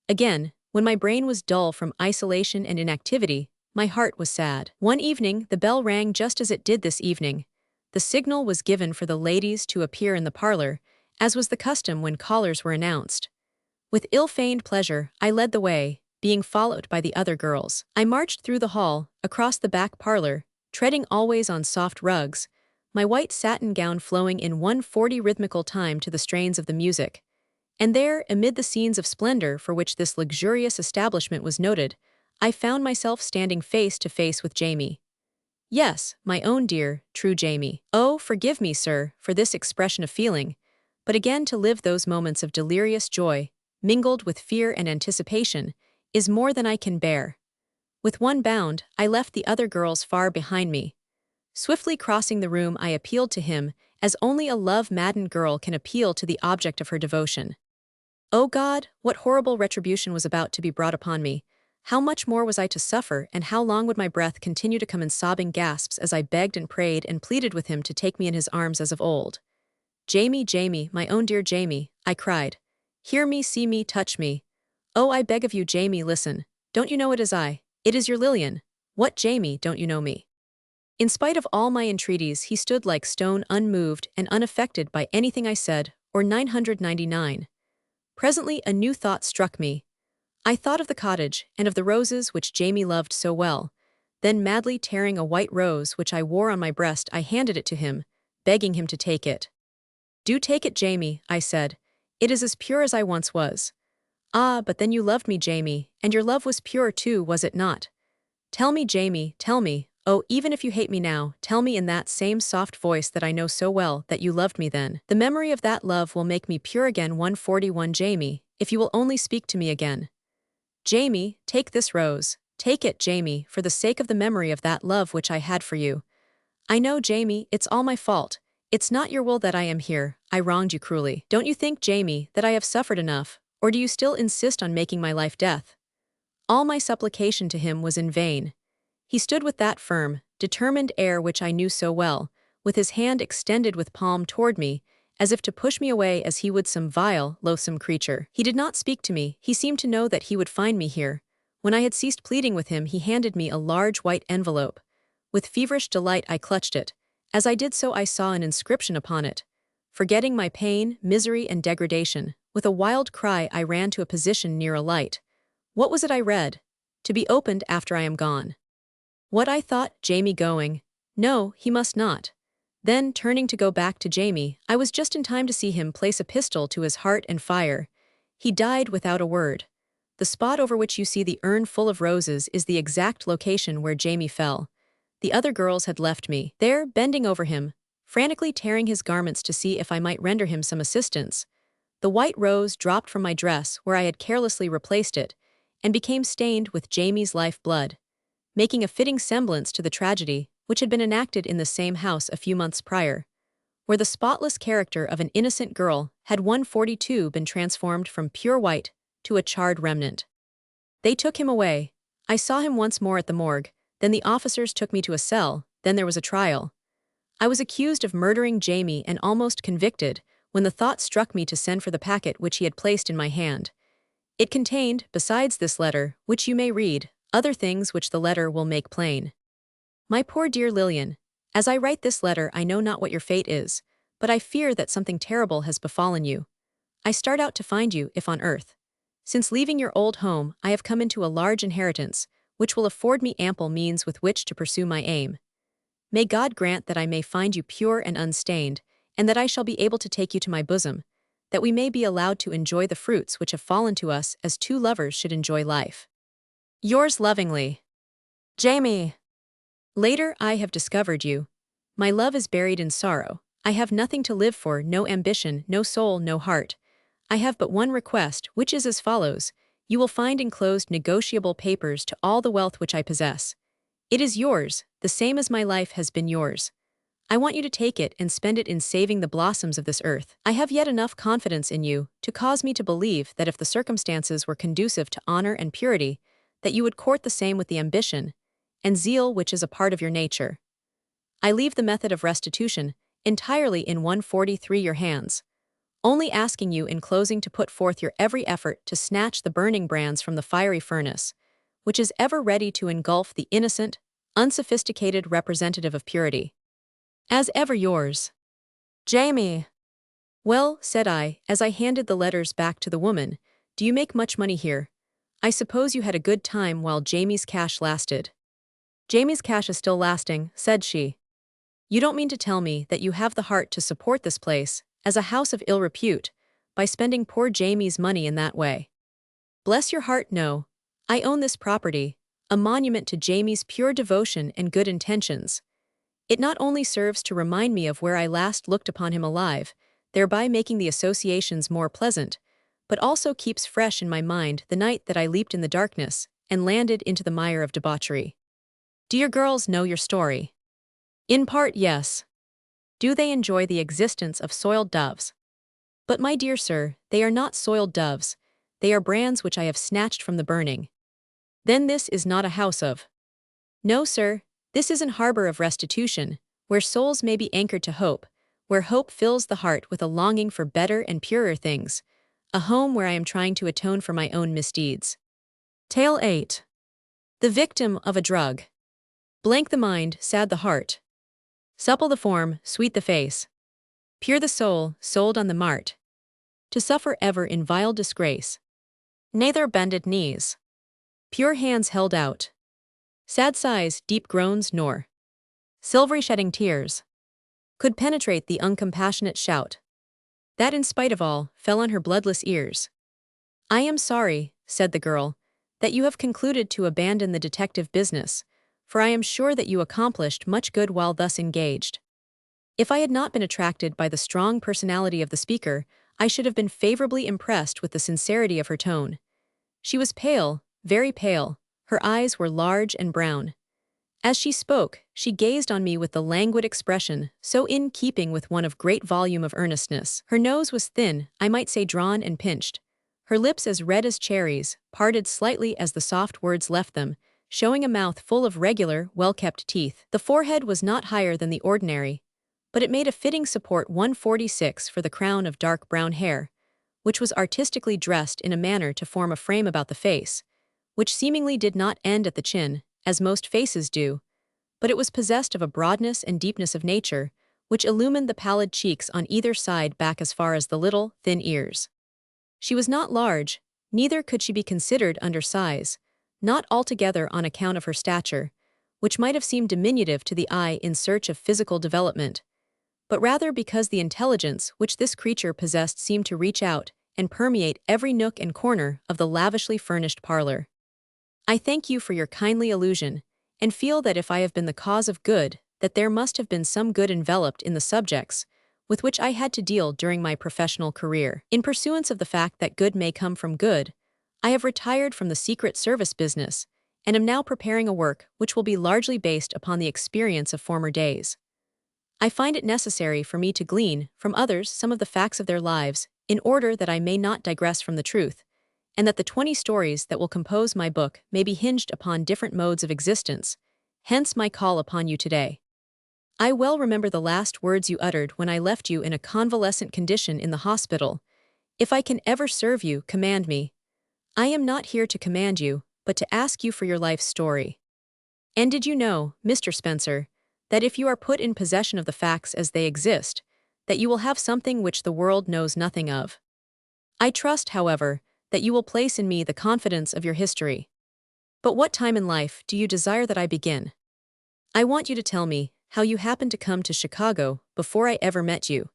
Again, when my brain was dull from isolation and inactivity, my heart was sad. One evening, the bell rang just as it did this evening. The signal was given for the ladies to appear in the parlor, as was the custom when callers were announced. With ill-feigned pleasure, I led the way, being followed by the other girls. I marched through the hall, across the back parlor, treading always on soft rugs, my white satin gown flowing in 140 rhythmical time to the strains of the music. And there, amid the scenes of splendor for which this luxurious establishment was noted, I found myself standing face to face with Jamie. Yes, my own dear, true Jamie. Oh, forgive me, sir, for this expression of feeling, but again to live those moments of delirious joy, mingled with fear and anticipation, is more than I can bear. With one bound, I left the other girls far behind me. Swiftly crossing the room, I appealed to him, as only a love-maddened girl can appeal to the object of her devotion. Oh God, what horrible retribution was about to be brought upon me! How much more was I to suffer, and how long would my breath continue to come in sobbing gasps as I begged and prayed and pleaded with him to take me in his arms as of old? "Jamie, Jamie, my own dear Jamie," I cried. "Hear me, see me, touch me. Oh, I beg of you, Jamie, listen. Don't you know it is I? It is your Lillian. What, Jamie, don't you know me?" In spite of all my entreaties, he stood like stone, unmoved and unaffected by anything I said, or 999. Presently a new thought struck me. I thought of the cottage, and of the roses which Jamie loved so well. Then madly tearing a white rose which I wore on my breast, I handed it to him, begging him to take it. "Do take it, Jamie," I said. "It is as pure as I once was." "Ah, but then you loved me, Jamie, and your love was pure too, was it not? Tell me, Jamie, tell me, oh, even if you hate me now, tell me in that same soft voice that I know so well that you loved me then. The memory of that love will make me pure again. 141 Jamie, if you will only speak to me again. Jamie, take this rose, Take it, Jamie, for the sake of the memory of that love which I had for you. I know, Jamie, it's all my fault. It's not your will that I am here. I wronged you cruelly. Don't you think, Jamie, that I have suffered enough, or do you still insist on making my life death?" All my supplication to him was in vain. He stood with that firm, determined air which I knew so well, with his hand extended with palm toward me, as if to push me away as he would some vile, loathsome creature. He did not speak to me. He seemed to know that he would find me here. When I had ceased pleading with him, he handed me a large white envelope. With feverish delight I clutched it. As I did so I saw an inscription upon it. Forgetting my pain, misery, and degradation, with a wild cry I ran to a position near a light. What was it I read? To be opened after I am gone. What I thought, Jamie going? No, he must not. Then, turning to go back to Jamie, I was just in time to see him place a pistol to his heart and fire. He died without a word. The spot over which you see the urn full of roses is the exact location where Jamie fell. The other girls had left me, there, bending over him, frantically tearing his garments to see if I might render him some assistance. The white rose dropped from my dress where I had carelessly replaced it, and became stained with Jamie's life blood, making a fitting semblance to the tragedy which had been enacted in the same house a few months prior, where the spotless character of an innocent girl had 142 been transformed from pure white to a charred remnant. They took him away. I saw him once more at the morgue, then the officers took me to a cell, then there was a trial. I was accused of murdering Jamie and almost convicted when the thought struck me to send for the packet which he had placed in my hand. It contained, besides this letter, which you may read, other things which the letter will make plain. My poor dear Lillian, as I write this letter I know not what your fate is, but I fear that something terrible has befallen you. I start out to find you, if on earth. Since leaving your old home, I have come into a large inheritance, which will afford me ample means with which to pursue my aim. May God grant that I may find you pure and unstained, and that I shall be able to take you to my bosom, that we may be allowed to enjoy the fruits which have fallen to us as two lovers should enjoy life. Yours lovingly, Jamie. Later I have discovered you. My love is buried in sorrow. I have nothing to live for, no ambition, no soul, no heart. I have but one request, which is as follows. You will find enclosed negotiable papers to all the wealth which I possess. It is yours, the same as my life has been yours. I want you to take it and spend it in saving the blossoms of this earth. I have yet enough confidence in you to cause me to believe that if the circumstances were conducive to honor and purity, that you would court the same with the ambition and zeal which is a part of your nature. I leave the method of restitution entirely in 143 your hands, only asking you in closing to put forth your every effort to snatch the burning brands from the fiery furnace, which is ever ready to engulf the innocent, unsophisticated representative of purity. As ever yours, Jamie. Well, said I, as I handed the letters back to the woman, do you make much money here? I suppose you had a good time while Jamie's cash lasted. Jamie's cash is still lasting, said she. You don't mean to tell me that you have the heart to support this place, as a house of ill repute, by spending poor Jamie's money in that way. Bless your heart, no. I own this property, a monument to Jamie's pure devotion and good intentions. It not only serves to remind me of where I last looked upon him alive, thereby making the associations more pleasant, but also keeps fresh in my mind the night that I leaped in the darkness and landed into the mire of debauchery. Do your girls know your story? In part, yes. Do they enjoy the existence of soiled doves? But my dear sir, they are not soiled doves. They are brands which I have snatched from the burning. Then this is not a house of. No, sir, this is an harbor of restitution, where souls may be anchored to hope, where hope fills the heart with a longing for better and purer things, a home where I am trying to atone for my own misdeeds. Tale 8. The victim of a drug. Blank the mind, sad the heart. Supple the form, sweet the face. Pure the soul, sold on the mart. To suffer ever in vile disgrace. Neither bended knees. Pure hands held out. Sad sighs, deep groans, nor silvery shedding tears could penetrate the uncompassionate shout that in spite of all, fell on her bloodless ears. I am sorry, said the girl, that you have concluded to abandon the detective business, for I am sure that you accomplished much good while thus engaged. If I had not been attracted by the strong personality of the speaker, I should have been favorably impressed with the sincerity of her tone. She was pale, very pale, Her eyes were large and brown. As she spoke, she gazed on me with the languid expression, so in keeping with one of great volume of earnestness. Her nose was thin, I might say drawn and pinched. Her lips as red as cherries, parted slightly as the soft words left them, showing a mouth full of regular, well-kept teeth. The forehead was not higher than the ordinary, but it made a fitting support 146 for the crown of dark brown hair, which was artistically dressed in a manner to form a frame about the face, which seemingly did not end at the chin, as most faces do, but it was possessed of a broadness and deepness of nature, which illumined the pallid cheeks on either side back as far as the little, thin ears. She was not large, neither could she be considered under size, not altogether on account of her stature, which might have seemed diminutive to the eye in search of physical development, but rather because the intelligence which this creature possessed seemed to reach out and permeate every nook and corner of the lavishly furnished parlor. I thank you for your kindly allusion, and feel that if I have been the cause of good, that there must have been some good enveloped in the subjects with which I had to deal during my professional career. In pursuance of the fact that good may come from good, I have retired from the Secret Service business, and am now preparing a work which will be largely based upon the experience of former days. I find it necessary for me to glean from others some of the facts of their lives, in order that I may not digress from the truth, and that the 20 stories that will compose my book may be hinged upon different modes of existence, hence my call upon you today. I well remember the last words you uttered when I left you in a convalescent condition in the hospital. If I can ever serve you, command me. I am not here to command you, but to ask you for your life's story. And did you know, Mr. Spencer, that if you are put in possession of the facts as they exist, that you will have something which the world knows nothing of? I trust, however, that you will place in me the confidence of your history. But what time in life do you desire that I begin? I want you to tell me how you happened to come to Chicago before I ever met you.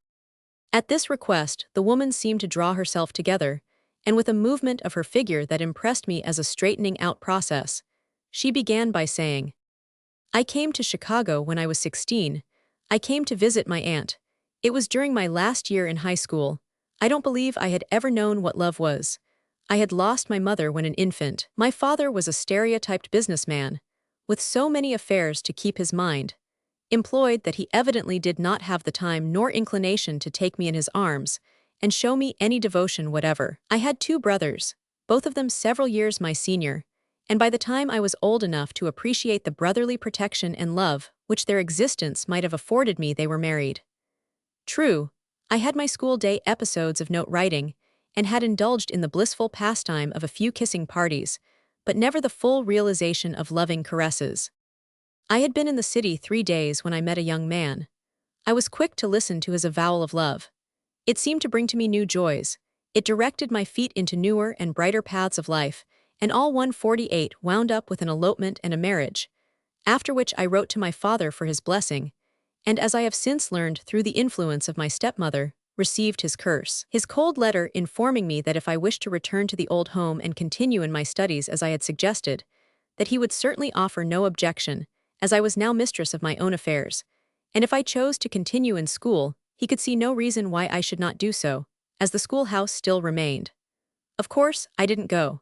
At this request, the woman seemed to draw herself together, and with a movement of her figure that impressed me as a straightening out process, she began by saying, I came to Chicago when I was 16. I came to visit my aunt. It was during my last year in high school. I don't believe I had ever known what love was. I had lost my mother when an infant. My father was a stereotyped businessman, with so many affairs to keep his mind employed that he evidently did not have the time nor inclination to take me in his arms and show me any devotion whatever. I had 2 brothers, both of them several years my senior, and by the time I was old enough to appreciate the brotherly protection and love which their existence might have afforded me, they were married. True, I had my school day episodes of note writing, and had indulged in the blissful pastime of a few kissing parties, but never the full realization of loving caresses. I had been in the city 3 days when I met a young man. I was quick to listen to his avowal of love. It seemed to bring to me new joys. It directed my feet into newer and brighter paths of life, and all 148 wound up with an elopement and a marriage, after which I wrote to my father for his blessing, and as I have since learned through the influence of my stepmother, received his curse. His cold letter informing me that if I wished to return to the old home and continue in my studies as I had suggested, that he would certainly offer no objection, as I was now mistress of my own affairs, and if I chose to continue in school, he could see no reason why I should not do so, as the schoolhouse still remained. Of course, I didn't go.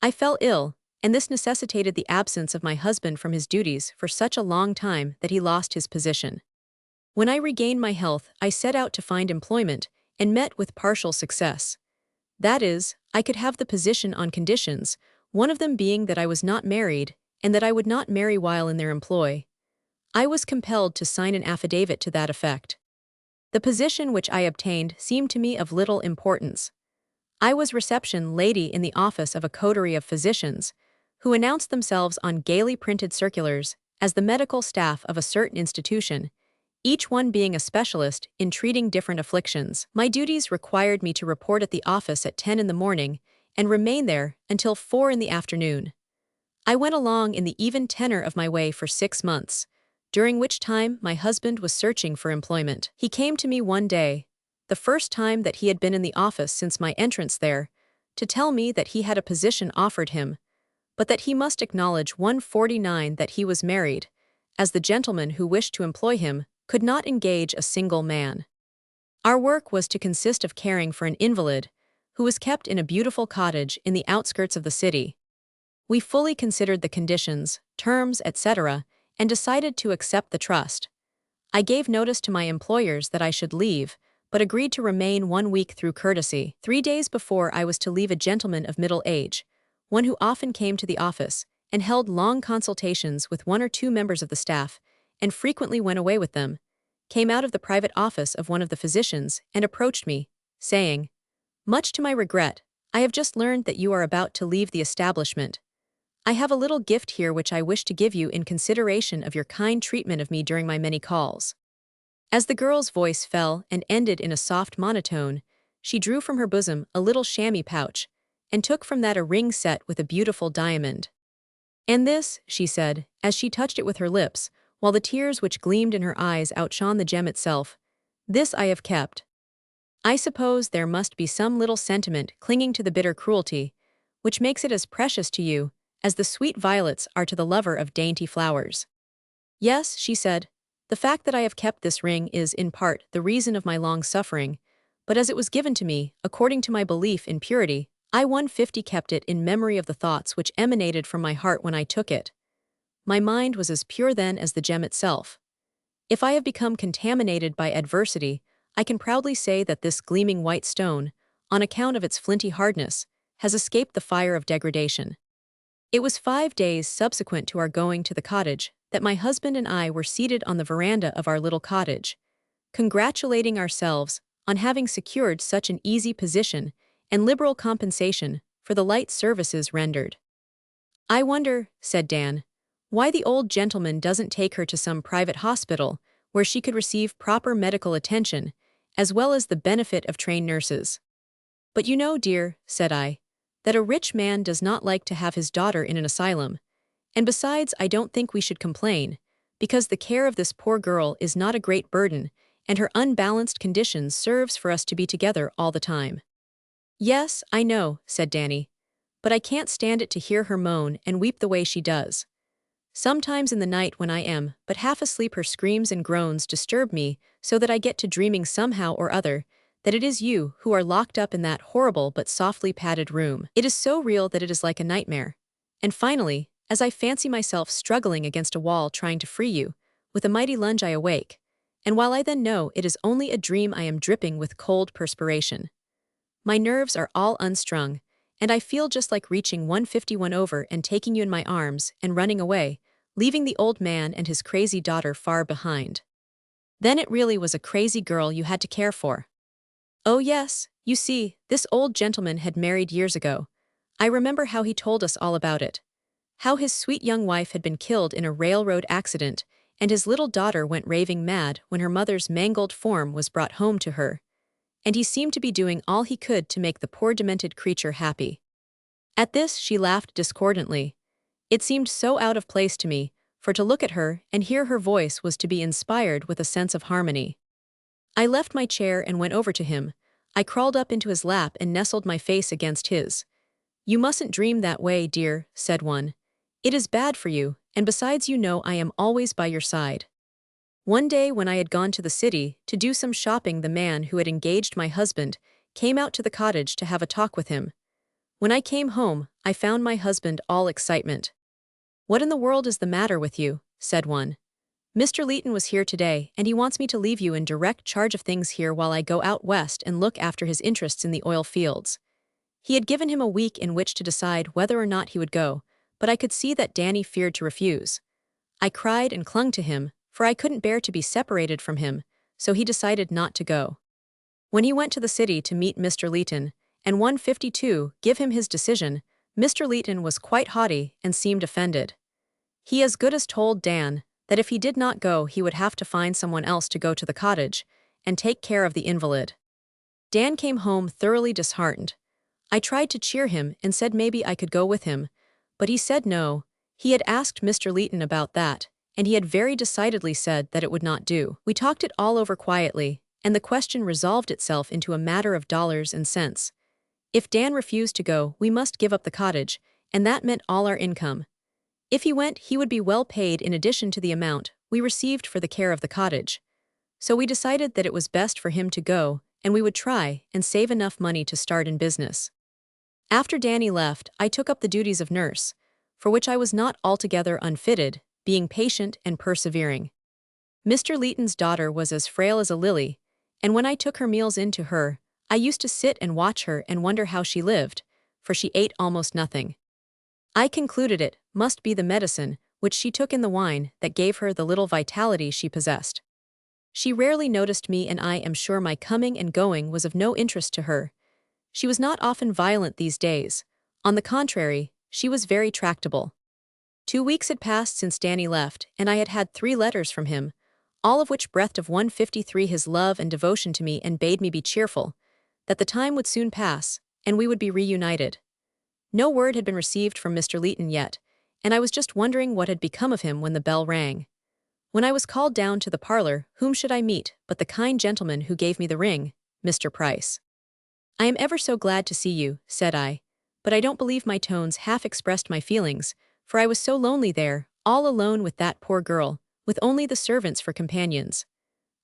I fell ill, and this necessitated the absence of my husband from his duties for such a long time that he lost his position. When I regained my health, I set out to find employment, and met with partial success. That is, I could have the position on conditions, one of them being that I was not married, and that I would not marry while in their employ. I was compelled to sign an affidavit to that effect. The position which I obtained seemed to me of little importance. I was reception lady in the office of a coterie of physicians, who announced themselves on gaily printed circulars as the medical staff of a certain institution, each one being a specialist in treating different afflictions. My duties required me to report at the office at 10 in the morning and remain there until 4 in the afternoon. I went along in the even tenor of my way for 6 months, during which time my husband was searching for employment. He came to me one day, the first time that he had been in the office since my entrance there, to tell me that he had a position offered him, but that he must acknowledge 149 that he was married, as the gentleman who wished to employ him could not engage a single man. Our work was to consist of caring for an invalid, who was kept in a beautiful cottage in the outskirts of the city. We fully considered the conditions, terms, etc., and decided to accept the trust. I gave notice to my employers that I should leave, but agreed to remain 1 week through courtesy. 3 days before I was to leave, a gentleman of middle age, one who often came to the office and held long consultations with 1 or 2 members of the staff, and frequently went away with them, came out of the private office of one of the physicians and approached me, saying, "Much to my regret, I have just learned that you are about to leave the establishment. I have a little gift here which I wish to give you in consideration of your kind treatment of me during my many calls." As the girl's voice fell and ended in a soft monotone, she drew from her bosom a little chamois pouch, and took from that a ring set with a beautiful diamond. "And this," she said, as she touched it with her lips, while the tears which gleamed in her eyes outshone the gem itself, "this I have kept. I suppose there must be some little sentiment clinging to the bitter cruelty, which makes it as precious to you as the sweet violets are to the lover of dainty flowers." "Yes," she said, "the fact that I have kept this ring is, in part, the reason of my long suffering, but as it was given to me, according to my belief in purity, I 150 kept it in memory of the thoughts which emanated from my heart when I took it. My mind was as pure then as the gem itself. If I have become contaminated by adversity, I can proudly say that this gleaming white stone, on account of its flinty hardness, has escaped the fire of degradation." It was 5 days subsequent to our going to the cottage that my husband and I were seated on the veranda of our little cottage, congratulating ourselves on having secured such an easy position and liberal compensation for the light services rendered. "I wonder," said Dan, "why the old gentleman doesn't take her to some private hospital where she could receive proper medical attention, as well as the benefit of trained nurses." "But you know, dear," said I, "that a rich man does not like to have his daughter in an asylum, and besides I don't think we should complain, because the care of this poor girl is not a great burden, and her unbalanced condition serves for us to be together all the time." "Yes, I know," said Danny, "but I can't stand it to hear her moan and weep the way she does. Sometimes in the night when I am but half asleep her screams and groans disturb me so that I get to dreaming somehow or other that it is you who are locked up in that horrible but softly padded room. It is so real that it is like a nightmare. And finally, as I fancy myself struggling against a wall trying to free you, with a mighty lunge I awake, and while I then know it is only a dream, I am dripping with cold perspiration. My nerves are all unstrung, and I feel just like reaching 151 over and taking you in my arms and running away, leaving the old man and his crazy daughter far behind. Then it really was a crazy girl you had to care for." "Oh yes, you see, this old gentleman had married years ago. I remember how he told us all about it. How his sweet young wife had been killed in a railroad accident, and his little daughter went raving mad when her mother's mangled form was brought home to her. And he seemed to be doing all he could to make the poor demented creature happy." At this she laughed discordantly. It seemed so out of place to me, for to look at her and hear her voice was to be inspired with a sense of harmony. I left my chair and went over to him. I crawled up into his lap and nestled my face against his. "You mustn't dream that way, dear," said one. "It is bad for you, and besides you know I am always by your side." One day when I had gone to the city to do some shopping, the man who had engaged my husband came out to the cottage to have a talk with him. When I came home, I found my husband all excitement. "What in the world is the matter with you?" said one. "Mr. Leighton was here today, and he wants me to leave you in direct charge of things here while I go out west and look after his interests in the oil fields." He had given him a week in which to decide whether or not he would go, but I could see that Danny feared to refuse. I cried and clung to him, for I couldn't bear to be separated from him, so he decided not to go. When he went to the city to meet Mr. Leighton, and 152 give him his decision, Mr. Leighton was quite haughty and seemed offended. He as good as told Dan that if he did not go he would have to find someone else to go to the cottage and take care of the invalid. Dan came home thoroughly disheartened. I tried to cheer him and said maybe I could go with him, but he said no. He had asked Mr. Leighton about that, and he had very decidedly said that it would not do. We talked it all over quietly, and the question resolved itself into a matter of dollars and cents. If Dan refused to go, we must give up the cottage, and that meant all our income. If he went, he would be well paid in addition to the amount we received for the care of the cottage. So we decided that it was best for him to go, and we would try and save enough money to start in business. After Danny left, I took up the duties of nurse, for which I was not altogether unfitted, being patient and persevering. Mr. Leighton's daughter was as frail as a lily, and when I took her meals in to her, I used to sit and watch her and wonder how she lived, for she ate almost nothing. I concluded it must be the medicine, which she took in the wine, that gave her the little vitality she possessed. She rarely noticed me, and I am sure my coming and going was of no interest to her. She was not often violent these days. On the contrary, she was very tractable. 2 weeks had passed since Danny left, and I had had 3 letters from him, all of which breathed of 153 his love and devotion to me and bade me be cheerful, that the time would soon pass, and we would be reunited. No word had been received from Mr. Leighton yet, and I was just wondering what had become of him when the bell rang. When I was called down to the parlor, whom should I meet but the kind gentleman who gave me the ring, Mr. Price. "I am ever so glad to see you," said I, but I don't believe my tones half expressed my feelings, for I was so lonely there, all alone with that poor girl, with only the servants for companions.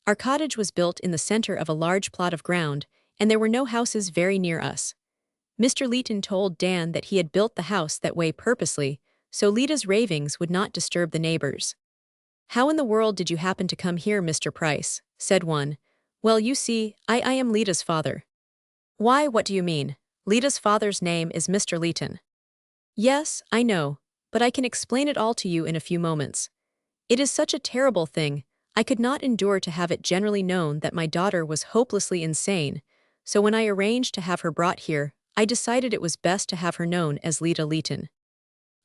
Our cottage was built in the center of a large plot of ground, and there were no houses very near us. Mr. Leighton told Dan that he had built the house that way purposely, so Lita's ravings would not disturb the neighbors. "How in the world did you happen to come here, Mr. Price?" said one. "Well, you see, I am Lita's father." "Why, what do you mean? Lita's father's name is Mr. Leighton." "Yes, I know, but I can explain it all to you in a few moments. It is such a terrible thing, I could not endure to have it generally known that my daughter was hopelessly insane, so when I arranged to have her brought here, I decided it was best to have her known as Lita Leighton."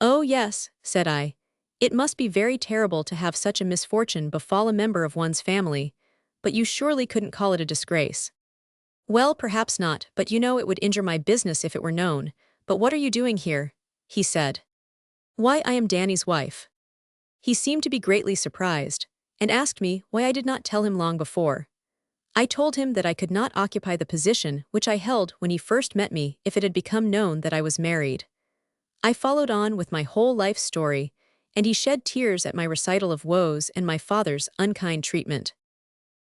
"Oh yes," said I. "It must be very terrible to have such a misfortune befall a member of one's family, but you surely couldn't call it a disgrace." "Well, perhaps not, but you know it would injure my business if it were known. But what are you doing here?" he said. "Why, I am Danny's wife." He seemed to be greatly surprised, and asked me why I did not tell him long before. I told him that I could not occupy the position which I held when he first met me if it had become known that I was married. I followed on with my whole life story, and he shed tears at my recital of woes and my father's unkind treatment.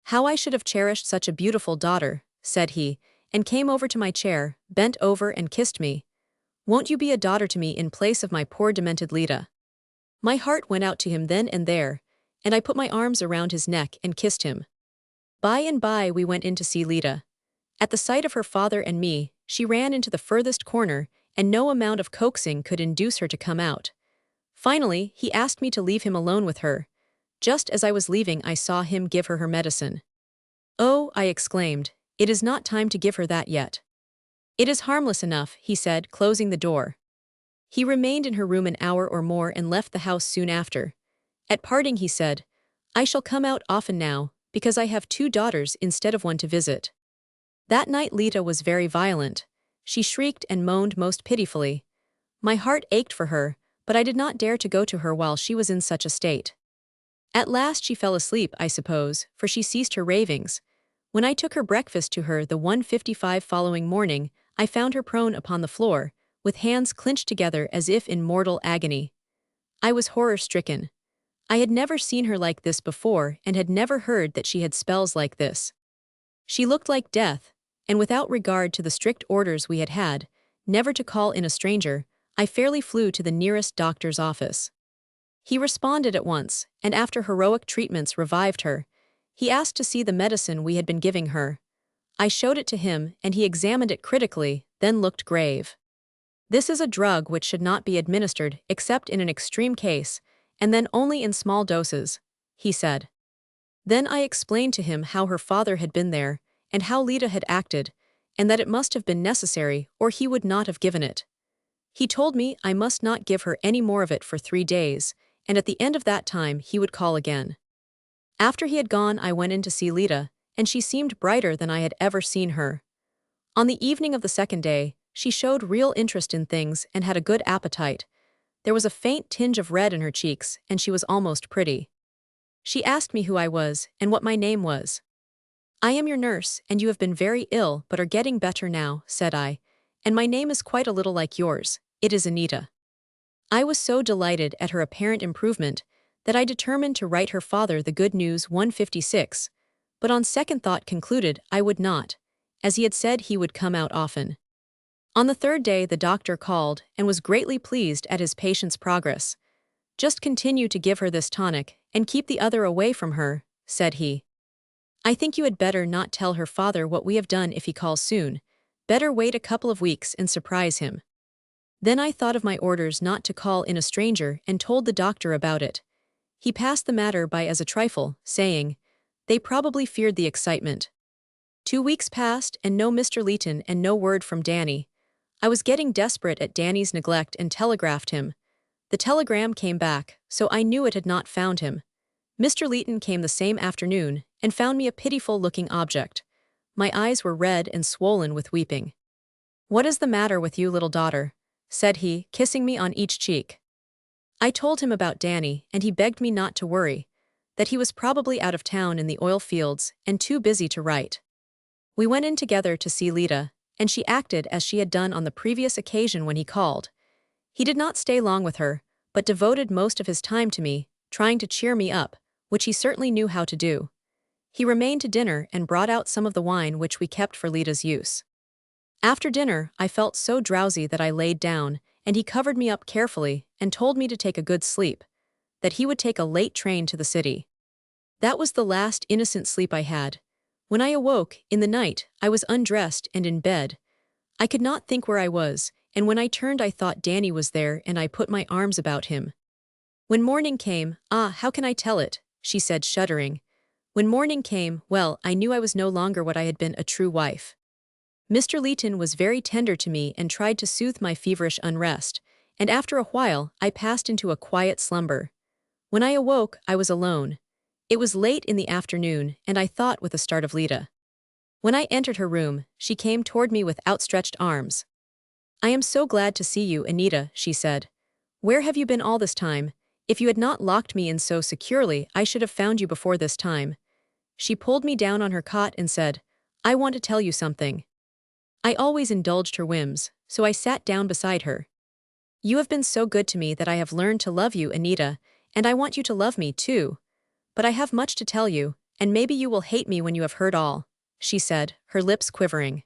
"How I should have cherished such a beautiful daughter," said he, and came over to my chair, bent over and kissed me. "Won't you be a daughter to me in place of my poor demented Lita?" My heart went out to him then and there, and I put my arms around his neck and kissed him. By and by we went in to see Lita. At the sight of her father and me, she ran into the furthest corner, and no amount of coaxing could induce her to come out. Finally, he asked me to leave him alone with her. Just as I was leaving, I saw him give her medicine. "Oh," I exclaimed, "it is not time to give her that yet." "It is harmless enough," he said, closing the door. He remained in her room an hour or more and left the house soon after. At parting he said, "I shall come out often now, because I have 2 daughters instead of one to visit." That night Lita was very violent. She shrieked and moaned most pitifully. My heart ached for her, but I did not dare to go to her while she was in such a state. At last she fell asleep, I suppose, for she ceased her ravings. When I took her breakfast to her the 1:55 following morning, I found her prone upon the floor, with hands clenched together as if in mortal agony. I was horror-stricken. I had never seen her like this before and had never heard that she had spells like this. She looked like death, and without regard to the strict orders we had had, never to call in a stranger, I fairly flew to the nearest doctor's office. He responded at once, and after heroic treatments revived her. He asked to see the medicine we had been giving her. I showed it to him, and he examined it critically, then looked grave. "This is a drug which should not be administered except in an extreme case, and then only in small doses," he said. Then I explained to him how her father had been there, and how Lita had acted, and that it must have been necessary or he would not have given it. He told me I must not give her any more of it for 3 days, and at the end of that time he would call again. After he had gone I went in to see Lita, and she seemed brighter than I had ever seen her. On the evening of the 2nd day, she showed real interest in things and had a good appetite. There was a faint tinge of red in her cheeks, and she was almost pretty. She asked me who I was and what my name was. "I am your nurse, and you have been very ill but are getting better now," said I, "and my name is quite a little like yours. It is Anita." I was so delighted at her apparent improvement that I determined to write her father the good news 156, but on second thought concluded I would not, as he had said he would come out often. On the third day, the doctor called and was greatly pleased at his patient's progress. "Just continue to give her this tonic and keep the other away from her," said he. "I think you had better not tell her father what we have done if he calls soon. Better wait a couple of weeks and surprise him." Then I thought of my orders not to call in a stranger and told the doctor about it. He passed the matter by as a trifle, saying, "They probably feared the excitement." 2 weeks passed and no Mr. Leeton and no word from Danny. I was getting desperate at Danny's neglect and telegraphed him. The telegram came back, so I knew it had not found him. Mr. Leeton came the same afternoon and found me a pitiful-looking object. My eyes were red and swollen with weeping. "What is the matter with you, little daughter?" said he, kissing me on each cheek. I told him about Danny, and he begged me not to worry, that he was probably out of town in the oil fields and too busy to write. We went in together to see Lita, and she acted as she had done on the previous occasion when he called. He did not stay long with her, but devoted most of his time to me, trying to cheer me up, which he certainly knew how to do. He remained to dinner and brought out some of the wine which we kept for Lita's use. After dinner, I felt so drowsy that I laid down, and he covered me up carefully and told me to take a good sleep, that he would take a late train to the city. That was the last innocent sleep I had. When I awoke, in the night, I was undressed and in bed. I could not think where I was, and when I turned I thought Danny was there and I put my arms about him. When morning came, how can I tell it, she said, shuddering. When morning came, well, I knew I was no longer what I had been, a true wife. Mr. Leeton was very tender to me and tried to soothe my feverish unrest, and after a while I passed into a quiet slumber. When I awoke, I was alone. It was late in the afternoon, and I thought with a start of Lita. When I entered her room, she came toward me with outstretched arms. "I am so glad to see you, Anita," she said. "Where have you been all this time? If you had not locked me in so securely, I should have found you before this time." She pulled me down on her cot and said, "I want to tell you something." I always indulged her whims, so I sat down beside her. "You have been so good to me that I have learned to love you, Anita, and I want you to love me, too. But I have much to tell you, and maybe you will hate me when you have heard all," she said, her lips quivering.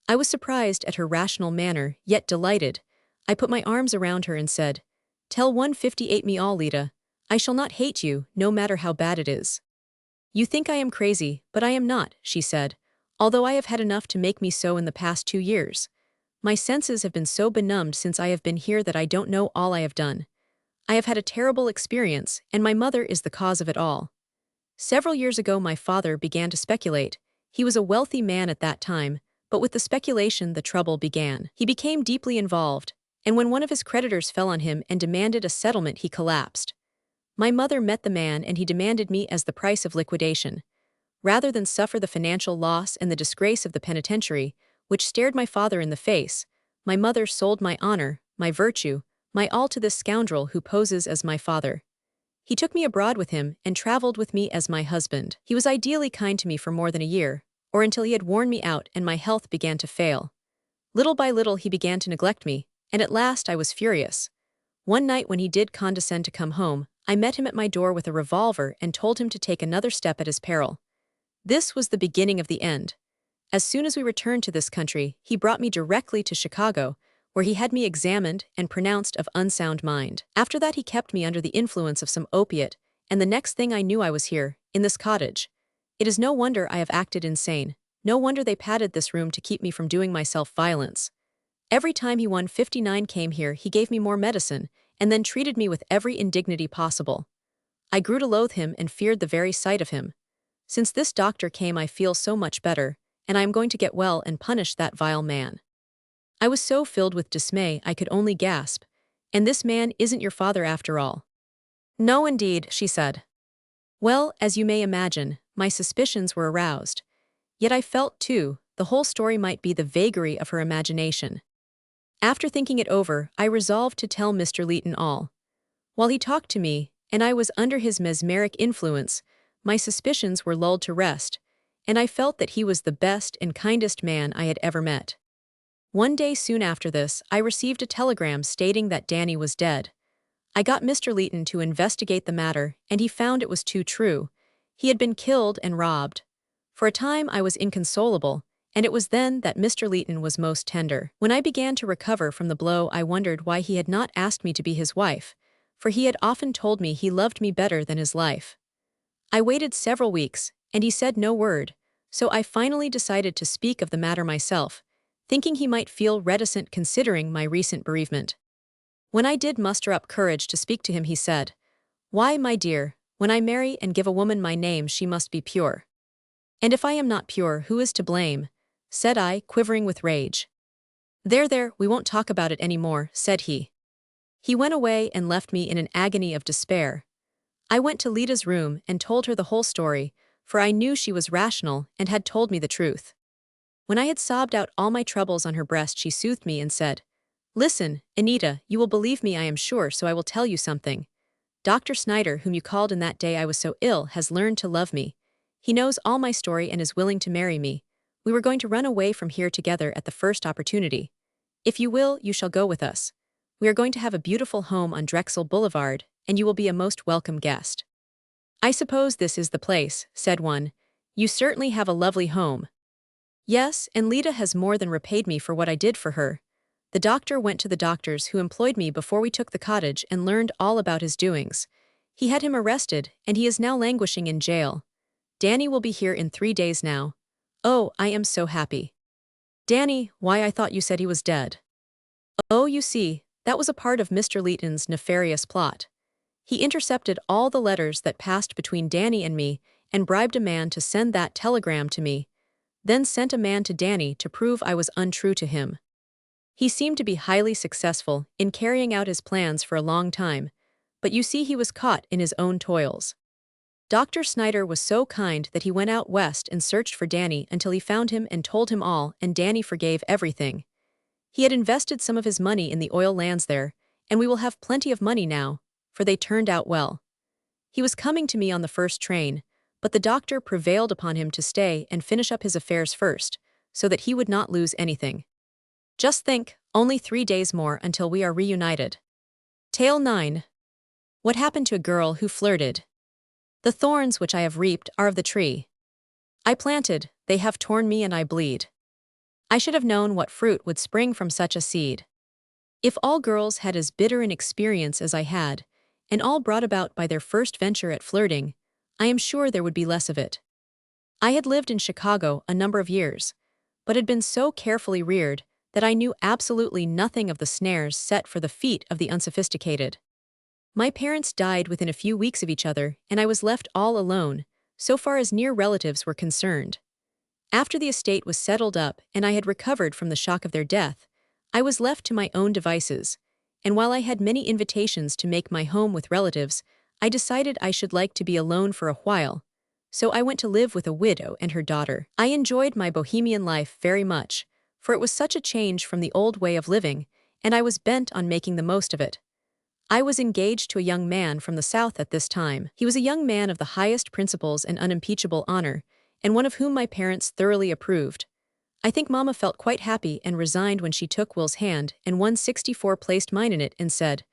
I was surprised at her rational manner, yet delighted. I put my arms around her and said, "Tell 158 me all, Lita. I shall not hate you, no matter how bad it is." "You think I am crazy, but I am not," she said, "although I have had enough to make me so in the past 2 years. My senses have been so benumbed since I have been here that I don't know all I have done. I have had a terrible experience, and my mother is the cause of it all. Several years ago my father began to speculate. He was a wealthy man at that time, but with the speculation the trouble began. He became deeply involved, and when one of his creditors fell on him and demanded a settlement, he collapsed. My mother met the man and he demanded me as the price of liquidation. Rather than suffer the financial loss and the disgrace of the penitentiary, which stared my father in the face, my mother sold my honor, my virtue, my all to this scoundrel who poses as my father. He took me abroad with him and traveled with me as my husband. He was ideally kind to me for more than a year, or until he had worn me out and my health began to fail. Little by little he began to neglect me, and at last I was furious. One night when he did condescend to come home, I met him at my door with a revolver and told him to take another step at his peril. This was the beginning of the end. As soon as we returned to this country, he brought me directly to Chicago, where he had me examined and pronounced of unsound mind. After that he kept me under the influence of some opiate, and the next thing I knew I was here, in this cottage. It is no wonder I have acted insane, no wonder they padded this room to keep me from doing myself violence. Every time he 159 came here he gave me more medicine, and then treated me with every indignity possible. I grew to loathe him and feared the very sight of him. Since this doctor came I feel so much better, and I am going to get well and punish that vile man. I was so filled with dismay I could only gasp. "And this man isn't your father after all?" "No indeed," she said. Well, as you may imagine, my suspicions were aroused. Yet I felt, too, the whole story might be the vagary of her imagination. After thinking it over, I resolved to tell Mr. Leeton all. While he talked to me, and I was under his mesmeric influence, my suspicions were lulled to rest, and I felt that he was the best and kindest man I had ever met. One day soon after this, I received a telegram stating that Danny was dead. I got Mr. Leeton to investigate the matter, and he found it was too true. He had been killed and robbed. For a time I was inconsolable, and it was then that Mr. Leighton was most tender. When I began to recover from the blow, I wondered why he had not asked me to be his wife, for he had often told me he loved me better than his life. I waited several weeks, and he said no word, so I finally decided to speak of the matter myself, thinking he might feel reticent considering my recent bereavement. When I did muster up courage to speak to him, he said, "Why, my dear, when I marry and give a woman my name, she must be pure." "And if I am not pure, who is to blame?" said I, quivering with rage. There, we won't talk about it any more," said he. He went away and left me in an agony of despair. I went to Lita's room and told her the whole story, for I knew she was rational and had told me the truth. When I had sobbed out all my troubles on her breast, she soothed me and said, "Listen, Anita, you will believe me, I am sure, so I will tell you something. Dr. Snyder, whom you called in that day I was so ill, has learned to love me. He knows all my story and is willing to marry me. We were going to run away from here together at the first opportunity. If you will, you shall go with us. We are going to have a beautiful home on Drexel Boulevard, and you will be a most welcome guest." "I suppose this is the place," said one. "You certainly have a lovely home." "Yes, and Lita has more than repaid me for what I did for her. The doctor went to the doctors who employed me before we took the cottage and learned all about his doings. He had him arrested, and he is now languishing in jail. Danny will be here in 3 days now. Oh, I am so happy." "Danny, why, I thought you said he was dead." "Oh, you see, that was a part of Mr. Leighton's nefarious plot. He intercepted all the letters that passed between Danny and me and bribed a man to send that telegram to me, then sent a man to Danny to prove I was untrue to him. He seemed to be highly successful in carrying out his plans for a long time, but you see he was caught in his own toils. Dr. Snyder was so kind that he went out west and searched for Danny until he found him and told him all, and Danny forgave everything. He had invested some of his money in the oil lands there, and we will have plenty of money now, for they turned out well. He was coming to me on the first train, but the doctor prevailed upon him to stay and finish up his affairs first, so that he would not lose anything. Just think, only 3 days more until we are reunited. Tale 9. What happened to a girl who flirted? The thorns which I have reaped are of the tree I planted, they have torn me and I bleed. I should have known what fruit would spring from such a seed. If all girls had as bitter an experience as I had, and all brought about by their first venture at flirting, I am sure there would be less of it. I had lived in Chicago a number of years, but had been so carefully reared that I knew absolutely nothing of the snares set for the feet of the unsophisticated. My parents died within a few weeks of each other, and I was left all alone, so far as near relatives were concerned. After the estate was settled up and I had recovered from the shock of their death, I was left to my own devices, and while I had many invitations to make my home with relatives, I decided I should like to be alone for a while, so I went to live with a widow and her daughter. I enjoyed my bohemian life very much, for it was such a change from the old way of living, and I was bent on making the most of it. I was engaged to a young man from the South at this time. He was a young man of the highest principles and unimpeachable honor, and one of whom my parents thoroughly approved. I think Mama felt quite happy and resigned when she took Will's hand, and 164 placed mine in it and said,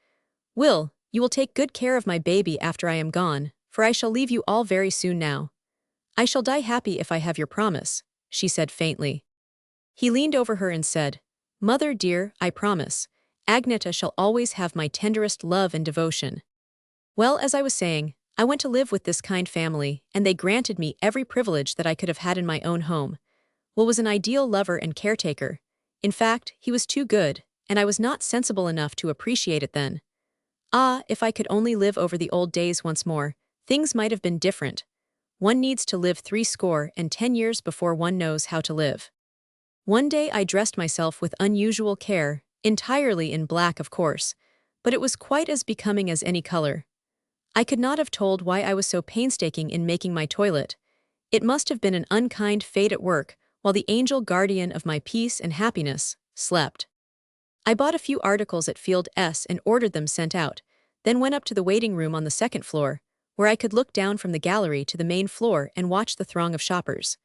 "Will, you will take good care of my baby after I am gone, for I shall leave you all very soon now. I shall die happy if I have your promise," she said faintly. He leaned over her and said, "Mother dear, I promise. Agneta shall always have my tenderest love and devotion." Well, as I was saying, I went to live with this kind family, and they granted me every privilege that I could have had in my own home. Will was an ideal lover and caretaker. In fact, he was too good, and I was not sensible enough to appreciate it then. Ah, if I could only live over the old days once more, things might have been different. One needs to live 70 years before one knows how to live. One day I dressed myself with unusual care, entirely in black of course, but it was quite as becoming as any color. I could not have told why I was so painstaking in making my toilet. It must have been an unkind fate at work, while the angel guardian of my peace and happiness slept. I bought a few articles at Field S and ordered them sent out, then went up to the waiting room on the second floor, where I could look down from the gallery to the main floor and watch the throng of shoppers.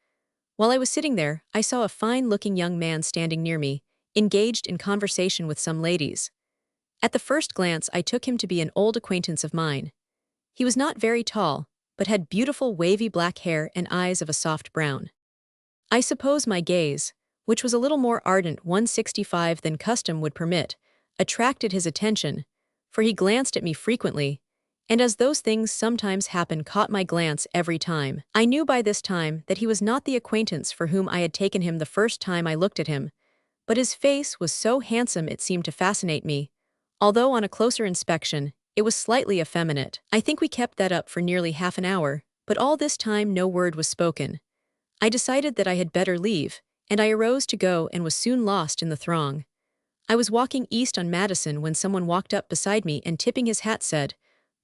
While I was sitting there, I saw a fine-looking young man standing near me, engaged in conversation with some ladies. At the first glance, I took him to be an old acquaintance of mine. He was not very tall, but had beautiful wavy black hair and eyes of a soft brown. I suppose my gaze, which was a little more ardent 165 than custom would permit, attracted his attention, for he glanced at me frequently, and as those things sometimes happen caught my glance every time. I knew by this time that he was not the acquaintance for whom I had taken him the first time I looked at him, but his face was so handsome it seemed to fascinate me, although on a closer inspection, it was slightly effeminate. I think we kept that up for nearly half an hour, but all this time no word was spoken. I decided that I had better leave, and I arose to go and was soon lost in the throng. I was walking east on Madison when someone walked up beside me and tipping his hat said,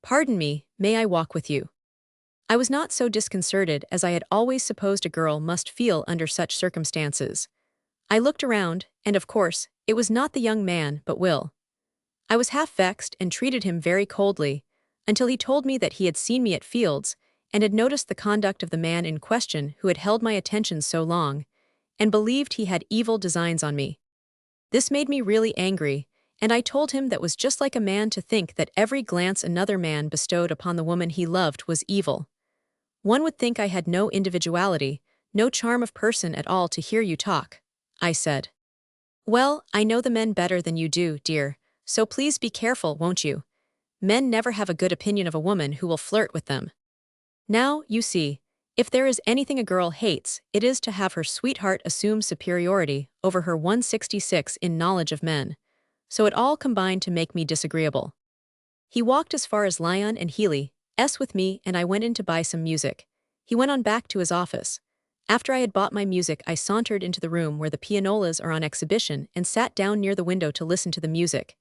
"Pardon me, may I walk with you?" I was not so disconcerted as I had always supposed a girl must feel under such circumstances. I looked around, and of course, it was not the young man but Will. I was half vexed and treated him very coldly, until he told me that he had seen me at Fields, and had noticed the conduct of the man in question who had held my attention so long, and believed he had evil designs on me. This made me really angry, and I told him that was just like a man to think that every glance another man bestowed upon the woman he loved was evil. One would think I had no individuality, no charm of person at all to hear you talk, I said. Well, I know the men better than you do, dear, so please be careful, won't you? Men never have a good opinion of a woman who will flirt with them. Now, you see, if there is anything a girl hates, it is to have her sweetheart assume superiority over her 166 in knowledge of men, so it all combined to make me disagreeable. He walked as far as Lyon and Healy S with me, and I went in to buy some music. He went on back to his office. After I had bought my music, I sauntered into the room where the pianolas are on exhibition and sat down near the window to listen to the music.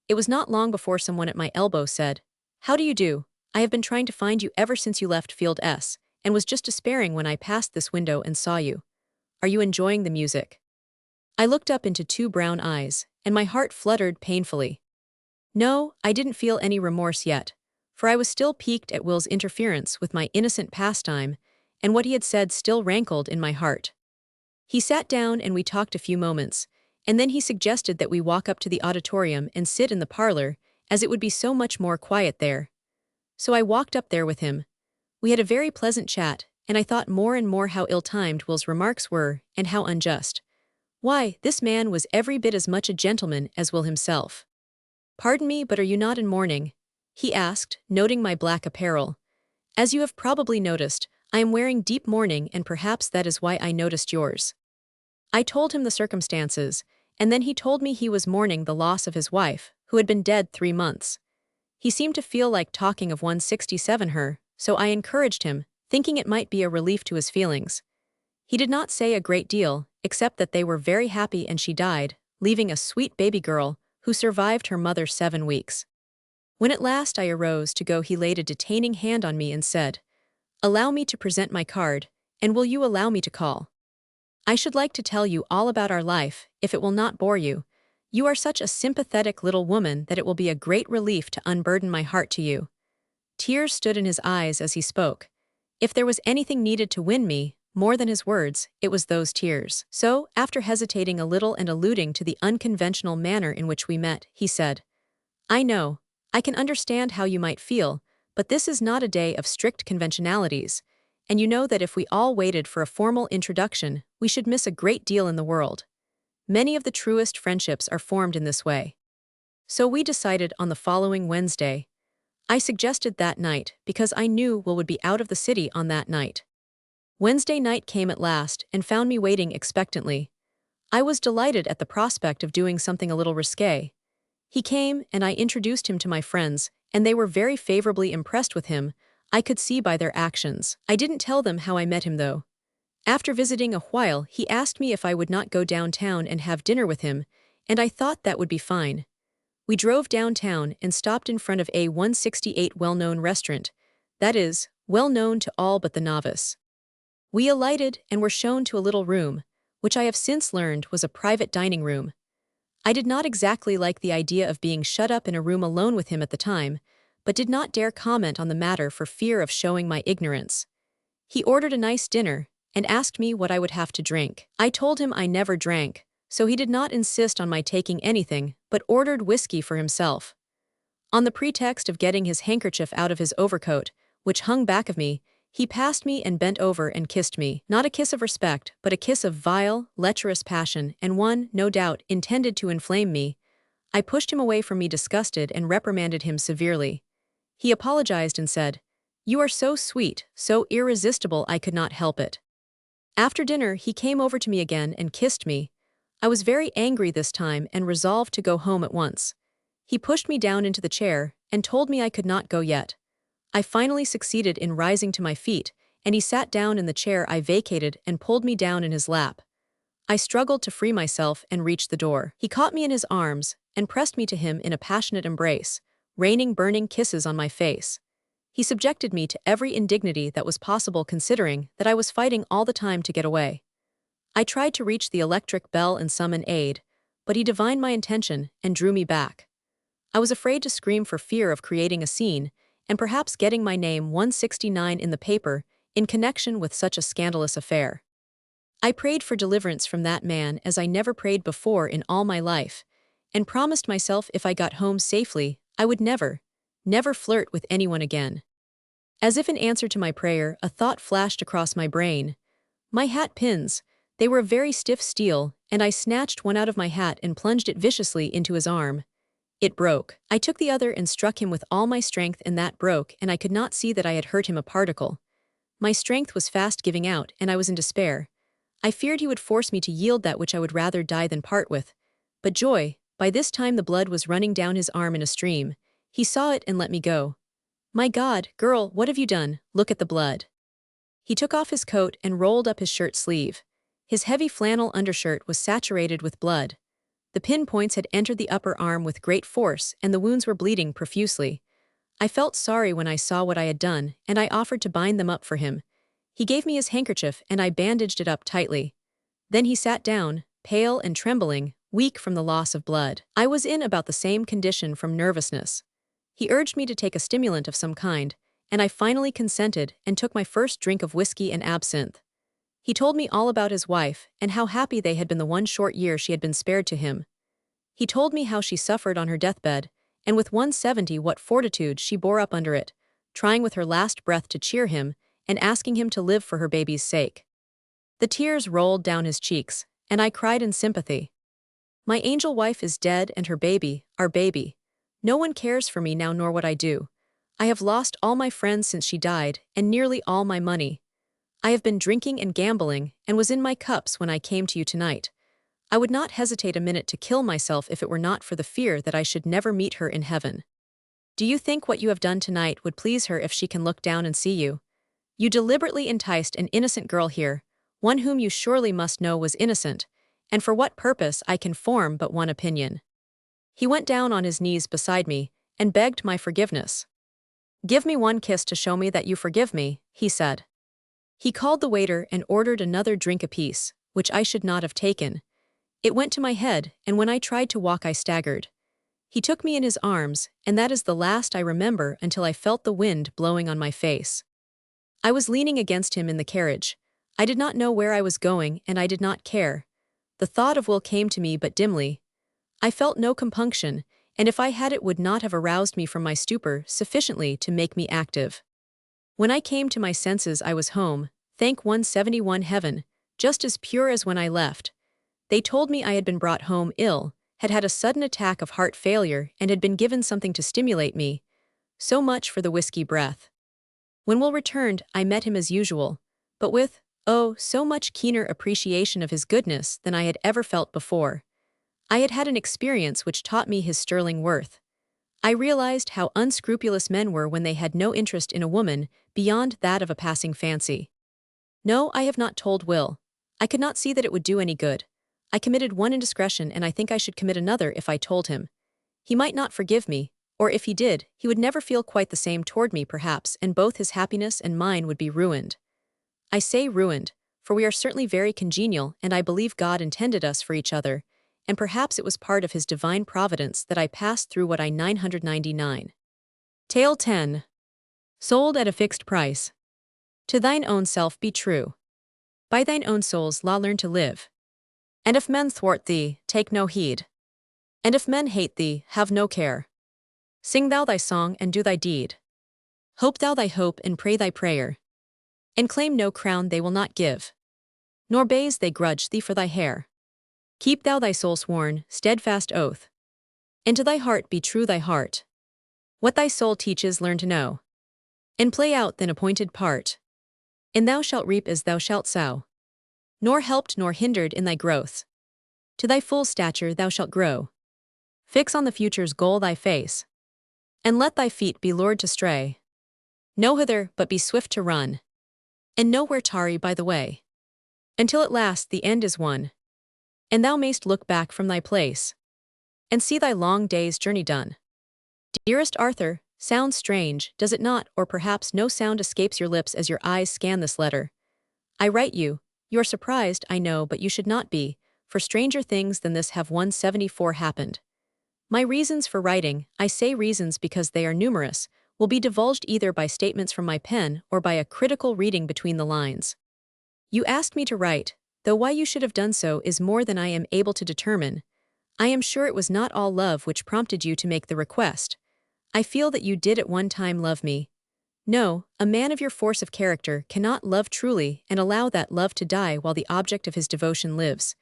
It was not long before someone at my elbow said, "How do you do? I have been trying to find you ever since you left Field S, and was just despairing when I passed this window and saw you. Are you enjoying the music?" I looked up into two brown eyes, and my heart fluttered painfully. No, I didn't feel any remorse yet, for I was still piqued at Will's interference with my innocent pastime, and what he had said still rankled in my heart. He sat down and we talked a few moments, and then he suggested that we walk up to the auditorium and sit in the parlor, as it would be so much more quiet there. So I walked up there with him. We had a very pleasant chat, and I thought more and more how ill-timed Will's remarks were, and how unjust. Why, this man was every bit as much a gentleman as Will himself. "Pardon me, but are you not in mourning?" he asked, noting my black apparel. "As you have probably noticed, I am wearing deep mourning, and perhaps that is why I noticed yours." I told him the circumstances, and then he told me he was mourning the loss of his wife, who had been dead 3 months. He seemed to feel like talking of 167 her, so I encouraged him, thinking it might be a relief to his feelings. He did not say a great deal, except that they were very happy and she died, leaving a sweet baby girl, who survived her mother 7 weeks. When at last I arose to go, he laid a detaining hand on me and said, "Allow me to present my card, and will you allow me to call? I should like to tell you all about our life, if it will not bore you. You are such a sympathetic little woman that it will be a great relief to unburden my heart to you." Tears stood in his eyes as he spoke. If there was anything needed to win me, more than his words, it was those tears. So, after hesitating a little and alluding to the unconventional manner in which we met, he said, "I know, I can understand how you might feel, but this is not a day of strict conventionalities, and you know that if we all waited for a formal introduction, we should miss a great deal in the world. Many of the truest friendships are formed in this way." So we decided on the following Wednesday. I suggested that night because I knew Will would be out of the city on that night. Wednesday night came at last and found me waiting expectantly. I was delighted at the prospect of doing something a little risque. He came, and I introduced him to my friends, and they were very favorably impressed with him, I could see by their actions. I didn't tell them how I met him though. After visiting a while, he asked me if I would not go downtown and have dinner with him, and I thought that would be fine. We drove downtown and stopped in front of a 168 well-known restaurant, that is, well-known to all but the novice. We alighted and were shown to a little room, which I have since learned was a private dining room. I did not exactly like the idea of being shut up in a room alone with him at the time, but did not dare comment on the matter for fear of showing my ignorance. He ordered a nice dinner, and asked me what I would have to drink. I told him I never drank, so he did not insist on my taking anything, but ordered whiskey for himself. On the pretext of getting his handkerchief out of his overcoat, which hung back of me, He passed me and bent over and kissed me, not a kiss of respect, but a kiss of vile, lecherous passion, and one, no doubt, intended to inflame me. I pushed him away from me disgusted and reprimanded him severely. He apologized and said, "You are so sweet, so irresistible I could not help it." After dinner, he came over to me again and kissed me. I was very angry this time and resolved to go home at once. He pushed me down into the chair and told me I could not go yet. I finally succeeded in rising to my feet, and he sat down in the chair I vacated and pulled me down in his lap. I struggled to free myself and reached the door. He caught me in his arms and pressed me to him in a passionate embrace, raining burning kisses on my face. He subjected me to every indignity that was possible considering that I was fighting all the time to get away. I tried to reach the electric bell and summon aid, but he divined my intention and drew me back. I was afraid to scream for fear of creating a scene, and perhaps getting my name 169 in the paper in connection with such a scandalous affair. I prayed for deliverance from that man as I never prayed before in all my life, and promised myself if I got home safely, I would never flirt with anyone again. As if in answer to my prayer, a thought flashed across my brain. My hat pins, they were of very stiff steel, and I snatched one out of my hat and plunged it viciously into his arm. It broke. I took the other and struck him with all my strength, and that broke, and I could not see that I had hurt him a particle. My strength was fast giving out, and I was in despair. I feared he would force me to yield that which I would rather die than part with. But joy, by this time the blood was running down his arm in a stream. He saw it and let me go. "My God, girl, what have you done? Look at the blood." He took off his coat and rolled up his shirt sleeve. His heavy flannel undershirt was saturated with blood. The pin points had entered the upper arm with great force, and the wounds were bleeding profusely. I felt sorry when I saw what I had done, and I offered to bind them up for him. He gave me his handkerchief, and I bandaged it up tightly. Then he sat down, pale and trembling, weak from the loss of blood. I was in about the same condition from nervousness. He urged me to take a stimulant of some kind, and I finally consented and took my first drink of whiskey and absinthe. He told me all about his wife, and how happy they had been the one short year she had been spared to him. He told me how she suffered on her deathbed, and with 170 what fortitude she bore up under it, trying with her last breath to cheer him, and asking him to live for her baby's sake. The tears rolled down his cheeks, and I cried in sympathy. "My angel wife is dead, and her baby, our baby. No one cares for me now nor what I do. I have lost all my friends since she died, and nearly all my money. I have been drinking and gambling, and was in my cups when I came to you tonight. I would not hesitate a minute to kill myself if it were not for the fear that I should never meet her in heaven. Do you think what you have done tonight would please her if she can look down and see you? You deliberately enticed an innocent girl here, one whom you surely must know was innocent, and for what purpose I can form but one opinion." He went down on his knees beside me and begged my forgiveness. "Give me one kiss to show me that you forgive me," he said. He called the waiter and ordered another drink apiece, which I should not have taken. It went to my head, and when I tried to walk I staggered. He took me in his arms, and that is the last I remember until I felt the wind blowing on my face. I was leaning against him in the carriage. I did not know where I was going, and I did not care. The thought of Will came to me but dimly. I felt no compunction, and if I had it would not have aroused me from my stupor sufficiently to make me active. When I came to my senses I was home, thank 171 heaven, just as pure as when I left. They told me I had been brought home ill, had had a sudden attack of heart failure, and had been given something to stimulate me. So much for the whiskey breath. When Will returned, I met him as usual, but with, oh, so much keener appreciation of his goodness than I had ever felt before. I had had an experience which taught me his sterling worth. I realized how unscrupulous men were when they had no interest in a woman beyond that of a passing fancy. No, I have not told Will. I could not see that it would do any good. I committed one indiscretion, and I think I should commit another if I told him. He might not forgive me, or if he did, he would never feel quite the same toward me perhaps, and both his happiness and mine would be ruined. I say ruined, for we are certainly very congenial, and I believe God intended us for each other, and perhaps it was part of his divine providence that I passed through what I 999. Tale 10. Sold at a fixed price. To thine own self be true. By thine own soul's law learn to live. And if men thwart thee, take no heed. And if men hate thee, have no care. Sing thou thy song and do thy deed. Hope thou thy hope and pray thy prayer. and claim no crown they will not give, nor bays they grudge thee for thy hair. Keep thou thy soul sworn, steadfast oath, and to thy heart be true thy heart. What thy soul teaches learn to know, and play out thine appointed part. And thou shalt reap as thou shalt sow, nor helped nor hindered in thy growth. To thy full stature thou shalt grow. Fix on the future's goal thy face, and let thy feet be lured to stray. No hither, but be swift to run, and nowhere tarry by the way, until at last the end is won, and thou mayst look back from thy place, and see thy long day's journey done. Dearest Arthur, sounds strange, does it not, or perhaps no sound escapes your lips as your eyes scan this letter. I write you, you're surprised, I know, but you should not be, for stranger things than this have 174 happened. My reasons for writing, I say reasons because they are numerous, will be divulged either by statements from my pen or by a critical reading between the lines. You asked me to write, though why you should have done so is more than I am able to determine. I am sure it was not all love which prompted you to make the request. I feel that you did at one time love me. No, a man of your force of character cannot love truly and allow that love to die while the object of his devotion lives.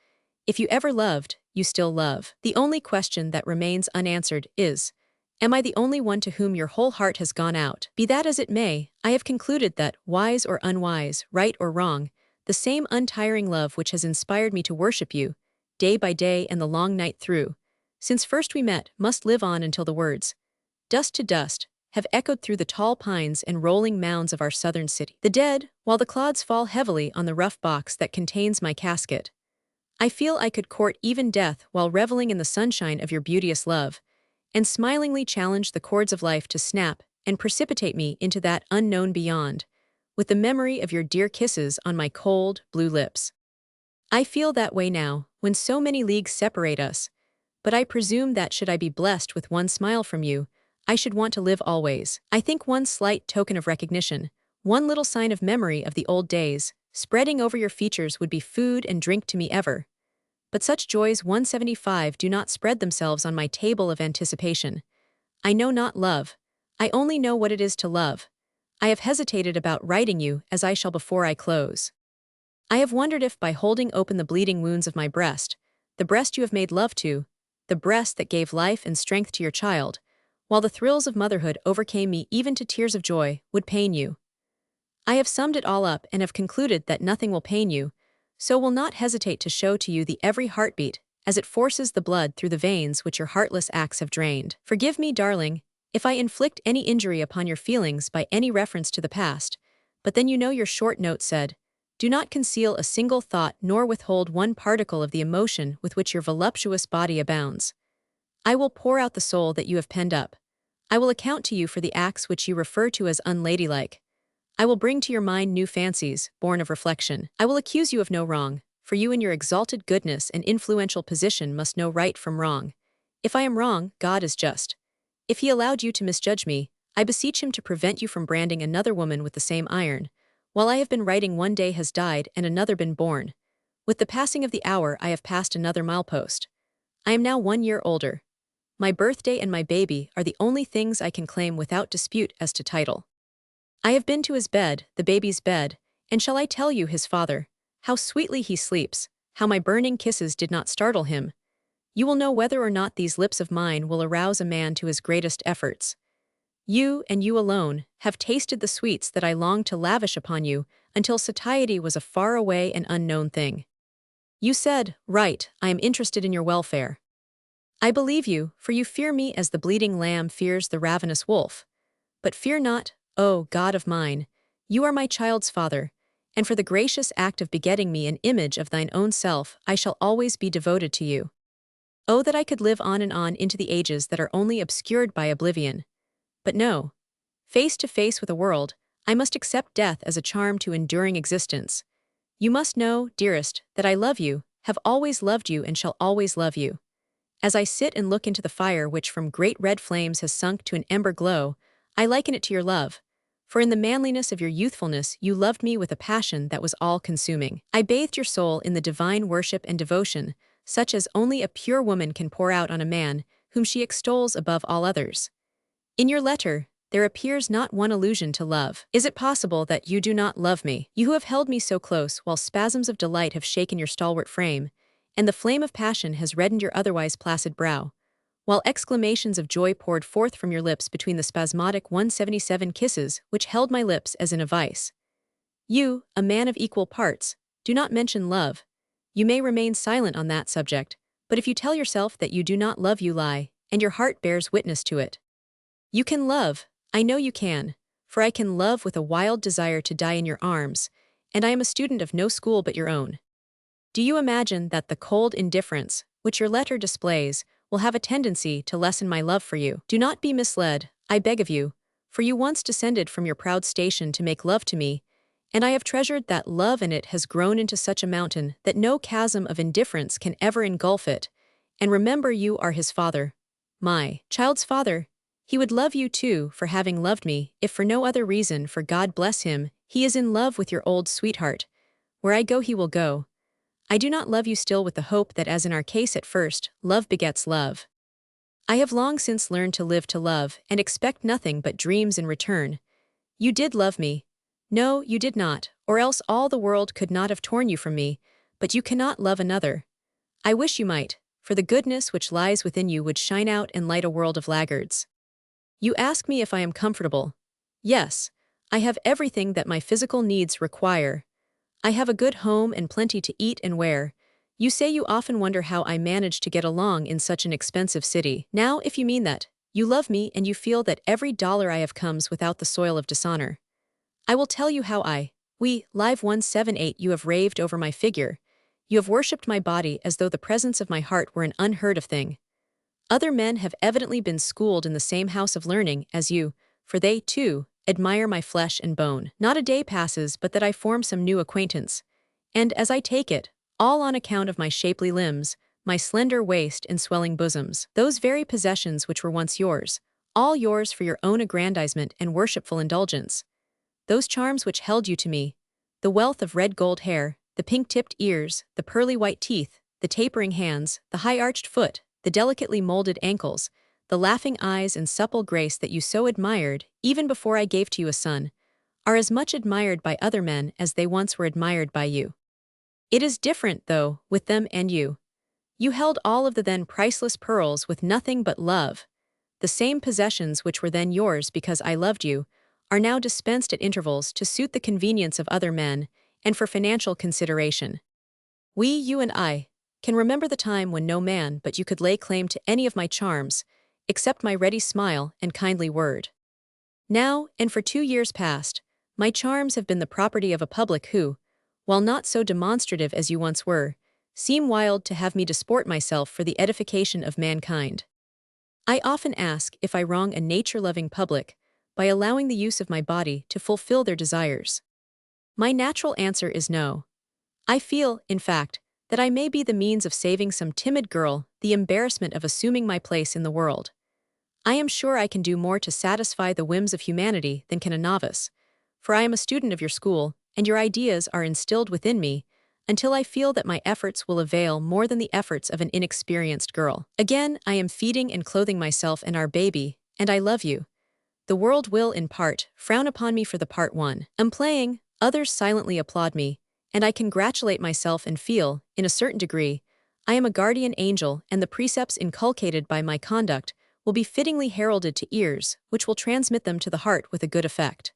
If you ever loved, you still love. The only question that remains unanswered is, am I the only one to whom your whole heart has gone out? Be that as it may, I have concluded that, wise or unwise, right or wrong, the same untiring love which has inspired me to worship you, day by day and the long night through, since first we met, must live on until the words, dust to dust, have echoed through the tall pines and rolling mounds of our southern city. The dead, while the clods fall heavily on the rough box that contains my casket. I feel I could court even death while reveling in the sunshine of your beauteous love, and smilingly challenge the chords of life to snap and precipitate me into that unknown beyond, with the memory of your dear kisses on my cold, blue lips. I feel that way now, when so many leagues separate us, but I presume that should I be blessed with one smile from you, I should want to live always. I think one slight token of recognition, one little sign of memory of the old days, spreading over your features would be food and drink to me ever. But such joys 175 do not spread themselves on my table of anticipation. I know not love. I only know what it is to love. I have hesitated about writing you as I shall before I close. I have wondered if by holding open the bleeding wounds of my breast, the breast you have made love to, the breast that gave life and strength to your child, while the thrills of motherhood overcame me even to tears of joy, would pain you. I have summed it all up and have concluded that nothing will pain you, so will not hesitate to show to you the every heartbeat, as it forces the blood through the veins which your heartless acts have drained. Forgive me, darling, if I inflict any injury upon your feelings by any reference to the past, but then you know your short note said, do not conceal a single thought nor withhold one particle of the emotion with which your voluptuous body abounds. I will pour out the soul that you have penned up. I will account to you for the acts which you refer to as unladylike. I will bring to your mind new fancies, born of reflection. I will accuse you of no wrong, for you in your exalted goodness and influential position must know right from wrong. If I am wrong, God is just. If he allowed you to misjudge me, I beseech him to prevent you from branding another woman with the same iron. While I have been writing, one day has died and another been born. With the passing of the hour I have passed another milepost. I am now 1 year older. My birthday and my baby are the only things I can claim without dispute as to title. I have been to his bed, the baby's bed, and shall I tell you, his father, how sweetly he sleeps, how my burning kisses did not startle him. You will know whether or not these lips of mine will arouse a man to his greatest efforts. You, and you alone, have tasted the sweets that I longed to lavish upon you until satiety was a far-away and unknown thing. You said, right, I am interested in your welfare. I believe you, for you fear me as the bleeding lamb fears the ravenous wolf. But fear not, O God of mine, you are my child's father, and for the gracious act of begetting me an image of thine own self, I shall always be devoted to you. Oh, that I could live on and on into the ages that are only obscured by oblivion. But no. Face to face with a world, I must accept death as a charm to enduring existence. You must know, dearest, that I love you, have always loved you and shall always love you. As I sit and look into the fire which from great red flames has sunk to an ember glow, I liken it to your love. For in the manliness of your youthfulness you loved me with a passion that was all-consuming. I bathed your soul in the divine worship and devotion, such as only a pure woman can pour out on a man whom she extols above all others. In your letter, there appears not one allusion to love. Is it possible that you do not love me? You who have held me so close while spasms of delight have shaken your stalwart frame, and the flame of passion has reddened your otherwise placid brow, while exclamations of joy poured forth from your lips between the spasmodic 177 kisses which held my lips as in a vice. You, a man of equal parts, do not mention love. You may remain silent on that subject, but if you tell yourself that you do not love, you lie, and your heart bears witness to it. You can love, I know you can, for I can love with a wild desire to die in your arms, and I am a student of no school but your own. Do you imagine that the cold indifference, which your letter displays, will have a tendency to lessen my love for you? Do not be misled, I beg of you, for you once descended from your proud station to make love to me, and I have treasured that love, and it has grown into such a mountain that no chasm of indifference can ever engulf it. And remember, you are his father, my child's father. He would love you too for having loved me, if for no other reason, for God bless him, he is in love with your old sweetheart. Where I go he will go. I do not love you still with the hope that, as in our case at first, love begets love. I have long since learned to live to love, and expect nothing but dreams in return. You did love me. No, you did not, or else all the world could not have torn you from me, but you cannot love another. I wish you might, for the goodness which lies within you would shine out and light a world of laggards. You ask me if I am comfortable. Yes, I have everything that my physical needs require. I have a good home and plenty to eat and wear. You say you often wonder how I manage to get along in such an expensive city. Now, if you mean that, you love me and you feel that every dollar I have comes without the soil of dishonor. I will tell you how live 178, you have raved over my figure. You have worshipped my body as though the presence of my heart were an unheard of thing. Other men have evidently been schooled in the same house of learning as you, for they, too, admire my flesh and bone. Not a day passes but that I form some new acquaintance, and as I take it, all on account of my shapely limbs, my slender waist and swelling bosoms, those very possessions which were once yours, all yours for your own aggrandizement and worshipful indulgence. Those charms which held you to me, the wealth of red gold hair, the pink-tipped ears, the pearly white teeth, the tapering hands, the high-arched foot, the delicately molded ankles, the laughing eyes and supple grace that you so admired, even before I gave to you a son, are as much admired by other men as they once were admired by you. It is different, though, with them and you. You held all of the then priceless pearls with nothing but love. The same possessions which were then yours because I loved you, are now dispensed at intervals to suit the convenience of other men, and for financial consideration. We, you and I, can remember the time when no man but you could lay claim to any of my charms, except my ready smile and kindly word. Now, and for 2 years past, my charms have been the property of a public who, while not so demonstrative as you once were, seem wild to have me disport myself for the edification of mankind. I often ask if I wrong a nature-loving public by allowing the use of my body to fulfill their desires. My natural answer is no. I feel, in fact, that I may be the means of saving some timid girl the embarrassment of assuming my place in the world. I am sure I can do more to satisfy the whims of humanity than can a novice, for I am a student of your school, and your ideas are instilled within me, until I feel that my efforts will avail more than the efforts of an inexperienced girl. Again, I am feeding and clothing myself and our baby, and I love you. The world will, in part, frown upon me for the part one. I'm playing, others silently applaud me, and I congratulate myself and feel, in a certain degree, I am a guardian angel, and the precepts inculcated by my conduct will be fittingly heralded to ears, which will transmit them to the heart with a good effect.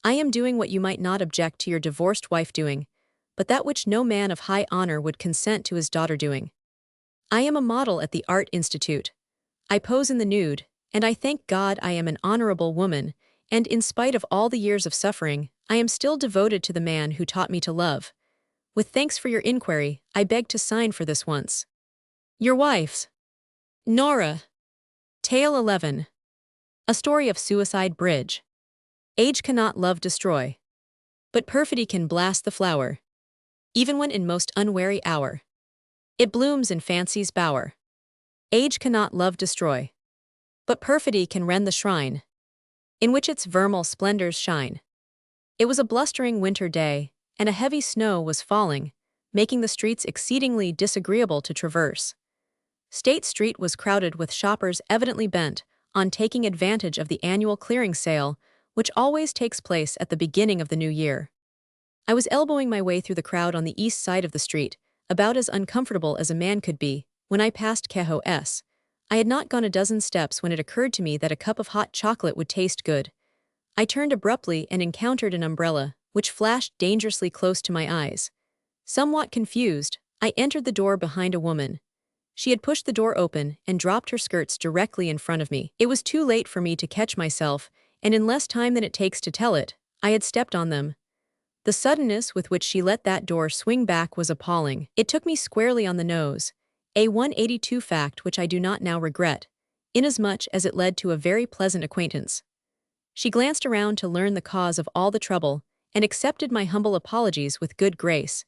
I am doing what you might not object to your divorced wife doing, but that which no man of high honor would consent to his daughter doing. I am a model at the Art Institute. I pose in the nude, and I thank God I am an honorable woman, and in spite of all the years of suffering, I am still devoted to the man who taught me to love. With thanks for your inquiry, I beg to sign for this once. Your wife's. Nora. Tale 11. A story of suicide bridge. Age cannot love destroy, but perfidy can blast the flower, even when in most unwary hour it blooms in fancy's bower. Age cannot love destroy, but perfidy can rend the shrine in which its vermeil splendors shine. It was a blustering winter day, and a heavy snow was falling, making the streets exceedingly disagreeable to traverse. State Street was crowded with shoppers evidently bent on taking advantage of the annual clearing sale, which always takes place at the beginning of the new year. I was elbowing my way through the crowd on the east side of the street, about as uncomfortable as a man could be, when I passed Kehoe S. I had not gone a dozen steps when it occurred to me that a cup of hot chocolate would taste good. I turned abruptly and encountered an umbrella, which flashed dangerously close to my eyes. Somewhat confused, I entered the door behind a woman. She had pushed the door open and dropped her skirts directly in front of me. It was too late for me to catch myself, and in less time than it takes to tell it, I had stepped on them. The suddenness with which she let that door swing back was appalling. It took me squarely on the nose, a 182 fact which I do not now regret, inasmuch as it led to a very pleasant acquaintance. She glanced around to learn the cause of all the trouble, and accepted my humble apologies with good grace,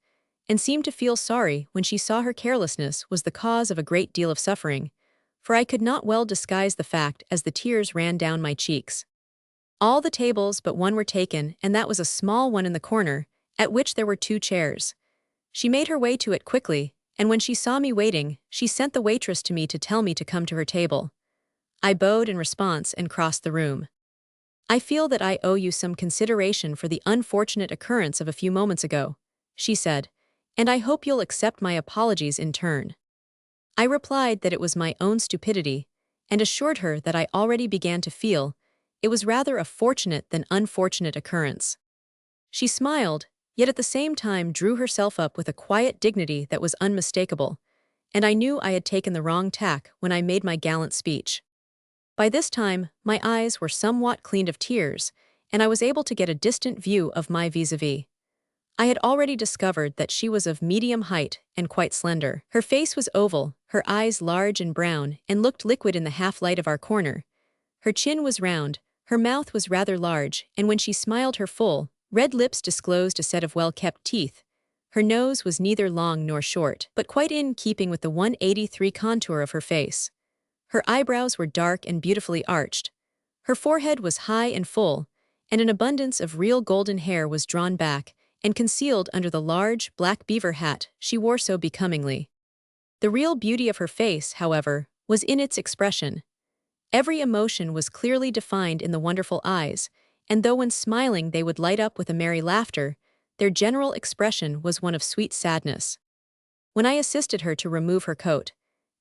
and seemed to feel sorry when she saw her carelessness was the cause of a great deal of suffering, for I could not well disguise the fact as the tears ran down my cheeks. All the tables but one were taken, and that was a small one in the corner, at which there were 2 chairs. She made her way to it quickly, and when she saw me waiting, she sent the waitress to me to tell me to come to her table. I bowed in response and crossed the room. "I feel that I owe you some consideration for the unfortunate occurrence of a few moments ago," she said, "and I hope you'll accept my apologies in turn." I replied that it was my own stupidity, and assured her that I already began to feel it was rather a fortunate than unfortunate occurrence. She smiled, yet at the same time drew herself up with a quiet dignity that was unmistakable, and I knew I had taken the wrong tack when I made my gallant speech. By this time, my eyes were somewhat cleaned of tears, and I was able to get a distant view of my vis-a-vis. I had already discovered that she was of medium height and quite slender. Her face was oval, her eyes large and brown, and looked liquid in the half-light of our corner. Her chin was round, her mouth was rather large, and when she smiled her full, red lips disclosed a set of well-kept teeth. Her nose was neither long nor short, but quite in keeping with the 183 contour of her face. Her eyebrows were dark and beautifully arched. Her forehead was high and full, and an abundance of real golden hair was drawn back and concealed under the large, black beaver hat she wore so becomingly. The real beauty of her face, however, was in its expression. Every emotion was clearly defined in the wonderful eyes, and though when smiling they would light up with a merry laughter, their general expression was one of sweet sadness. When I assisted her to remove her coat,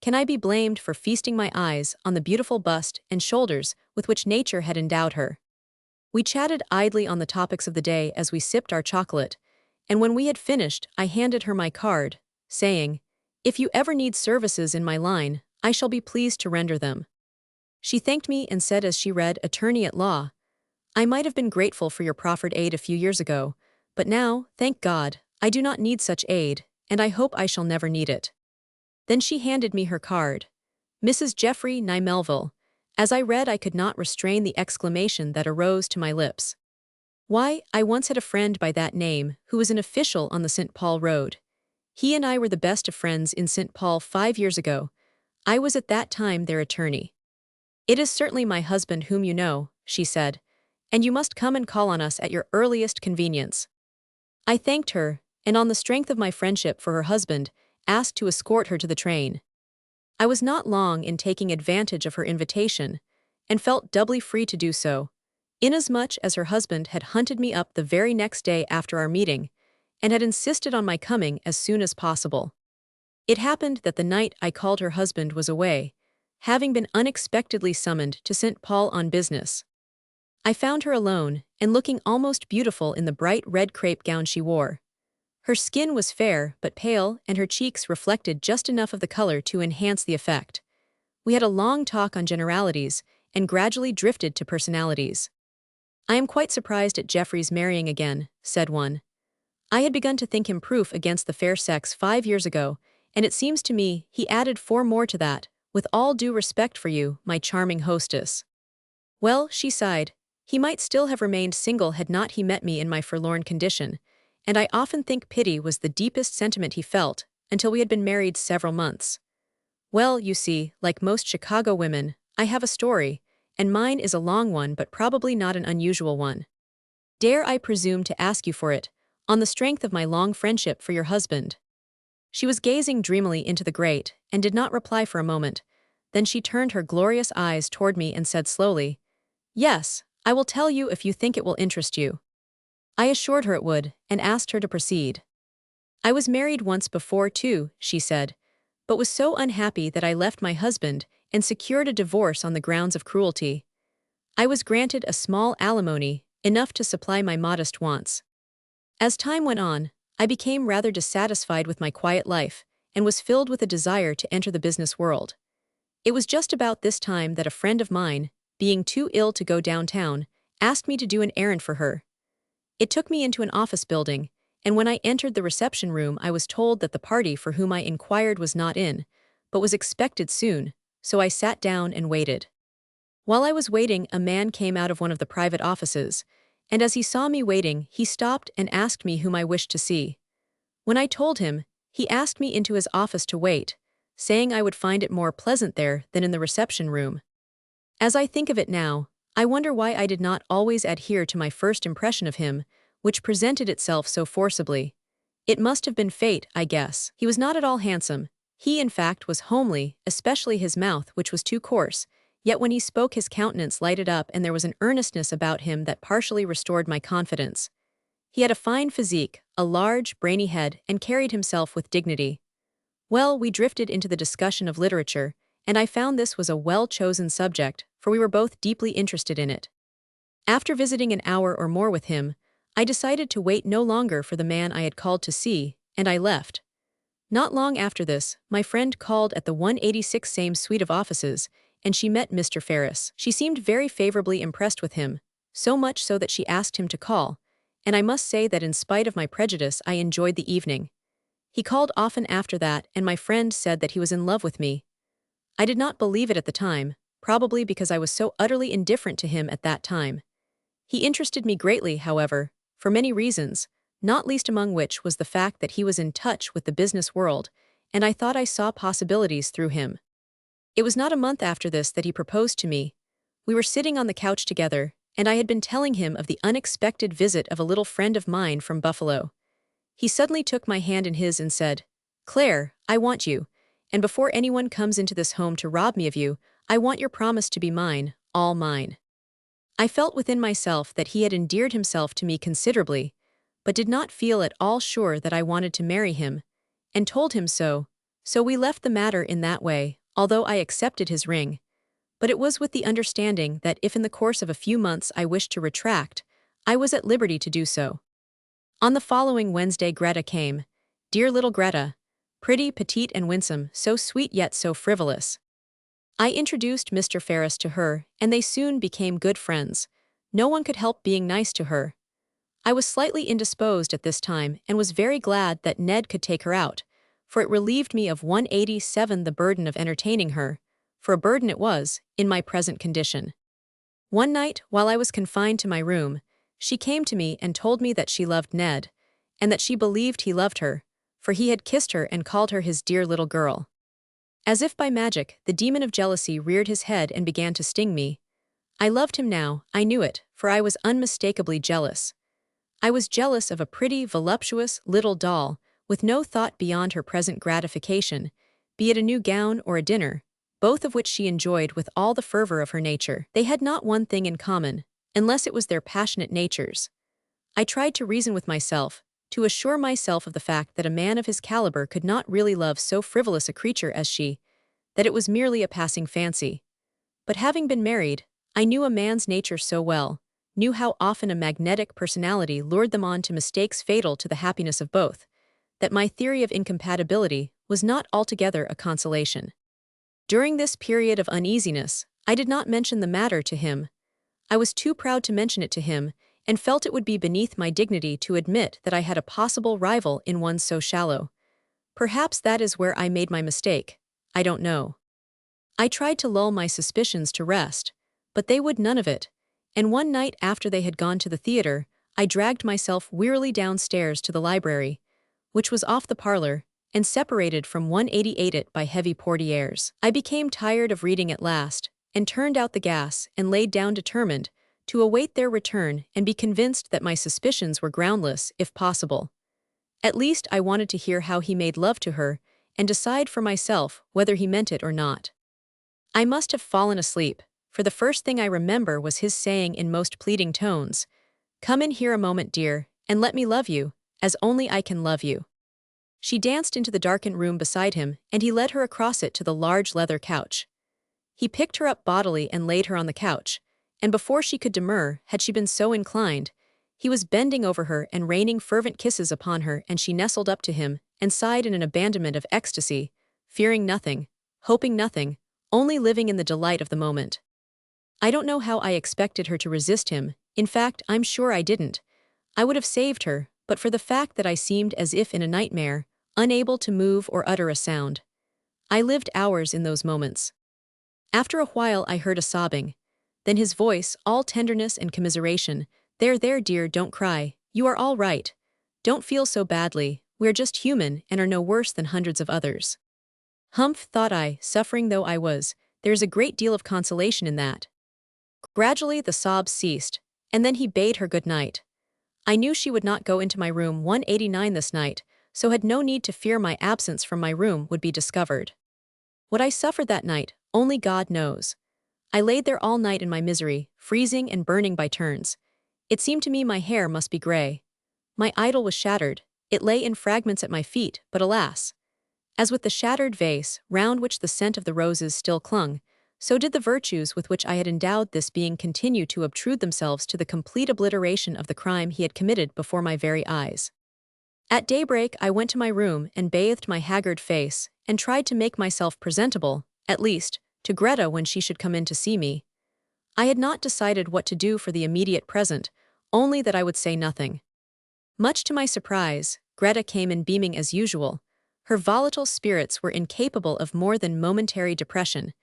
can I be blamed for feasting my eyes on the beautiful bust and shoulders with which nature had endowed her? We chatted idly on the topics of the day as we sipped our chocolate, and when we had finished, I handed her my card, saying, "If you ever need services in my line, I shall be pleased to render them." She thanked me and said as she read "Attorney at Law," "I might have been grateful for your proffered aid a few years ago, but now, thank God, I do not need such aid, and I hope I shall never need it." Then she handed me her card, "Mrs. Geoffrey Nye Melville." As I read, I could not restrain the exclamation that arose to my lips. Why, I once had a friend by that name who was an official on the St. Paul Road. He and I were the best of friends in St. Paul 5 years ago. I was at that time their attorney. "It is certainly my husband whom you know," she said, "and you must come and call on us at your earliest convenience." I thanked her, and on the strength of my friendship for her husband, asked to escort her to the train. I was not long in taking advantage of her invitation, and felt doubly free to do so, inasmuch as her husband had hunted me up the very next day after our meeting, and had insisted on my coming as soon as possible. It happened that the night I called her husband was away, having been unexpectedly summoned to St. Paul on business. I found her alone, and looking almost beautiful in the bright red crepe gown she wore. Her skin was fair but pale, and her cheeks reflected just enough of the color to enhance the effect. We had a long talk on generalities, and gradually drifted to personalities. "I am quite surprised at Geoffrey's marrying again," said one. "I had begun to think him proof against the fair sex 5 years ago, and it seems to me he added 4 more to that, with all due respect for you, my charming hostess." "Well," she sighed, "he might still have remained single had not he met me in my forlorn condition, and I often think pity was the deepest sentiment he felt, until we had been married several months. Well, you see, like most Chicago women, I have a story, and mine is a long one but probably not an unusual one. Dare I presume to ask you for it, on the strength of my long friendship for your husband?" She was gazing dreamily into the grate, and did not reply for a moment. Then she turned her glorious eyes toward me and said slowly, "Yes, I will tell you if you think it will interest you." I assured her it would, and asked her to proceed. "I was married once before too," she said, "but was so unhappy that I left my husband and secured a divorce on the grounds of cruelty. I was granted a small alimony, enough to supply my modest wants. As time went on, I became rather dissatisfied with my quiet life, and was filled with a desire to enter the business world. It was just about this time that a friend of mine, being too ill to go downtown, asked me to do an errand for her. It took me into an office building, and when I entered the reception room I was told that the party for whom I inquired was not in, but was expected soon, so I sat down and waited. While I was waiting, a man came out of one of the private offices, and as he saw me waiting, he stopped and asked me whom I wished to see. When I told him, he asked me into his office to wait, saying I would find it more pleasant there than in the reception room. As I think of it now, I wonder why I did not always adhere to my first impression of him, which presented itself so forcibly. It must have been fate, I guess. He was not at all handsome. He, in fact, was homely, especially his mouth, which was too coarse, yet when he spoke his countenance lighted up and there was an earnestness about him that partially restored my confidence. He had a fine physique, a large, brainy head, and carried himself with dignity. Well, we drifted into the discussion of literature, and I found this was a well-chosen subject, for we were both deeply interested in it. After visiting an hour or more with him, I decided to wait no longer for the man I had called to see, and I left. Not long after this, my friend called at the 186 same suite of offices, and she met Mr. Ferris. She seemed very favorably impressed with him, so much so that she asked him to call, and I must say that in spite of my prejudice I enjoyed the evening. He called often after that, and my friend said that he was in love with me. I did not believe it at the time, probably because I was so utterly indifferent to him at that time. He interested me greatly, however, for many reasons, not least among which was the fact that he was in touch with the business world, and I thought I saw possibilities through him. It was not a month after this that he proposed to me. We were sitting on the couch together, and I had been telling him of the unexpected visit of a little friend of mine from Buffalo. He suddenly took my hand in his and said, "Claire, I want you, and before anyone comes into this home to rob me of you, I want your promise to be mine, all mine." I felt within myself that he had endeared himself to me considerably, but did not feel at all sure that I wanted to marry him, and told him so we left the matter in that way, although I accepted his ring. But it was with the understanding that if in the course of a few months I wished to retract, I was at liberty to do so. On the following Wednesday Greta came. Dear little Greta. Pretty, petite and winsome, so sweet yet so frivolous. I introduced Mr. Ferris to her, and they soon became good friends. No one could help being nice to her. I was slightly indisposed at this time and was very glad that Ned could take her out, for it relieved me of 187 the burden of entertaining her, for a burden it was, in my present condition. One night, while I was confined to my room, she came to me and told me that she loved Ned, and that she believed he loved her, for he had kissed her and called her his dear little girl. As if by magic, the demon of jealousy reared his head and began to sting me. I loved him now, I knew it, for I was unmistakably jealous. I was jealous of a pretty, voluptuous, little doll, with no thought beyond her present gratification, be it a new gown or a dinner, both of which she enjoyed with all the fervor of her nature. They had not one thing in common, unless it was their passionate natures. I tried to reason with myself, to assure myself of the fact that a man of his caliber could not really love so frivolous a creature as she, that it was merely a passing fancy. But having been married, I knew a man's nature so well, knew how often a magnetic personality lured them on to mistakes fatal to the happiness of both, that my theory of incompatibility was not altogether a consolation. During this period of uneasiness, I did not mention the matter to him. I was too proud to mention it to him, and felt it would be beneath my dignity to admit that I had a possible rival in one so shallow. Perhaps that is where I made my mistake, I don't know. I tried to lull my suspicions to rest, but they would none of it, and one night after they had gone to the theater, I dragged myself wearily downstairs to the library, which was off the parlor, and separated from 188 it by heavy portieres. I became tired of reading at last, and turned out the gas and laid down determined to await their return and be convinced that my suspicions were groundless, if possible. At least I wanted to hear how he made love to her, and decide for myself whether he meant it or not. I must have fallen asleep, for the first thing I remember was his saying in most pleading tones, "Come in here a moment, dear, and let me love you, as only I can love you." She danced into the darkened room beside him, and he led her across it to the large leather couch. He picked her up bodily and laid her on the couch, and before she could demur, had she been so inclined, he was bending over her and raining fervent kisses upon her, and she nestled up to him and sighed in an abandonment of ecstasy, fearing nothing, hoping nothing, only living in the delight of the moment. I don't know how I expected her to resist him. In fact, I'm sure I didn't. I would have saved her, but for the fact that I seemed as if in a nightmare, unable to move or utter a sound. I lived hours in those moments. After a while I heard a sobbing. Then his voice, all tenderness and commiseration, "There, there, dear, don't cry. You are all right. Don't feel so badly. We're just human and are no worse than hundreds of others." Humph, thought I, suffering though I was, there's a great deal of consolation in that. Gradually the sobs ceased, and then he bade her good night. I knew she would not go into my room 189 this night, so had no need to fear my absence from my room would be discovered. What I suffered that night, only God knows. I laid there all night in my misery, freezing and burning by turns. It seemed to me my hair must be gray. My idol was shattered. It lay in fragments at my feet, but alas! As with the shattered vase, round which the scent of the roses still clung, so did the virtues with which I had endowed this being continue to obtrude themselves to the complete obliteration of the crime he had committed before my very eyes. At daybreak I went to my room and bathed my haggard face, and tried to make myself presentable, at least, to Greta when she should come in to see me. I had not decided what to do for the immediate present, only that I would say nothing. Much to my surprise, Greta came in beaming as usual. Her volatile spirits were incapable of more than momentary depression,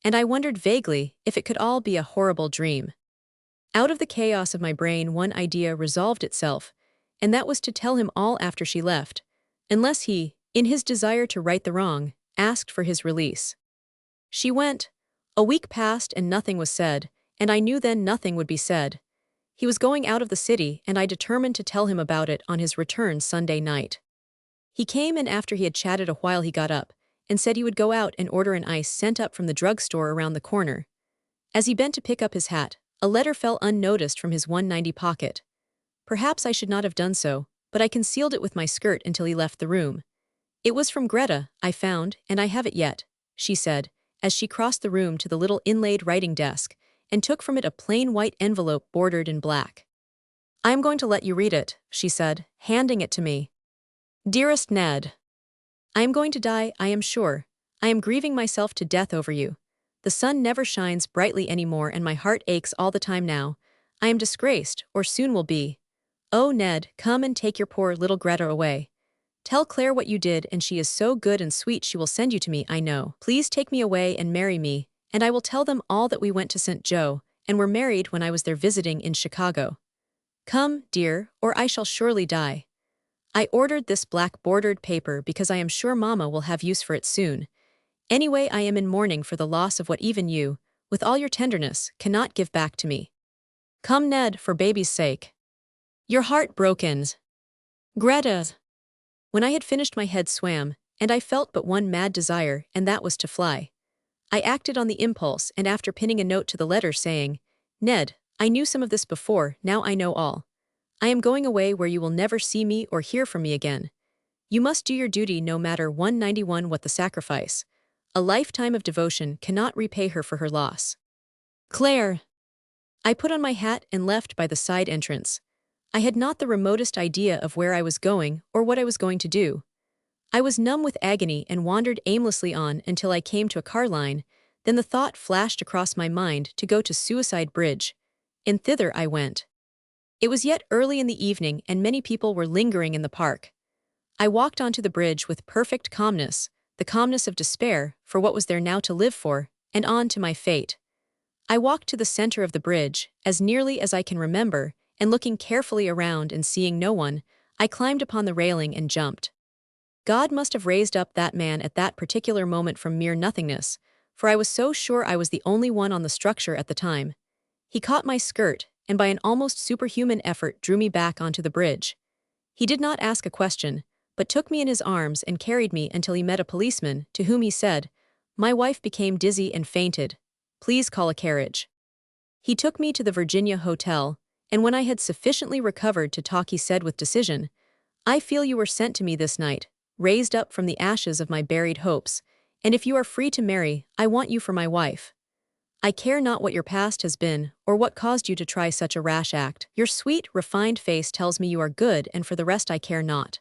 and I wondered vaguely if it could all be a horrible dream. Out of the chaos of my brain one idea resolved itself, and that was to tell him all after she left, unless he, in his desire to right the wrong, asked for his release. She went. A week passed and nothing was said, and I knew then nothing would be said. He was going out of the city, and I determined to tell him about it on his return Sunday night. He came, and after he had chatted a while he got up, and said he would go out and order an ice sent up from the drugstore around the corner. As he bent to pick up his hat, a letter fell unnoticed from his 190 pocket. Perhaps I should not have done so, but I concealed it with my skirt until he left the room. It was from Greta, I found, and I have it yet, she said, as she crossed the room to the little inlaid writing desk, and took from it a plain white envelope bordered in black. "I am going to let you read it," she said, handing it to me. "Dearest Ned, I am going to die, I am sure. I am grieving myself to death over you. The sun never shines brightly any more, and my heart aches all the time now. I am disgraced, or soon will be. Oh, Ned, come and take your poor little Greta away. Tell Claire what you did, and she is so good and sweet she will send you to me, I know. Please take me away and marry me, and I will tell them all that we went to St. Joe, and were married when I was there visiting in Chicago. Come, dear, or I shall surely die. I ordered this black bordered paper because I am sure Mama will have use for it soon. Anyway, I am in mourning for the loss of what even you, with all your tenderness, cannot give back to me. Come, Ned, for baby's sake. Your heart broken. Greta." When I had finished my head swam, and I felt but one mad desire, and that was to fly. I acted on the impulse, and after pinning a note to the letter saying, "Ned, I knew some of this before, now I know all. I am going away where you will never see me or hear from me again. You must do your duty no matter 191 what the sacrifice. A lifetime of devotion cannot repay her for her loss. Claire." I put on my hat and left by the side entrance. I had not the remotest idea of where I was going or what I was going to do. I was numb with agony and wandered aimlessly on until I came to a car line, then the thought flashed across my mind to go to Suicide Bridge, and thither I went. It was yet early in the evening and many people were lingering in the park. I walked onto the bridge with perfect calmness, the calmness of despair for what was there now to live for, and on to my fate. I walked to the center of the bridge, as nearly as I can remember, and looking carefully around and seeing no one, I climbed upon the railing and jumped. God must have raised up that man at that particular moment from mere nothingness, for I was so sure I was the only one on the structure at the time. He caught my skirt, and by an almost superhuman effort drew me back onto the bridge. He did not ask a question, but took me in his arms and carried me until he met a policeman, to whom he said, My wife became dizzy and fainted. Please call a carriage. He took me to the Virginia hotel, and when I had sufficiently recovered to talk he said with decision, I feel you were sent to me this night, raised up from the ashes of my buried hopes, and if you are free to marry, I want you for my wife. I care not what your past has been, or what caused you to try such a rash act. Your sweet, refined face tells me you are good, and for the rest I care not.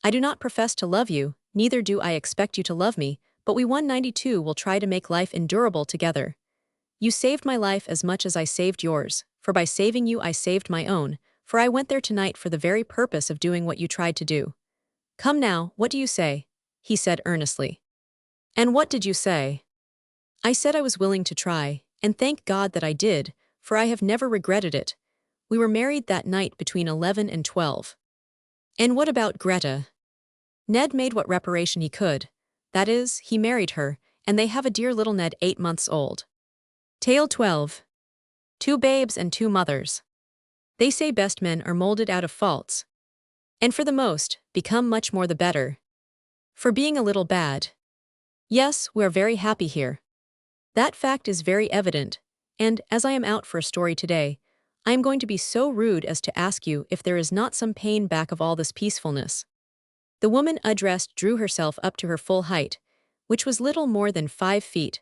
I do not profess to love you, neither do I expect you to love me, but we 192 will try to make life endurable together. You saved my life as much as I saved yours, for by saving you I saved my own, for I went there tonight for the very purpose of doing what you tried to do. Come now, what do you say? He said earnestly. And what did you say? I said I was willing to try, and thank God that I did, for I have never regretted it. We were married that night between 11 and 12. And what about Greta? Ned made what reparation he could. That is, he married her, and they have a dear little Ned 8 months old. Tale 12. 2 babes and 2 mothers. They say best men are molded out of faults. And for the most, become much more the better. For being a little bad. Yes, we are very happy here. That fact is very evident, and, as I am out for a story today, I am going to be so rude as to ask you if there is not some pain back of all this peacefulness. The woman addressed drew herself up to her full height, which was little more than 5 feet,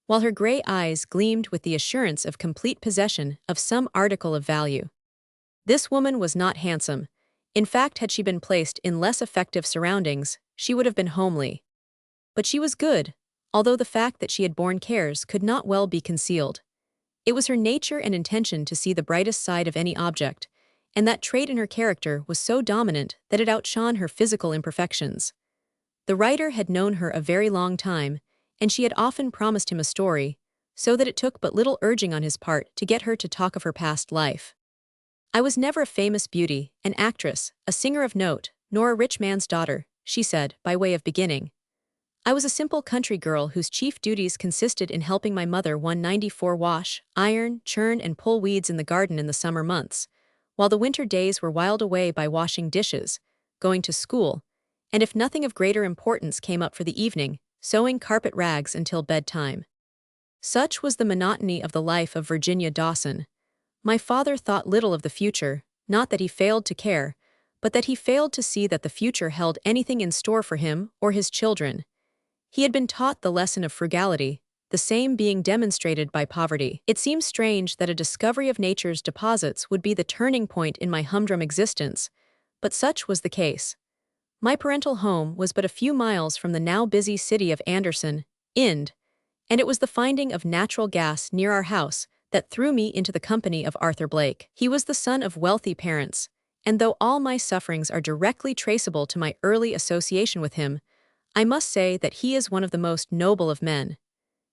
while her gray eyes gleamed with the assurance of complete possession of some article of value. This woman was not handsome. In fact, had she been placed in less effective surroundings, she would have been homely. But she was good, although the fact that she had borne cares could not well be concealed. It was her nature and intention to see the brightest side of any object, and that trait in her character was so dominant that it outshone her physical imperfections. The writer had known her a very long time, and she had often promised him a story, so that it took but little urging on his part to get her to talk of her past life. I was never a famous beauty, an actress, a singer of note, nor a rich man's daughter, she said, by way of beginning. I was a simple country girl whose chief duties consisted in helping my mother 194 wash, iron, churn and pull weeds in the garden in the summer months, while the winter days were whiled away by washing dishes, going to school, and if nothing of greater importance came up for the evening, sewing carpet rags until bedtime. Such was the monotony of the life of Virginia Dawson. My father thought little of the future, not that he failed to care, but that he failed to see that the future held anything in store for him or his children. He had been taught the lesson of frugality, the same being demonstrated by poverty. It seems strange that a discovery of nature's deposits would be the turning point in my humdrum existence, but such was the case. My parental home was but a few miles from the now busy city of Anderson, Ind, and it was the finding of natural gas near our house that threw me into the company of Arthur Blake. He was the son of wealthy parents, and though all my sufferings are directly traceable to my early association with him, I must say that he is one of the most noble of men.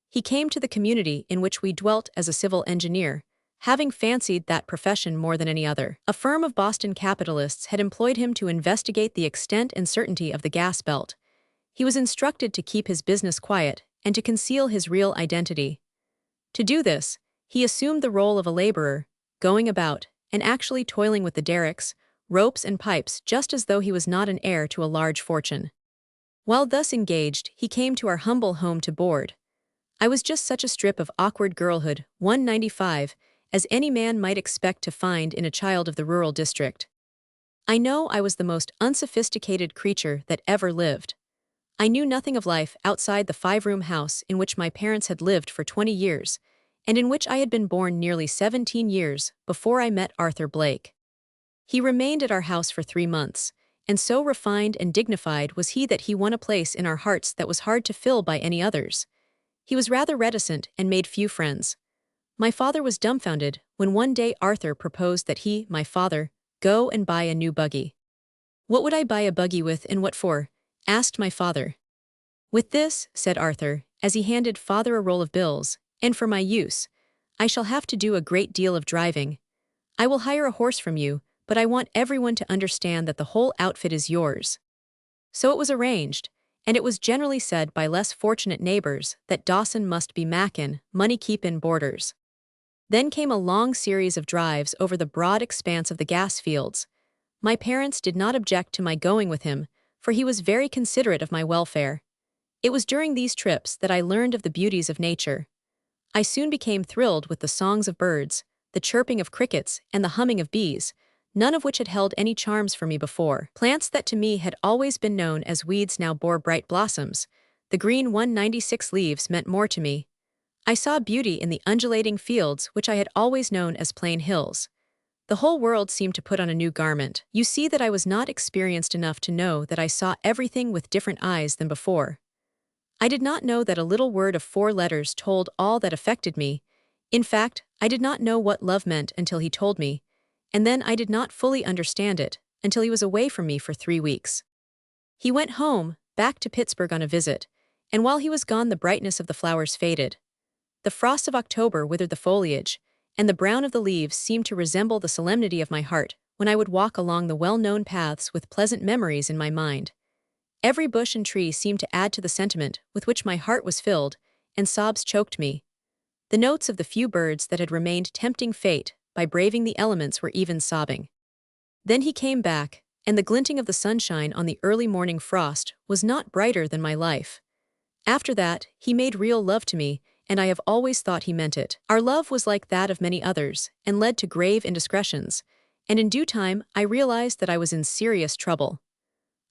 He came to the community in which we dwelt as a civil engineer, having fancied that profession more than any other. A firm of Boston capitalists had employed him to investigate the extent and certainty of the gas belt. He was instructed to keep his business quiet and to conceal his real identity. To do this, he assumed the role of a laborer, going about and actually toiling with the derricks, ropes and pipes just as though he was not an heir to a large fortune. While thus engaged, he came to our humble home to board. I was just such a strip of awkward girlhood, 195, as any man might expect to find in a child of the rural district. I know I was the most unsophisticated creature that ever lived. I knew nothing of life outside the 5-room house in which my parents had lived for 20 years, and in which I had been born nearly 17 years before I met Arthur Blake. He remained at our house for 3 months, and so refined and dignified was he that he won a place in our hearts that was hard to fill by any others. He was rather reticent and made few friends. My father was dumbfounded when one day Arthur proposed that he, my father, go and buy a new buggy. "What would I buy a buggy with and what for?" asked my father. "With this," said Arthur, as he handed father a roll of bills, "and for my use. I shall have to do a great deal of driving. I will hire a horse from you, but I want everyone to understand that the whole outfit is yours." So it was arranged, and it was generally said by less fortunate neighbors that Dawson must be mackin', money keepin' boarders. Then came a long series of drives over the broad expanse of the gas fields. My parents did not object to my going with him, for he was very considerate of my welfare. It was during these trips that I learned of the beauties of nature. I soon became thrilled with the songs of birds, the chirping of crickets, and the humming of bees, none of which had held any charms for me before. Plants that to me had always been known as weeds now bore bright blossoms. The green 196 leaves meant more to me. I saw beauty in the undulating fields which I had always known as plain hills. The whole world seemed to put on a new garment. You see that I was not experienced enough to know that I saw everything with different eyes than before. I did not know that a little word of 4 letters told all that affected me. In fact, I did not know what love meant until he told me, and then I did not fully understand it until he was away from me for 3 weeks. He went home, back to Pittsburgh on a visit, and while he was gone the brightness of the flowers faded. The frost of October withered the foliage, and the brown of the leaves seemed to resemble the solemnity of my heart when I would walk along the well-known paths with pleasant memories in my mind. Every bush and tree seemed to add to the sentiment with which my heart was filled, and sobs choked me. The notes of the few birds that had remained tempting fate by braving the elements were even sobbing. Then he came back, and the glinting of the sunshine on the early morning frost was not brighter than my life. After that, he made real love to me, and I have always thought he meant it. Our love was like that of many others, and led to grave indiscretions, and in due time I realized that I was in serious trouble.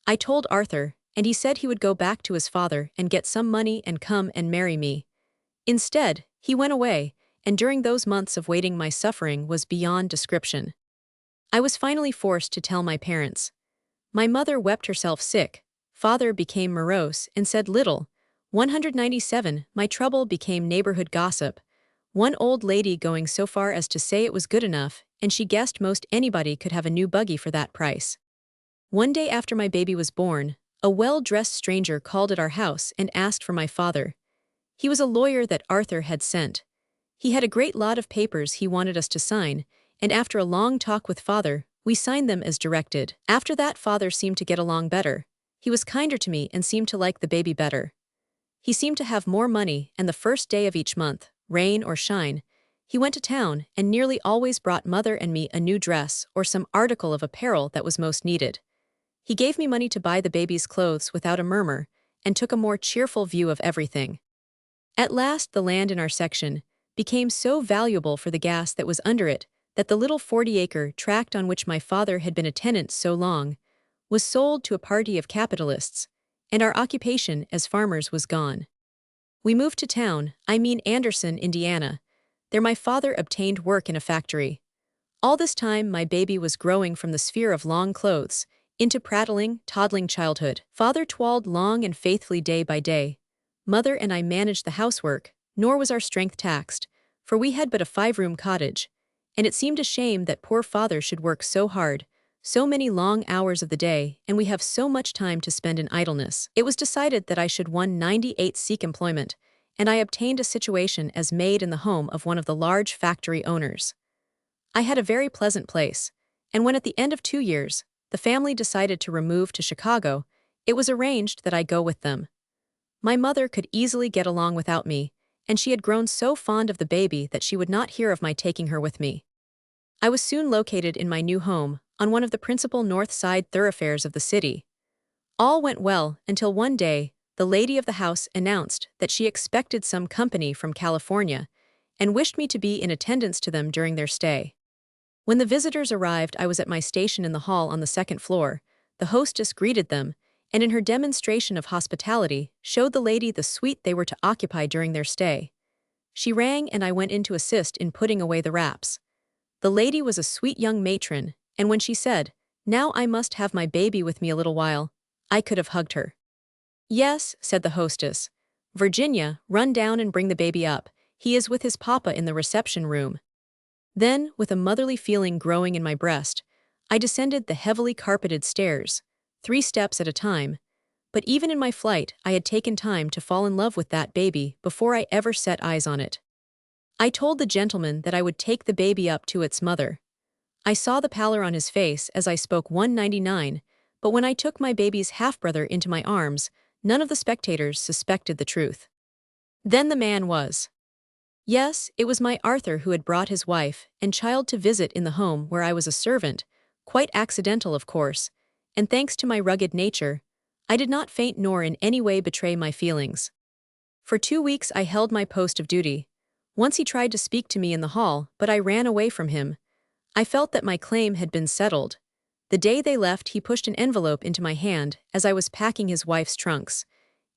I told Arthur, and he said he would go back to his father and get some money and come and marry me. Instead, he went away, and during those months of waiting my suffering was beyond description. I was finally forced to tell my parents. My mother wept herself sick, father became morose and said little. 197, my trouble became neighborhood gossip, one old lady going so far as to say it was good enough, and she guessed most anybody could have a new buggy for that price. One day after my baby was born, a well-dressed stranger called at our house and asked for my father. He was a lawyer that Arthur had sent. He had a great lot of papers he wanted us to sign, and after a long talk with father, we signed them as directed. After that, father seemed to get along better. He was kinder to me and seemed to like the baby better. He seemed to have more money, and the first day of each month, rain or shine, he went to town and nearly always brought mother and me a new dress or some article of apparel that was most needed. He gave me money to buy the baby's clothes without a murmur, and took a more cheerful view of everything. At last the land in our section became so valuable for the gas that was under it that the little 40-acre tract on which my father had been a tenant so long was sold to a party of capitalists, and our occupation as farmers was gone. We moved to town, I mean Anderson, Indiana. There my father obtained work in a factory. All this time my baby was growing from the sphere of long clothes into prattling, toddling childhood. Father toiled long and faithfully day by day. Mother and I managed the housework, nor was our strength taxed, for we had but a 5-room cottage, and it seemed a shame that poor father should work so hard, so many long hours of the day, and we have so much time to spend in idleness. It was decided that I should 198 seek employment, and I obtained a situation as maid in the home of one of the large factory owners. I had a very pleasant place, and when at the end of 2 years, the family decided to remove to Chicago, it was arranged that I go with them. My mother could easily get along without me, and she had grown so fond of the baby that she would not hear of my taking her with me. I was soon located in my new home, on one of the principal north side thoroughfares of the city. All went well until one day, the lady of the house announced that she expected some company from California and wished me to be in attendance to them during their stay. When the visitors arrived, I was at my station in the hall on the 2nd floor. The hostess greeted them, and in her demonstration of hospitality, showed the lady the suite they were to occupy during their stay. She rang and I went in to assist in putting away the wraps. The lady was a sweet young matron, and when she said, "Now I must have my baby with me a little while," I could have hugged her. "Yes," said the hostess. "Virginia, run down and bring the baby up. He is with his papa in the reception room." Then, with a motherly feeling growing in my breast, I descended the heavily carpeted stairs, 3 steps at a time, but even in my flight I had taken time to fall in love with that baby before I ever set eyes on it. I told the gentleman that I would take the baby up to its mother. I saw the pallor on his face as I spoke 199, but when I took my baby's half-brother into my arms, none of the spectators suspected the truth. Then the man was. Yes, it was my Arthur who had brought his wife and child to visit in the home where I was a servant, quite accidental of course, and thanks to my rugged nature, I did not faint nor in any way betray my feelings. For 2 weeks I held my post of duty. Once he tried to speak to me in the hall, but I ran away from him. I felt that my claim had been settled. The day they left, he pushed an envelope into my hand as I was packing his wife's trunks.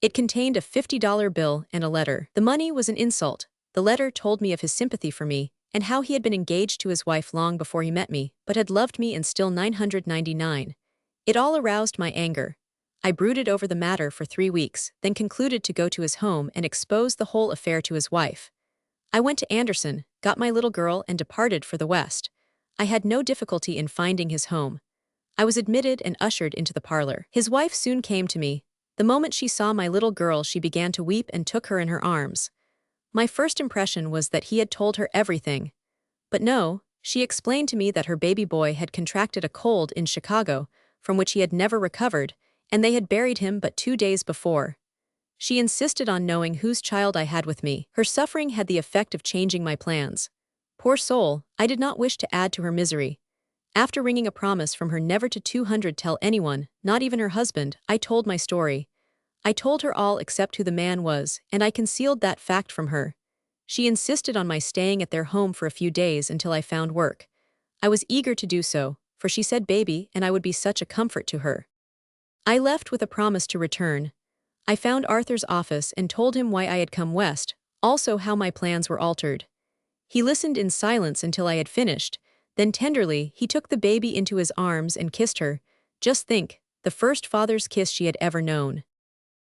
It contained a $50 bill and a letter. The money was an insult. The letter told me of his sympathy for me and how he had been engaged to his wife long before he met me, but had loved me in still 999. It all aroused my anger. I brooded over the matter for 3 weeks, then concluded to go to his home and expose the whole affair to his wife. I went to Anderson, got my little girl, and departed for the West. I had no difficulty in finding his home. I was admitted and ushered into the parlor. His wife soon came to me. The moment she saw my little girl, she began to weep and took her in her arms. My first impression was that he had told her everything. But no, she explained to me that her baby boy had contracted a cold in Chicago, from which he had never recovered, and they had buried him but 2 days before. She insisted on knowing whose child I had with me. Her suffering had the effect of changing my plans. Poor soul, I did not wish to add to her misery. After wringing a promise from her never to 200 tell anyone, not even her husband, I told my story. I told her all except who the man was, and I concealed that fact from her. She insisted on my staying at their home for a few days until I found work. I was eager to do so, for she said baby and I would be such a comfort to her. I left with a promise to return. I found Arthur's office and told him why I had come west, also how my plans were altered. He listened in silence until I had finished, then tenderly he took the baby into his arms and kissed her. Just think, the first father's kiss she had ever known.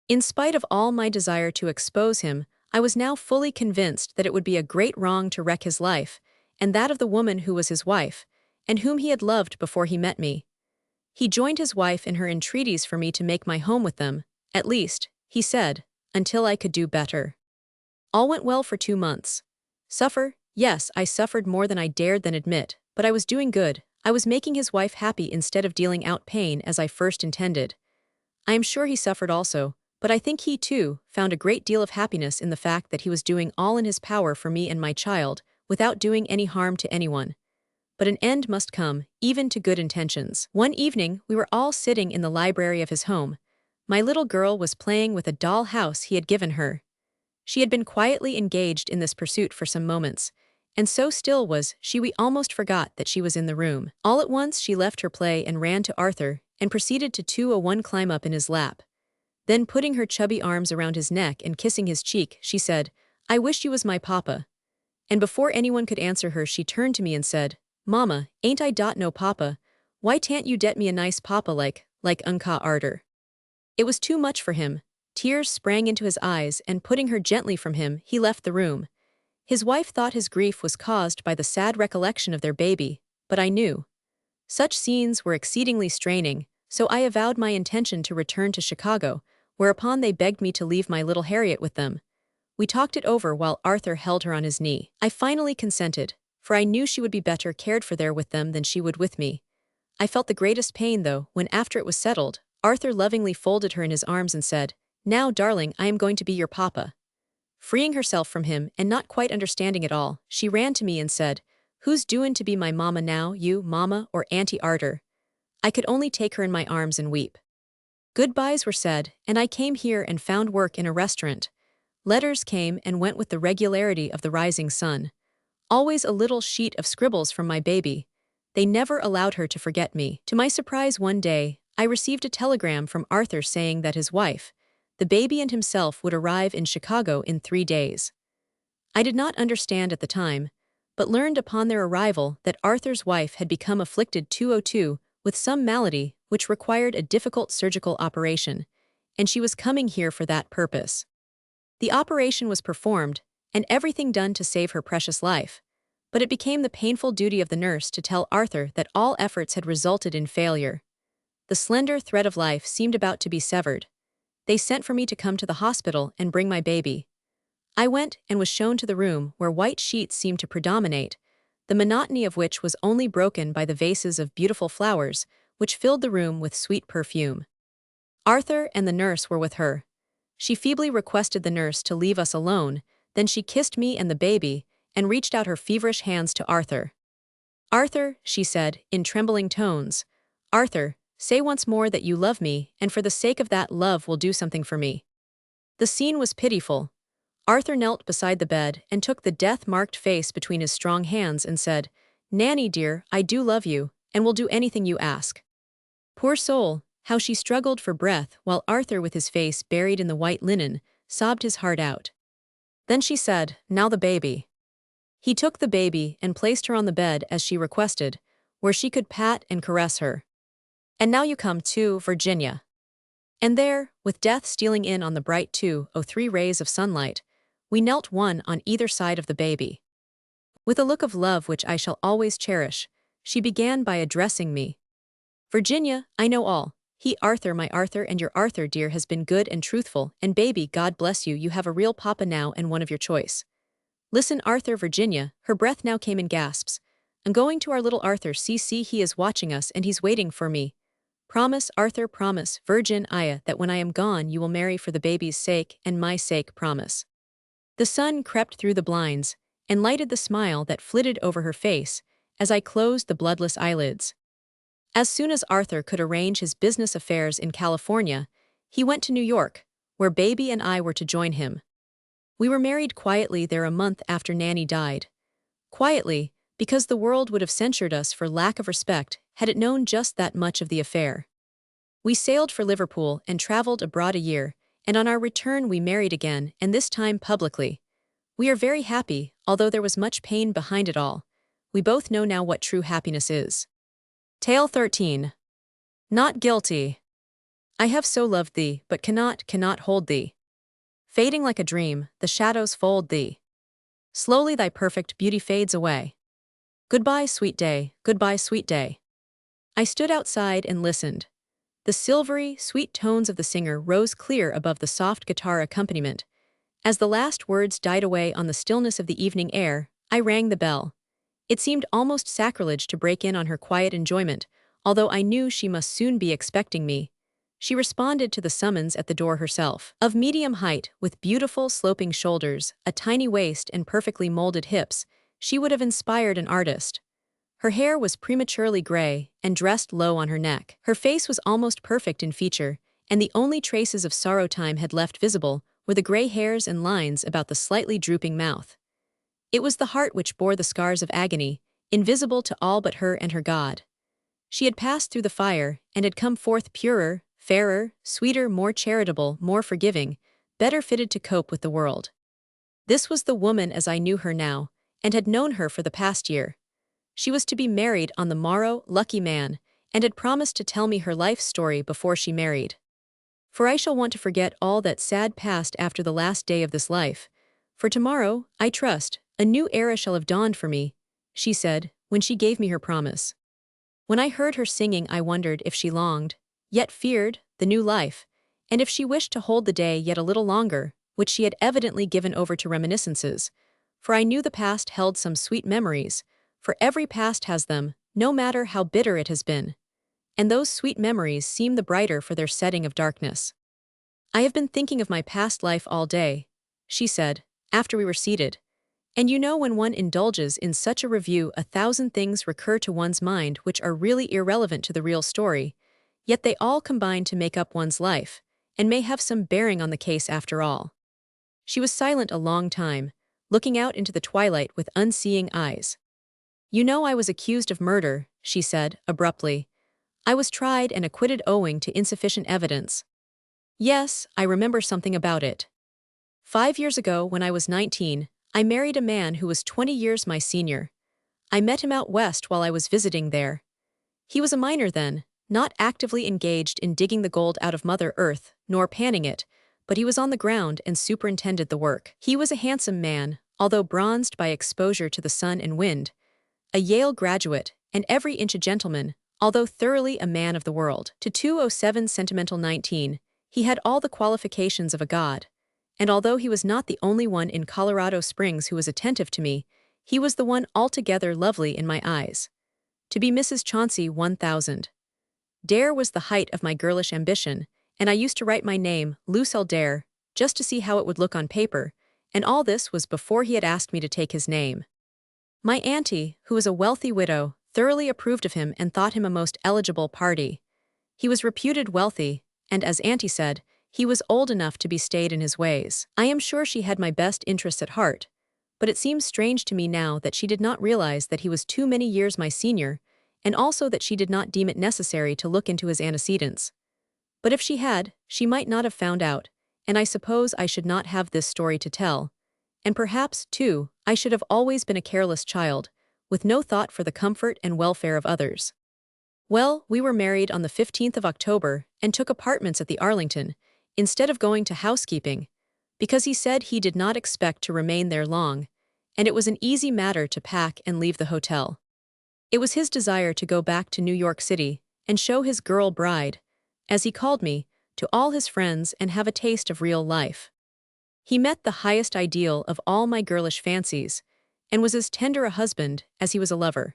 In spite of all my desire to expose him, I was now fully convinced that it would be a great wrong to wreck his life, and that of the woman who was his wife, and whom he had loved before he met me. He joined his wife in her entreaties for me to make my home with them, at least, he said, until I could do better. All went well for 2 months. Suffer? Yes, I suffered more than I dared then admit, but I was doing good. I was making his wife happy instead of dealing out pain as I first intended. I am sure he suffered also, but I think he, too, found a great deal of happiness in the fact that he was doing all in his power for me and my child, without doing any harm to anyone. But an end must come, even to good intentions. One evening, we were all sitting in the library of his home. My little girl was playing with a doll house he had given her. She had been quietly engaged in this pursuit for some moments, and so still was she we almost forgot that she was in the room. All at once she left her play and ran to Arthur, and proceeded to 201 climb up in his lap. Then putting her chubby arms around his neck and kissing his cheek, she said, "I wish you was my papa." And before anyone could answer her, she turned to me and said, "Mama, ain't I dot no papa? Why tan't you det me a nice papa like Unca Arter?" It was too much for him. Tears sprang into his eyes, and putting her gently from him, he left the room. His wife thought his grief was caused by the sad recollection of their baby, but I knew. Such scenes were exceedingly straining, so I avowed my intention to return to Chicago, whereupon they begged me to leave my little Harriet with them. We talked it over while Arthur held her on his knee. I finally consented, for I knew she would be better cared for there with them than she would with me. I felt the greatest pain, though, when after it was settled, Arthur lovingly folded her in his arms and said, "Now, darling, I am going to be your papa." Freeing herself from him and not quite understanding it all, she ran to me and said, "Who's doin' to be my mama now, you, mama, or Auntie Arter?" I could only take her in my arms and weep. Goodbyes were said, and I came here and found work in a restaurant. Letters came and went with the regularity of the rising sun. Always a little sheet of scribbles from my baby. They never allowed her to forget me. To my surprise one day, I received a telegram from Arthur saying that his wife, the baby and himself would arrive in Chicago in 3 days. I did not understand at the time, but learned upon their arrival that Arthur's wife had become afflicted 202 with some malady which required a difficult surgical operation, and she was coming here for that purpose. The operation was performed, and everything done to save her precious life, but it became the painful duty of the nurse to tell Arthur that all efforts had resulted in failure. The slender thread of life seemed about to be severed. They sent for me to come to the hospital and bring my baby. I went and was shown to the room where white sheets seemed to predominate, the monotony of which was only broken by the vases of beautiful flowers, which filled the room with sweet perfume. Arthur and the nurse were with her. She feebly requested the nurse to leave us alone, then she kissed me and the baby, and reached out her feverish hands to Arthur. "Arthur," she said, in trembling tones, "Arthur, say once more that you love me, and for the sake of that love will do something for me." The scene was pitiful. Arthur knelt beside the bed and took the death-marked face between his strong hands and said, "Nanny dear, I do love you, and will do anything you ask." Poor soul, how she struggled for breath while Arthur, with his face buried in the white linen, sobbed his heart out. Then she said, "Now the baby." He took the baby and placed her on the bed as she requested, where she could pat and caress her. "And now you come to Virginia." And there, with death stealing in on the bright 203 rays of sunlight, we knelt one on either side of the baby. With a look of love which I shall always cherish, she began by addressing me. "Virginia, I know all. He, Arthur, my Arthur, and your Arthur dear, has been good and truthful, and baby, God bless you, you have a real papa now and one of your choice. Listen, Arthur, Virginia," her breath now came in gasps. "I'm going to our little Arthur, see, he is watching us and he's waiting for me. Promise, Arthur, promise, Virgin Aya, that when I am gone you will marry for the baby's sake and my sake, promise." The sun crept through the blinds and lighted the smile that flitted over her face as I closed the bloodless eyelids. As soon as Arthur could arrange his business affairs in California, he went to New York, where baby and I were to join him. We were married quietly there a month after Nanny died. Quietly, because the world would have censured us for lack of respect had it known just that much of the affair. We sailed for Liverpool and traveled abroad a year, and on our return we married again, and this time publicly. We are very happy, although there was much pain behind it all. We both know now what true happiness is. Tale 13. Not guilty. I have so loved thee, but cannot hold thee. Fading like a dream, the shadows fold thee. Slowly thy perfect beauty fades away. Goodbye, sweet day, goodbye, sweet day. I stood outside and listened. The silvery, sweet tones of the singer rose clear above the soft guitar accompaniment. As the last words died away on the stillness of the evening air, I rang the bell. It seemed almost sacrilege to break in on her quiet enjoyment, although I knew she must soon be expecting me. She responded to the summons at the door herself. Of medium height, with beautiful sloping shoulders, a tiny waist and perfectly molded hips, she would have inspired an artist. Her hair was prematurely gray and dressed low on her neck. Her face was almost perfect in feature, and the only traces of sorrow time had left visible were the gray hairs and lines about the slightly drooping mouth. It was the heart which bore the scars of agony, invisible to all but her and her God. She had passed through the fire and had come forth purer, fairer, sweeter, more charitable, more forgiving, better fitted to cope with the world. This was the woman as I knew her now, and had known her for the past year. She was to be married on the morrow, lucky man, and had promised to tell me her life story before she married. For I shall want to forget all that sad past after the last day of this life. For tomorrow, I trust, a new era shall have dawned for me, she said, when she gave me her promise. When I heard her singing, I wondered if she longed, yet feared, the new life, and if she wished to hold the day yet a little longer, which she had evidently given over to reminiscences. For I knew the past held some sweet memories, for every past has them, no matter how bitter it has been. And those sweet memories seem the brighter for their setting of darkness. "I have been thinking of my past life all day," she said, after we were seated. "And you know, when one indulges in such a review, 1,000 things recur to one's mind which are really irrelevant to the real story, yet they all combine to make up one's life, and may have some bearing on the case after all." She was silent a long time, looking out into the twilight with unseeing eyes. "You know I was accused of murder," she said, abruptly. "I was tried and acquitted owing to insufficient evidence." "Yes, I remember something about it. 5 years ago, when I was 19, I married a man who was 20 years my senior. I met him out west while I was visiting there. He was a miner then, not actively engaged in digging the gold out of Mother Earth, nor panning it, but he was on the ground and superintended the work. He was a handsome man, although bronzed by exposure to the sun and wind, a Yale graduate, and every inch a gentleman, although thoroughly a man of the world. To 207 sentimental 19, he had all the qualifications of a god, and although he was not the only one in Colorado Springs who was attentive to me, he was the one altogether lovely in my eyes. To be Mrs. Chauncey 1000. Dare was the height of my girlish ambition, and I used to write my name, Lucille Dare, just to see how it would look on paper, and all this was before he had asked me to take his name. My auntie, who was a wealthy widow, thoroughly approved of him and thought him a most eligible party. He was reputed wealthy, and as Auntie said, he was old enough to be staid in his ways. I am sure she had my best interests at heart, but it seems strange to me now that she did not realize that he was too many years my senior, and also that she did not deem it necessary to look into his antecedents. But if she had, she might not have found out, and I suppose I should not have this story to tell. And perhaps, too, I should have always been a careless child, with no thought for the comfort and welfare of others. Well, we were married on the 15th of October and took apartments at the Arlington, instead of going to housekeeping, because he said he did not expect to remain there long, and it was an easy matter to pack and leave the hotel. It was his desire to go back to New York City and show his girl bride, as he called me, to all his friends and have a taste of real life. He met the highest ideal of all my girlish fancies, and was as tender a husband as he was a lover.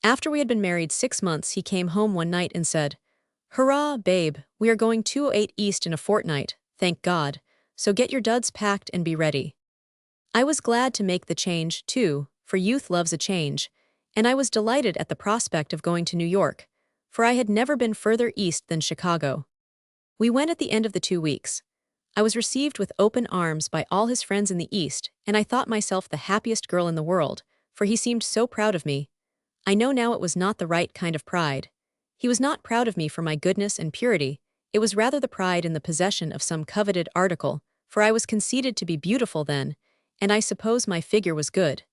After we had been married 6 months, he came home one night and said, "Hurrah, babe, we are going 208 East in a fortnight, thank God, so get your duds packed and be ready." I was glad to make the change, too, for youth loves a change, and I was delighted at the prospect of going to New York, for I had never been further east than Chicago. We went at the end of the 2 weeks. I was received with open arms by all his friends in the East, and I thought myself the happiest girl in the world, for he seemed so proud of me. I know now it was not the right kind of pride. He was not proud of me for my goodness and purity, it was rather the pride in the possession of some coveted article, for I was conceded to be beautiful then, and I suppose my figure was good.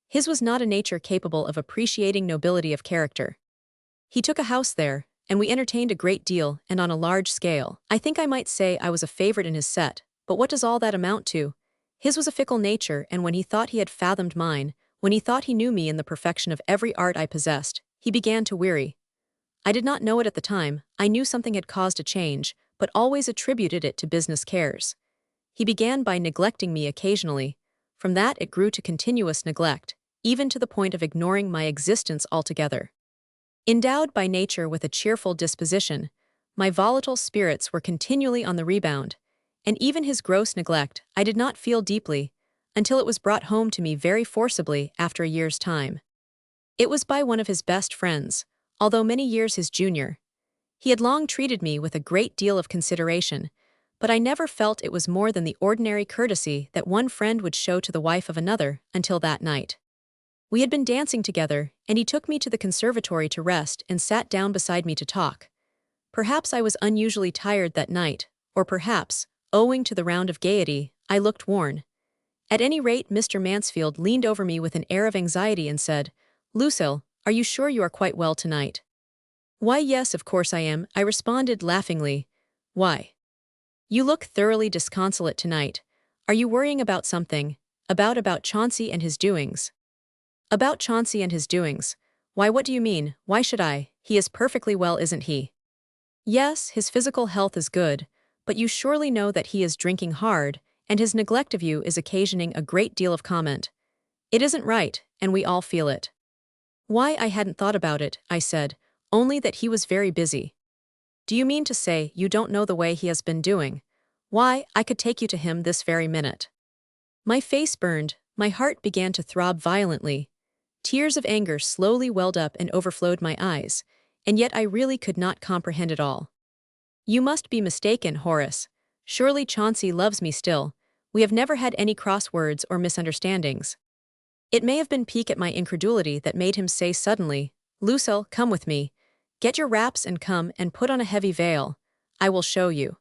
His was not a nature capable of appreciating nobility of character. He took a house there, and we entertained a great deal and on a large scale. I think I might say I was a favorite in his set, but what does all that amount to? His was a fickle nature, and when he thought he had fathomed mine, when he thought he knew me in the perfection of every art I possessed, he began to weary. I did not know it at the time, I knew something had caused a change, but always attributed it to business cares. He began by neglecting me occasionally. From that it grew to continuous neglect, even to the point of ignoring my existence altogether. Endowed by nature with a cheerful disposition, my volatile spirits were continually on the rebound, and even his gross neglect I did not feel deeply, until it was brought home to me very forcibly after a year's time. It was by one of his best friends, although many years his junior. He had long treated me with a great deal of consideration, but I never felt it was more than the ordinary courtesy that one friend would show to the wife of another until that night. We had been dancing together, and he took me to the conservatory to rest and sat down beside me to talk. Perhaps I was unusually tired that night, or perhaps, owing to the round of gaiety, I looked worn. At any rate, Mr. Mansfield leaned over me with an air of anxiety and said, "Lucille, are you sure you are quite well tonight?" "Why, yes, of course I am," I responded laughingly. "Why? You look thoroughly disconsolate tonight. Are you worrying about something? About Chauncey and his doings?" "About Chauncey and his doings? Why, what do you mean? Why should I? He is perfectly well, isn't he?" "Yes, his physical health is good, but you surely know that he is drinking hard, and his neglect of you is occasioning a great deal of comment. It isn't right, and we all feel it." "Why, I hadn't thought about it," I said, "only that he was very busy." "Do you mean to say you don't know the way he has been doing? Why, I could take you to him this very minute." My face burned, my heart began to throb violently. Tears of anger slowly welled up and overflowed my eyes, and yet I really could not comprehend it all. "You must be mistaken, Horace. Surely Chauncey loves me still. We have never had any cross words or misunderstandings." It may have been pique at my incredulity that made him say suddenly, "Lucille, come with me. Get your wraps and come and put on a heavy veil. I will show you."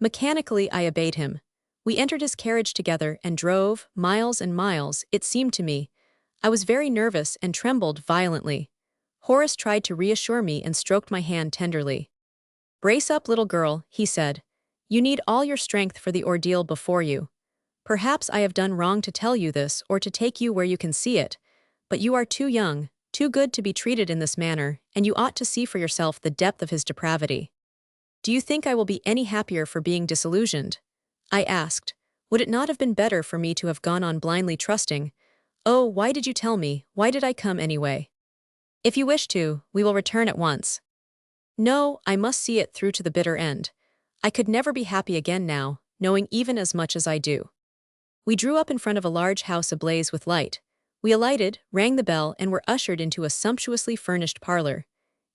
Mechanically I obeyed him. We entered his carriage together and drove, miles and miles, it seemed to me. I was very nervous and trembled violently. Horace tried to reassure me and stroked my hand tenderly. "Brace up, little girl," he said. "You need all your strength for the ordeal before you. Perhaps I have done wrong to tell you this or to take you where you can see it, but you are too young, too good to be treated in this manner, and you ought to see for yourself the depth of his depravity." "Do you think I will be any happier for being disillusioned?" I asked. "Would it not have been better for me to have gone on blindly trusting? Oh, why did you tell me? Why did I come anyway?" "If you wish to, we will return at once." "No, I must see it through to the bitter end. I could never be happy again now, knowing even as much as I do." We drew up in front of a large house ablaze with light. We alighted, rang the bell, and were ushered into a sumptuously furnished parlor.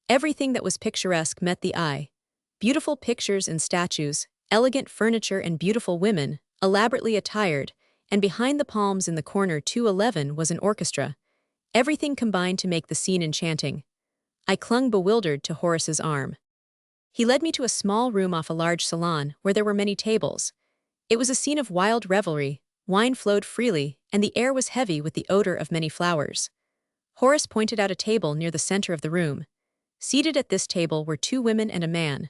Everything that was picturesque met the eye. Beautiful pictures and statues, elegant furniture and beautiful women, elaborately attired, and behind the palms in the corner 211 was an orchestra. Everything combined to make the scene enchanting. I clung bewildered to Horace's arm. He led me to a small room off a large salon where there were many tables. It was a scene of wild revelry, wine flowed freely, and the air was heavy with the odor of many flowers. Horace pointed out a table near the center of the room. Seated at this table were 2 women and a man.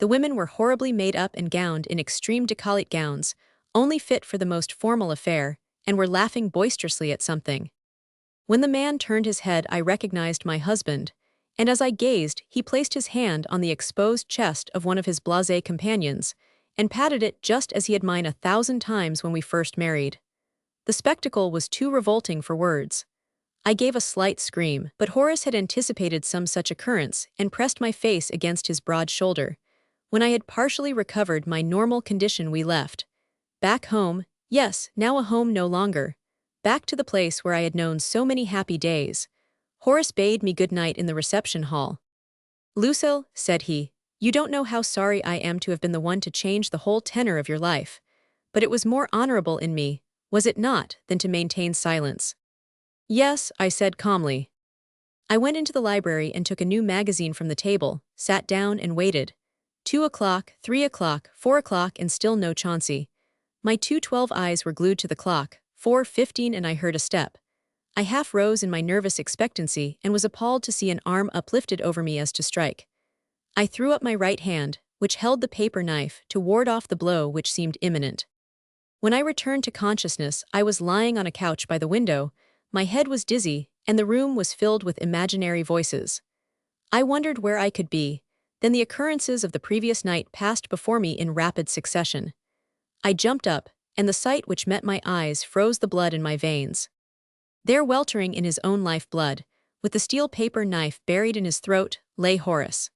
The women were horribly made up and gowned in extreme décolleté gowns, only fit for the most formal affair, and were laughing boisterously at something. When the man turned his head, I recognized my husband, and as I gazed, he placed his hand on the exposed chest of one of his blasé companions, and patted it just as he had mine 1,000 times when we first married. The spectacle was too revolting for words. I gave a slight scream, but Horace had anticipated some such occurrence and pressed my face against his broad shoulder. When I had partially recovered my normal condition, we left. Back home, yes, now a home no longer. Back to the place where I had known so many happy days. Horace bade me good night in the reception hall. "Lucille," said he, "you don't know how sorry I am to have been the one to change the whole tenor of your life. But it was more honorable in me, was it not, than to maintain silence?" "Yes," I said calmly. I went into the library and took a new magazine from the table, sat down and waited. 2 o'clock, 3 o'clock, 4 o'clock, and still no Chauncey. My 212 eyes were glued to the clock, 4:15, and I heard a step. I half rose in my nervous expectancy and was appalled to see an arm uplifted over me as to strike. I threw up my right hand, which held the paper knife, to ward off the blow which seemed imminent. When I returned to consciousness, I was lying on a couch by the window, my head was dizzy, and the room was filled with imaginary voices. I wondered where I could be, then the occurrences of the previous night passed before me in rapid succession. I jumped up, and the sight which met my eyes froze the blood in my veins. There, weltering in his own life-blood, with the steel paper knife buried in his throat, lay Horace.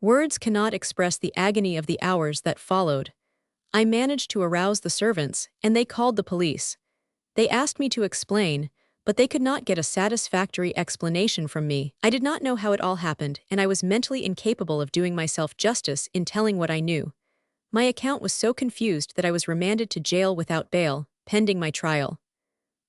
Words cannot express the agony of the hours that followed. I managed to arouse the servants, and they called the police. They asked me to explain, but they could not get a satisfactory explanation from me. I did not know how it all happened, and I was mentally incapable of doing myself justice in telling what I knew. My account was so confused that I was remanded to jail without bail, pending my trial.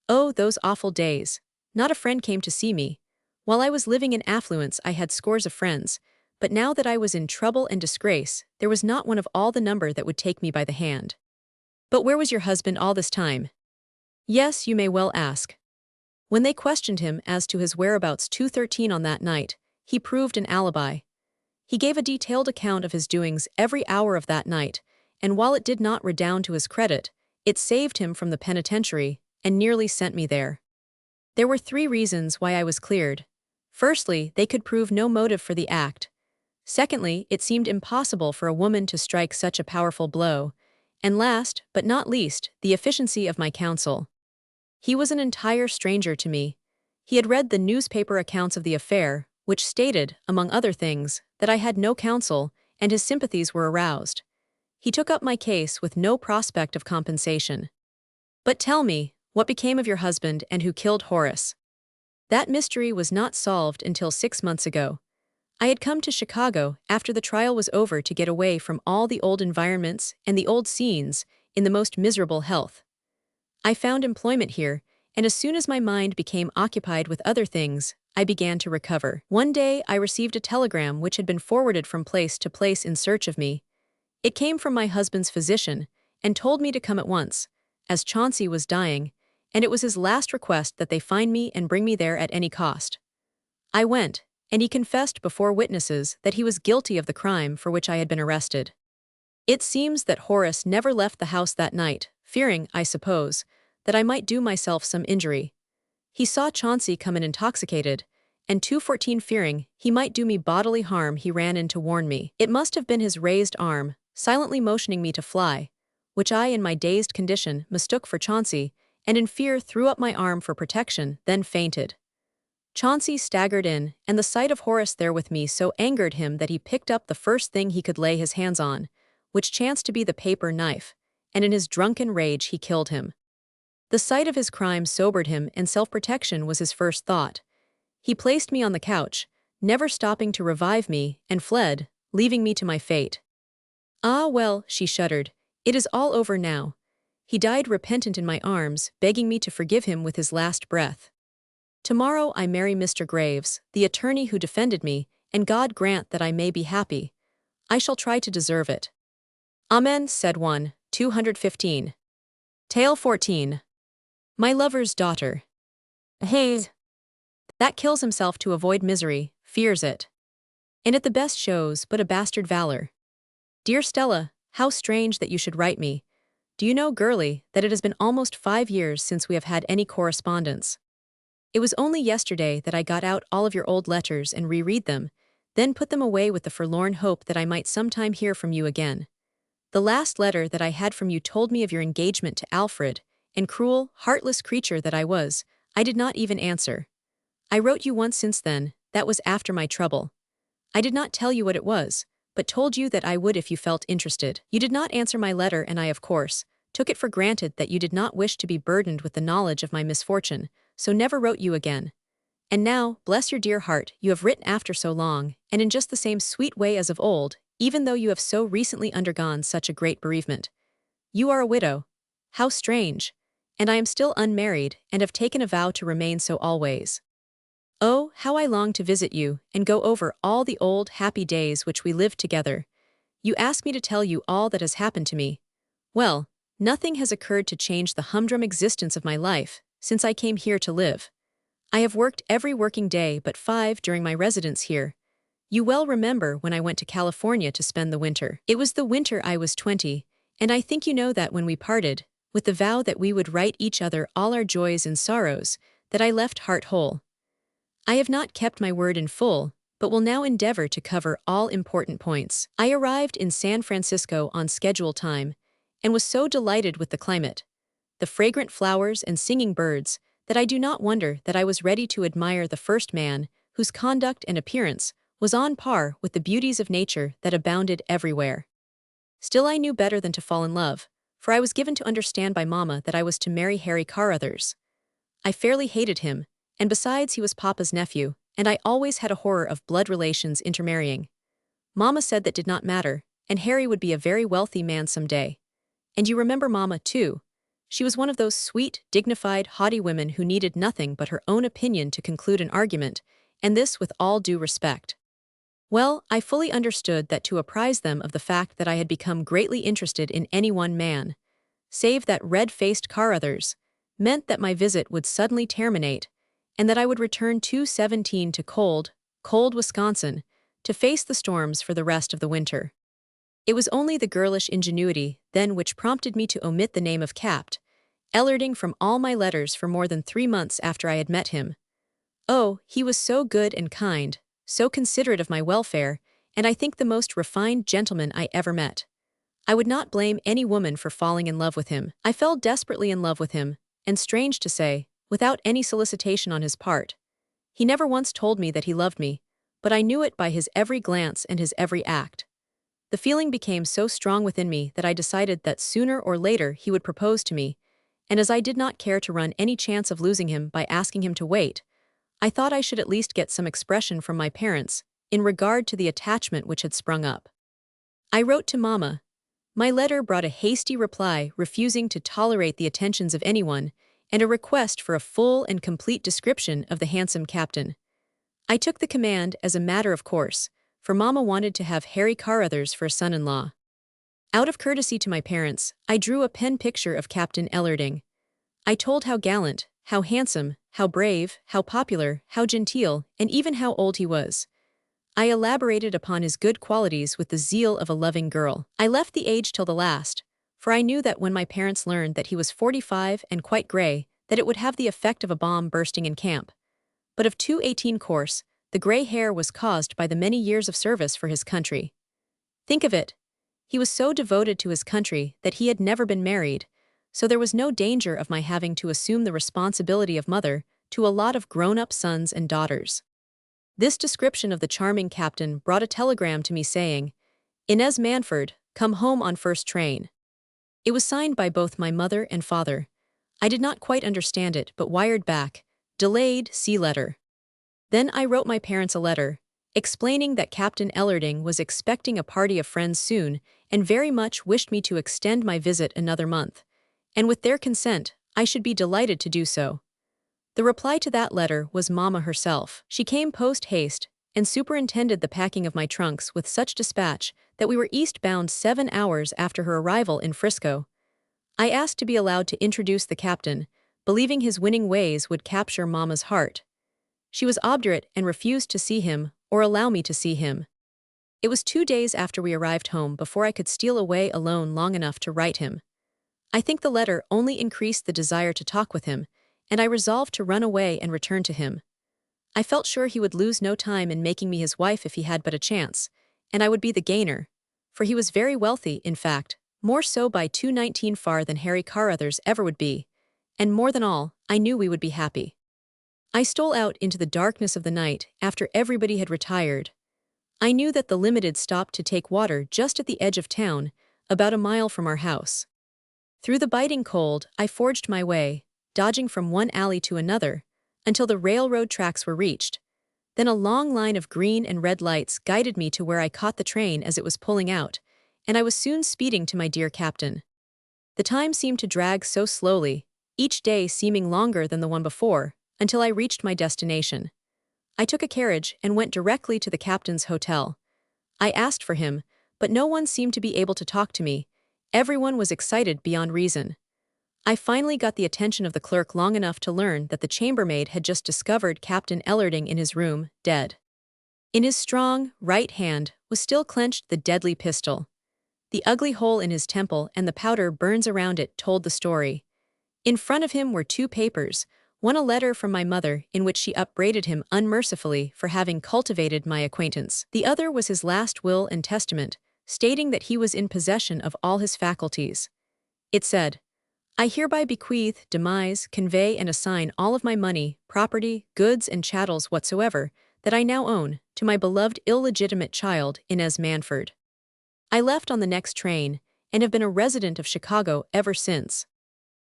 Oh, those awful days. Not a friend came to see me. While I was living in affluence, I had scores of friends, but now that I was in trouble and disgrace, there was not one of all the number that would take me by the hand. But where was your husband all this time? Yes, you may well ask. When they questioned him as to his whereabouts 2:13 on that night, he proved an alibi. He gave a detailed account of his doings every hour of that night, and while it did not redound to his credit, it saved him from the penitentiary and nearly sent me there. There were 3 reasons why I was cleared. Firstly, they could prove no motive for the act. Secondly, it seemed impossible for a woman to strike such a powerful blow. And last, but not least, the efficiency of my counsel. He was an entire stranger to me. He had read the newspaper accounts of the affair, which stated, among other things, that I had no counsel, and his sympathies were aroused. He took up my case with no prospect of compensation. But tell me, what became of your husband and who killed Horace? That mystery was not solved until 6 months ago. I had come to Chicago after the trial was over to get away from all the old environments and the old scenes in the most miserable health. I found employment here, and as soon as my mind became occupied with other things, I began to recover. One day I received a telegram which had been forwarded from place to place in search of me. It came from my husband's physician, and told me to come at once, as Chauncey was dying, and it was his last request that they find me and bring me there at any cost. I went, and he confessed before witnesses that he was guilty of the crime for which I had been arrested. It seems that Horace never left the house that night, fearing, I suppose, that I might do myself some injury. He saw Chauncey come in intoxicated, and 2:14 fearing he might do me bodily harm, he ran in to warn me. It must have been his raised arm, silently motioning me to fly, which I in my dazed condition mistook for Chauncey, and in fear threw up my arm for protection, then fainted. Chauncey staggered in, and the sight of Horace there with me so angered him that he picked up the first thing he could lay his hands on, which chanced to be the paper knife, and in his drunken rage he killed him. The sight of his crime sobered him, and self-protection was his first thought. He placed me on the couch, never stopping to revive me, and fled, leaving me to my fate. Ah well, she shuddered, it is all over now. He died repentant in my arms, begging me to forgive him with his last breath. Tomorrow I marry Mr. Graves, the attorney who defended me, and God grant that I may be happy. I shall try to deserve it. Amen, said one. 215. Tale 14. My lover's daughter. Hey. That kills himself to avoid misery, fears it. And at the best shows but a bastard valor. Dear Stella, how strange that you should write me. Do you know, girlie, that it has been almost 5 years since we have had any correspondence? It was only yesterday that I got out all of your old letters and reread them, then put them away with the forlorn hope that I might sometime hear from you again. The last letter that I had from you told me of your engagement to Alfred, and cruel, heartless creature that I was, I did not even answer. I wrote you once since then, that was after my trouble. I did not tell you what it was, but told you that I would if you felt interested. You did not answer my letter and I, of course, took it for granted that you did not wish to be burdened with the knowledge of my misfortune, so never wrote you again. And now, bless your dear heart, you have written after so long, and in just the same sweet way as of old, even though you have so recently undergone such a great bereavement. You are a widow. How strange. And I am still unmarried, and have taken a vow to remain so always. Oh, how I long to visit you, and go over all the old, happy days which we lived together. You ask me to tell you all that has happened to me. Well, nothing has occurred to change the humdrum existence of my life, since I came here to live. I have worked every working day but 5 during my residence here. You well remember when I went to California to spend the winter. It was the winter I was 20, and I think you know that when we parted, with the vow that we would write each other all our joys and sorrows, that I left heart whole. I have not kept my word in full, but will now endeavor to cover all important points. I arrived in San Francisco on schedule time, and was so delighted with the climate, the fragrant flowers and singing birds, that I do not wonder that I was ready to admire the first man, whose conduct and appearance was on par with the beauties of nature that abounded everywhere. Still I knew better than to fall in love, for I was given to understand by Mama that I was to marry Harry Carruthers. I fairly hated him, and besides he was Papa's nephew, and I always had a horror of blood relations intermarrying. Mama said that did not matter, and Harry would be a very wealthy man some day. And you remember Mama, too. She was one of those sweet, dignified, haughty women who needed nothing but her own opinion to conclude an argument, and this with all due respect. Well, I fully understood that to apprise them of the fact that I had become greatly interested in any one man, save that red-faced Carruthers, meant that my visit would suddenly terminate, and that I would return 217 to cold Wisconsin, to face the storms for the rest of the winter. It was only the girlish ingenuity, then, which prompted me to omit the name of Capt. Ellerding from all my letters for more than 3 months after I had met him. Oh, he was so good and kind, so considerate of my welfare, and I think the most refined gentleman I ever met. I would not blame any woman for falling in love with him. I fell desperately in love with him, and strange to say, without any solicitation on his part. He never once told me that he loved me, but I knew it by his every glance and his every act. The feeling became so strong within me that I decided that sooner or later he would propose to me, and as I did not care to run any chance of losing him by asking him to wait, I thought I should at least get some expression from my parents in regard to the attachment which had sprung up. I wrote to Mama. My letter brought a hasty reply refusing to tolerate the attentions of anyone, and a request for a full and complete description of the handsome captain. I took the command as a matter of course, for Mama wanted to have Harry Carruthers for a son-in-law. Out of courtesy to my parents, I drew a pen picture of Captain Ellerding. I told how gallant, how handsome, how brave, how popular, how genteel, and even how old he was. I elaborated upon his good qualities with the zeal of a loving girl. I left the age till the last, for I knew that when my parents learned that he was 45 and quite gray, that it would have the effect of a bomb bursting in camp. But of 218 course, the gray hair was caused by the many years of service for his country. Think of it. He was so devoted to his country that he had never been married, so there was no danger of my having to assume the responsibility of mother to a lot of grown-up sons and daughters. This description of the charming captain brought a telegram to me saying, "Inez Manford, come home on first train." It was signed by both my mother and father. I did not quite understand it, but wired back, "Delayed, see letter." Then I wrote my parents a letter, explaining that Captain Ellerding was expecting a party of friends soon and very much wished me to extend my visit another month, and with their consent, I should be delighted to do so. The reply to that letter was Mama herself. She came post-haste and superintended the packing of my trunks with such dispatch that we were eastbound 7 hours after her arrival in Frisco. I asked to be allowed to introduce the captain, believing his winning ways would capture Mama's heart. She was obdurate and refused to see him or allow me to see him. It was 2 days after we arrived home before I could steal away alone long enough to write him. I think the letter only increased the desire to talk with him, and I resolved to run away and return to him. I felt sure he would lose no time in making me his wife if he had but a chance, and I would be the gainer, for he was very wealthy, in fact, more so by 219 far than Harry Carruthers ever would be, and more than all, I knew we would be happy. I stole out into the darkness of the night after everybody had retired. I knew that the Limited stopped to take water just at the edge of town, about a mile from our house. Through the biting cold, I forged my way, dodging from one alley to another, until the railroad tracks were reached. Then a long line of green and red lights guided me to where I caught the train as it was pulling out, and I was soon speeding to my dear captain. The time seemed to drag so slowly, each day seeming longer than the one before, until I reached my destination. I took a carriage and went directly to the captain's hotel. I asked for him, but no one seemed to be able to talk to me. Everyone was excited beyond reason. I finally got the attention of the clerk long enough to learn that the chambermaid had just discovered Captain Ellerding in his room, dead. In his strong, right hand was still clenched the deadly pistol. The ugly hole in his temple and the powder burns around it told the story. In front of him were 2 papers, one a letter from my mother in which she upbraided him unmercifully for having cultivated my acquaintance. The other was his last will and testament, stating that he was in possession of all his faculties. It said, "I hereby bequeath, demise, convey and assign all of my money, property, goods and chattels whatsoever, that I now own, to my beloved illegitimate child, Inez Manford." I left on the next train, and have been a resident of Chicago ever since.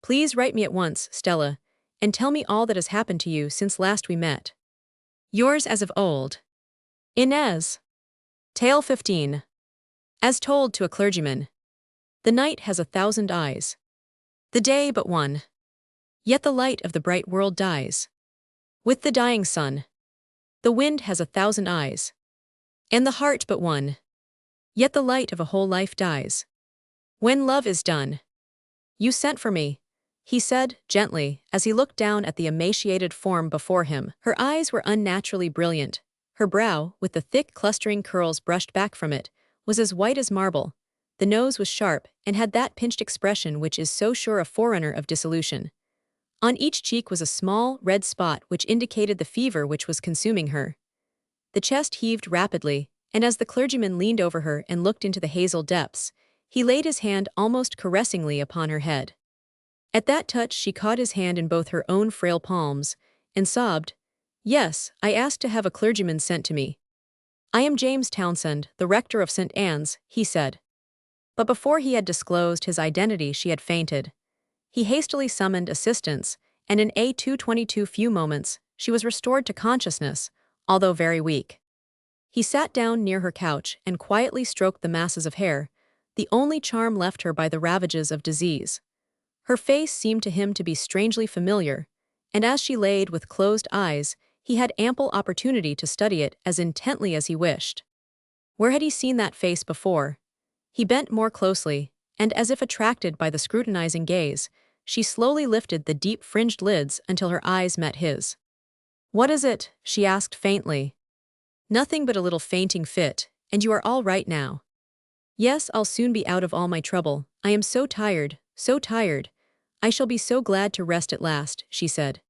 Please write me at once, Stella, and tell me all that has happened to you since last we met. Yours as of old, Inez. Tale 15. As told to a clergyman. The night has 1,000 eyes. The day but one. Yet the light of the bright world dies. With the dying sun. The wind has 1,000 eyes. And the heart but one. Yet the light of a whole life dies. When love is done. You sent for me, he said, gently, as he looked down at the emaciated form before him. Her eyes were unnaturally brilliant. Her brow, with the thick clustering curls brushed back from it, was as white as marble. The nose was sharp, and had that pinched expression which is so sure a forerunner of dissolution. On each cheek was a small, red spot which indicated the fever which was consuming her. The chest heaved rapidly, and as the clergyman leaned over her and looked into the hazel depths, he laid his hand almost caressingly upon her head. At that touch she caught his hand in both her own frail palms, and sobbed, "Yes, I asked to have a clergyman sent to me. I am James Townsend, the rector of St. Anne's," he said. But before he had disclosed his identity she had fainted. He hastily summoned assistance, and in a 2:22 few moments, she was restored to consciousness, although very weak. He sat down near her couch and quietly stroked the masses of hair, the only charm left her by the ravages of disease. Her face seemed to him to be strangely familiar, and as she laid with closed eyes, he had ample opportunity to study it as intently as he wished. Where had he seen that face before? He bent more closely, and as if attracted by the scrutinizing gaze, she slowly lifted the deep fringed lids until her eyes met his. "What is it?" she asked faintly. "Nothing but a little fainting fit, and you are all right now." "Yes, I'll soon be out of all my trouble. I am so tired, so tired. I shall be so glad to rest at last," she said.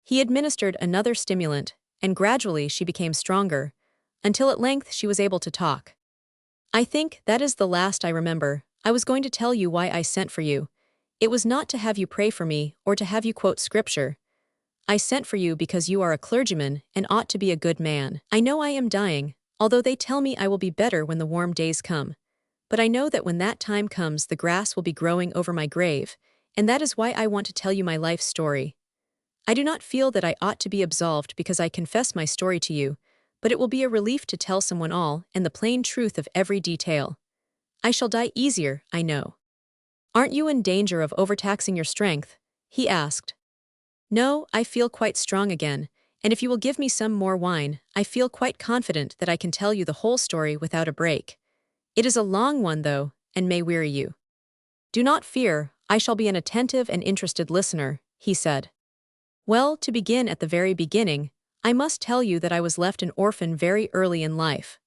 He administered another stimulant, and gradually she became stronger, until at length she was able to talk. "I think that is the last I remember. I was going to tell you why I sent for you. It was not to have you pray for me or to have you quote scripture. I sent for you because you are a clergyman and ought to be a good man. I know I am dying, although they tell me I will be better when the warm days come. But I know that when that time comes the grass will be growing over my grave, and that is why I want to tell you my life story. I do not feel that I ought to be absolved because I confess my story to you, but it will be a relief to tell someone all and the plain truth of every detail. I shall die easier, I know. Aren't you in danger of overtaxing your strength? He asked. No, I feel quite strong again, and if you will give me some more wine, I feel quite confident that I can tell you the whole story without a break. It is a long one, though, and may weary you. Do not fear, I shall be an attentive and interested listener, he said. Well, to begin at the very beginning, I must tell you that I was left an orphan very early in life.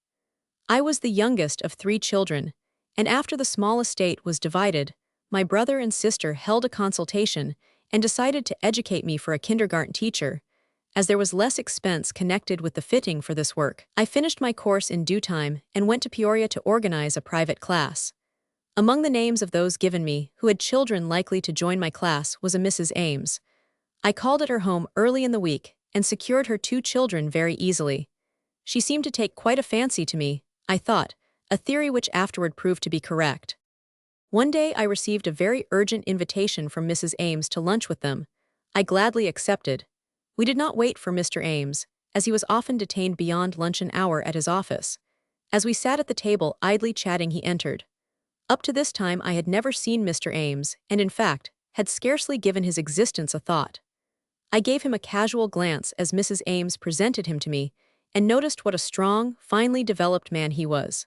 I was the youngest of 3 children, and after the small estate was divided, my brother and sister held a consultation and decided to educate me for a kindergarten teacher, as there was less expense connected with the fitting for this work. I finished my course in due time and went to Peoria to organize a private class. Among the names of those given me who had children likely to join my class was a Mrs. Ames. I called at her home early in the week and secured her 2 children very easily. She seemed to take quite a fancy to me, I thought, a theory which afterward proved to be correct. One day I received a very urgent invitation from Mrs. Ames to lunch with them. I gladly accepted. We did not wait for Mr. Ames, as he was often detained beyond luncheon hour at his office. As we sat at the table idly chatting, he entered. Up to this time I had never seen Mr. Ames, and in fact, had scarcely given his existence a thought. I gave him a casual glance as Mrs. Ames presented him to me, and noticed what a strong, finely developed man he was.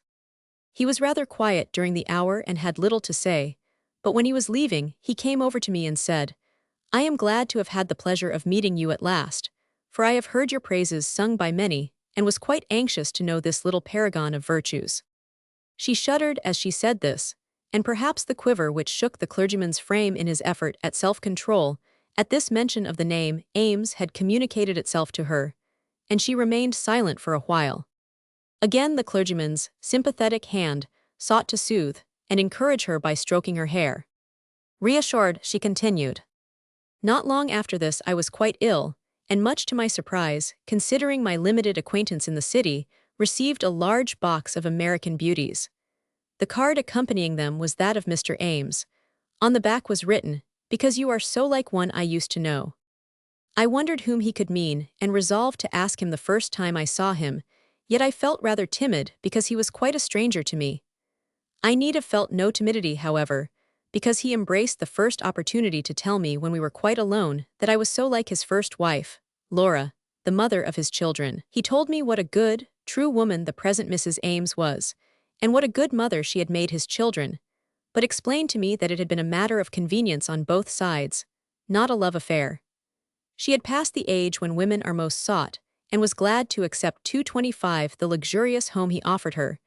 He was rather quiet during the hour and had little to say, but when he was leaving, he came over to me and said, I am glad to have had the pleasure of meeting you at last, for I have heard your praises sung by many, and was quite anxious to know this little paragon of virtues. She shuddered as she said this, and perhaps the quiver which shook the clergyman's frame in his effort at self-control at this mention of the name Ames had communicated itself to her, and she remained silent for a while. Again the clergyman's sympathetic hand sought to soothe and encourage her by stroking her hair. Reassured, she continued. Not long after this I was quite ill, and much to my surprise, considering my limited acquaintance in the city, received a large box of American Beauties. The card accompanying them was that of Mr. Ames. On the back was written, because you are so like one I used to know. I wondered whom he could mean and resolved to ask him the first time I saw him, yet I felt rather timid because he was quite a stranger to me. I need have felt no timidity, however, because he embraced the first opportunity to tell me when we were quite alone that I was so like his first wife, Laura, the mother of his children. He told me what a good, true woman the present Mrs. Ames was, and what a good mother she had made his children, but explained to me that it had been a matter of convenience on both sides, not a love affair. She had passed the age when women are most sought, and was glad to accept $2.25 the luxurious home he offered her,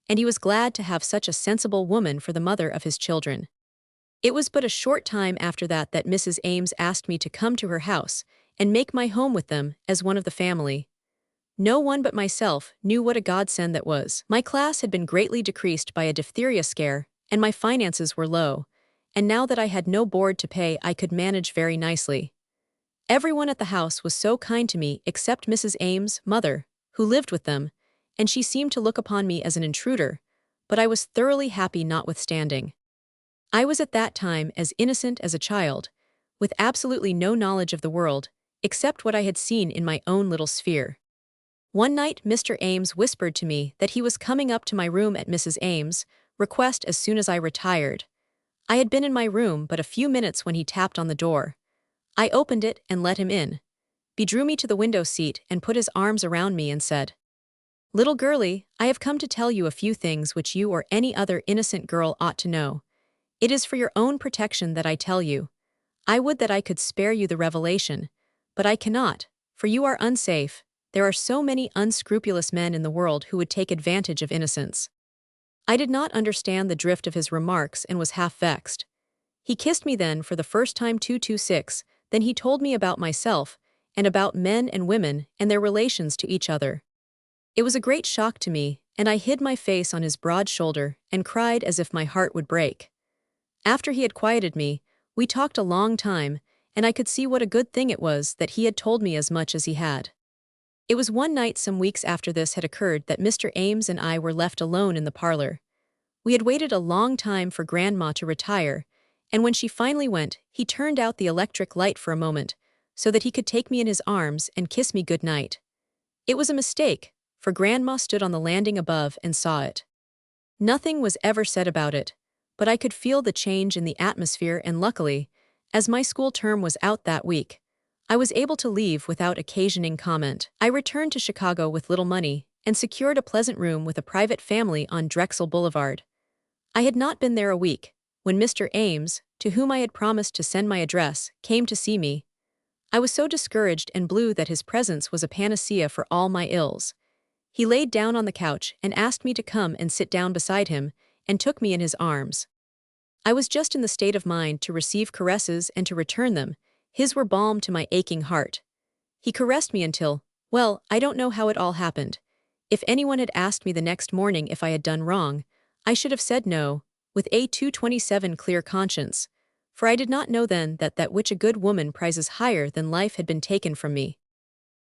and he was glad to have such a sensible woman for the mother of his children. It was but a short time after that that Mrs. Ames asked me to come to her house and make my home with them as one of the family. No one but myself knew what a godsend that was. My class had been greatly decreased by a diphtheria scare, and my finances were low, and now that I had no board to pay I could manage very nicely. Everyone at the house was so kind to me except Mrs. Ames' mother, who lived with them, and she seemed to look upon me as an intruder, but I was thoroughly happy notwithstanding. I was at that time as innocent as a child, with absolutely no knowledge of the world, except what I had seen in my own little sphere. One night Mr. Ames whispered to me that he was coming up to my room at Mrs. Ames' request as soon as I retired. I had been in my room but a few minutes when he tapped on the door. I opened it and let him in. He drew me to the window seat and put his arms around me and said, Little girlie, I have come to tell you a few things which you or any other innocent girl ought to know. It is for your own protection that I tell you. I would that I could spare you the revelation, but I cannot, for you are unsafe. There are so many unscrupulous men in the world who would take advantage of innocence. I did not understand the drift of his remarks and was half vexed. He kissed me then for the first time 226, then he told me about myself, and about men and women and their relations to each other. It was a great shock to me, and I hid my face on his broad shoulder and cried as if my heart would break. After he had quieted me, we talked a long time, and I could see what a good thing it was that he had told me as much as he had. It was one night some weeks after this had occurred that Mr. Ames and I were left alone in the parlor. We had waited a long time for Grandma to retire, and when she finally went, he turned out the electric light for a moment, so that he could take me in his arms and kiss me good night. It was a mistake, for Grandma stood on the landing above and saw it. Nothing was ever said about it, but I could feel the change in the atmosphere, and luckily, as my school term was out that week, I was able to leave without occasioning comment. I returned to Chicago with little money and secured a pleasant room with a private family on Drexel Boulevard. I had not been there a week when Mr. Ames, to whom I had promised to send my address, came to see me. I was so discouraged and blue that his presence was a panacea for all my ills. He laid down on the couch and asked me to come and sit down beside him, and took me in his arms. I was just in the state of mind to receive caresses and to return them. His were balm to my aching heart. He caressed me until, well, I don't know how it all happened. If anyone had asked me the next morning if I had done wrong, I should have said no, with a 227 clear conscience, for I did not know then that which a good woman prizes higher than life had been taken from me.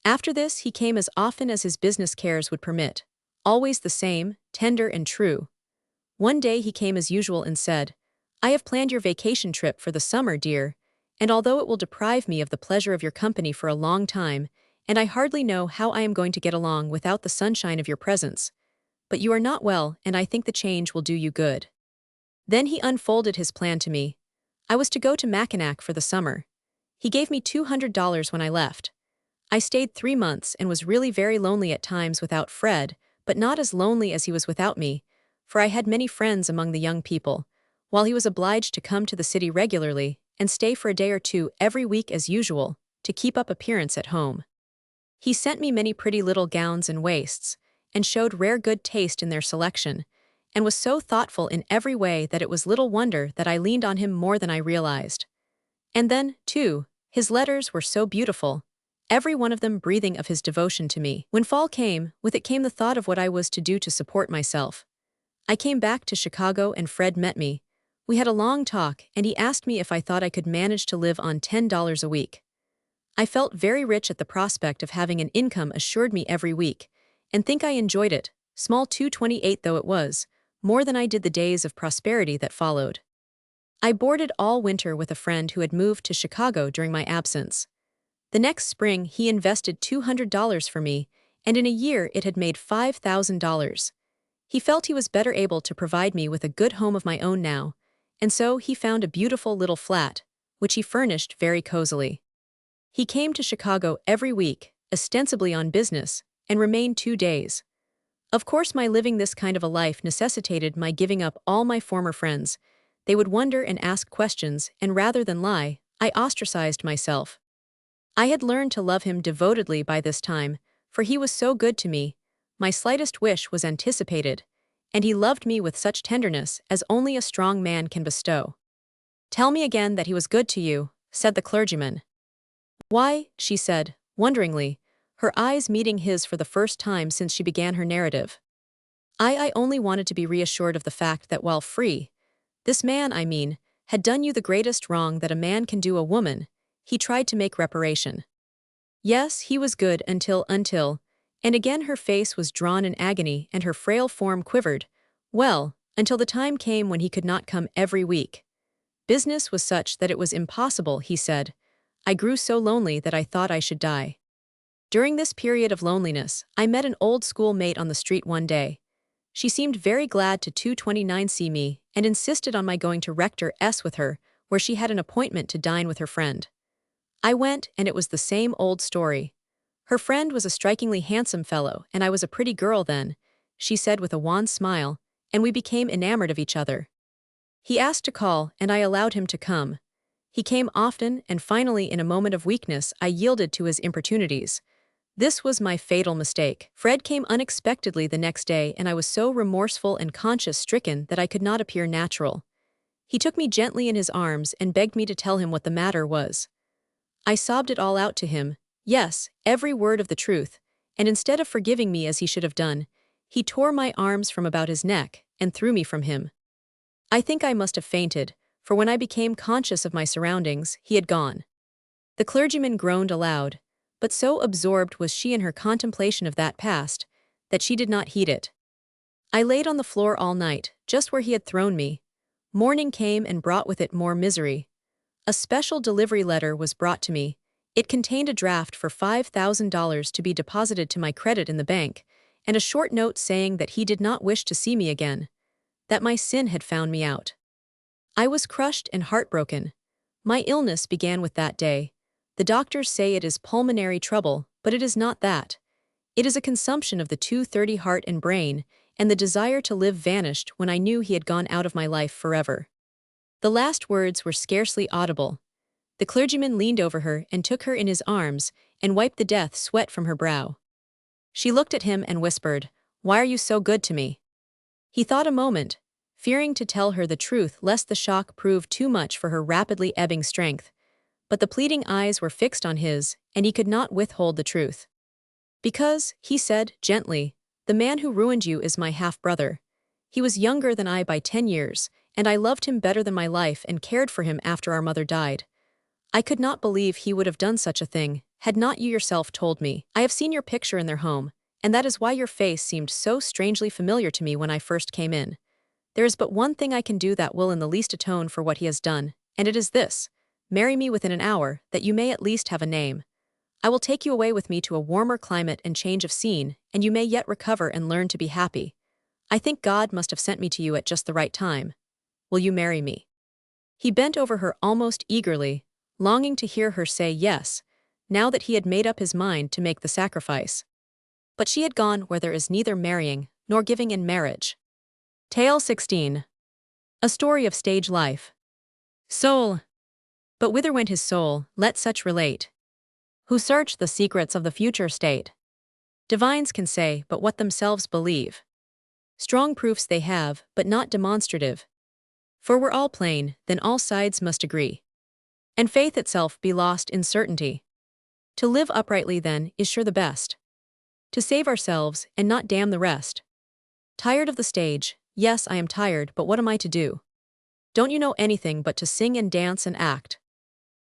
After this he came as often as his business cares would permit, always the same, tender and true. One day he came as usual and said, "I have planned your vacation trip for the summer, dear, and although it will deprive me of the pleasure of your company for a long time, and I hardly know how I am going to get along without the sunshine of your presence, but you are not well, and I think the change will do you good." Then he unfolded his plan to me. I was to go to Mackinac for the summer. He gave me $200 when I left. I stayed 3 months and was really very lonely at times without Fred, but not as lonely as he was without me, for I had many friends among the young people, while he was obliged to come to the city regularly and stay for a day or two every week as usual, to keep up appearance at home. He sent me many pretty little gowns and waists, and showed rare good taste in their selection, and was so thoughtful in every way that it was little wonder that I leaned on him more than I realized. And then, too, his letters were so beautiful, every one of them breathing of his devotion to me. When fall came, with it came the thought of what I was to do to support myself. I came back to Chicago and Fred met me. We had a long talk, and he asked me if I thought I could manage to live on $10 a week. I felt very rich at the prospect of having an income assured me every week, and think I enjoyed it, small $2.28 though it was, more than I did the days of prosperity that followed. I boarded all winter with a friend who had moved to Chicago during my absence. The next spring he invested $200 for me, and in a year it had made $5,000. He felt he was better able to provide me with a good home of my own now, and so he found a beautiful little flat, which he furnished very cozily. He came to Chicago every week, ostensibly on business, and remained 2 days. Of course, my living this kind of a life necessitated my giving up all my former friends. They would wonder and ask questions, and rather than lie, I ostracized myself. I had learned to love him devotedly by this time, for he was so good to me. My slightest wish was anticipated, and he loved me with such tenderness as only a strong man can bestow. "Tell me again that he was good to you," said the clergyman. "Why," she said, wonderingly, her eyes meeting his for the first time since she began her narrative. I only wanted to be reassured of the fact that while free, this man, I mean, had done you the greatest wrong that a man can do a woman. He tried to make reparation. Yes, he was good until, and again her face was drawn in agony and her frail form quivered, well, until the time came when he could not come every week. Business was such that it was impossible, he said. I grew so lonely that I thought I should die. During this period of loneliness, I met an old schoolmate on the street one day. She seemed very glad to 229 see me and insisted on my going to Rector S with her, where she had an appointment to dine with her friend. I went, and it was the same old story. Her friend was a strikingly handsome fellow, and I was a pretty girl then, she said with a wan smile, and we became enamored of each other. He asked to call, and I allowed him to come. He came often, and finally in a moment of weakness I yielded to his importunities. This was my fatal mistake. Fred came unexpectedly the next day, and I was so remorseful and conscience-stricken that I could not appear natural. He took me gently in his arms and begged me to tell him what the matter was. I sobbed it all out to him, yes, every word of the truth, and instead of forgiving me as he should have done, he tore my arms from about his neck and threw me from him. I think I must have fainted, for when I became conscious of my surroundings, he had gone. The clergyman groaned aloud, but so absorbed was she in her contemplation of that past, that she did not heed it. I laid on the floor all night, just where he had thrown me. Morning came and brought with it more misery. A special delivery letter was brought to me. It contained a draft for $5,000 to be deposited to my credit in the bank, and a short note saying that he did not wish to see me again, that my sin had found me out. I was crushed and heartbroken. My illness began with that day. The doctors say it is pulmonary trouble, but it is not that. It is a consumption of the 230 heart and brain, and the desire to live vanished when I knew he had gone out of my life forever. The last words were scarcely audible. The clergyman leaned over her and took her in his arms and wiped the death sweat from her brow. She looked at him and whispered, "Why are you so good to me?" He thought a moment, fearing to tell her the truth lest the shock prove too much for her rapidly ebbing strength, but the pleading eyes were fixed on his, and he could not withhold the truth. "Because," he said, gently, "the man who ruined you is my half-brother. He was younger than I by 10 years, and I loved him better than my life and cared for him after our mother died. I could not believe he would have done such a thing, had not you yourself told me. I have seen your picture in their home, and that is why your face seemed so strangely familiar to me when I first came in. There is but one thing I can do that will in the least atone for what he has done, and it is this: marry me within an hour, that you may at least have a name. I will take you away with me to a warmer climate and change of scene, and you may yet recover and learn to be happy. I think God must have sent me to you at just the right time. Will you marry me?" He bent over her almost eagerly, longing to hear her say yes, now that he had made up his mind to make the sacrifice. But she had gone where there is neither marrying nor giving in marriage. Tale 16. A story of stage life. Soul. But whither went his soul, let such relate, who search the secrets of the future state. Divines can say but what themselves believe. Strong proofs they have, but not demonstrative. For were all plain, then all sides must agree, and faith itself be lost in certainty. To live uprightly then is sure the best. To save ourselves and not damn the rest. Tired of the stage, yes I am tired, but what am I to do? Don't you know anything but to sing and dance and act?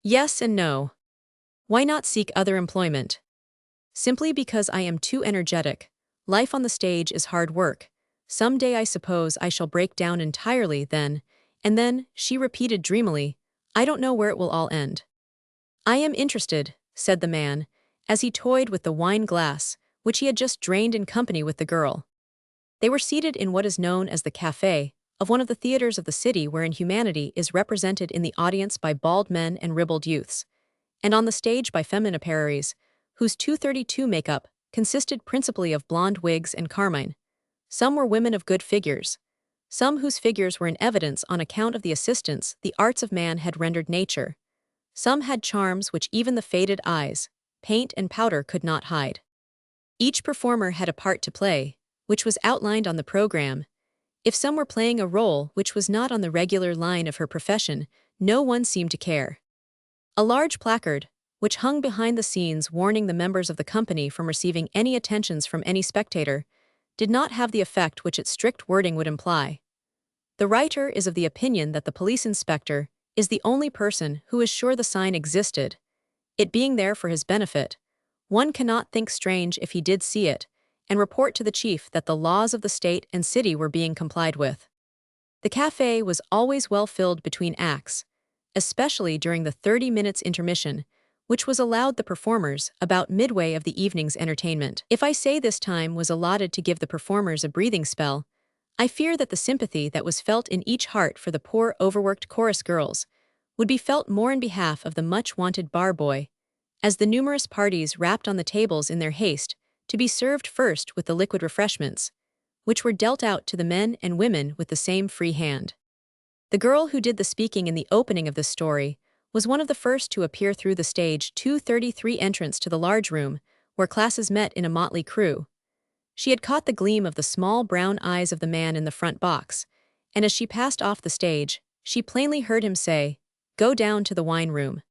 Yes and no. Why not seek other employment? Simply because I am too energetic. Life on the stage is hard work. Some day I suppose I shall break down entirely then, and then, she repeated dreamily, I don't know where it will all end. I am interested, said the man, as he toyed with the wine glass, which he had just drained in company with the girl. They were seated in what is known as the café of one of the theaters of the city, wherein humanity is represented in the audience by bald men and ribald youths, and on the stage by feminipararies, whose 232 makeup consisted principally of blonde wigs and carmine. Some were women of good figures, some whose figures were in evidence on account of the assistance the arts of man had rendered nature. Some had charms which even the faded eyes, paint and powder could not hide. Each performer had a part to play, which was outlined on the program. If some were playing a role which was not on the regular line of her profession, no one seemed to care. A large placard, which hung behind the scenes warning the members of the company from receiving any attentions from any spectator, did not have the effect which its strict wording would imply. The writer is of the opinion that the police inspector is the only person who is sure the sign existed, it being there for his benefit. One cannot think strange if he did see it, and report to the chief that the laws of the state and city were being complied with. The café was always well filled between acts, especially during the 30 minutes intermission, which was allowed the performers about midway of the evening's entertainment. If I say this time was allotted to give the performers a breathing spell, I fear that the sympathy that was felt in each heart for the poor overworked chorus girls would be felt more in behalf of the much-wanted bar boy, as the numerous parties rapped on the tables in their haste to be served first with the liquid refreshments, which were dealt out to the men and women with the same free hand. The girl who did the speaking in the opening of this story was one of the first to appear through the stage 233 entrance to the large room, where classes met in a motley crew. She had caught the gleam of the small brown eyes of the man in the front box, and as she passed off the stage, she plainly heard him say, "Go down to the wine room."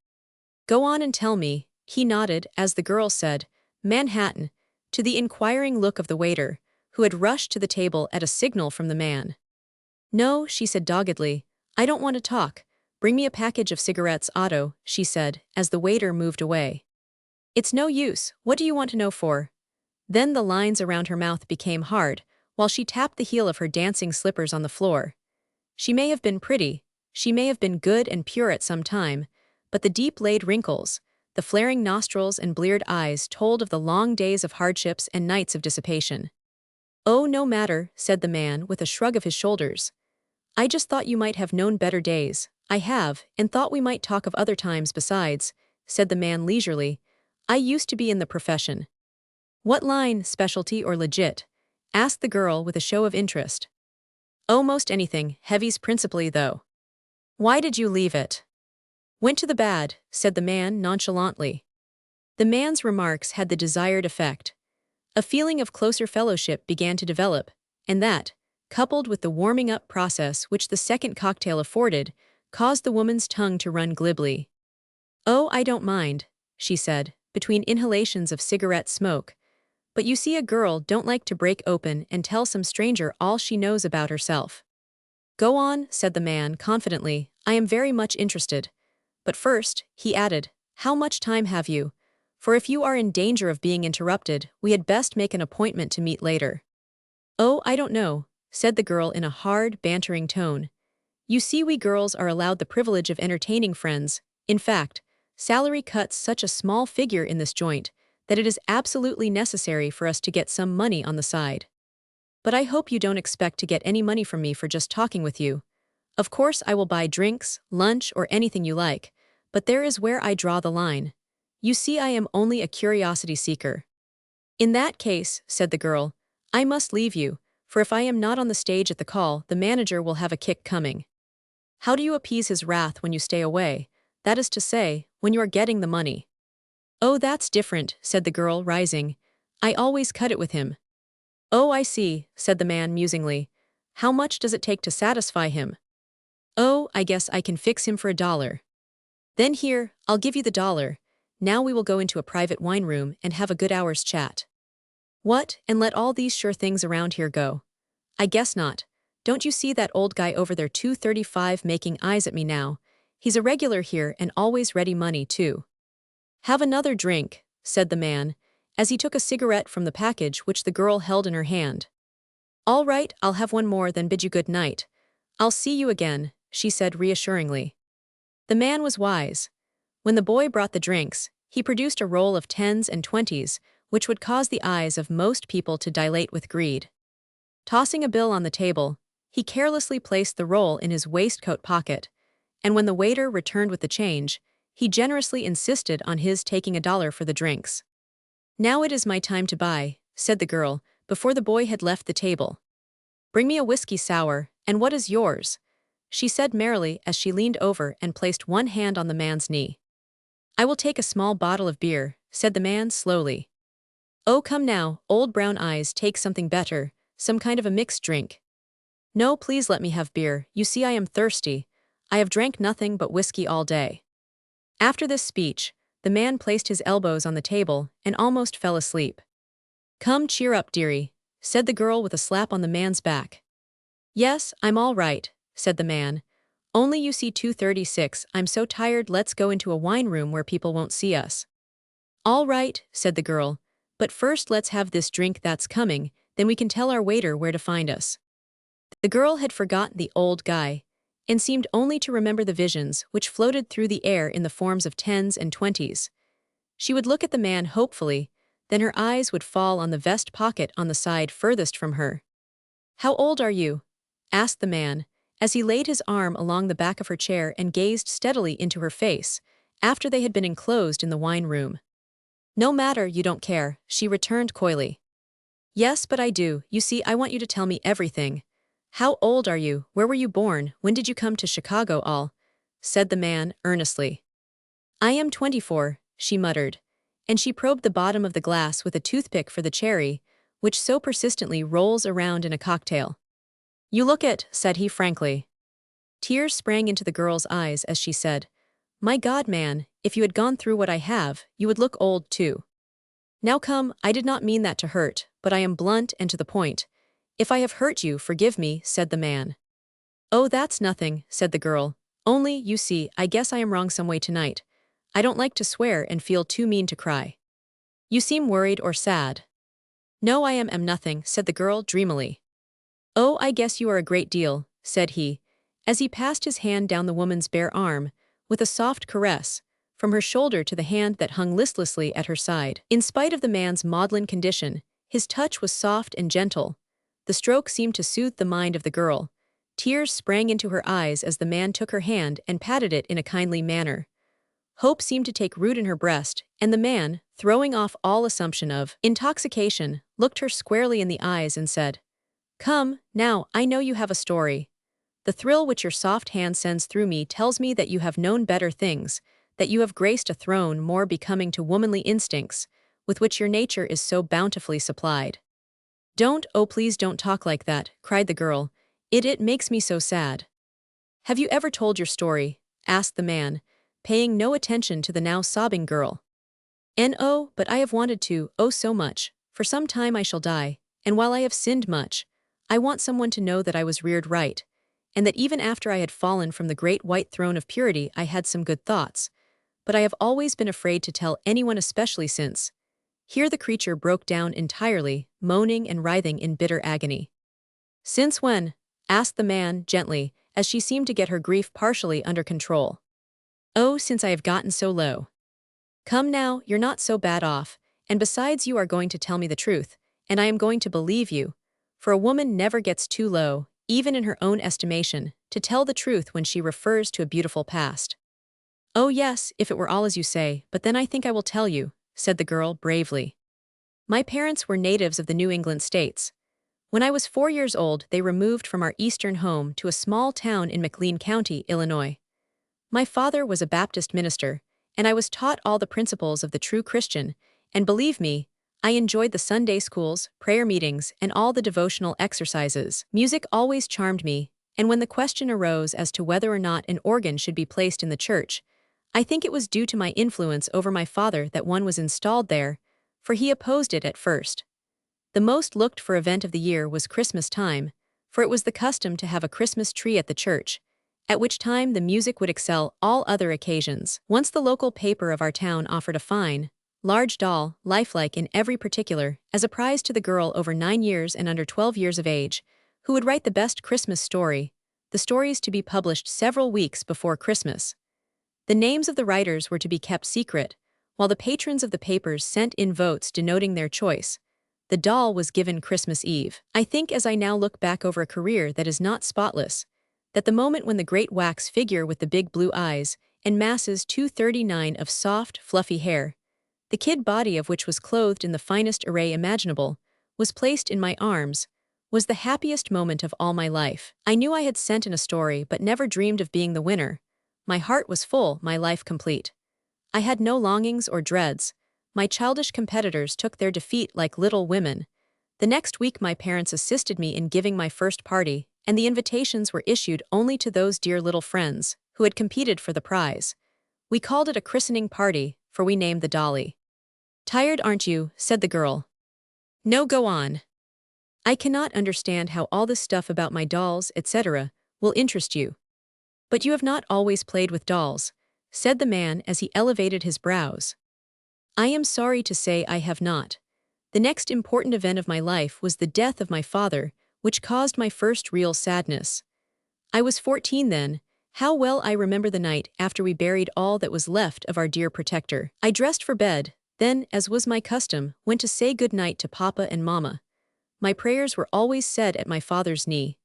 "Go on and tell me," he nodded as the girl said, "Manhattan," to the inquiring look of the waiter, who had rushed to the table at a signal from the man. "No," she said doggedly, "I don't want to talk. Bring me a package of cigarettes, Otto," she said, as the waiter moved away. "It's no use, what do you want to know for?" Then the lines around her mouth became hard, while she tapped the heel of her dancing slippers on the floor. She may have been pretty, she may have been good and pure at some time, but the deep-laid wrinkles, the flaring nostrils and bleared eyes told of the long days of hardships and nights of dissipation. "Oh, no matter," said the man with a shrug of his shoulders. "I just thought you might have known better days." "I have, and thought we might talk of other times besides," said the man leisurely. "I used to be in the profession." "What line, specialty or legit?" asked the girl with a show of interest. "Oh, most anything, heavies principally though." "Why did you leave it?" "Went to the bad," said the man nonchalantly. The man's remarks had the desired effect. A feeling of closer fellowship began to develop, and that, coupled with the warming-up process which the second cocktail afforded, caused the woman's tongue to run glibly. "Oh, I don't mind," she said, between inhalations of cigarette smoke. "But you see, a girl don't like to break open and tell some stranger all she knows about herself." "Go on," said the man confidently. "I am very much interested. But first," he added, "how much time have you? For if you are in danger of being interrupted, we had best make an appointment to meet later." "Oh, I don't know," said the girl in a hard, bantering tone. "You see, we girls are allowed the privilege of entertaining friends. In fact, salary cuts such a small figure in this joint that it is absolutely necessary for us to get some money on the side. But I hope you don't expect to get any money from me for just talking with you. Of course I will buy drinks, lunch, or anything you like, but there is where I draw the line. You see, I am only a curiosity seeker." "In that case," said the girl, "I must leave you, for if I am not on the stage at the call, the manager will have a kick coming." "How do you appease his wrath when you stay away? That is to say, when you are getting the money." "Oh, that's different," said the girl, rising. "I always cut it with him." "Oh, I see," said the man musingly. "How much does it take to satisfy him?" "Oh, I guess I can fix him for $1. "Then here, I'll give you the $1. Now we will go into a private wine room and have a good hour's chat." "What, and let all these sure things around here go?" "I guess not. Don't you see that old guy over there 235 making eyes at me now? He's a regular here and always ready money, too." "Have another drink," said the man, as he took a cigarette from the package which the girl held in her hand. "All right, I'll have one more, then bid you good night. I'll see you again," she said reassuringly. The man was wise. When the boy brought the drinks, he produced a roll of 10s and 20s, which would cause the eyes of most people to dilate with greed. Tossing a bill on the table, he carelessly placed the roll in his waistcoat pocket, and when the waiter returned with the change, he generously insisted on his taking $1 for the drinks. "Now it is my time to buy," said the girl, before the boy had left the table. "Bring me a whiskey sour, and what is yours?" she said merrily as she leaned over and placed one hand on the man's knee. "I will take a small bottle of beer," said the man slowly. "Oh, come now, old brown eyes, take something better, some kind of a mixed drink." "No, please let me have beer, you see I am thirsty. I have drank nothing but whiskey all day." After this speech, the man placed his elbows on the table and almost fell asleep. "Come, cheer up, dearie," said the girl with a slap on the man's back. "Yes, I'm all right," said the man. "Only you see 236, I'm so tired, let's go into a wine room where people won't see us." "All right," said the girl, "but first let's have this drink that's coming, then we can tell our waiter where to find us." The girl had forgotten the old guy, and seemed only to remember the visions which floated through the air in the forms of 10s and 20s. She would look at the man hopefully, then her eyes would fall on the vest pocket on the side furthest from her. "How old are you?" asked the man, as he laid his arm along the back of her chair and gazed steadily into her face, after they had been enclosed in the wine room. "No matter, you don't care," she returned coyly. "Yes, but I do, you see, I want you to tell me everything. How old are you, where were you born, when did you come to Chicago all?" said the man, earnestly. "I am 24, she muttered, and she probed the bottom of the glass with a toothpick for the cherry, which so persistently rolls around in a cocktail. "You look it," said he frankly. Tears sprang into the girl's eyes as she said, "My God, man, if you had gone through what I have, you would look old too." "Now come, I did not mean that to hurt, but I am blunt and to the point. If I have hurt you, forgive me," said the man. "Oh, that's nothing," said the girl. "Only, you see, I guess I am wrong some way tonight. I don't like to swear and feel too mean to cry." "You seem worried or sad." "No, I am nothing," said the girl dreamily. "Oh, I guess you are a great deal," said he, as he passed his hand down the woman's bare arm, with a soft caress, from her shoulder to the hand that hung listlessly at her side. In spite of the man's maudlin condition, his touch was soft and gentle, The stroke seemed to soothe the mind of the girl. Tears sprang into her eyes as the man took her hand and patted it in a kindly manner. Hope seemed to take root in her breast, and the man, throwing off all assumption of intoxication, looked her squarely in the eyes and said, "Come, now, I know you have a story. The thrill which your soft hand sends through me tells me that you have known better things, that you have graced a throne more becoming to womanly instincts, with which your nature is so bountifully supplied." "Don't, oh please don't talk like that," cried the girl. It makes me so sad." "Have you ever told your story?" asked the man, paying no attention to the now sobbing girl. "Oh, but I have wanted to, oh so much. For some time I shall die, and while I have sinned much, I want someone to know that I was reared right, and that even after I had fallen from the great white throne of purity I had some good thoughts. But I have always been afraid to tell anyone, especially since—" Here the creature broke down entirely, moaning and writhing in bitter agony. "Since when?" asked the man, gently, as she seemed to get her grief partially under control. "Oh, since I have gotten so low." "Come now, you're not so bad off, and besides you are going to tell me the truth, and I am going to believe you, for a woman never gets too low, even in her own estimation, to tell the truth when she refers to a beautiful past." "Oh yes, if it were all as you say, but then I think I will tell you," said the girl bravely. "My parents were natives of the New England states. When I was 4 years old, they removed from our eastern home to a small town in McLean County, Illinois. My father was a Baptist minister, and I was taught all the principles of the true Christian, and believe me, I enjoyed the Sunday schools, prayer meetings, and all the devotional exercises. Music always charmed me, and when the question arose as to whether or not an organ should be placed in the church, I think it was due to my influence over my father that one was installed there, for he opposed it at first. The most looked-for event of the year was Christmas time, for it was the custom to have a Christmas tree at the church, at which time the music would excel all other occasions. Once the local paper of our town offered a fine, large doll, lifelike in every particular, as a prize to the girl over 9 years and under 12 years of age, who would write the best Christmas story, the stories to be published several weeks before Christmas. The names of the writers were to be kept secret, while the patrons of the papers sent in votes denoting their choice. The doll was given Christmas Eve. I think as I now look back over a career that is not spotless, that the moment when the great wax figure with the big blue eyes and masses 239 of soft, fluffy hair, the kid body of which was clothed in the finest array imaginable, was placed in my arms, was the happiest moment of all my life. I knew I had sent in a story but never dreamed of being the winner. My heart was full, my life complete. I had no longings or dreads. My childish competitors took their defeat like little women. The next week my parents assisted me in giving my first party, and the invitations were issued only to those dear little friends who had competed for the prize. We called it a christening party, for we named the dolly. "Tired, aren't you?" said the girl. "No, go on." "I cannot understand how all this stuff about my dolls, etc., will interest you." "But you have not always played with dolls," said the man as he elevated his brows. "I am sorry to say I have not. The next important event of my life was the death of my father, which caused my first real sadness. I was 14 then. How well I remember the night after we buried all that was left of our dear protector. I dressed for bed, then, as was my custom, went to say good night to Papa and Mama. My prayers were always said at my father's knee.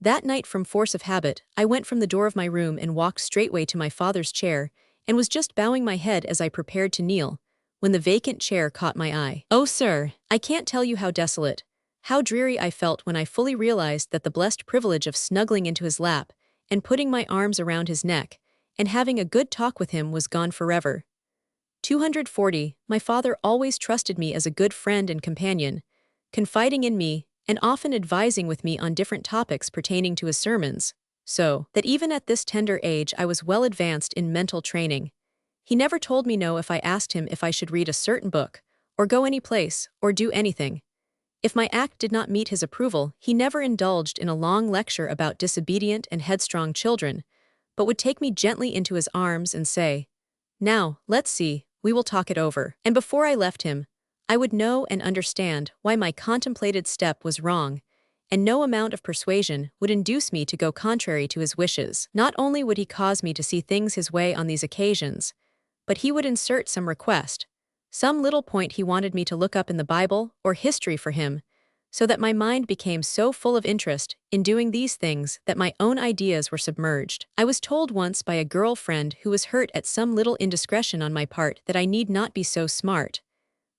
That night, from force of habit, I went from the door of my room and walked straightway to my father's chair, and was just bowing my head as I prepared to kneel, when the vacant chair caught my eye. Oh, sir, I can't tell you how desolate, how dreary I felt when I fully realized that the blessed privilege of snuggling into his lap, and putting my arms around his neck, and having a good talk with him was gone forever. 240, my father always trusted me as a good friend and companion, confiding in me, and often advising with me on different topics pertaining to his sermons, so that even at this tender age I was well advanced in mental training. He never told me no if I asked him if I should read a certain book, or go any place, or do anything. If my act did not meet his approval, he never indulged in a long lecture about disobedient and headstrong children, but would take me gently into his arms and say, "Now, let's see, we will talk it over." And before I left him, I would know and understand why my contemplated step was wrong, and no amount of persuasion would induce me to go contrary to his wishes. Not only would he cause me to see things his way on these occasions, but he would insert some request, some little point he wanted me to look up in the Bible or history for him, so that my mind became so full of interest in doing these things that my own ideas were submerged. I was told once by a girlfriend who was hurt at some little indiscretion on my part that I need not be so smart.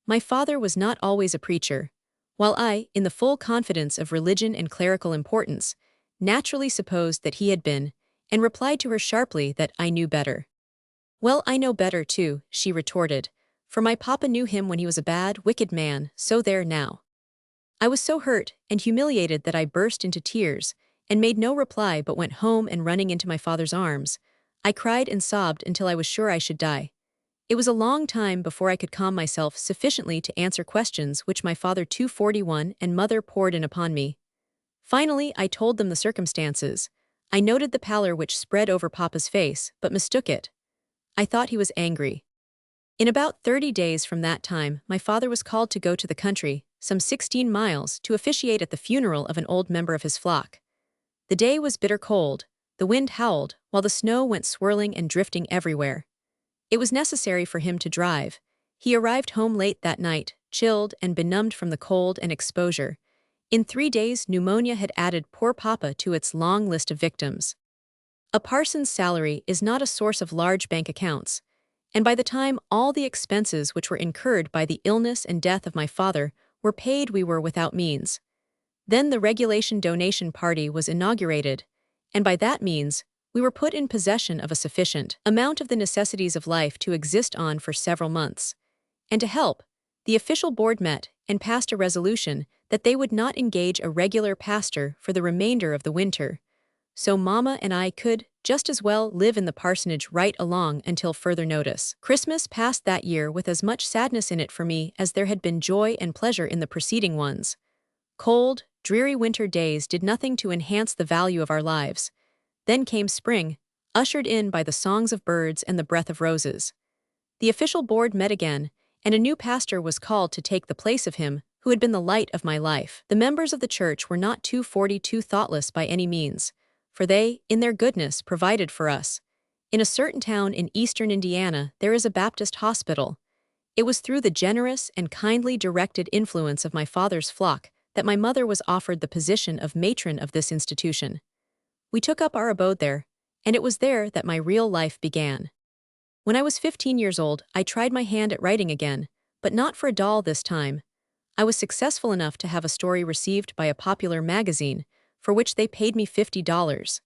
My father was not always a preacher, while I, in the full confidence of religion and clerical importance, naturally supposed that he had been, and replied to her sharply that I knew better. "Well, I know better too," she retorted, "for my papa knew him when he was a bad, wicked man, so there now." I was so hurt and humiliated that I burst into tears, and made no reply but went home and running into my father's arms, I cried and sobbed until I was sure I should die. It was a long time before I could calm myself sufficiently to answer questions which my father 241 and mother poured in upon me. Finally, I told them the circumstances. I noted the pallor which spread over Papa's face, but mistook it. I thought he was angry. In about 30 days from that time, my father was called to go to the country, some 16 miles, to officiate at the funeral of an old member of his flock. The day was bitter cold, the wind howled, while the snow went swirling and drifting everywhere. It was necessary for him to drive. He arrived home late that night, chilled and benumbed from the cold and exposure. In 3 days, pneumonia had added poor Papa to its long list of victims. A parson's salary is not a source of large bank accounts, and by the time all the expenses which were incurred by the illness and death of my father were paid, we were without means. Then the regulation donation party was inaugurated, and by that means, we were put in possession of a sufficient amount of the necessities of life to exist on for several months. And to help, the official board met and passed a resolution that they would not engage a regular pastor for the remainder of the winter. So Mama and I could just as well live in the parsonage right along until further notice. Christmas passed that year with as much sadness in it for me as there had been joy and pleasure in the preceding ones. Cold, dreary winter days did nothing to enhance the value of our lives. Then came spring, ushered in by the songs of birds and the breath of roses. The official board met again, and a new pastor was called to take the place of him who had been the light of my life. The members of the church were not 242 thoughtless by any means, for they, in their goodness, provided for us. In a certain town in eastern Indiana, there is a Baptist hospital. It was through the generous and kindly directed influence of my father's flock that my mother was offered the position of matron of this institution. We took up our abode there, and it was there that my real life began. When I was 15 years old, I tried my hand at writing again, but not for a doll this time. I was successful enough to have a story received by a popular magazine, for which they paid me $50.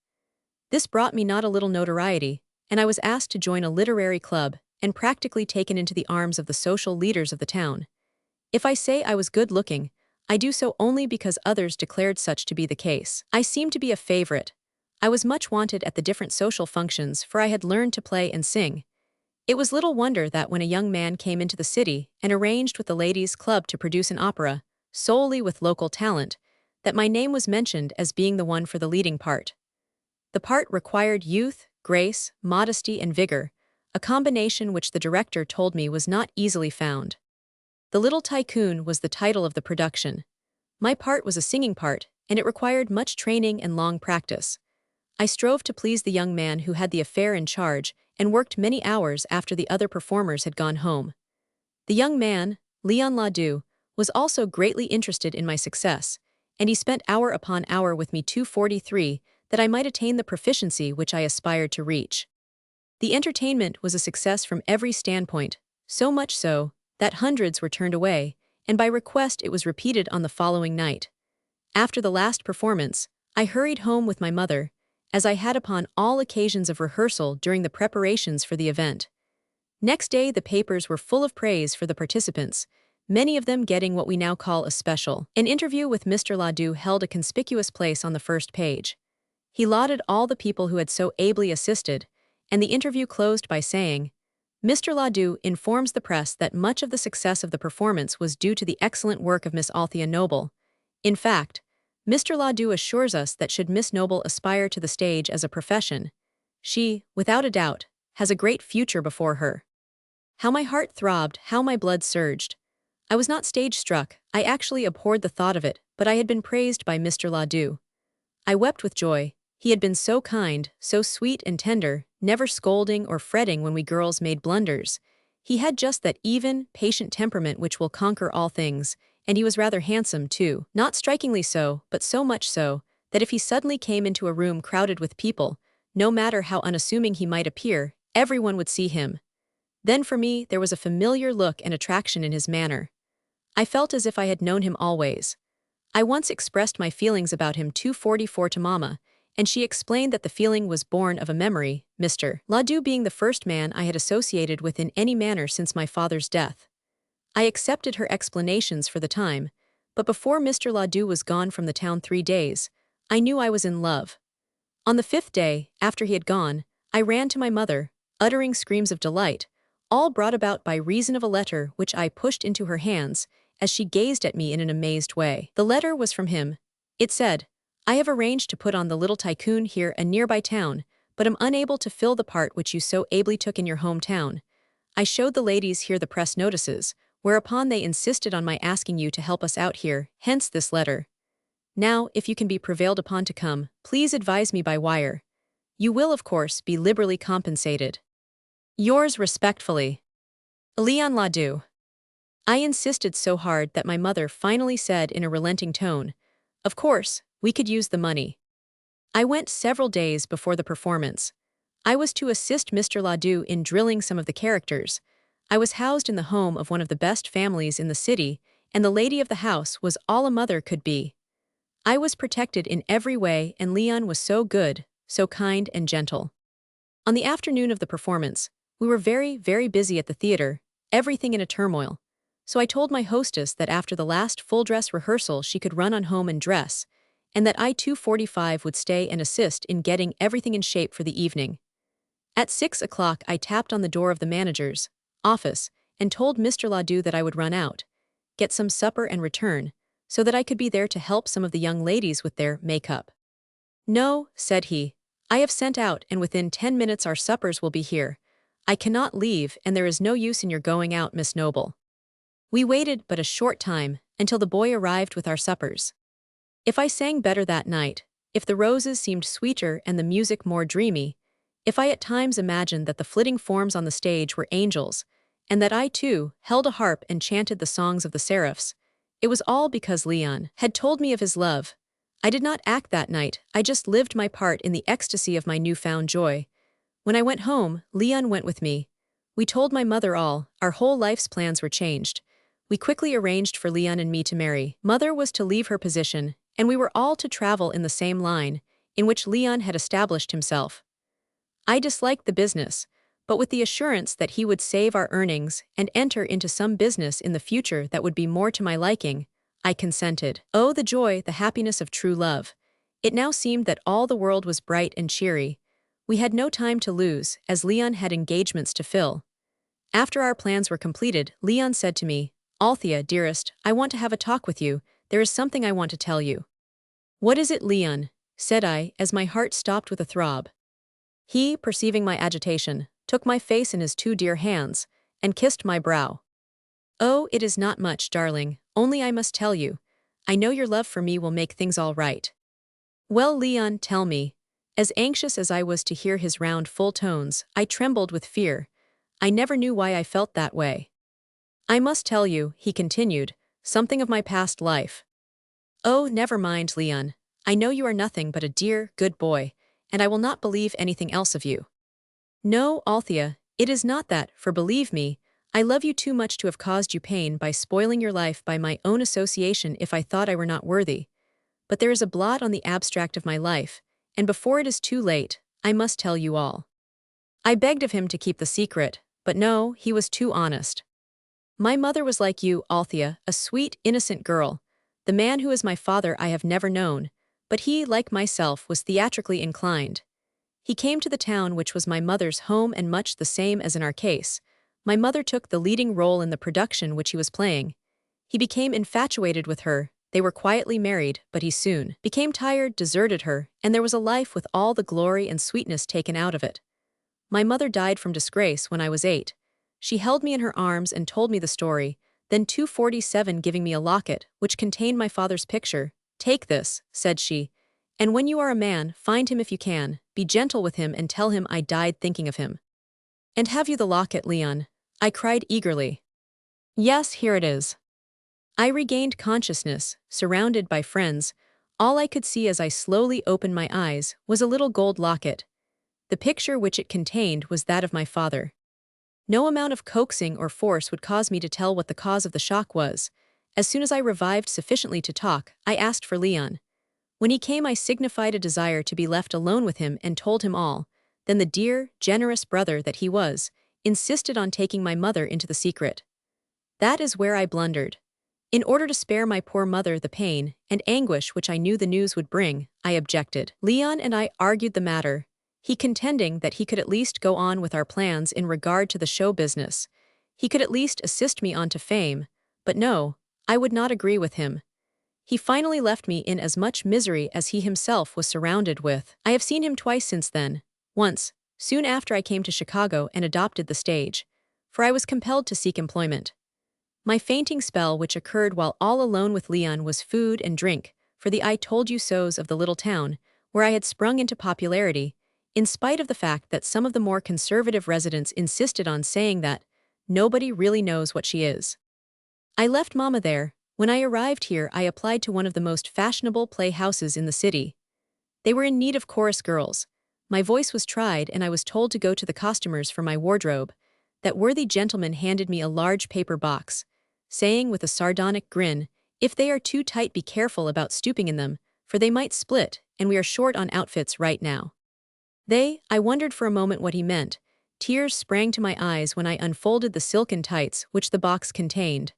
This brought me not a little notoriety, and I was asked to join a literary club and practically taken into the arms of the social leaders of the town. If I say I was good-looking, I do so only because others declared such to be the case. I seemed to be a favorite. I was much wanted at the different social functions, for I had learned to play and sing. It was little wonder that when a young man came into the city and arranged with the ladies' club to produce an opera, solely with local talent, that my name was mentioned as being the one for the leading part. The part required youth, grace, modesty, and vigor, a combination which the director told me was not easily found. The Little Tycoon was the title of the production. My part was a singing part, and it required much training and long practice. I strove to please the young man who had the affair in charge and worked many hours after the other performers had gone home. The young man, Leon Ladew, was also greatly interested in my success, and he spent hour upon hour with me 243 that I might attain the proficiency which I aspired to reach. The entertainment was a success from every standpoint, so much so that hundreds were turned away, and by request it was repeated on the following night. After the last performance, I hurried home with my mother, as I had upon all occasions of rehearsal during the preparations for the event. Next day the papers were full of praise for the participants, many of them getting what we now call a special. An interview with Mr. Ladew held a conspicuous place on the first page. He lauded all the people who had so ably assisted, and the interview closed by saying, "Mr. Ladew informs the press that much of the success of the performance was due to the excellent work of Miss Althea Noble. In fact, Mr. Ladew assures us that should Miss Noble aspire to the stage as a profession, she, without a doubt, has a great future before her." How my heart throbbed, how my blood surged. I was not stage-struck, I actually abhorred the thought of it, but I had been praised by Mr. Ladew. I wept with joy. He had been so kind, so sweet and tender, never scolding or fretting when we girls made blunders. He had just that even, patient temperament which will conquer all things, and he was rather handsome, too. Not strikingly so, but so much so, that if he suddenly came into a room crowded with people, no matter how unassuming he might appear, everyone would see him. Then for me, there was a familiar look and attraction in his manner. I felt as if I had known him always. I once expressed my feelings about him 244 to Mama, and she explained that the feeling was born of a memory, Mr. Ledoux being the first man I had associated with in any manner since my father's death. I accepted her explanations for the time, but before Mr. Ledoux was gone from the town 3 days, I knew I was in love. On the 5th day, after he had gone, I ran to my mother, uttering screams of delight, all brought about by reason of a letter which I pushed into her hands, as she gazed at me in an amazed way. The letter was from him. It said, "I have arranged to put on the little tycoon here a nearby town, but am unable to fill the part which you so ably took in your hometown. I showed the ladies here the press notices, whereupon they insisted on my asking you to help us out here, hence this letter. Now, if you can be prevailed upon to come, please advise me by wire. You will, of course, be liberally compensated. Yours respectfully, Leon Ledoux." I insisted so hard that my mother finally said in a relenting tone, "Of course, we could use the money." I went several days before the performance. I was to assist Mr. Ledoux in drilling some of the characters. I was housed in the home of one of the best families in the city, and the lady of the house was all a mother could be. I was protected in every way, and Leon was so good, so kind and gentle. On the afternoon of the performance, we were very, very busy at the theater, everything in a turmoil. So I told my hostess that after the last full-dress rehearsal she could run on home and dress, and that I 2:45 would stay and assist in getting everything in shape for the evening. At 6 o'clock I tapped on the door of the manager's office and told Mr. Ledoux that I would run out, get some supper and return, so that I could be there to help some of the young ladies with their makeup. "No," said he, "I have sent out, and within 10 minutes our suppers will be here. I cannot leave, and there is no use in your going out, Miss Noble." We waited but a short time, until the boy arrived with our suppers. If I sang better that night, if the roses seemed sweeter and the music more dreamy, if I at times imagined that the flitting forms on the stage were angels, and that I, too, held a harp and chanted the songs of the seraphs, it was all because Leon had told me of his love. I did not act that night, I just lived my part in the ecstasy of my newfound joy. When I went home, Leon went with me. We told my mother all, our whole life's plans were changed. We quickly arranged for Leon and me to marry. Mother was to leave her position, and we were all to travel in the same line, in which Leon had established himself. I disliked the business, but with the assurance that he would save our earnings and enter into some business in the future that would be more to my liking, I consented. Oh, the joy, the happiness of true love. It now seemed that all the world was bright and cheery. We had no time to lose, as Leon had engagements to fill. After our plans were completed, Leon said to me, "Althea, dearest, I want to have a talk with you. There is something I want to tell you." "What is it, Leon?" said I, as my heart stopped with a throb. He, perceiving my agitation, took my face in his 2 dear hands, and kissed my brow. "Oh, it is not much, darling, only I must tell you. I know your love for me will make things all right." "Well, Leon, tell me." As anxious as I was to hear his round, full tones, I trembled with fear. I never knew why I felt that way. "I must tell you," he continued, "something of my past life." "Oh, never mind, Leon. I know you are nothing but a dear, good boy, and I will not believe anything else of you." "No, Althea, it is not that, for believe me, I love you too much to have caused you pain by spoiling your life by my own association if I thought I were not worthy. But there is a blot on the abstract of my life, and before it is too late, I must tell you all." I begged of him to keep the secret, but no, he was too honest. "My mother was like you, Althea, a sweet, innocent girl. The man who is my father I have never known, but he, like myself, was theatrically inclined. He came to the town which was my mother's home, and much the same as in our case, my mother took the leading role in the production which he was playing. He became infatuated with her, they were quietly married, but he soon became tired, deserted her, and there was a life with all the glory and sweetness taken out of it. My mother died from disgrace when I was 8. She held me in her arms and told me the story, then 247 giving me a locket, which contained my father's picture. "Take this," said she, "and when you are a man, find him if you can, be gentle with him and tell him I died thinking of him." "And have you the locket, Leon?" I cried eagerly. "Yes, here it is." I regained consciousness, surrounded by friends. All I could see as I slowly opened my eyes was a little gold locket. The picture which it contained was that of my father. No amount of coaxing or force would cause me to tell what the cause of the shock was. As soon as I revived sufficiently to talk, I asked for Leon. When he came, I signified a desire to be left alone with him and told him all. Then the dear, generous brother that he was, insisted on taking my mother into the secret. That is where I blundered. In order to spare my poor mother the pain and anguish which I knew the news would bring, I objected. Leon and I argued the matter, he contending that he could at least go on with our plans in regard to the show business. He could at least assist me on to fame, but no, I would not agree with him. He finally left me in as much misery as he himself was surrounded with. I have seen him twice since then. Once, soon after I came to Chicago and adopted the stage, for I was compelled to seek employment. My fainting spell, which occurred while all alone with Leon, was food and drink, for the I told you so's of the little town, where I had sprung into popularity, in spite of the fact that some of the more conservative residents insisted on saying that nobody really knows what she is. I left Mama there. When I arrived here, I applied to one of the most fashionable playhouses in the city. They were in need of chorus girls. My voice was tried and I was told to go to the costumers for my wardrobe. That worthy gentleman handed me a large paper box, saying with a sardonic grin, "If they are too tight, be careful about stooping in them, for they might split, and we are short on outfits right now." I wondered for a moment what he meant. Tears sprang to my eyes when I unfolded the silken tights which the box contained.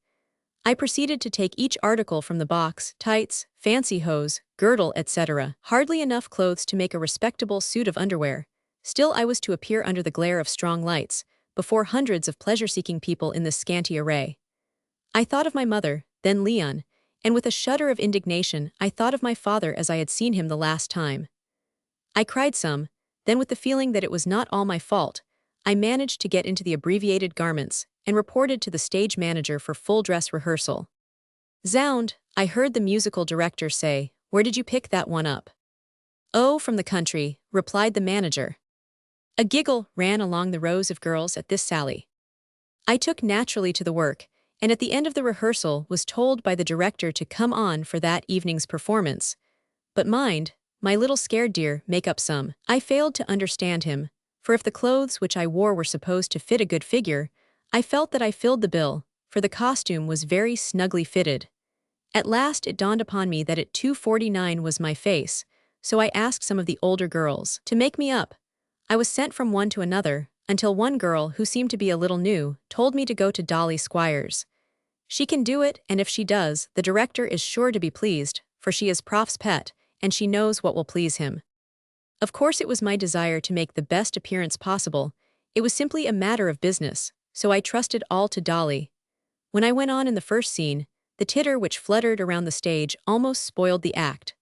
I proceeded to take each article from the box: tights, fancy hose, girdle, etc. Hardly enough clothes to make a respectable suit of underwear. Still I was to appear under the glare of strong lights, before hundreds of pleasure-seeking people in this scanty array. I thought of my mother, then Leon, and with a shudder of indignation I thought of my father as I had seen him the last time. I cried some, then with the feeling that it was not all my fault, I managed to get into the abbreviated garments and reported to the stage manager for full dress rehearsal. "Zound," I heard the musical director say, "where did you pick that one up?" "Oh, from the country," replied the manager. A giggle ran along the rows of girls at this sally. I took naturally to the work, and at the end of the rehearsal was told by the director to come on for that evening's performance. But mind, my little scared dear, make up some. I failed to understand him, for if the clothes which I wore were supposed to fit a good figure, I felt that I filled the bill, for the costume was very snugly fitted. At last it dawned upon me that at 2:49 was my face, so I asked some of the older girls to make me up. I was sent from one to another, until one girl, who seemed to be a little new, told me to go to Dolly Squires. She can do it, and if she does, the director is sure to be pleased, for she is Prof's pet, and she knows what will please him. Of course it was my desire to make the best appearance possible. It was simply a matter of business, so I trusted all to Dolly. When I went on in the first scene, the titter which fluttered around the stage almost spoiled the act.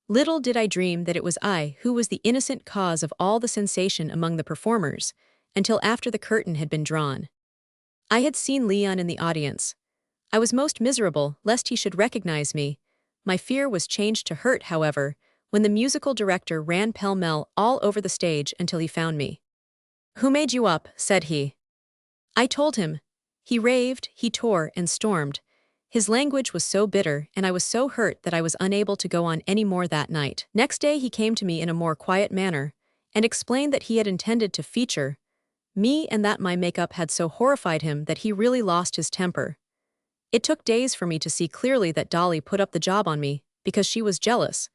Little did I dream that it was I who was the innocent cause of all the sensation among the performers, until after the curtain had been drawn. I had seen Leon in the audience. I was most miserable lest he should recognize me. My fear was changed to hurt, however, when the musical director ran pell-mell all over the stage until he found me. "Who made you up?" said he. I told him. He raved, he tore, and stormed. His language was so bitter, and I was so hurt that I was unable to go on any more that night. Next day he came to me in a more quiet manner, and explained that he had intended to feature me and that my makeup had so horrified him that he really lost his temper. It took days for me to see clearly that Dolly put up the job on me, because she was jealous.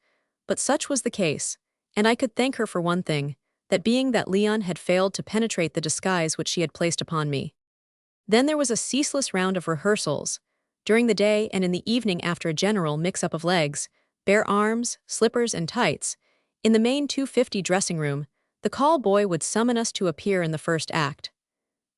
But such was the case, and I could thank her for one thing, that being that Leon had failed to penetrate the disguise which she had placed upon me. Then there was a ceaseless round of rehearsals, during the day and in the evening after a general mix-up of legs, bare arms, slippers, and tights. In the main 250 dressing room, the call boy would summon us to appear in the first act.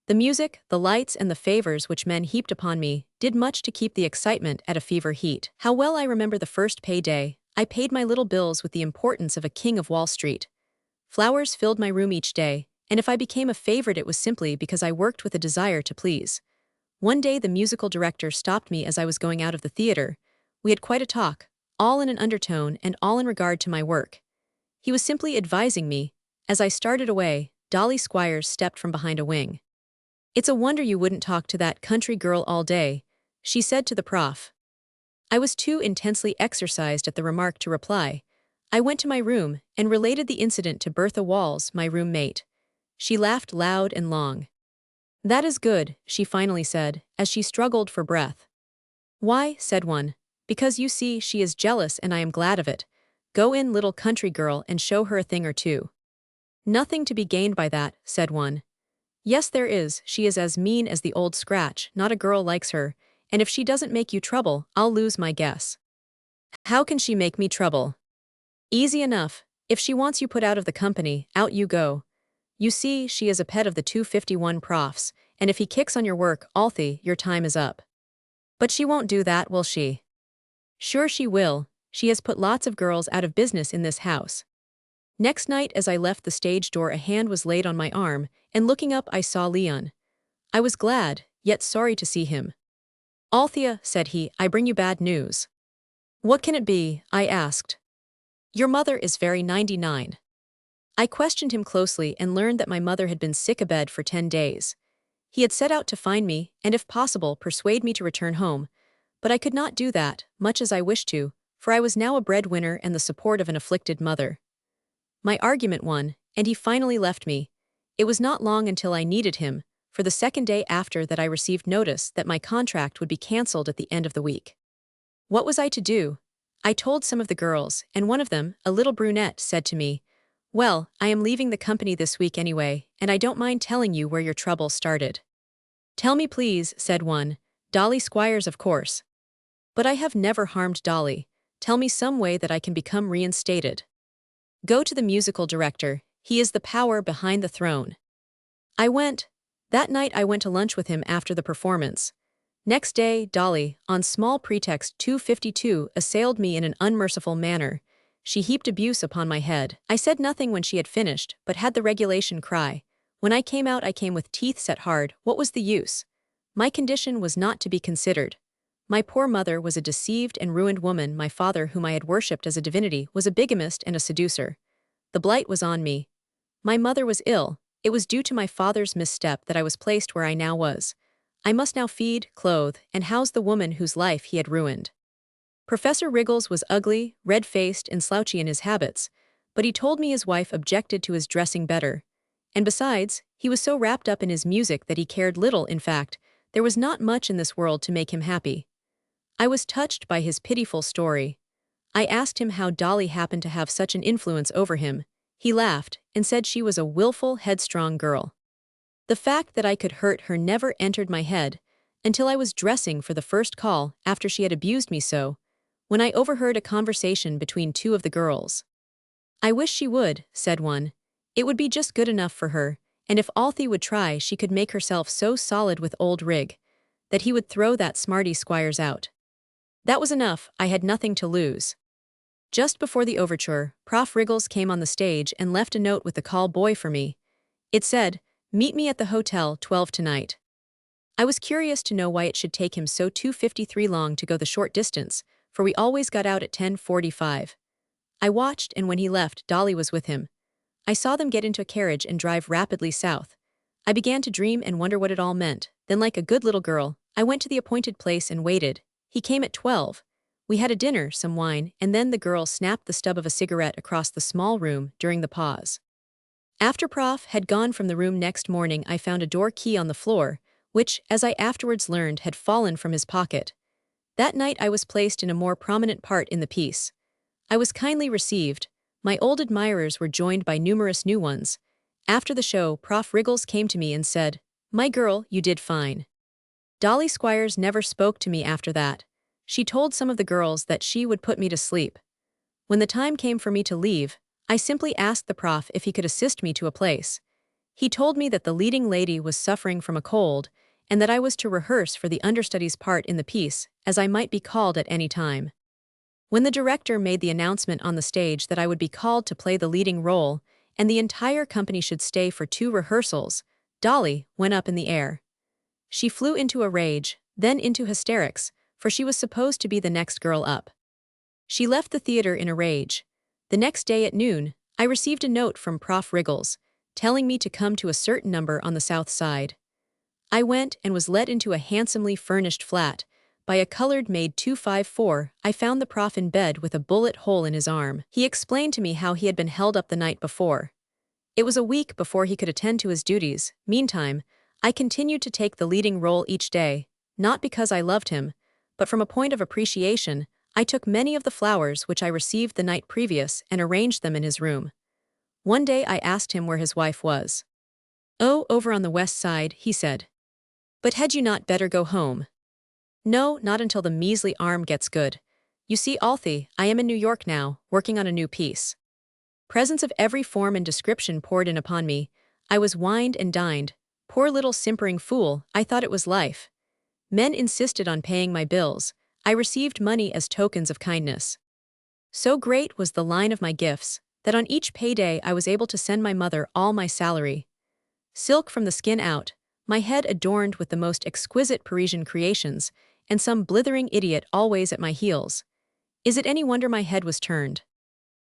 The music, the lights, and the favors which men heaped upon me did much to keep the excitement at a fever heat. How well I remember the first payday. I paid my little bills with the importance of a king of Wall Street. Flowers filled my room each day, and if I became a favorite it was simply because I worked with a desire to please. One day the musical director stopped me as I was going out of the theater. We had quite a talk, all in an undertone and all in regard to my work. He was simply advising me. As I started away, Dolly Squires stepped from behind a wing. "It's a wonder you wouldn't talk to that country girl all day," she said to the prof. I was too intensely exercised at the remark to reply. I went to my room and related the incident to Bertha Walls, my roommate. She laughed loud and long. "That is good," she finally said, as she struggled for breath. "Why?" said one. "Because you see, she is jealous and I am glad of it. Go in, little country girl, and show her a thing or two." "Nothing to be gained by that," said one. "Yes, there is. She is as mean as the old scratch, not a girl likes her, and if she doesn't make you trouble, I'll lose my guess." "How can she make me trouble?" "Easy enough. If she wants you put out of the company, out you go. You see, she is a pet of the 251 profs, and if he kicks on your work, Althea, your time is up." "But she won't do that, will she?" "Sure she will. She has put lots of girls out of business in this house." Next night as I left the stage door a hand was laid on my arm, and looking up I saw Leon. I was glad, yet sorry to see him. "Althea," said he, "I bring you bad news." "What can it be?" I asked. "Your mother is very 99. I questioned him closely and learned that my mother had been sick abed for 10 days. He had set out to find me and, if possible, persuade me to return home, but I could not do that, much as I wished to, for I was now a breadwinner and the support of an afflicted mother. My argument won, and he finally left me. It was not long until I needed him, for the second day after that I received notice that my contract would be cancelled at the end of the week. What was I to do? I told some of the girls, and one of them, a little brunette, said to me, "Well, I am leaving the company this week anyway, and I don't mind telling you where your trouble started." "Tell me please," said one. "Dolly Squires, of course." "But I have never harmed Dolly. Tell me some way that I can become reinstated." "Go to the musical director. He is the power behind the throne." I went. That night I went to lunch with him after the performance. Next day, Dolly, on small pretext 252, assailed me in an unmerciful manner. She heaped abuse upon my head. I said nothing when she had finished, but had the regulation cry. When I came out I came with teeth set hard. What was the use? My condition was not to be considered. My poor mother was a deceived and ruined woman. My father, whom I had worshipped as a divinity, was a bigamist and a seducer. The blight was on me. My mother was ill. It was due to my father's misstep that I was placed where I now was. I must now feed, clothe, and house the woman whose life he had ruined. Professor Wriggles was ugly, red-faced, and slouchy in his habits, but he told me his wife objected to his dressing better. And besides, he was so wrapped up in his music that he cared little. In fact, there was not much in this world to make him happy. I was touched by his pitiful story. I asked him how Dolly happened to have such an influence over him. He laughed and said she was a willful, headstrong girl. The fact that I could hurt her never entered my head until I was dressing for the first call after she had abused me so, when I overheard a conversation between two of the girls. "I wish she would," said one. "It would be just good enough for her, and if Althea would try she could make herself so solid with old Rig that he would throw that smarty Squires out." That was enough. I had nothing to lose. Just before the overture, Prof. Wriggles came on the stage and left a note with the call boy for me. It said, "Meet me at the hotel 12 tonight." I was curious to know why it should take him so 2:53 long to go the short distance, for we always got out at 10:45. I watched, and when he left, Dolly was with him. I saw them get into a carriage and drive rapidly south. I began to dream and wonder what it all meant. Then, like a good little girl, I went to the appointed place and waited. He came at 12. We had a dinner, some wine, and then the girl snapped the stub of a cigarette across the small room during the pause. After Prof had gone from the room next morning, I found a door key on the floor, which, as I afterwards learned, had fallen from his pocket. That night I was placed in a more prominent part in the piece. I was kindly received. My old admirers were joined by numerous new ones. After the show, Prof. Wriggles came to me and said, "My girl, you did fine." Dolly Squires never spoke to me after that. She told some of the girls that she would put me to sleep. When the time came for me to leave, I simply asked the prof if he could assist me to a place. He told me that the leading lady was suffering from a cold, and that I was to rehearse for the understudy's part in the piece, as I might be called at any time. When the director made the announcement on the stage that I would be called to play the leading role, and the entire company should stay for 2 rehearsals, Dolly went up in the air. She flew into a rage, then into hysterics, for she was supposed to be the next girl up. She left the theater in a rage. The next day at noon, I received a note from Prof. Wriggles, telling me to come to a certain number on the south side. I went and was led into a handsomely furnished flat, by a colored maid 254, I found the prof in bed with a bullet hole in his arm. He explained to me how he had been held up the night before. It was a week before he could attend to his duties. Meantime, I continued to take the leading role each day, not because I loved him, but from a point of appreciation. I took many of the flowers which I received the night previous and arranged them in his room. One day I asked him where his wife was. "Oh, over on the west side," he said. "But had you not better go home?" "No, not until the measly arm gets good. You see, Althea, I am in New York now, working on a new piece." Presents of every form and description poured in upon me. I was wined and dined. Poor little simpering fool, I thought it was life. Men insisted on paying my bills. I received money as tokens of kindness. So great was the line of my gifts, that on each payday I was able to send my mother all my salary. Silk from the skin out, my head adorned with the most exquisite Parisian creations, and some blithering idiot always at my heels. Is it any wonder my head was turned?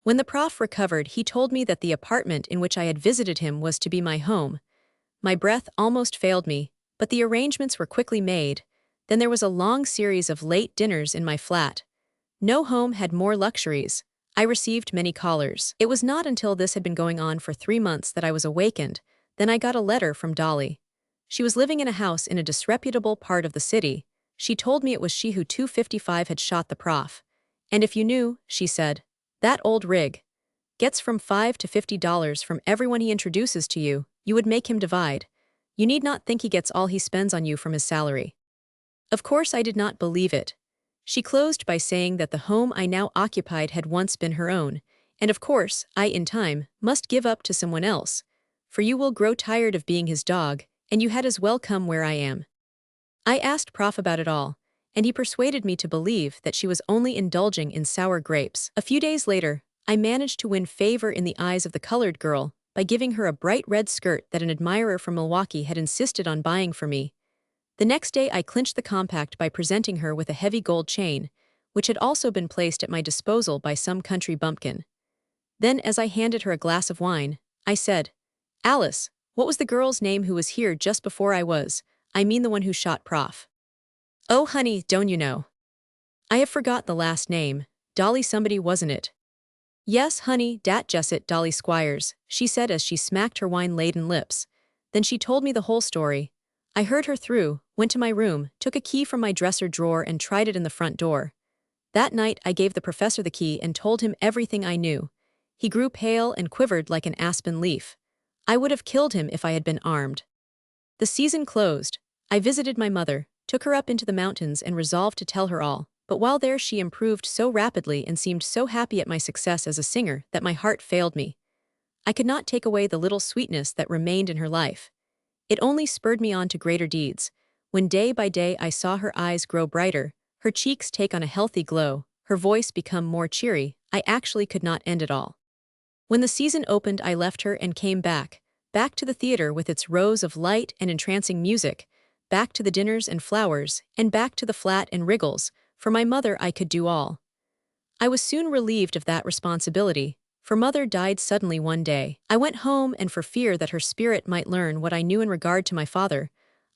When the prof recovered, he told me that the apartment in which I had visited him was to be my home. My breath almost failed me, but the arrangements were quickly made. Then there was a long series of late dinners in my flat. No home had more luxuries. I received many callers. It was not until this had been going on for 3 months that I was awakened. Then I got a letter from Dolly. She was living in a house in a disreputable part of the city. She told me it was she who 255 had shot the prof. "And if you knew," she said, "that old rig gets from $5 to $50 from everyone he introduces to you, you would make him divide. You need not think he gets all he spends on you from his salary." Of course I did not believe it. She closed by saying that the home I now occupied had once been her own, and of course, I, in time, must give up to someone else, for you will grow tired of being his dog, and you had as well come where I am. I asked Prof about it all, and he persuaded me to believe that she was only indulging in sour grapes. A few days later, I managed to win favor in the eyes of the colored girl by giving her a bright red skirt that an admirer from Milwaukee had insisted on buying for me. The next day I clinched the compact by presenting her with a heavy gold chain, which had also been placed at my disposal by some country bumpkin. Then, as I handed her a glass of wine, I said, "Alice, what was the girl's name who was here just before I mean the one who shot Prof?" "Oh, honey, don't you know? I have forgot the last name. Dolly somebody, wasn't it?" "Yes, honey, dat Jesset Dolly Squires," she said as she smacked her wine-laden lips. Then she told me the whole story. I heard her through, went to my room, took a key from my dresser drawer and tried it in the front door. That night I gave the professor the key and told him everything I knew. He grew pale and quivered like an aspen leaf. I would have killed him if I had been armed. The season closed. I visited my mother, took her up into the mountains and resolved to tell her all, but while there she improved so rapidly and seemed so happy at my success as a singer that my heart failed me. I could not take away the little sweetness that remained in her life. It only spurred me on to greater deeds. When day by day I saw her eyes grow brighter, her cheeks take on a healthy glow, her voice become more cheery, I actually could not end it all. When the season opened, I left her and came back to the theater with its rows of light and entrancing music, back to the dinners and flowers, and back to the flat and wriggles. For my mother I could do all. I was soon relieved of that responsibility, for mother died suddenly one day. I went home, and for fear that her spirit might learn what I knew in regard to my father,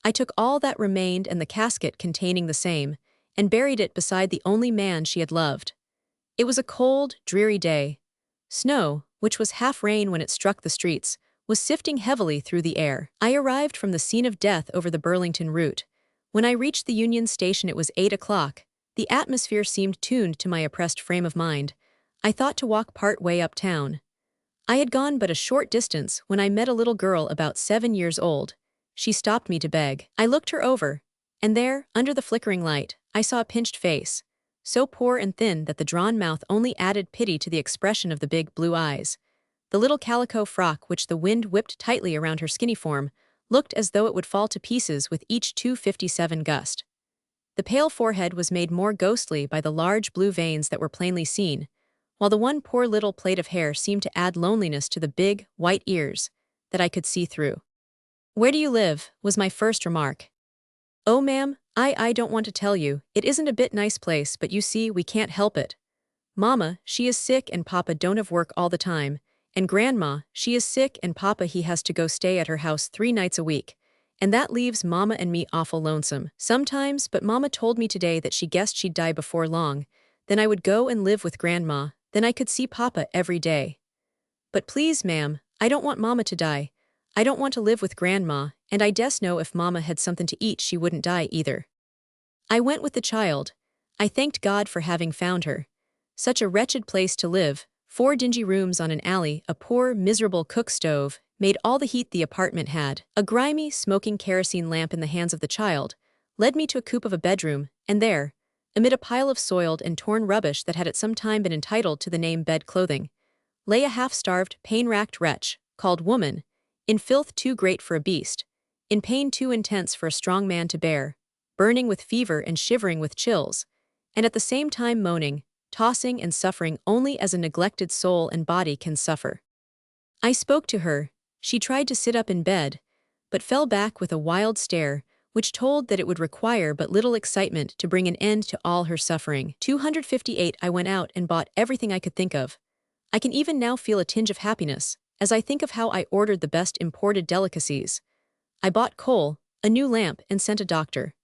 I took all that remained and the casket containing the same, and buried it beside the only man she had loved. It was a cold, dreary day. Snow, which was half rain when it struck the streets, was sifting heavily through the air. I arrived from the scene of death over the Burlington route. When I reached the Union Station it was 8 o'clock. The atmosphere seemed tuned to my oppressed frame of mind. I thought to walk part way uptown. I had gone but a short distance when I met a little girl about 7 years old. She stopped me to beg. I looked her over, and there, under the flickering light, I saw a pinched face, so poor and thin that the drawn mouth only added pity to the expression of the big blue eyes. The little calico frock which the wind whipped tightly around her skinny form looked as though it would fall to pieces with each 257 gust. The pale forehead was made more ghostly by the large blue veins that were plainly seen, while the one poor little plait of hair seemed to add loneliness to the big, white ears that I could see through. "Where do you live?" was my first remark. "Oh, ma'am, I don't want to tell you. It isn't a bit nice place, but you see, we can't help it. Mama, she is sick and Papa don't have work all the time, and Grandma, she is sick and Papa he has to go stay at her house 3 nights a week, And that leaves Mama and me awful lonesome. Sometimes, but Mama told me today that she guessed she'd die before long. Then I would go and live with Grandma, then I could see Papa every day. But please, ma'am, I don't want Mama to die. I don't want to live with Grandma, and I dess know if Mama had something to eat she wouldn't die either. I went with the child. I thanked God for having found her. Such a wretched place to live, 4 dingy rooms on an alley, a poor, miserable cook stove, made all the heat the apartment had. A grimy, smoking kerosene lamp in the hands of the child led me to a coop of a bedroom, and there, amid a pile of soiled and torn rubbish that had at some time been entitled to the name bed clothing, lay a half-starved, pain-racked wretch, called woman, in filth too great for a beast, in pain too intense for a strong man to bear, burning with fever and shivering with chills, and at the same time moaning, tossing and suffering only as a neglected soul and body can suffer. I spoke to her. She tried to sit up in bed, but fell back with a wild stare, which told that it would require but little excitement to bring an end to all her suffering. 258 I went out and bought everything I could think of. I can even now feel a tinge of happiness, as I think of how I ordered the best imported delicacies. I bought coal, a new lamp, and sent a doctor.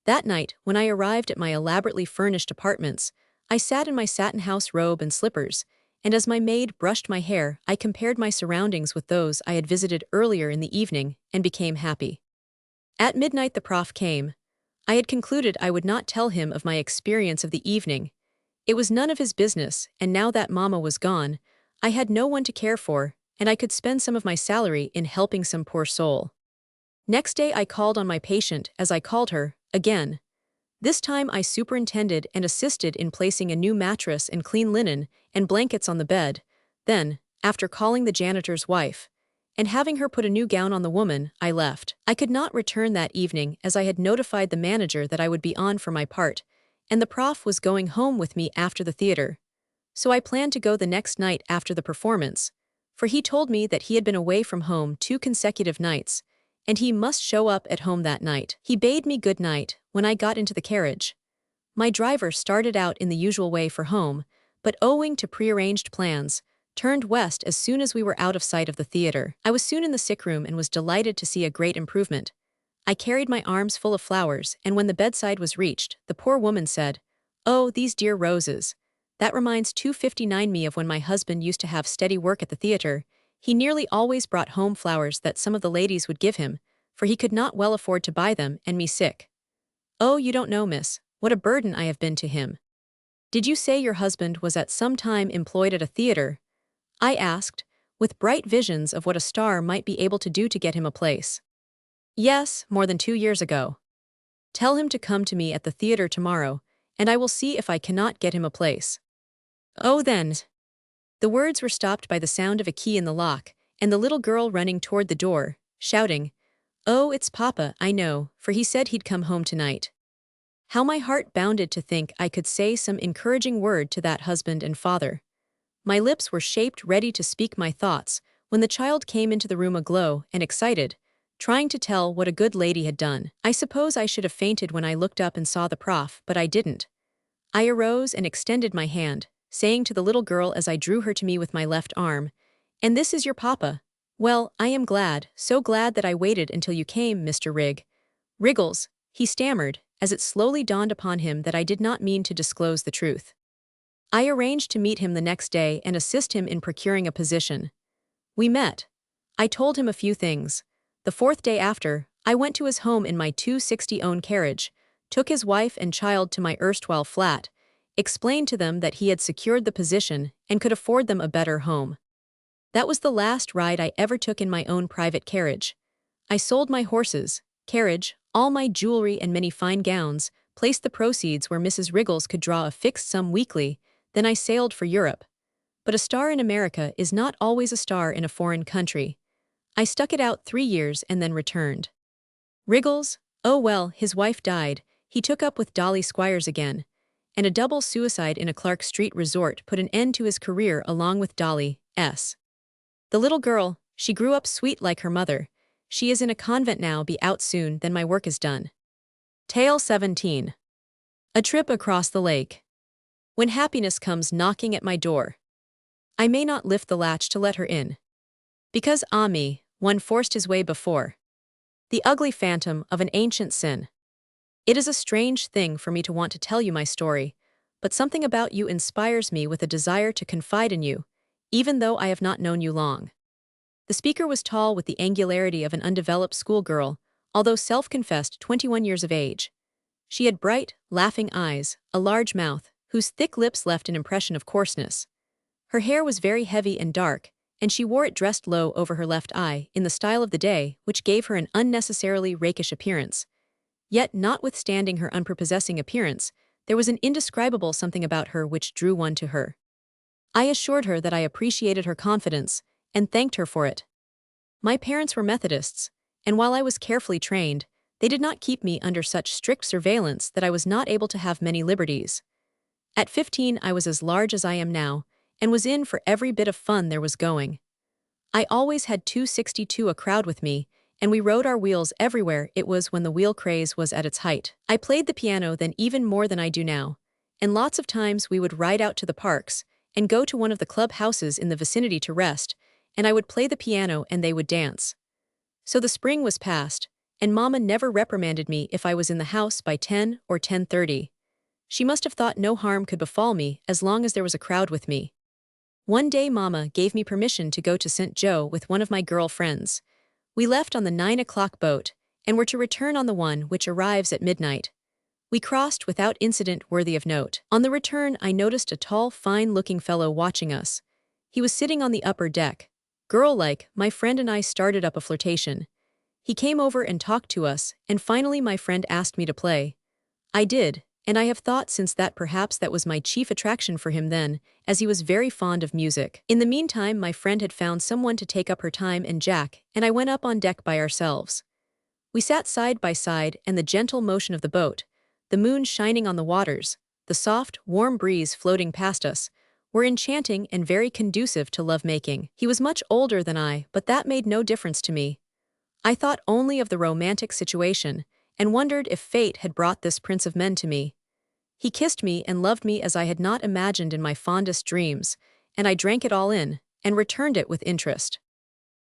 That night, when I arrived at my elaborately furnished apartments, I sat in my satin house robe and slippers, and as my maid brushed my hair, I compared my surroundings with those I had visited earlier in the evening and became happy. At midnight the prof came. I had concluded I would not tell him of my experience of the evening. It was none of his business, and now that Mama was gone, I had no one to care for, and I could spend some of my salary in helping some poor soul. Next day I called on my patient, as I called her, again. This time I superintended and assisted in placing a new mattress and clean linen and blankets on the bed. Then, after calling the janitor's wife and having her put a new gown on the woman, I left. I could not return that evening as I had notified the manager that I would be on for my part, and the prof was going home with me after the theater. So I planned to go the next night after the performance, for he told me that he had been away from home 2 consecutive nights, and he must show up at home that night. He bade me good night when I got into the carriage. My driver started out in the usual way for home, but owing to prearranged plans, turned west as soon as we were out of sight of the theater. I was soon in the sick room and was delighted to see a great improvement. I carried my arms full of flowers, and when the bedside was reached, the poor woman said, "Oh, these dear roses. That reminds 259 me of when my husband used to have steady work at the theater. He nearly always brought home flowers that some of the ladies would give him, for he could not well afford to buy them, and me sick. Oh, you don't know, miss, what a burden I have been to him." "Did you say your husband was at some time employed at a theater?" I asked, with bright visions of what a star might be able to do to get him a place. "Yes, more than 2 years ago." "Tell him to come to me at the theater tomorrow, and I will see if I cannot get him a place." "Oh, then." The words were stopped by the sound of a key in the lock, and the little girl running toward the door, shouting, "Oh, it's Papa, I know, for he said he'd come home tonight." How my heart bounded to think I could say some encouraging word to that husband and father. My lips were shaped ready to speak my thoughts when the child came into the room aglow and excited, trying to tell what a good lady had done. I suppose I should have fainted when I looked up and saw the prof, but I didn't. I arose and extended my hand, saying to the little girl as I drew her to me with my left arm, "And this is your Papa. Well, I am glad, so glad that I waited until you came, Mr. Riggles," he stammered, as it slowly dawned upon him that I did not mean to disclose the truth. I arranged to meet him the next day and assist him in procuring a position. We met. I told him a few things. The 4th day after, I went to his home in my 260 own carriage, took his wife and child to my erstwhile flat, explained to them that he had secured the position and could afford them a better home. That was the last ride I ever took in my own private carriage. I sold my horses, carriage, all my jewelry and many fine gowns, placed the proceeds where Mrs. Riggles could draw a fixed sum weekly, then I sailed for Europe. But a star in America is not always a star in a foreign country. I stuck it out 3 years and then returned. Riggles, oh well, his wife died, he took up with Dolly Squires again, and a double suicide in a Clark Street resort put an end to his career along with Dolly's. The little girl, she grew up sweet like her mother. She is in a convent now, be out soon, then my work is done. Tale 17. A trip across the lake. When happiness comes knocking at my door, I may not lift the latch to let her in. Because, ah me, one forced his way before. The ugly phantom of an ancient sin. It is a strange thing for me to want to tell you my story, but something about you inspires me with a desire to confide in you, even though I have not known you long. The speaker was tall with the angularity of an undeveloped schoolgirl, although self-confessed 21 years of age. She had bright, laughing eyes, a large mouth, whose thick lips left an impression of coarseness. Her hair was very heavy and dark, and she wore it dressed low over her left eye, in the style of the day, which gave her an unnecessarily rakish appearance. Yet, notwithstanding her unprepossessing appearance, there was an indescribable something about her which drew one to her. I assured her that I appreciated her confidence, and thanked her for it. My parents were Methodists, and while I was carefully trained, they did not keep me under such strict surveillance that I was not able to have many liberties. At 15 I was as large as I am now, and was in for every bit of fun there was going. I always had 262 a crowd with me, and we rode our wheels everywhere. It was when the wheel craze was at its height. I played the piano then even more than I do now, and lots of times we would ride out to the parks, and go to one of the club houses in the vicinity to rest, and I would play the piano and they would dance. So the spring was past, and Mama never reprimanded me if I was in the house by 10 or 10:30. She must have thought no harm could befall me as long as there was a crowd with me. One day Mama gave me permission to go to St. Joe with one of my girl friends. We left on the 9 o'clock boat, and were to return on the one which arrives at midnight. We crossed without incident worthy of note. On the return I noticed a tall, fine-looking fellow watching us. He was sitting on the upper deck. Girl-like, my friend and I started up a flirtation. He came over and talked to us, and finally my friend asked me to play. I did, and I have thought since that perhaps that was my chief attraction for him then, as he was very fond of music. In the meantime my friend had found someone to take up her time and Jack, and I went up on deck by ourselves. We sat side by side, and the gentle motion of the boat, the moon shining on the waters, the soft, warm breeze floating past us, were enchanting and very conducive to love-making. He was much older than I, but that made no difference to me. I thought only of the romantic situation, and wondered if fate had brought this prince of men to me. He kissed me and loved me as I had not imagined in my fondest dreams, and I drank it all in, and returned it with interest.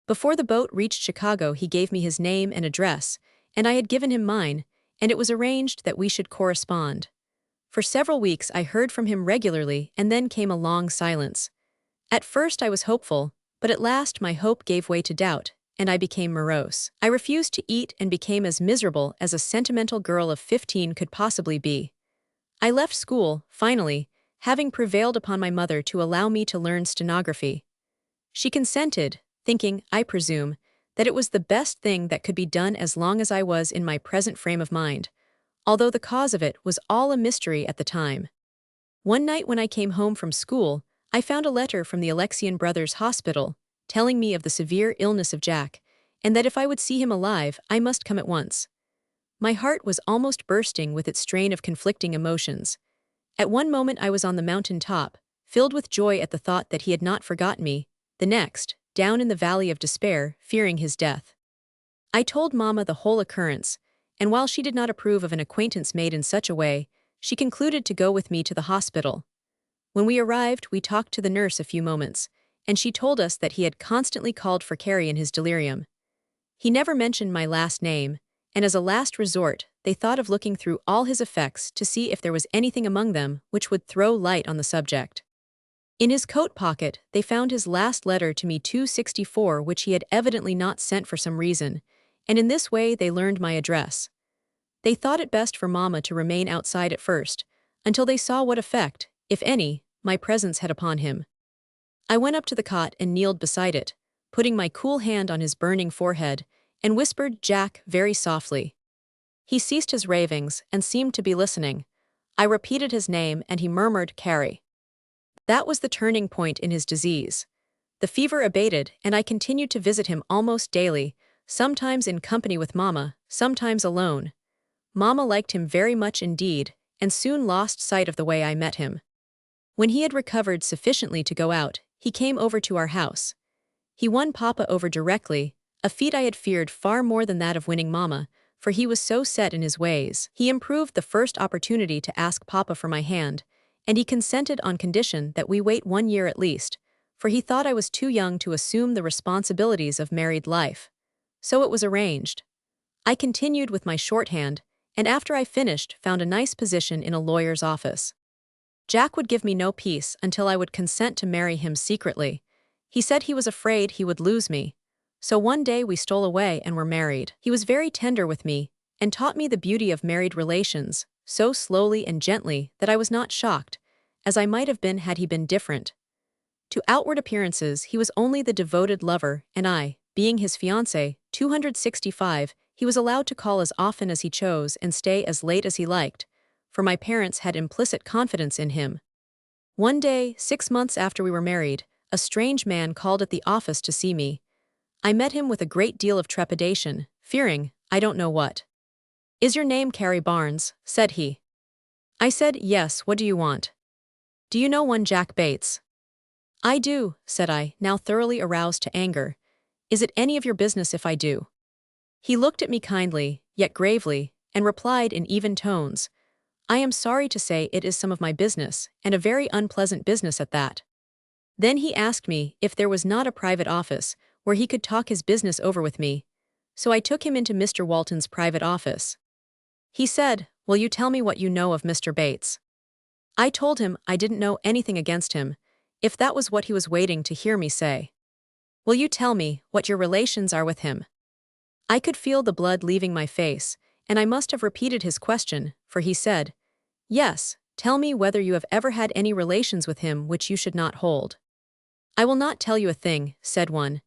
Before the boat reached Chicago he gave me his name and address, and I had given him mine, and it was arranged that we should correspond. For several weeks I heard from him regularly, and then came a long silence. At first I was hopeful, but at last my hope gave way to doubt, and I became morose. I refused to eat and became as miserable as a sentimental girl of 15 could possibly be. I left school, finally, having prevailed upon my mother to allow me to learn stenography. She consented, thinking, I presume, that it was the best thing that could be done as long as I was in my present frame of mind, although the cause of it was all a mystery at the time. One night when I came home from school, I found a letter from the Alexian Brothers Hospital, telling me of the severe illness of Jack, and that if I would see him alive, I must come at once. My heart was almost bursting with its strain of conflicting emotions. At one moment I was on the mountain top, filled with joy at the thought that he had not forgotten me, the next, down in the valley of despair, fearing his death. I told Mama the whole occurrence, and while she did not approve of an acquaintance made in such a way, she concluded to go with me to the hospital. When we arrived, we talked to the nurse a few moments, and she told us that he had constantly called for Carrie in his delirium. He never mentioned my last name, and as a last resort, they thought of looking through all his effects to see if there was anything among them which would throw light on the subject. In his coat pocket, they found his last letter to me 264 which he had evidently not sent for some reason, and in this way they learned my address. They thought it best for Mama to remain outside at first, until they saw what effect, if any, my presence had upon him. I went up to the cot and kneeled beside it, putting my cool hand on his burning forehead, and whispered Jack very softly. He ceased his ravings and seemed to be listening. I repeated his name and he murmured Carrie. That was the turning point in his disease. The fever abated and I continued to visit him almost daily, sometimes in company with Mama, sometimes alone. Mama liked him very much indeed, and soon lost sight of the way I met him. When he had recovered sufficiently to go out, he came over to our house. He won Papa over directly, a feat I had feared far more than that of winning Mama, for he was so set in his ways. He improved the first opportunity to ask Papa for my hand, and he consented on condition that we wait 1 year at least, for he thought I was too young to assume the responsibilities of married life. So it was arranged. I continued with my shorthand, and after I finished, found a nice position in a lawyer's office. Jack would give me no peace until I would consent to marry him secretly. He said he was afraid he would lose me. So one day we stole away and were married. He was very tender with me and taught me the beauty of married relations, so slowly and gently that I was not shocked, as I might have been had he been different. To outward appearances, he was only the devoted lover, and I, being his fiancé, 265, he was allowed to call as often as he chose and stay as late as he liked, for my parents had implicit confidence in him. One day, 6 months after we were married, a strange man called at the office to see me. I met him with a great deal of trepidation, fearing, I don't know what. "Is your name Carrie Barnes?" said he. I said, "Yes, what do you want?" "Do you know one Jack Bates?" "I do," said I, now thoroughly aroused to anger. "Is it any of your business if I do?" He looked at me kindly, yet gravely, and replied in even tones, "I am sorry to say it is some of my business, and a very unpleasant business at that." Then he asked me if there was not a private office where he could talk his business over with me, so I took him into Mr. Walton's private office. He said, "Will you tell me what you know of Mr. Bates?" I told him I didn't know anything against him, if that was what he was waiting to hear me say. "Will you tell me what your relations are with him?" I could feel the blood leaving my face, and I must have repeated his question, for he said, "Yes, tell me whether you have ever had any relations with him which you should not hold." "I will not tell you a thing," said one.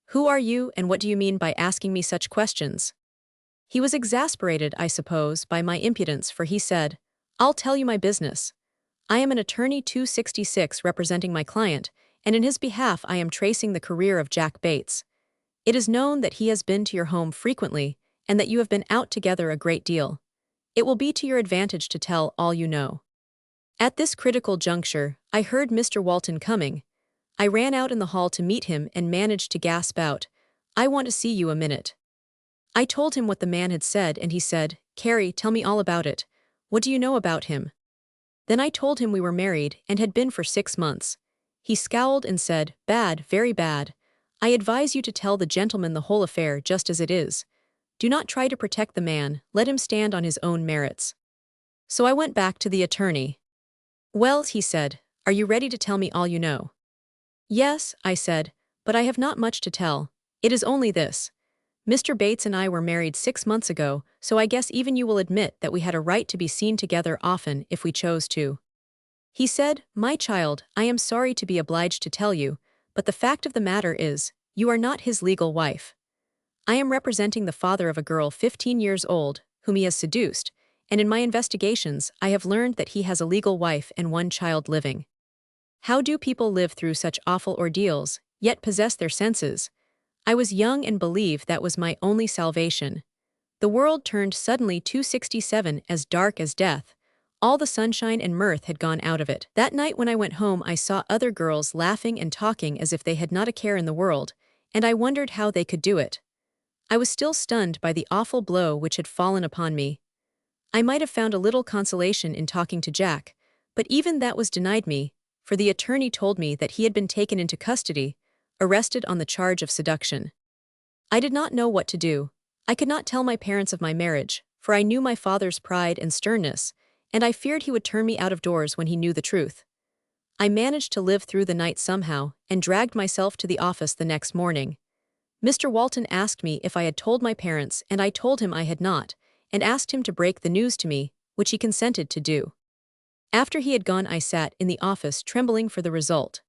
"Who are you and what do you mean by asking me such questions?" He was exasperated, I suppose, by my impudence, for he said, "I'll tell you my business. I am an attorney 266 representing my client, and in his behalf I am tracing the career of Jack Bates. It is known that he has been to your home frequently, and that you have been out together a great deal. It will be to your advantage to tell all you know." At this critical juncture, I heard Mr. Walton coming. I ran out in the hall to meet him and managed to gasp out, "I want to see you a minute." I told him what the man had said, and he said, "Carrie, tell me all about it. What do you know about him?" Then I told him we were married and had been for 6 months. He scowled and said, "Bad, very bad. I advise you to tell the gentleman the whole affair just as it is. Do not try to protect the man, let him stand on his own merits." So I went back to the attorney. "Well," he said, "are you ready to tell me all you know?" "Yes," I said, "but I have not much to tell. It is only this. Mr. Bates and I were married 6 months ago, so I guess even you will admit that we had a right to be seen together often if we chose to." He said, "My child, I am sorry to be obliged to tell you, but the fact of the matter is, you are not his legal wife. I am representing the father of a girl 15 years old, whom he has seduced, and in my investigations I have learned that he has a legal wife and one child living. How do people live through such awful ordeals, yet possess their senses? I was young and believed that was my only salvation. The world turned suddenly 267 as dark as death. All the sunshine and mirth had gone out of it. That night when I went home I saw other girls laughing and talking as if they had not a care in the world, and I wondered how they could do it. I was still stunned by the awful blow which had fallen upon me. I might have found a little consolation in talking to Jack, but even that was denied me, for the attorney told me that he had been taken into custody, arrested on the charge of seduction. I did not know what to do. I could not tell my parents of my marriage, for I knew my father's pride and sternness, and I feared he would turn me out of doors when he knew the truth. I managed to live through the night somehow, and dragged myself to the office the next morning. Mr. Walton asked me if I had told my parents, and I told him I had not, and asked him to break the news to me, which he consented to do. After he had gone I sat in the office trembling for the result.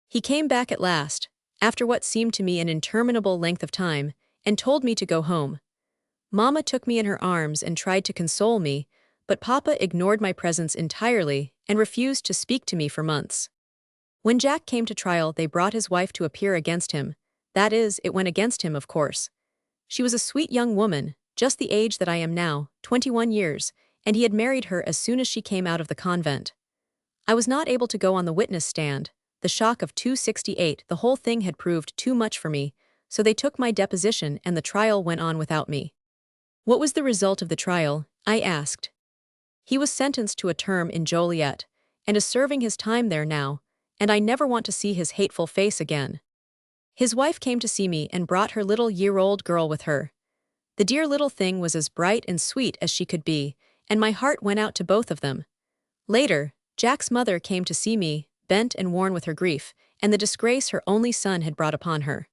He came back at last, after what seemed to me an interminable length of time, and told me to go home. Mama took me in her arms and tried to console me, but Papa ignored my presence entirely and refused to speak to me for months. When Jack came to trial they brought his wife to appear against him. That is, it went against him, of course. She was a sweet young woman, just the age that I am now, 21 years, and he had married her as soon as she came out of the convent. I was not able to go on the witness stand. The shock of 268, the whole thing had proved too much for me, so they took my deposition and the trial went on without me. "What was the result of the trial?" I asked. "He was sentenced to a term in Joliet, and is serving his time there now, and I never want to see his hateful face again. His wife came to see me and brought her little year-old girl with her. The dear little thing was as bright and sweet as she could be, and my heart went out to both of them. Later, Jack's mother came to see me, bent and worn with her grief, and the disgrace her only son had brought upon her.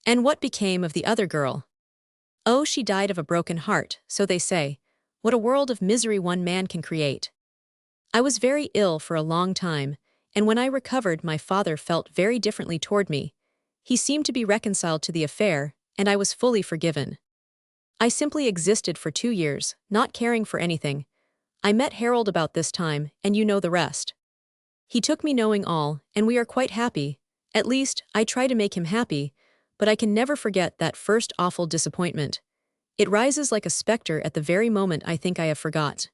And what became of the other girl? Oh, she died of a broken heart, so they say. What a world of misery one man can create. I was very ill for a long time, and when I recovered, my father felt very differently toward me. He seemed to be reconciled to the affair, and I was fully forgiven. I simply existed for 2 years, not caring for anything. I met Harold about this time, and you know the rest. He took me knowing all, and we are quite happy. At least, I try to make him happy, but I can never forget that first awful disappointment. It rises like a specter at the very moment I think I have forgot.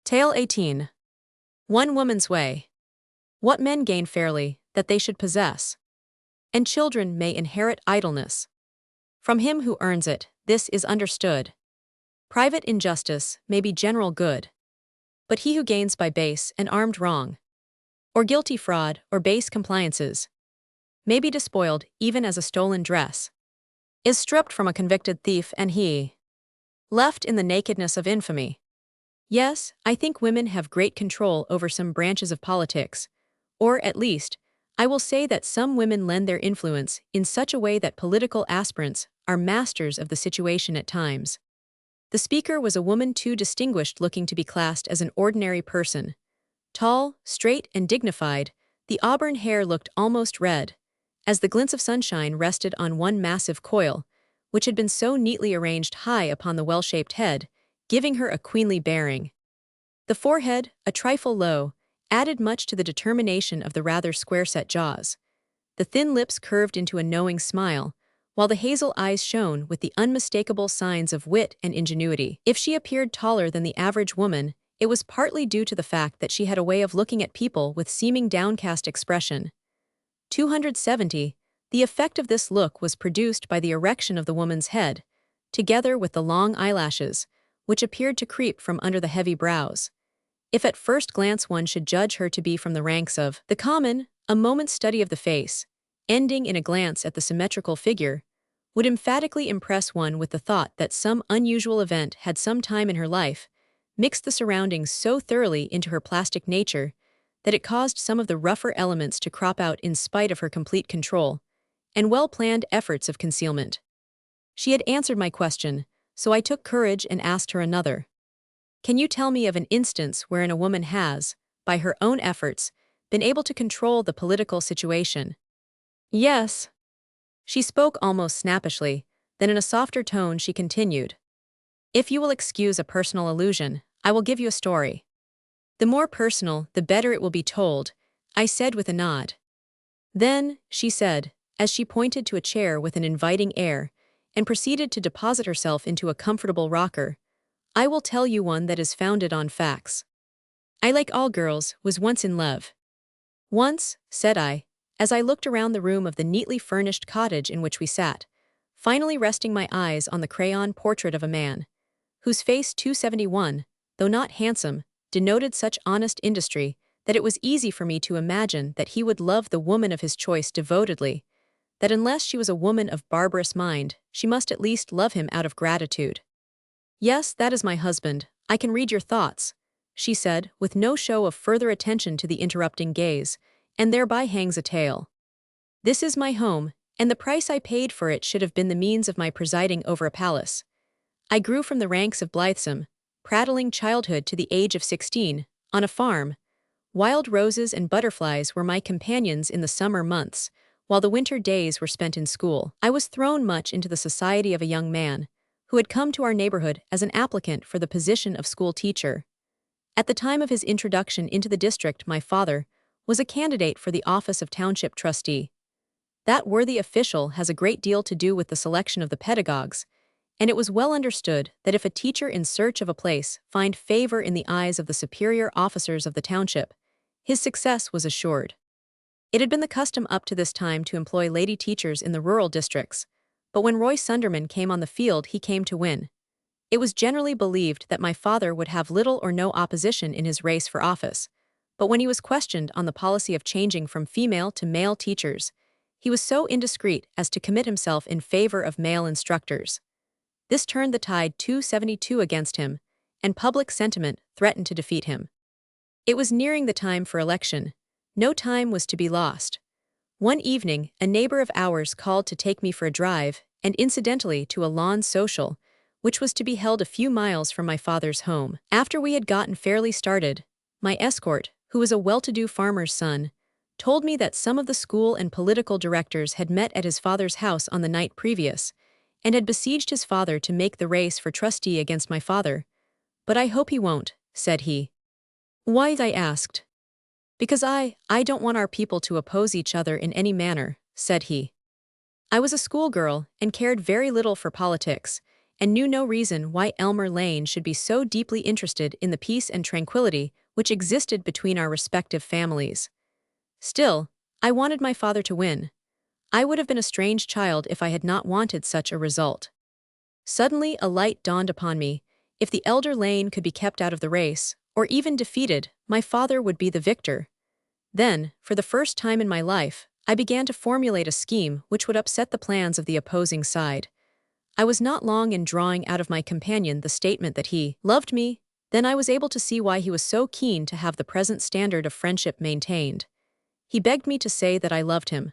Tale 18. One woman's way. What men gain fairly, that they should possess. And children may inherit idleness. From him who earns it, this is understood. Private injustice may be general good. But he who gains by base and armed wrong, or guilty fraud or base compliances, may be despoiled even as a stolen dress, is stripped from a convicted thief, and he left in the nakedness of infamy. Yes, I think women have great control over some branches of politics, or at least, I will say that some women lend their influence in such a way that political aspirants are masters of the situation at times. The speaker was a woman too distinguished looking to be classed as an ordinary person. Tall, straight, and dignified, the auburn hair looked almost red, as the glints of sunshine rested on one massive coil, which had been so neatly arranged high upon the well-shaped head, giving her a queenly bearing. The forehead, a trifle low, added much to the determination of the rather square-set jaws. The thin lips curved into a knowing smile, while the hazel eyes shone with the unmistakable signs of wit and ingenuity. If she appeared taller than the average woman, it was partly due to the fact that she had a way of looking at people with seeming downcast expression. 270. The effect of this look was produced by the erection of the woman's head, together with the long eyelashes, which appeared to creep from under the heavy brows. If at first glance one should judge her to be from the ranks of the common, a moment's study of the face, ending in a glance at the symmetrical figure, would emphatically impress one with the thought that some unusual event had some time in her life mixed the surroundings so thoroughly into her plastic nature that it caused some of the rougher elements to crop out in spite of her complete control and well-planned efforts of concealment. She had answered my question, so I took courage and asked her another. Can you tell me of an instance wherein a woman has, by her own efforts, been able to control the political situation? Yes. She spoke almost snappishly, then in a softer tone she continued. If you will excuse a personal allusion, I will give you a story. The more personal, the better it will be told, I said with a nod. Then, she said, as she pointed to a chair with an inviting air, and proceeded to deposit herself into a comfortable rocker, I will tell you one that is founded on facts. I, like all girls, was once in love. Once, said I, as I looked around the room of the neatly furnished cottage in which we sat, finally resting my eyes on the crayon portrait of a man, whose face 271, though not handsome, denoted such honest industry that it was easy for me to imagine that he would love the woman of his choice devotedly, that unless she was a woman of barbarous mind, she must at least love him out of gratitude. Yes, that is my husband, I can read your thoughts, she said, with no show of further attention to the interrupting gaze, and thereby hangs a tale. This is my home, and the price I paid for it should have been the means of my presiding over a palace. I grew from the ranks of blithesome, prattling childhood to the age of 16, on a farm. Wild roses and butterflies were my companions in the summer months, while the winter days were spent in school. I was thrown much into the society of a young man, who had come to our neighborhood as an applicant for the position of school teacher. At the time of his introduction into the district, my father was a candidate for the office of township trustee. That worthy official has a great deal to do with the selection of the pedagogues, and it was well understood that if a teacher in search of a place find favor in the eyes of the superior officers of the township, his success was assured. It had been the custom up to this time to employ lady teachers in the rural districts, but when Roy Sunderman came on the field, he came to win. It was generally believed that my father would have little or no opposition in his race for office, but when he was questioned on the policy of changing from female to male teachers, he was so indiscreet as to commit himself in favor of male instructors. This turned the tide 272 against him, and public sentiment threatened to defeat him. It was nearing the time for election. No time was to be lost. One evening, a neighbor of ours called to take me for a drive, and incidentally to a lawn social, which was to be held a few miles from my father's home. After we had gotten fairly started, my escort, who was a well-to-do farmer's son, told me that some of the school and political directors had met at his father's house on the night previous, and had besieged his father to make the race for trustee against my father. "But I hope he won't," said he. "Why?" I asked. "Because I don't want our people to oppose each other in any manner," said he. I was a schoolgirl and cared very little for politics, and knew no reason why Elmer Lane should be so deeply interested in the peace and tranquility which existed between our respective families. Still, I wanted my father to win. I would have been a strange child if I had not wanted such a result. Suddenly a light dawned upon me. If the elder Lane could be kept out of the race, or even defeated, my father would be the victor. Then, for the first time in my life, I began to formulate a scheme which would upset the plans of the opposing side. I was not long in drawing out of my companion the statement that he loved me. Then I was able to see why he was so keen to have the present standard of friendship maintained. He begged me to say that I loved him.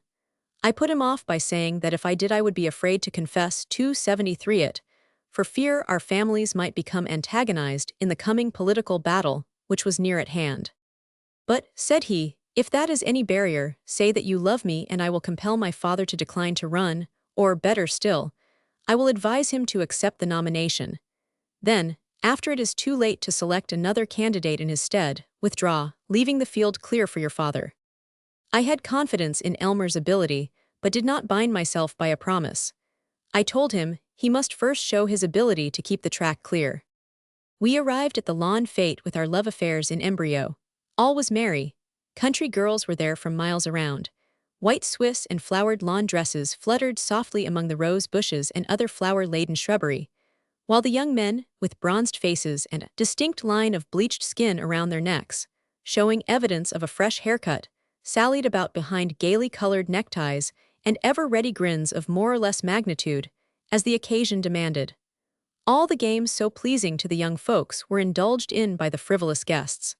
I put him off by saying that if I did I would be afraid to confess 273 it, for fear our families might become antagonized in the coming political battle, which was near at hand. "But," said he, "if that is any barrier, say that you love me and I will compel my father to decline to run, or, better still, I will advise him to accept the nomination. Then, after it is too late to select another candidate in his stead, withdraw, leaving the field clear for your father." I had confidence in Elmer's ability, but did not bind myself by a promise. I told him he must first show his ability to keep the track clear. We arrived at the lawn fete with our love affairs in embryo. All was merry. Country girls were there from miles around. White Swiss and flowered lawn dresses fluttered softly among the rose bushes and other flower-laden shrubbery, while the young men, with bronzed faces and a distinct line of bleached skin around their necks, showing evidence of a fresh haircut, sallied about behind gaily colored neckties and ever-ready grins of more or less magnitude, as the occasion demanded. All the games so pleasing to the young folks were indulged in by the frivolous guests.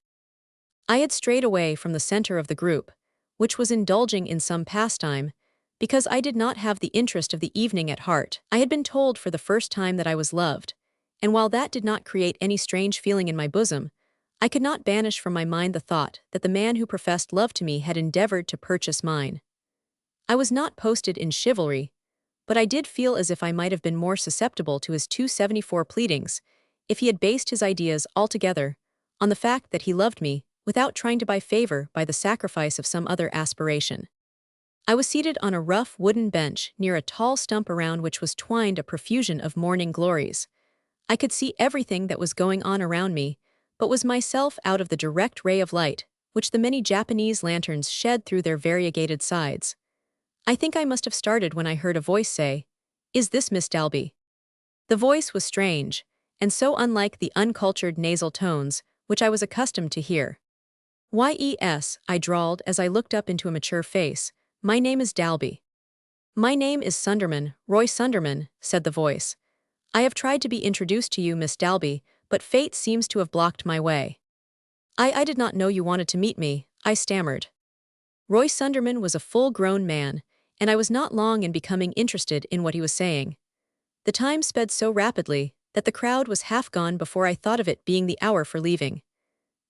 I had strayed away from the center of the group, which was indulging in some pastime, because I did not have the interest of the evening at heart. I had been told for the first time that I was loved, and while that did not create any strange feeling in my bosom, I could not banish from my mind the thought that the man who professed love to me had endeavored to purchase mine. I was not posted in chivalry, but I did feel as if I might have been more susceptible to his 274 pleadings if he had based his ideas altogether on the fact that he loved me without trying to buy favor by the sacrifice of some other aspiration. I was seated on a rough wooden bench near a tall stump around which was twined a profusion of morning glories. I could see everything that was going on around me, but was myself out of the direct ray of light which the many Japanese lanterns shed through their variegated sides. I think I must have started when I heard a voice say, "Is this Miss Dalby?" The voice was strange, and so unlike the uncultured nasal tones which I was accustomed to hear. "Yes," I drawled as I looked up into a mature face, "my name is Dalby." "My name is Sunderman, Roy Sunderman," said the voice. "I have tried to be introduced to you, Miss Dalby, but fate seems to have blocked my way." I did not know you wanted to meet me," I stammered. Roy Sunderman was a full-grown man, and I was not long in becoming interested in what he was saying. The time sped so rapidly that the crowd was half gone before I thought of it being the hour for leaving.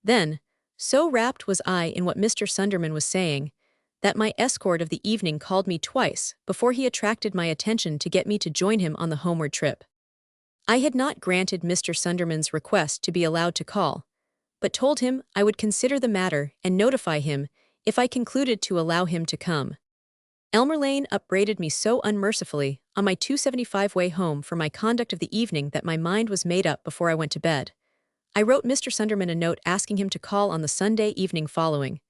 Then, so rapt was I in what Mr. Sunderman was saying, that my escort of the evening called me twice before he attracted my attention to get me to join him on the homeward trip. I had not granted Mr. Sunderman's request to be allowed to call, but told him I would consider the matter and notify him if I concluded to allow him to come. Elmer Lane upbraided me so unmercifully on my 275 way home for my conduct of the evening that my mind was made up before I went to bed. I wrote Mr. Sunderman a note asking him to call on the Sunday evening following.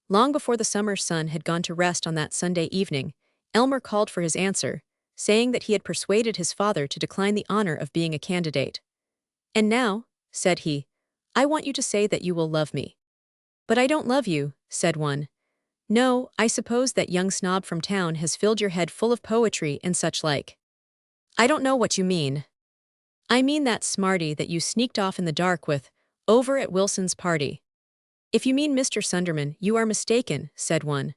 Long before the summer sun had gone to rest on that Sunday evening, Elmer called for his answer, saying that he had persuaded his father to decline the honor of being a candidate. "And now," said he, "I want you to say that you will love me." "But I don't love you," said one. "No, I suppose that young snob from town has filled your head full of poetry and such like." "I don't know what you mean." I mean that smarty that you sneaked off in the dark with, over at Wilson's party. If you mean Mr. Sunderman, you are mistaken, said one.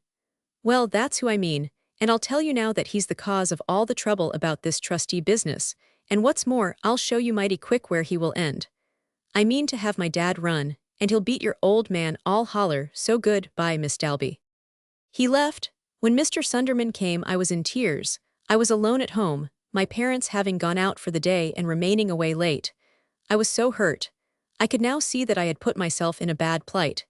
Well, that's who I mean, and I'll tell you now that he's the cause of all the trouble about this trustee business, and what's more, I'll show you mighty quick where he will end. I mean to have my dad run, and he'll beat your old man all holler, so good, bye, Miss Dalby. He left. When Mr. Sunderman came, I was in tears. I was alone at home, my parents having gone out for the day and remaining away late. I was so hurt. I could now see that I had put myself in a bad plight.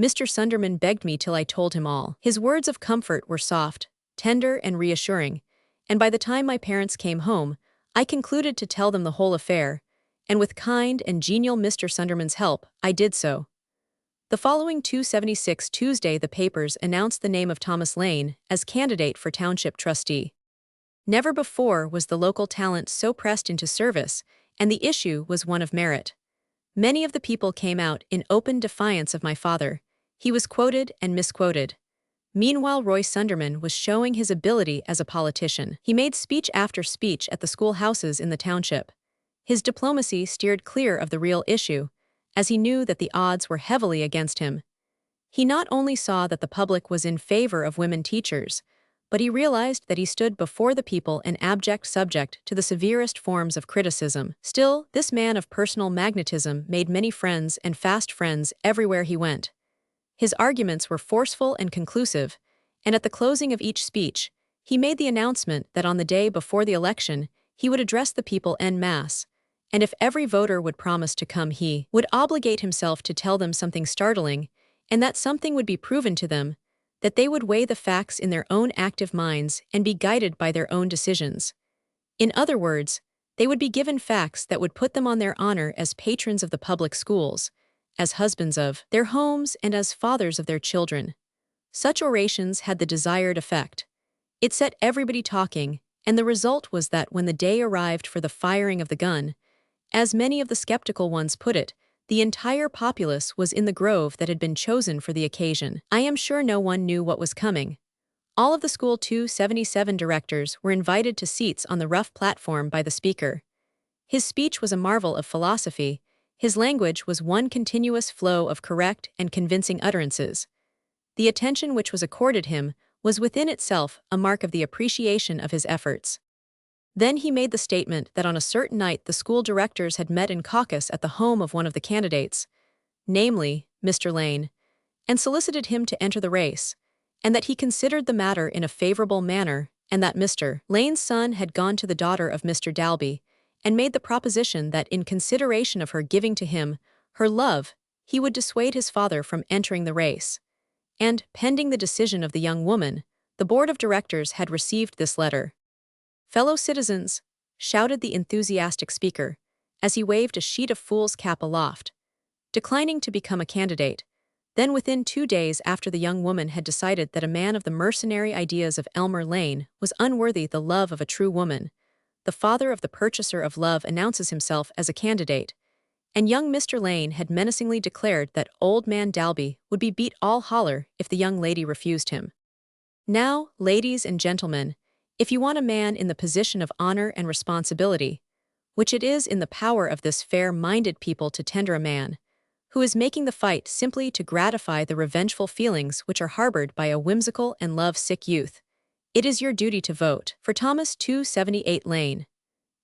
Mr. Sunderman begged me till I told him all. His words of comfort were soft, tender, and reassuring, and by the time my parents came home, I concluded to tell them the whole affair, and with kind and genial Mr. Sunderman's help, I did so. The following 276 Tuesday the papers announced the name of Thomas Lane as candidate for township trustee. Never before was the local talent so pressed into service, and the issue was one of merit. Many of the people came out in open defiance of my father. He was quoted and misquoted. Meanwhile, Roy Sunderman was showing his ability as a politician. He made speech after speech at the schoolhouses in the township. His diplomacy steered clear of the real issue, as he knew that the odds were heavily against him. He not only saw that the public was in favor of women teachers, but he realized that he stood before the people an abject subject to the severest forms of criticism. Still, this man of personal magnetism made many friends and fast friends everywhere he went. His arguments were forceful and conclusive, and at the closing of each speech, he made the announcement that on the day before the election, he would address the people en masse, and if every voter would promise to come, he would obligate himself to tell them something startling, and that something would be proven to them, that they would weigh the facts in their own active minds and be guided by their own decisions. In other words, they would be given facts that would put them on their honor as patrons of the public schools, as husbands of their homes, and as fathers of their children. Such orations had the desired effect. It set everybody talking, and the result was that when the day arrived for the firing of the gun, as many of the skeptical ones put it, the entire populace was in the grove that had been chosen for the occasion. I am sure no one knew what was coming. All of the school 277 directors were invited to seats on the rough platform by the speaker. His speech was a marvel of philosophy. His language was one continuous flow of correct and convincing utterances. The attention which was accorded him was within itself a mark of the appreciation of his efforts. Then he made the statement that on a certain night the school directors had met in caucus at the home of one of the candidates, namely, Mr. Lane, and solicited him to enter the race, and that he considered the matter in a favorable manner, and that Mr. Lane's son had gone to the daughter of Mr. Dalby, and made the proposition that in consideration of her giving to him her love, he would dissuade his father from entering the race. And, pending the decision of the young woman, the board of directors had received this letter. "Fellow citizens," shouted the enthusiastic speaker, as he waved a sheet of fool's cap aloft, declining to become a candidate. Then within 2 days after the young woman had decided that a man of the mercenary ideas of Elmer Lane was unworthy the love of a true woman, the father of the purchaser of love announces himself as a candidate, and young Mr. Lane had menacingly declared that old man Dalby would be beat all holler if the young lady refused him. Now, ladies and gentlemen, if you want a man in the position of honor and responsibility, which it is in the power of this fair-minded people to tender a man, who is making the fight simply to gratify the revengeful feelings which are harbored by a whimsical and love-sick youth, it is your duty to vote for Thomas 278 Lane.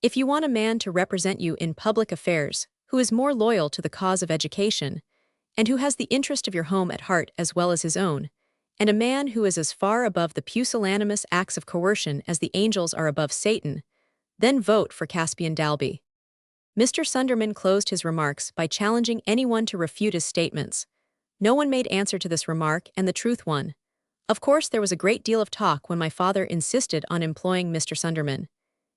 If you want a man to represent you in public affairs, who is more loyal to the cause of education, and who has the interest of your home at heart as well as his own, and a man who is as far above the pusillanimous acts of coercion as the angels are above Satan, then vote for Caspian Dalby. Mr. Sunderman closed his remarks by challenging anyone to refute his statements. No one made answer to this remark, and the truth won. Of course, there was a great deal of talk when my father insisted on employing Mr. Sunderman.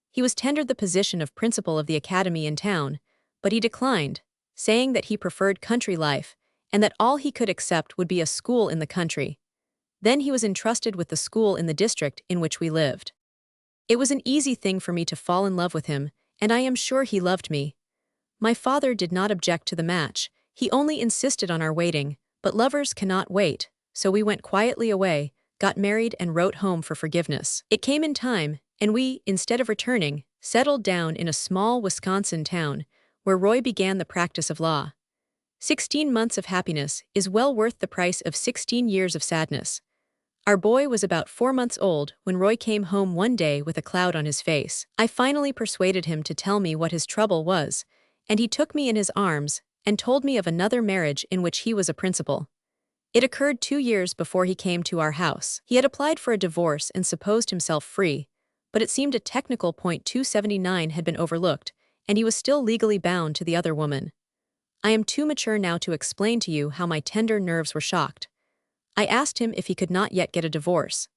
He was tendered the position of principal of the academy in town, but he declined, saying that he preferred country life, and that all he could accept would be a school in the country. Then he was entrusted with the school in the district in which we lived. It was an easy thing for me to fall in love with him, and I am sure he loved me. My father did not object to the match, he only insisted on our waiting, but lovers cannot wait, so we went quietly away, got married and wrote home for forgiveness. It came in time, and we, instead of returning, settled down in a small Wisconsin town where Roy began the practice of law. 16 months of happiness is well worth the price of 16 years of sadness. Our boy was about 4 months old when Roy came home one day with a cloud on his face. I finally persuaded him to tell me what his trouble was, and he took me in his arms and told me of another marriage in which he was a principal. It occurred 2 years before he came to our house. He had applied for a divorce and supposed himself free, but it seemed a technical point 279 had been overlooked, and he was still legally bound to the other woman. I am too mature now to explain to you how my tender nerves were shocked. I asked him if he could not yet get a divorce.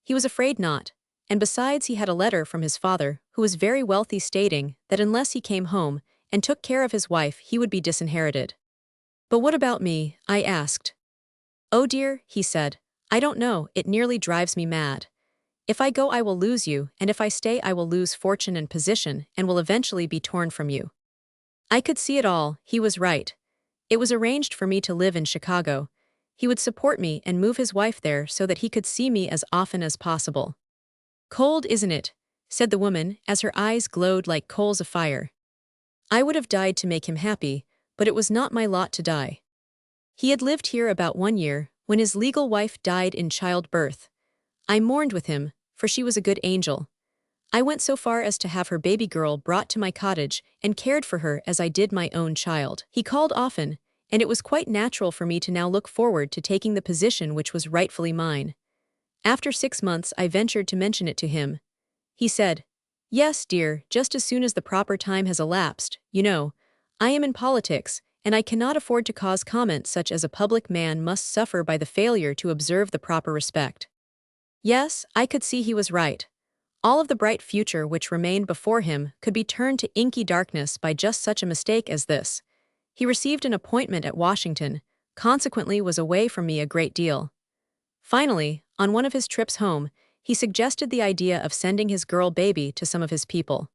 He was afraid not, and besides he had a letter from his father, who was very wealthy, stating that unless he came home and took care of his wife he would be disinherited. But what about me? I asked. Oh dear, he said, I don't know, it nearly drives me mad. If I go I will lose you, and if I stay I will lose fortune and position and will eventually be torn from you. I could see it all, he was right. It was arranged for me to live in Chicago. He would support me and move his wife there so that he could see me as often as possible. Cold, isn't it? Said the woman, as her eyes glowed like coals of fire. I would have died to make him happy, but it was not my lot to die. He had lived here about 1 year, when his legal wife died in childbirth. I mourned with him, for she was a good angel. I went so far as to have her baby girl brought to my cottage and cared for her as I did my own child. He called often, and it was quite natural for me to now look forward to taking the position which was rightfully mine. After 6 months I ventured to mention it to him. He said, Yes, dear, just as soon as the proper time has elapsed, you know. I am in politics, and I cannot afford to cause comment such as a public man must suffer by the failure to observe the proper respect. Yes, I could see he was right. All of the bright future which remained before him could be turned to inky darkness by just such a mistake as this. He received an appointment at Washington, consequently was away from me a great deal. Finally, on one of his trips home, he suggested the idea of sending his girl baby to some of his people.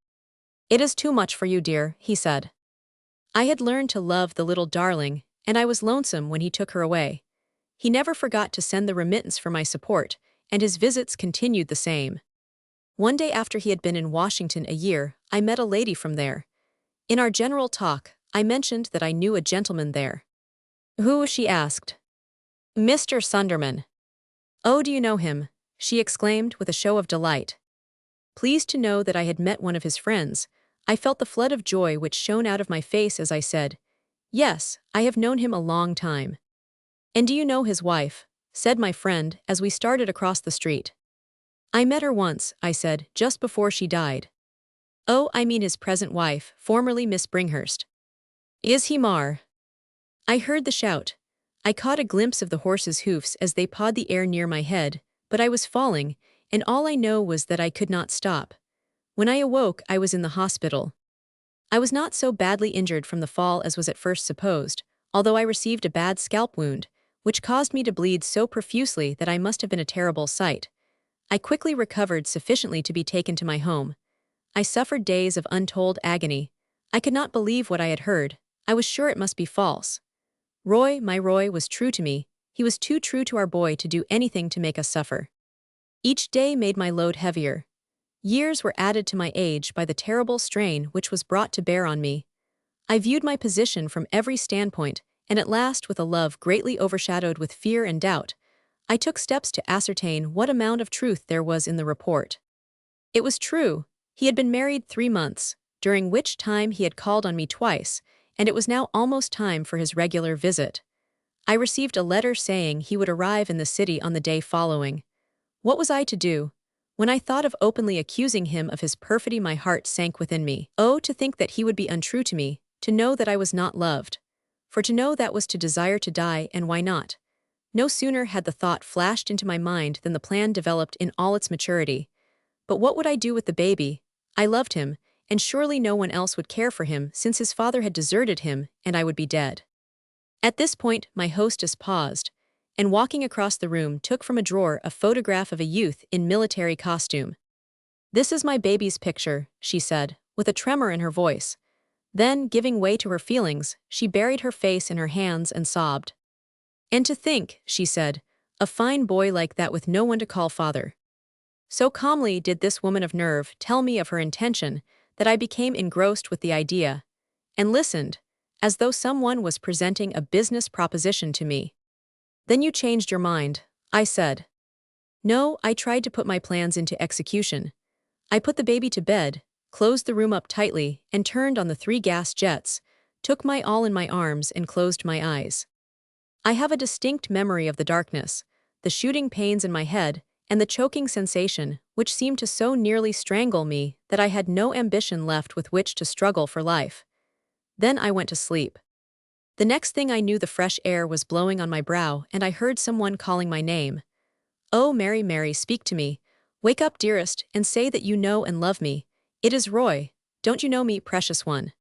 It is too much for you, dear, he said. I had learned to love the little darling, and I was lonesome when he took her away. He never forgot to send the remittance for my support, and his visits continued the same. One day after he had been in Washington a year, I met a lady from there. In our general talk, I mentioned that I knew a gentleman there. Who? She asked. Mr. Sunderman. Oh, do you know him? She exclaimed with a show of delight. Pleased to know that I had met one of his friends, I felt the flood of joy which shone out of my face as I said, Yes, I have known him a long time. And do you know his wife? Said my friend as we started across the street. I met her once, I said, just before she died. Oh, I mean his present wife, formerly Miss Bringhurst. Is he Mar? I heard the shout. I caught a glimpse of the horse's hoofs as they pawed the air near my head, but I was falling, and all I know was that I could not stop. When I awoke, I was in the hospital. I was not so badly injured from the fall as was at first supposed, although I received a bad scalp wound, which caused me to bleed so profusely that I must have been a terrible sight. I quickly recovered sufficiently to be taken to my home. I suffered days of untold agony. I could not believe what I had heard. I was sure it must be false. Roy, my Roy, was true to me. He was too true to our boy to do anything to make us suffer. Each day made my load heavier. Years were added to my age by the terrible strain which was brought to bear on me. I viewed my position from every standpoint, and at last, with a love greatly overshadowed with fear and doubt, I took steps to ascertain what amount of truth there was in the report. It was true. He had been married 3 months, during which time he had called on me twice, and it was now almost time for his regular visit. I received a letter saying he would arrive in the city on the day following. What was I to do? When I thought of openly accusing him of his perfidy, my heart sank within me. Oh, to think that he would be untrue to me, to know that I was not loved. For to know that was to desire to die, and why not? No sooner had the thought flashed into my mind than the plan developed in all its maturity. But what would I do with the baby? I loved him, and surely no one else would care for him since his father had deserted him and I would be dead. At this point, my hostess paused, and walking across the room took from a drawer a photograph of a youth in military costume. This is my baby's picture, she said, with a tremor in her voice. Then, giving way to her feelings, she buried her face in her hands and sobbed. And to think, she said, a fine boy like that with no one to call father. So calmly did this woman of nerve tell me of her intention that I became engrossed with the idea and listened, as though someone was presenting a business proposition to me. "Then you changed your mind," I said. "No, I tried to put my plans into execution. I put the baby to bed, closed the room up tightly, and turned on the 3 gas jets, took my all in my arms and closed my eyes. I have a distinct memory of the darkness, the shooting pains in my head, and the choking sensation, which seemed to so nearly strangle me that I had no ambition left with which to struggle for life. Then I went to sleep. The next thing I knew, the fresh air was blowing on my brow and I heard someone calling my name. "Oh, Mary, Mary, speak to me. Wake up, dearest, and say that you know and love me. It is Roy. Don't you know me, precious one?"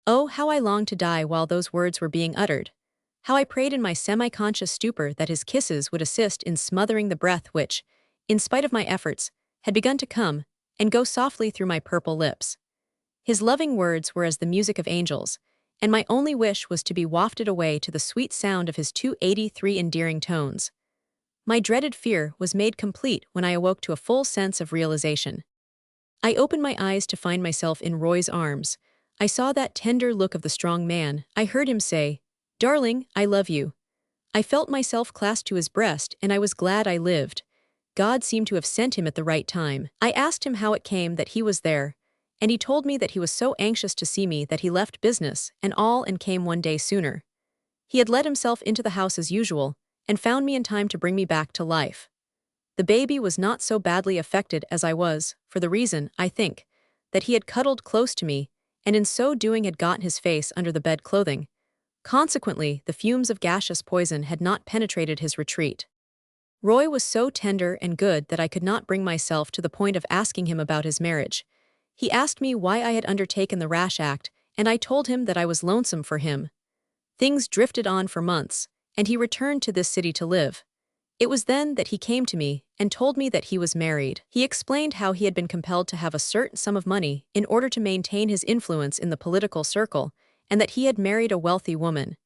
Oh, how I longed to die while those words were being uttered. How I prayed in my semi-conscious stupor that his kisses would assist in smothering the breath which, in spite of my efforts, had begun to come and go softly through my purple lips. His loving words were as the music of angels, and my only wish was to be wafted away to the sweet sound of his 283 endearing tones. My dreaded fear was made complete when I awoke to a full sense of realization. I opened my eyes to find myself in Roy's arms. I saw that tender look of the strong man. I heard him say, "Darling, I love you." I felt myself clasped to his breast, and I was glad I lived. God seemed to have sent him at the right time. I asked him how it came that he was there, and he told me that he was so anxious to see me that he left business and all and came one day sooner. He had let himself into the house as usual, and found me in time to bring me back to life. The baby was not so badly affected as I was, for the reason, I think, that he had cuddled close to me, and in so doing had gotten his face under the bed clothing. Consequently, the fumes of gaseous poison had not penetrated his retreat. Roy was so tender and good that I could not bring myself to the point of asking him about his marriage. He asked me why I had undertaken the rash act, and I told him that I was lonesome for him. Things drifted on for months, and he returned to this city to live. It was then that he came to me and told me that he was married. He explained how he had been compelled to have a certain sum of money in order to maintain his influence in the political circle, and that he had married a wealthy woman.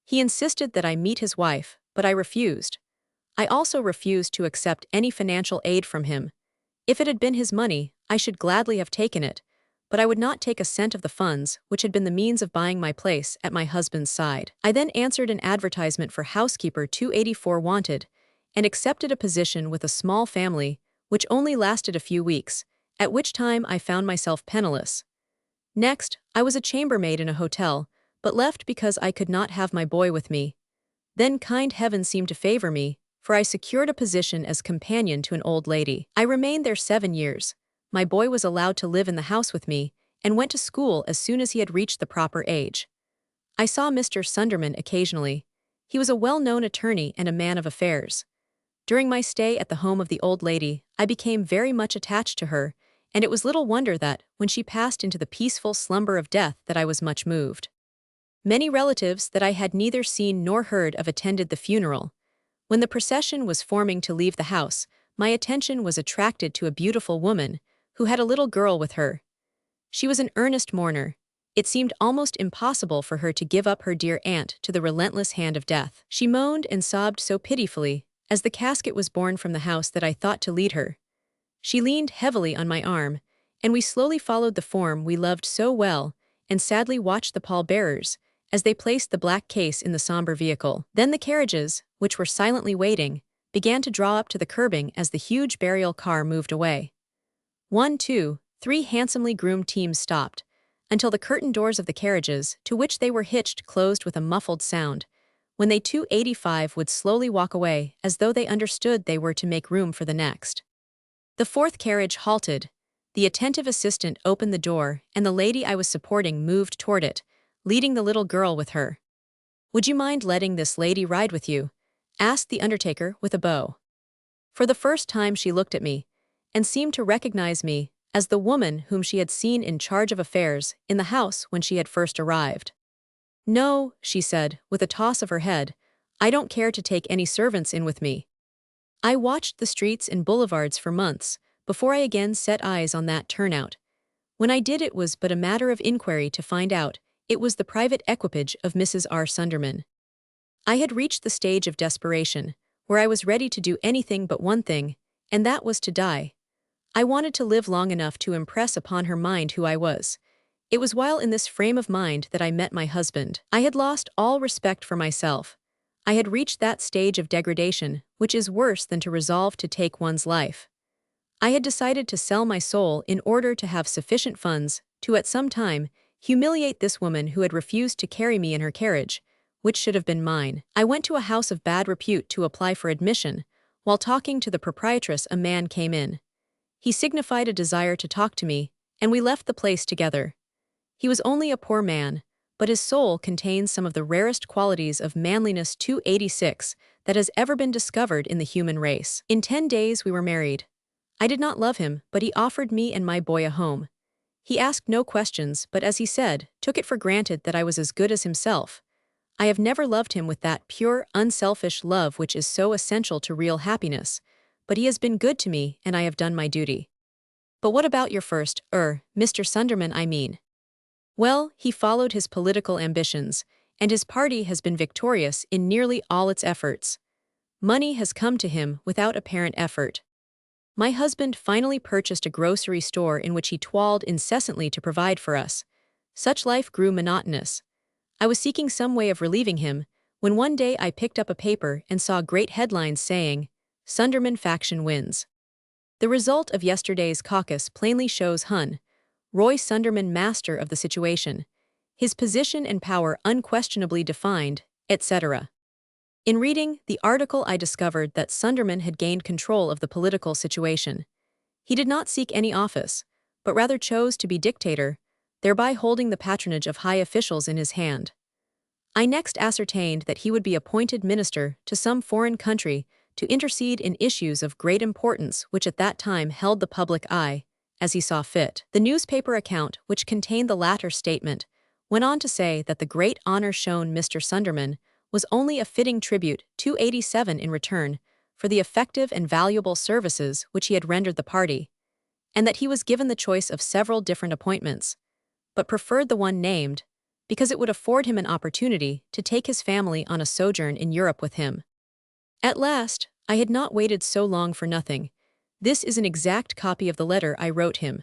He insisted that I meet his wife, but I refused. I also refused to accept any financial aid from him. If it had been his money, I should gladly have taken it, but I would not take a cent of the funds which had been the means of buying my place at my husband's side. I then answered an advertisement for housekeeper 284 wanted, and accepted a position with a small family, which only lasted a few weeks, at which time I found myself penniless. Next, I was a chambermaid in a hotel, but left because I could not have my boy with me. Then kind heaven seemed to favor me, for I secured a position as companion to an old lady. I remained there 7 years. My boy was allowed to live in the house with me, and went to school as soon as he had reached the proper age. I saw Mr. Sunderman occasionally. He was a well-known attorney and a man of affairs. During my stay at the home of the old lady, I became very much attached to her, and it was little wonder that, when she passed into the peaceful slumber of death, that I was much moved. Many relatives that I had neither seen nor heard of attended the funeral. When the procession was forming to leave the house, my attention was attracted to a beautiful woman, who had a little girl with her. She was an earnest mourner. It seemed almost impossible for her to give up her dear aunt to the relentless hand of death. She moaned and sobbed so pitifully, as the casket was borne from the house, that I thought to lead her. She leaned heavily on my arm, and we slowly followed the form we loved so well, and sadly watched the pallbearers, as they placed the black case in the somber vehicle. Then the carriages, which were silently waiting, began to draw up to the curbing as the huge burial car moved away. 1, 2, 3 handsomely groomed teams stopped, until the curtain doors of the carriages, to which they were hitched, closed with a muffled sound, when they 285 would slowly walk away, as though they understood they were to make room for the next. The 4th carriage halted. The attentive assistant opened the door, and the lady I was supporting moved toward it, leading the little girl with her. "Would you mind letting this lady ride with you?" asked the undertaker with a bow. For the first time she looked at me, and seemed to recognize me as the woman whom she had seen in charge of affairs in the house when she had first arrived. "No," she said, with a toss of her head, "I don't care to take any servants in with me. I watched the streets and boulevards for months before I again set eyes on that turnout. When I did, it was but a matter of inquiry to find out it was the private equipage of Mrs. R. Sunderman. I had reached the stage of desperation, where I was ready to do anything but one thing, and that was to die. I wanted to live long enough to impress upon her mind who I was. It was while in this frame of mind that I met my husband. I had lost all respect for myself. I had reached that stage of degradation which is worse than to resolve to take one's life. I had decided to sell my soul in order to have sufficient funds to at some time humiliate this woman who had refused to carry me in her carriage, which should have been mine. I went to a house of bad repute to apply for admission. While talking to the proprietress, a man came in. He signified a desire to talk to me, and we left the place together. He was only a poor man, but his soul contains some of the rarest qualities of manliness 286 that has ever been discovered in the human race. In 10 days we were married. I did not love him, but he offered me and my boy a home. He asked no questions, but as he said, took it for granted that I was as good as himself. I have never loved him with that pure, unselfish love which is so essential to real happiness, but he has been good to me and I have done my duty. But what about your first, Mr. Sunderman, I mean? Well, he followed his political ambitions, and his party has been victorious in nearly all its efforts. Money has come to him without apparent effort. My husband finally purchased a grocery store in which he toiled incessantly to provide for us. Such life grew monotonous. I was seeking some way of relieving him, when one day I picked up a paper and saw great headlines saying, "Sunderman faction wins." The result of yesterday's caucus plainly shows Roy Sunderman master of the situation, his position and power unquestionably defined, etc. In reading the article I discovered that Sunderman had gained control of the political situation. He did not seek any office, but rather chose to be dictator, thereby holding the patronage of high officials in his hand. I next ascertained that he would be appointed minister to some foreign country to intercede in issues of great importance which at that time held the public eye, as he saw fit. The newspaper account, which contained the latter statement, went on to say that the great honor shown Mr. Sunderman was only a fitting tribute 287 in return for the effective and valuable services which he had rendered the party, and that he was given the choice of several different appointments, but preferred the one named, because it would afford him an opportunity to take his family on a sojourn in Europe with him. At last, I had not waited so long for nothing. This is an exact copy of the letter I wrote him.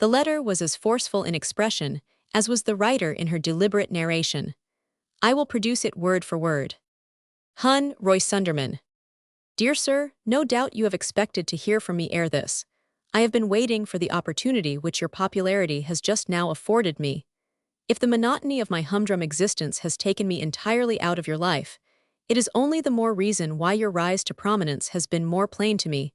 The letter was as forceful in expression as was the writer in her deliberate narration. I will produce it word for word. Roy Sunderman. Dear Sir, no doubt you have expected to hear from me ere this. I have been waiting for the opportunity which your popularity has just now afforded me. If the monotony of my humdrum existence has taken me entirely out of your life, it is only the more reason why your rise to prominence has been more plain to me.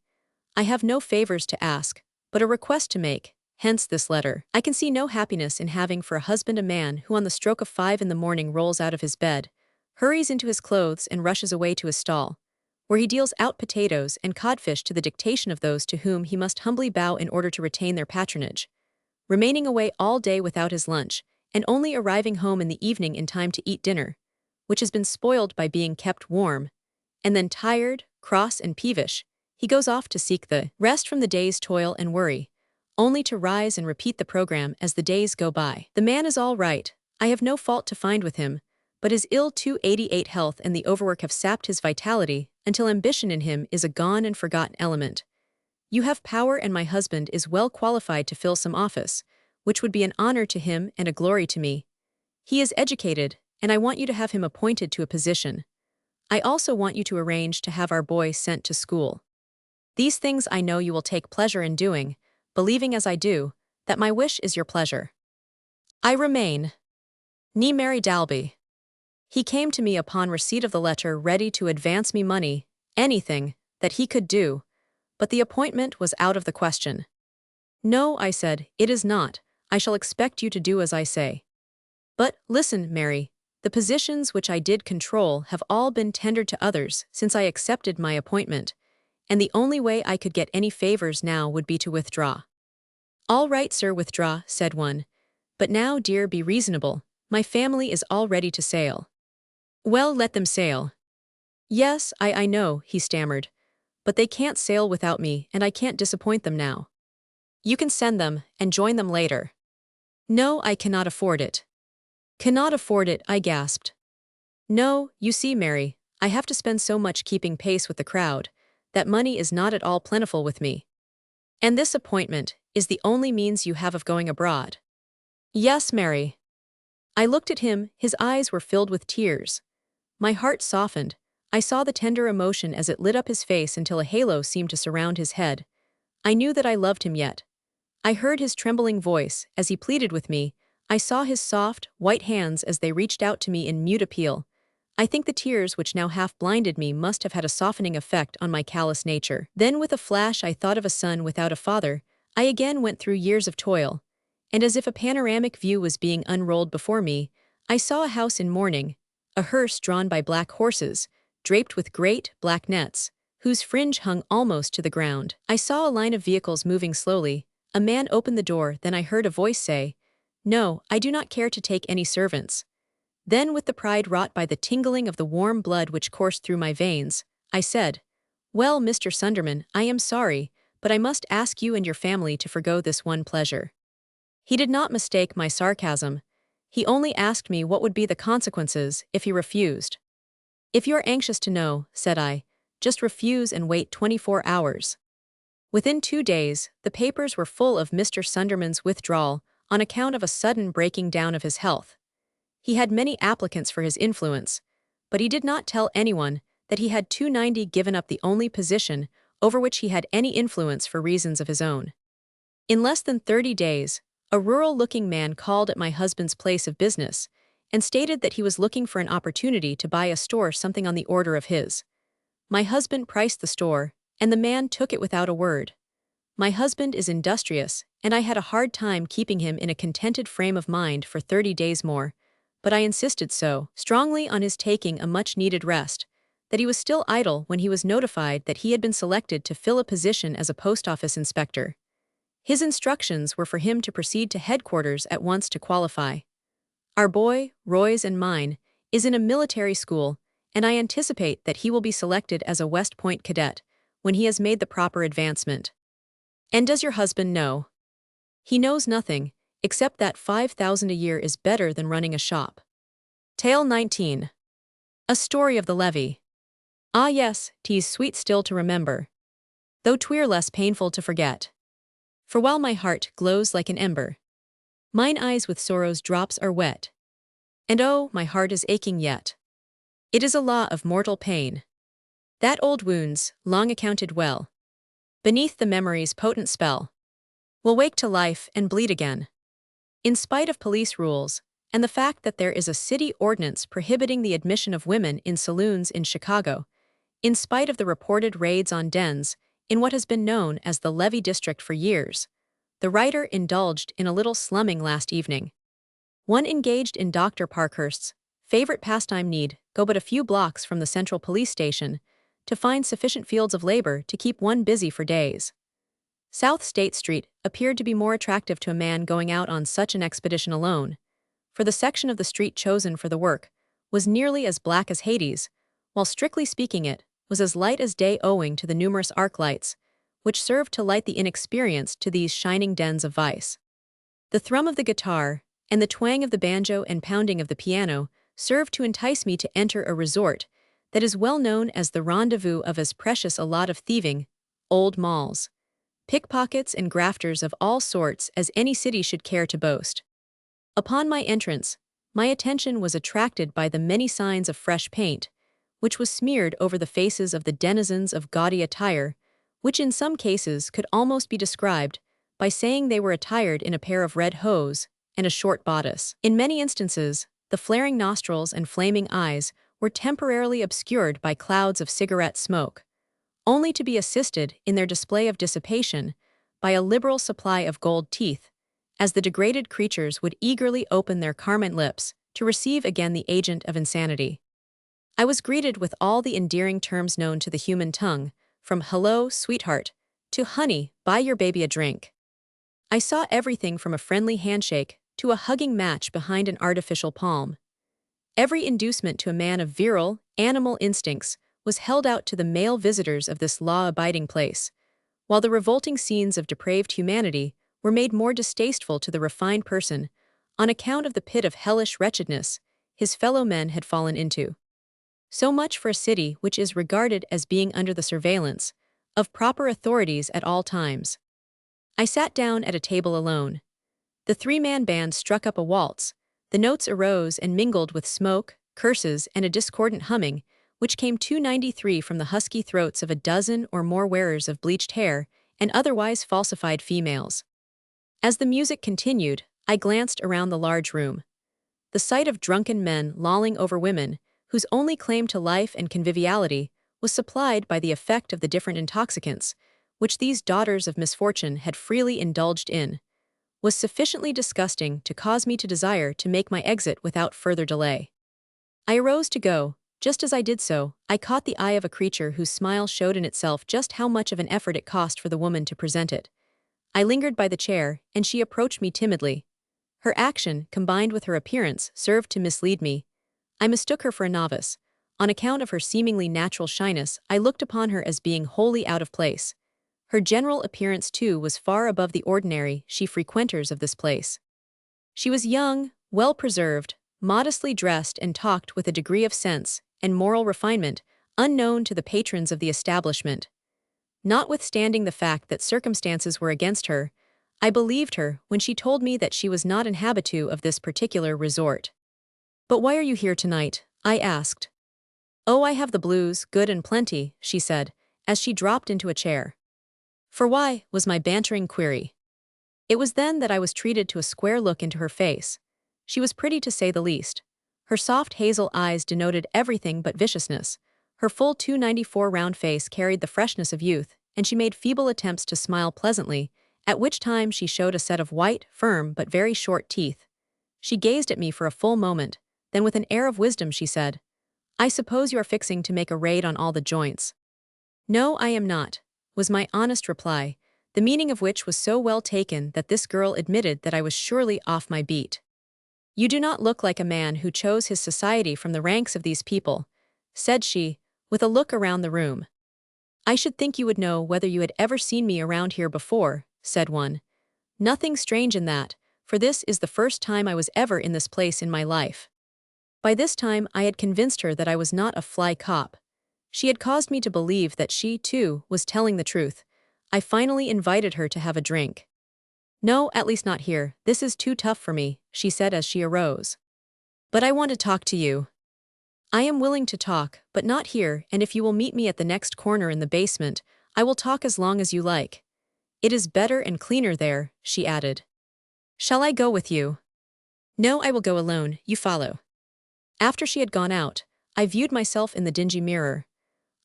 I have no favors to ask, but a request to make, hence this letter. I can see no happiness in having for a husband a man who on the stroke of 5 in the morning rolls out of his bed, hurries into his clothes and rushes away to his stall, where he deals out potatoes and codfish to the dictation of those to whom he must humbly bow in order to retain their patronage, remaining away all day without his lunch, and only arriving home in the evening in time to eat dinner, which has been spoiled by being kept warm, and then tired, cross and peevish, he goes off to seek the rest from the day's toil and worry, only to rise and repeat the program as the days go by. The man is all right, I have no fault to find with him, but his ill 288 health and the overwork have sapped his vitality until ambition in him is a gone and forgotten element. You have power and my husband is well qualified to fill some office, which would be an honor to him and a glory to me. He is educated, and I want you to have him appointed to a position. I also want you to arrange to have our boy sent to school. These things I know you will take pleasure in doing, believing as I do, that my wish is your pleasure. I remain. Ni Mary Dalby. He came to me upon receipt of the letter ready to advance me money, anything, that he could do, but the appointment was out of the question. No, I said, it is not, I shall expect you to do as I say. But, listen, Mary, the positions which I did control have all been tendered to others since I accepted my appointment, and the only way I could get any favors now would be to withdraw. All right, sir, withdraw, said one. But now, dear, be reasonable, my family is all ready to sail. Well, let them sail. Yes, I know, he stammered, but they can't sail without me and I can't disappoint them now. You can send them and join them later. No, I cannot afford it. Cannot afford it, I gasped. No, you see, Mary, I have to spend so much keeping pace with the crowd, that money is not at all plentiful with me. And this appointment is the only means you have of going abroad. Yes, Mary. I looked at him, his eyes were filled with tears. My heart softened. I saw the tender emotion as it lit up his face until a halo seemed to surround his head. I knew that I loved him yet. I heard his trembling voice as he pleaded with me. I saw his soft, white hands as they reached out to me in mute appeal. I think the tears which now half blinded me must have had a softening effect on my callous nature. Then with a flash I thought of a son without a father. I again went through years of toil. And as if a panoramic view was being unrolled before me, I saw a house in mourning, a hearse drawn by black horses, draped with great, black nets, whose fringe hung almost to the ground. I saw a line of vehicles moving slowly. A man opened the door, then I heard a voice say, "No, I do not care to take any servants." Then with the pride wrought by the tingling of the warm blood which coursed through my veins, I said, "Well, Mr. Sunderman, I am sorry, but I must ask you and your family to forgo this one pleasure." He did not mistake my sarcasm. He only asked me what would be the consequences if he refused. "If you're anxious to know," said I, "just refuse and wait 24 hours." Within 2 days, the papers were full of Mr. Sunderman's withdrawal on account of a sudden breaking down of his health. He had many applicants for his influence, but he did not tell anyone that he had 290 given up the only position over which he had any influence for reasons of his own. In less than 30 days, a rural-looking man called at my husband's place of business and stated that he was looking for an opportunity to buy a store something on the order of his. My husband priced the store, and the man took it without a word. My husband is industrious, and I had a hard time keeping him in a contented frame of mind for 30 days more, but I insisted so strongly on his taking a much-needed rest that he was still idle when he was notified that he had been selected to fill a position as a post office inspector. His instructions were for him to proceed to headquarters at once to qualify. Our boy, Roy's and mine, is in a military school, and I anticipate that he will be selected as a West Point cadet when he has made the proper advancement. And does your husband know? He knows nothing, except that 5,000 a year is better than running a shop. Tale 19. A Story of the Levee. Ah yes, 'tis sweet still to remember, though 'twere less painful to forget. For while my heart glows like an ember, mine eyes with sorrow's drops are wet. And oh, my heart is aching yet. It is a law of mortal pain, that old wounds, long accounted well, beneath the memory's potent spell, will wake to life and bleed again. In spite of police rules, and the fact that there is a city ordinance prohibiting the admission of women in saloons in Chicago, in spite of the reported raids on dens in what has been known as the Levee District for years, the writer indulged in a little slumming last evening. One engaged in Dr. Parkhurst's favorite pastime need go but a few blocks from the central police station to find sufficient fields of labor to keep one busy for days. South State Street appeared to be more attractive to a man going out on such an expedition alone, for the section of the street chosen for the work was nearly as black as Hades, while strictly speaking it was as light as day owing to the numerous arc lights, which served to light the inexperienced to these shining dens of vice. The thrum of the guitar, and the twang of the banjo and pounding of the piano served to entice me to enter a resort that is well known as the rendezvous of as precious a lot of thieving, old malls, pickpockets and grafters of all sorts as any city should care to boast. Upon my entrance, my attention was attracted by the many signs of fresh paint, which was smeared over the faces of the denizens of gaudy attire, which in some cases could almost be described by saying they were attired in a pair of red hose and a short bodice. In many instances, the flaring nostrils and flaming eyes were temporarily obscured by clouds of cigarette smoke, only to be assisted in their display of dissipation by a liberal supply of gold teeth, as the degraded creatures would eagerly open their carmine lips to receive again the agent of insanity. I was greeted with all the endearing terms known to the human tongue, from "hello, sweetheart," to "honey, buy your baby a drink." I saw everything from a friendly handshake to a hugging match behind an artificial palm. Every inducement to a man of virile, animal instincts was held out to the male visitors of this law-abiding place, while the revolting scenes of depraved humanity were made more distasteful to the refined person on account of the pit of hellish wretchedness his fellow men had fallen into. So much for a city which is regarded as being under the surveillance of proper authorities at all times. I sat down at a table alone. The three-man band struck up a waltz. The notes arose and mingled with smoke, curses, and a discordant humming, which came 293 from the husky throats of a dozen or more wearers of bleached hair and otherwise falsified females. As the music continued, I glanced around the large room. The sight of drunken men lolling over women, whose only claim to life and conviviality was supplied by the effect of the different intoxicants, which these daughters of misfortune had freely indulged in, was sufficiently disgusting to cause me to desire to make my exit without further delay. I arose to go. Just as I did so, I caught the eye of a creature whose smile showed in itself just how much of an effort it cost for the woman to present it. I lingered by the chair, and she approached me timidly. Her action, combined with her appearance, served to mislead me. I mistook her for a novice. On account of her seemingly natural shyness, I looked upon her as being wholly out of place. Her general appearance, too, was far above the ordinary frequenters of this place. She was young, well-preserved, modestly dressed, and talked with a degree of sense and moral refinement unknown to the patrons of the establishment. Notwithstanding the fact that circumstances were against her, I believed her when she told me that she was not an habitu of this particular resort. "But why are you here tonight?" I asked. "Oh, I have the blues, good and plenty," she said, as she dropped into a chair. "For why?" was my bantering query. It was then that I was treated to a square look into her face. She was pretty to say the least. Her soft hazel eyes denoted everything but viciousness. Her full 294 round face carried the freshness of youth, and she made feeble attempts to smile pleasantly, at which time she showed a set of white, firm but very short teeth. She gazed at me for a full moment, then with an air of wisdom she said, "I suppose you are fixing to make a raid on all the joints." "No, I am not," was my honest reply, the meaning of which was so well taken that this girl admitted that I was surely off my beat. "You do not look like a man who chose his society from the ranks of these people," said she, with a look around the room. "I should think you would know whether you had ever seen me around here before," said one. "Nothing strange in that, for this is the first time I was ever in this place in my life." By this time I had convinced her that I was not a fly cop. She had caused me to believe that she, too, was telling the truth. I finally invited her to have a drink. "No, at least not here, this is too tough for me," she said as she arose. "But I want to talk to you." "I am willing to talk, but not here, and if you will meet me at the next corner in the basement, I will talk as long as you like. It is better and cleaner there," she added. "Shall I go with you?" "No, I will go alone, you follow." After she had gone out, I viewed myself in the dingy mirror.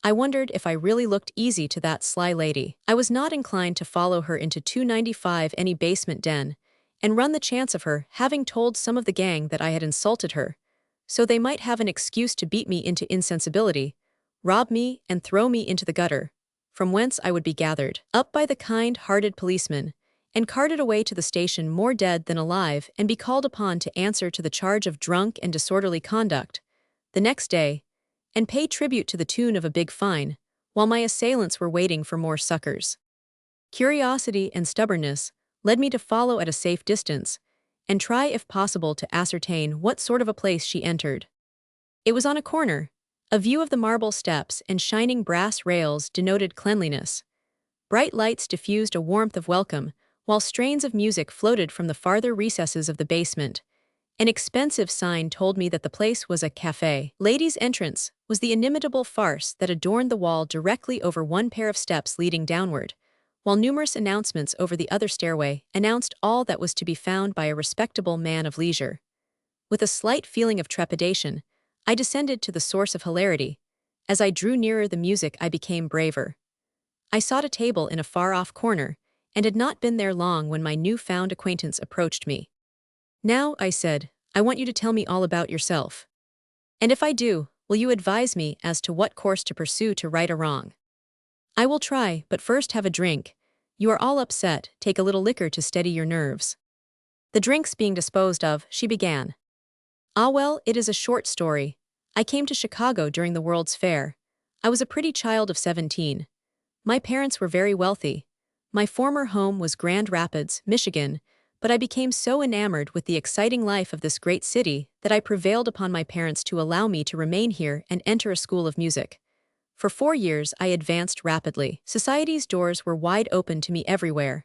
I wondered if I really looked easy to that sly lady. I was not inclined to follow her into 295 any basement den, and run the chance of her having told some of the gang that I had insulted her, so they might have an excuse to beat me into insensibility, rob me, and throw me into the gutter, from whence I would be gathered up by the kind-hearted policeman, and carted away to the station more dead than alive, and be called upon to answer to the charge of drunk and disorderly conduct the next day, and pay tribute to the tune of a big fine, while my assailants were waiting for more succors. Curiosity and stubbornness led me to follow at a safe distance, and try if possible to ascertain what sort of a place she entered. It was on a corner. A view of the marble steps and shining brass rails denoted cleanliness. Bright lights diffused a warmth of welcome, while strains of music floated from the farther recesses of the basement. An expensive sign told me that the place was a café. Ladies' entrance was the inimitable farce that adorned the wall directly over one pair of steps leading downward, while numerous announcements over the other stairway announced all that was to be found by a respectable man of leisure. With a slight feeling of trepidation, I descended to the source of hilarity. As I drew nearer the music, I became braver. I sought a table in a far-off corner, and had not been there long when my new-found acquaintance approached me. "Now," I said, "I want you to tell me all about yourself. And if I do, will you advise me as to what course to pursue to right or wrong?" "I will try, but first have a drink. You are all upset, take a little liquor to steady your nerves." The drinks being disposed of, she began. "Ah well, it is a short story. I came to Chicago during the World's Fair. I was a pretty child of 17. My parents were very wealthy. My former home was Grand Rapids, Michigan, but I became so enamored with the exciting life of this great city that I prevailed upon my parents to allow me to remain here and enter a school of music. For 4 years I advanced rapidly. Society's doors were wide open to me everywhere.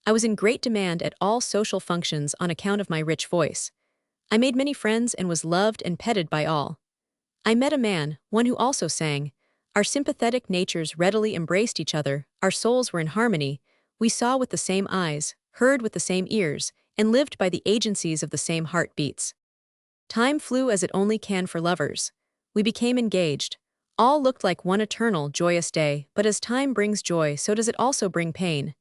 I was in great demand at all social functions on account of my rich voice. I made many friends and was loved and petted by all. I met a man, one who also sang. Our sympathetic natures readily embraced each other, our souls were in harmony, we saw with the same eyes, heard with the same ears, and lived by the agencies of the same heartbeats. Time flew as it only can for lovers. We became engaged. All looked like one eternal, joyous day, but as time brings joy, so does it also bring pain.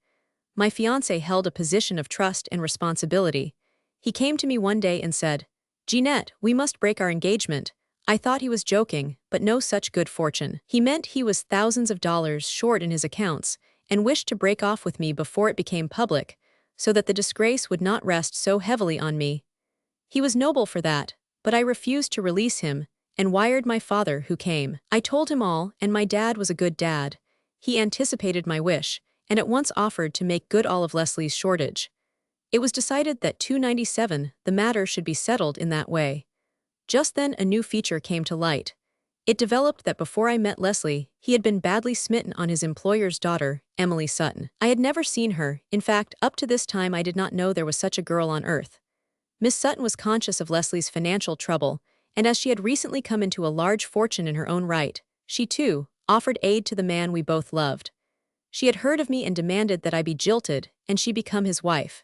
My fiancé held a position of trust and responsibility. He came to me one day and said, "Jeanette, we must break our engagement." I thought he was joking, but no such good fortune. He meant he was thousands of dollars short in his accounts, and wished to break off with me before it became public, so that the disgrace would not rest so heavily on me. He was noble for that, but I refused to release him, and wired my father, who came. I told him all, and my dad was a good dad. He anticipated my wish, and at once offered to make good all of Leslie's shortage. It was decided that $297, the matter should be settled in that way. Just then a new feature came to light. It developed that before I met Leslie, he had been badly smitten on his employer's daughter, Emily Sutton. I had never seen her, in fact, up to this time I did not know there was such a girl on earth. Miss Sutton was conscious of Leslie's financial trouble, and as she had recently come into a large fortune in her own right, she too offered aid to the man we both loved. She had heard of me and demanded that I be jilted, and she become his wife.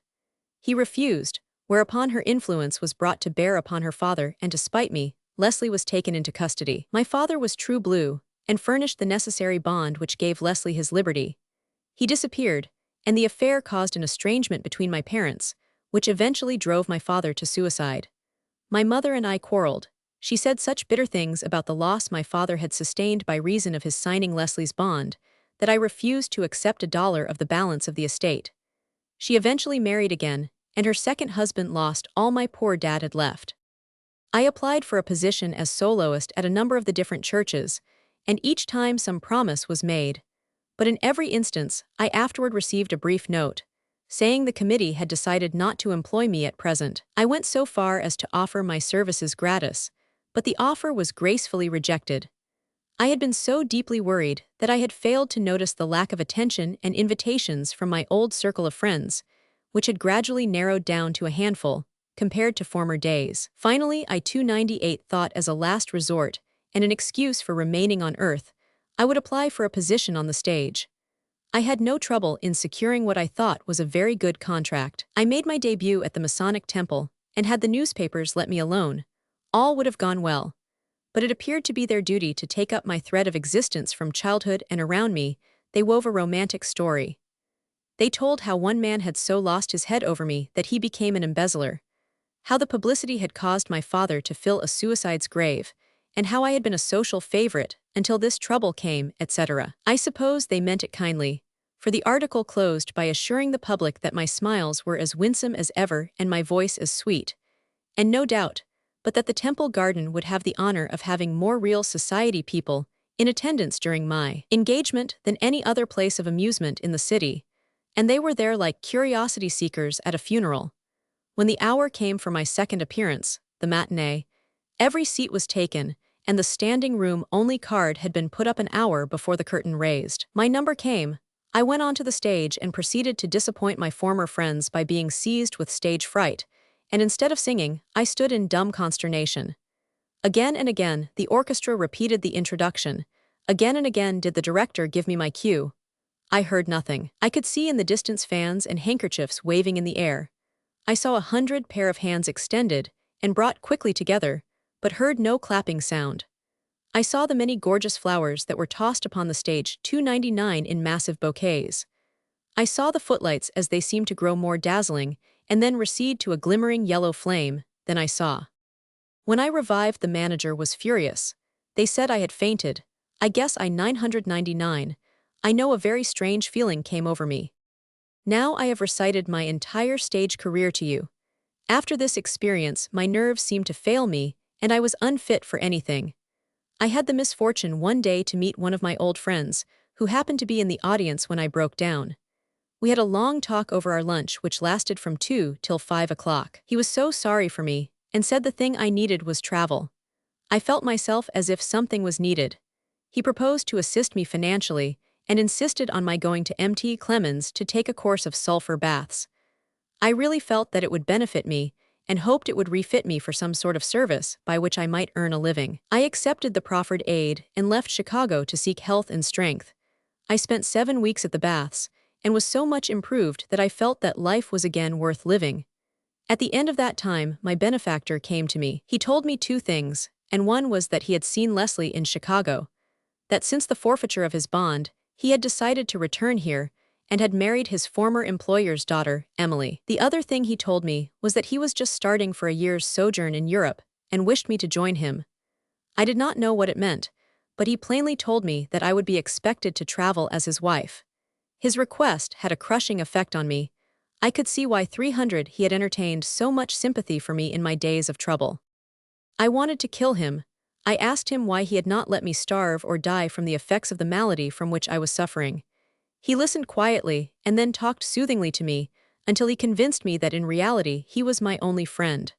He refused, whereupon her influence was brought to bear upon her father, and to spite me, Leslie was taken into custody. My father was true blue, and furnished the necessary bond which gave Leslie his liberty. He disappeared, and the affair caused an estrangement between my parents, which eventually drove my father to suicide. My mother and I quarreled. She said such bitter things about the loss my father had sustained by reason of his signing Leslie's bond, that I refused to accept $1 of the balance of the estate. She eventually married again, and her second husband lost all my poor dad had left. I applied for a position as soloist at a number of the different churches, and each time some promise was made. But in every instance, I afterward received a brief note, saying the committee had decided not to employ me at present. I went so far as to offer my services gratis, but the offer was gracefully rejected. I had been so deeply worried that I had failed to notice the lack of attention and invitations from my old circle of friends, which had gradually narrowed down to a handful, compared to former days. Finally, I thought as a last resort, and an excuse for remaining on earth, I would apply for a position on the stage. I had no trouble in securing what I thought was a very good contract. I made my debut at the Masonic Temple, and had the newspapers let me alone, all would have gone well. But it appeared to be their duty to take up my thread of existence from childhood, and around me, they wove a romantic story. They told how one man had so lost his head over me that he became an embezzler, how the publicity had caused my father to fill a suicide's grave, and how I had been a social favorite until this trouble came, etc. I suppose they meant it kindly, for the article closed by assuring the public that my smiles were as winsome as ever and my voice as sweet, and no doubt, but that the Temple Garden would have the honor of having more real society people in attendance during my engagement than any other place of amusement in the city, and they were there like curiosity seekers at a funeral. When the hour came for my second appearance, the matinee, every seat was taken, and the standing room only card had been put up an hour before the curtain raised. My number came. I went onto the stage and proceeded to disappoint my former friends by being seized with stage fright, and instead of singing, I stood in dumb consternation. Again and again, the orchestra repeated the introduction. Again and again did the director give me my cue. I heard nothing. I could see in the distance fans and handkerchiefs waving in the air. I saw 100 pair of hands extended and brought quickly together, but heard no clapping sound. I saw the many gorgeous flowers that were tossed upon the stage, $2.99 in massive bouquets. I saw the footlights as they seemed to grow more dazzling and then recede to a glimmering yellow flame. Then I saw. When I revived, the manager was furious. They said I had fainted. I guess I 999. I know a very strange feeling came over me. Now I have recited my entire stage career to you. After this experience, my nerves seemed to fail me, and I was unfit for anything. I had the misfortune one day to meet one of my old friends, who happened to be in the audience when I broke down. We had a long talk over our lunch, which lasted from 2 till 5 o'clock. He was so sorry for me, and said the thing I needed was travel. I felt myself as if something was needed. He proposed to assist me financially, and insisted on my going to MT Clemens to take a course of sulfur baths. I really felt that it would benefit me, and hoped it would refit me for some sort of service by which I might earn a living. I accepted the proffered aid and left Chicago to seek health and strength. I spent 7 weeks at the baths, and was so much improved that I felt that life was again worth living. At the end of that time, my benefactor came to me. He told me 2 things, and one was that he had seen Leslie in Chicago, that since the forfeiture of his bond, he had decided to return here, and had married his former employer's daughter, Emily. The other thing he told me was that he was just starting for a year's sojourn in Europe, and wished me to join him. I did not know what it meant, but he plainly told me that I would be expected to travel as his wife. His request had a crushing effect on me. I could see why 300 he had entertained so much sympathy for me in my days of trouble. I wanted to kill him. I asked him why he had not let me starve or die from the effects of the malady from which I was suffering. He listened quietly and then talked soothingly to me until he convinced me that in reality he was my only friend.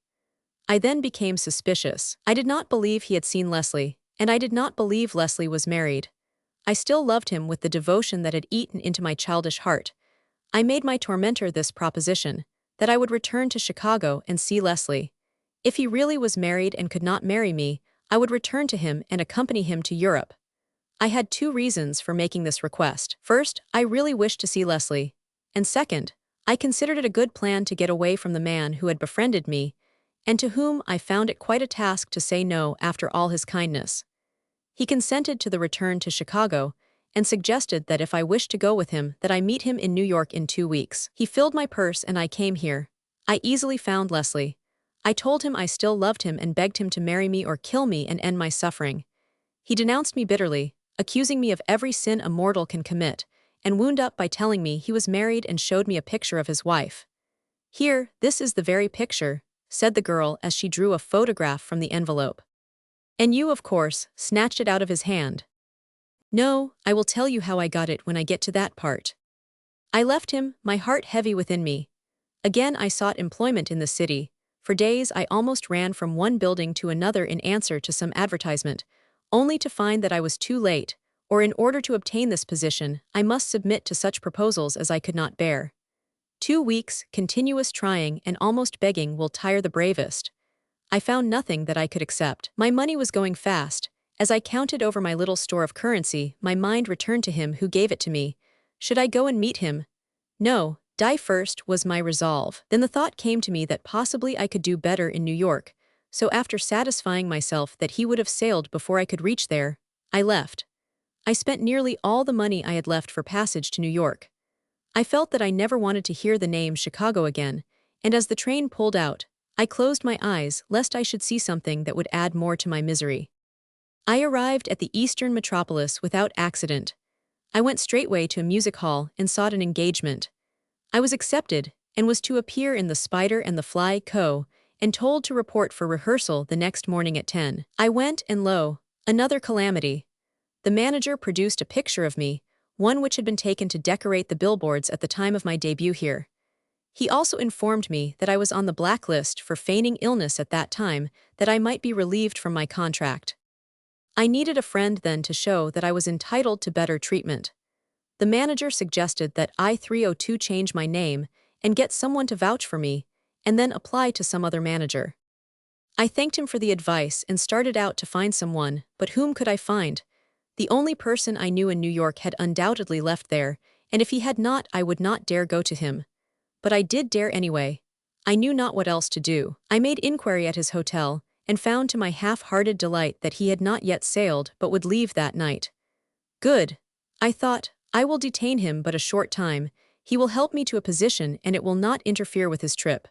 I then became suspicious. I did not believe he had seen Leslie, and I did not believe Leslie was married. I still loved him with the devotion that had eaten into my childish heart. I made my tormentor this proposition, that I would return to Chicago and see Leslie. If he really was married and could not marry me, I would return to him and accompany him to Europe. I had 2 reasons for making this request. First, I really wished to see Leslie. And second, I considered it a good plan to get away from the man who had befriended me, and to whom I found it quite a task to say no after all his kindness. He consented to the return to Chicago, and suggested that if I wished to go with him, that I meet him in New York in 2 weeks. He filled my purse and I came here. I easily found Leslie. I told him I still loved him and begged him to marry me or kill me and end my suffering. He denounced me bitterly, accusing me of every sin a mortal can commit, and wound up by telling me he was married and showed me a picture of his wife. "Here, this is the very picture," said the girl as she drew a photograph from the envelope. "And you, of course, snatched it out of his hand." "No, I will tell you how I got it when I get to that part." I left him, my heart heavy within me. Again I sought employment in the city. For days I almost ran from one building to another in answer to some advertisement, only to find that I was too late, or in order to obtain this position, I must submit to such proposals as I could not bear. 2 weeks, continuous trying and almost begging will tire the bravest. I found nothing that I could accept. My money was going fast. As I counted over my little store of currency, my mind returned to him who gave it to me. Should I go and meet him? No, die first was my resolve. Then the thought came to me that possibly I could do better in New York, so after satisfying myself that he would have sailed before I could reach there, I left. I spent nearly all the money I had left for passage to New York. I felt that I never wanted to hear the name Chicago again, and as the train pulled out, I closed my eyes lest I should see something that would add more to my misery. I arrived at the eastern metropolis without accident. I went straightway to a music hall and sought an engagement. I was accepted, and was to appear in The Spider and the Fly Co., and told to report for rehearsal the next morning at 10. I went, and lo, another calamity. The manager produced a picture of me, one which had been taken to decorate the billboards at the time of my debut here. He also informed me that I was on the blacklist for feigning illness at that time, that I might be relieved from my contract. I needed a friend then to show that I was entitled to better treatment. The manager suggested that I 302 change my name and get someone to vouch for me, and then apply to some other manager. I thanked him for the advice and started out to find someone, but whom could I find? The only person I knew in New York had undoubtedly left there, and if he had not, I would not dare go to him. But I did dare anyway. I knew not what else to do. I made inquiry at his hotel, and found to my half-hearted delight that he had not yet sailed but would leave that night. Good. I thought, I will detain him but a short time. He will help me to a position and it will not interfere with his trip.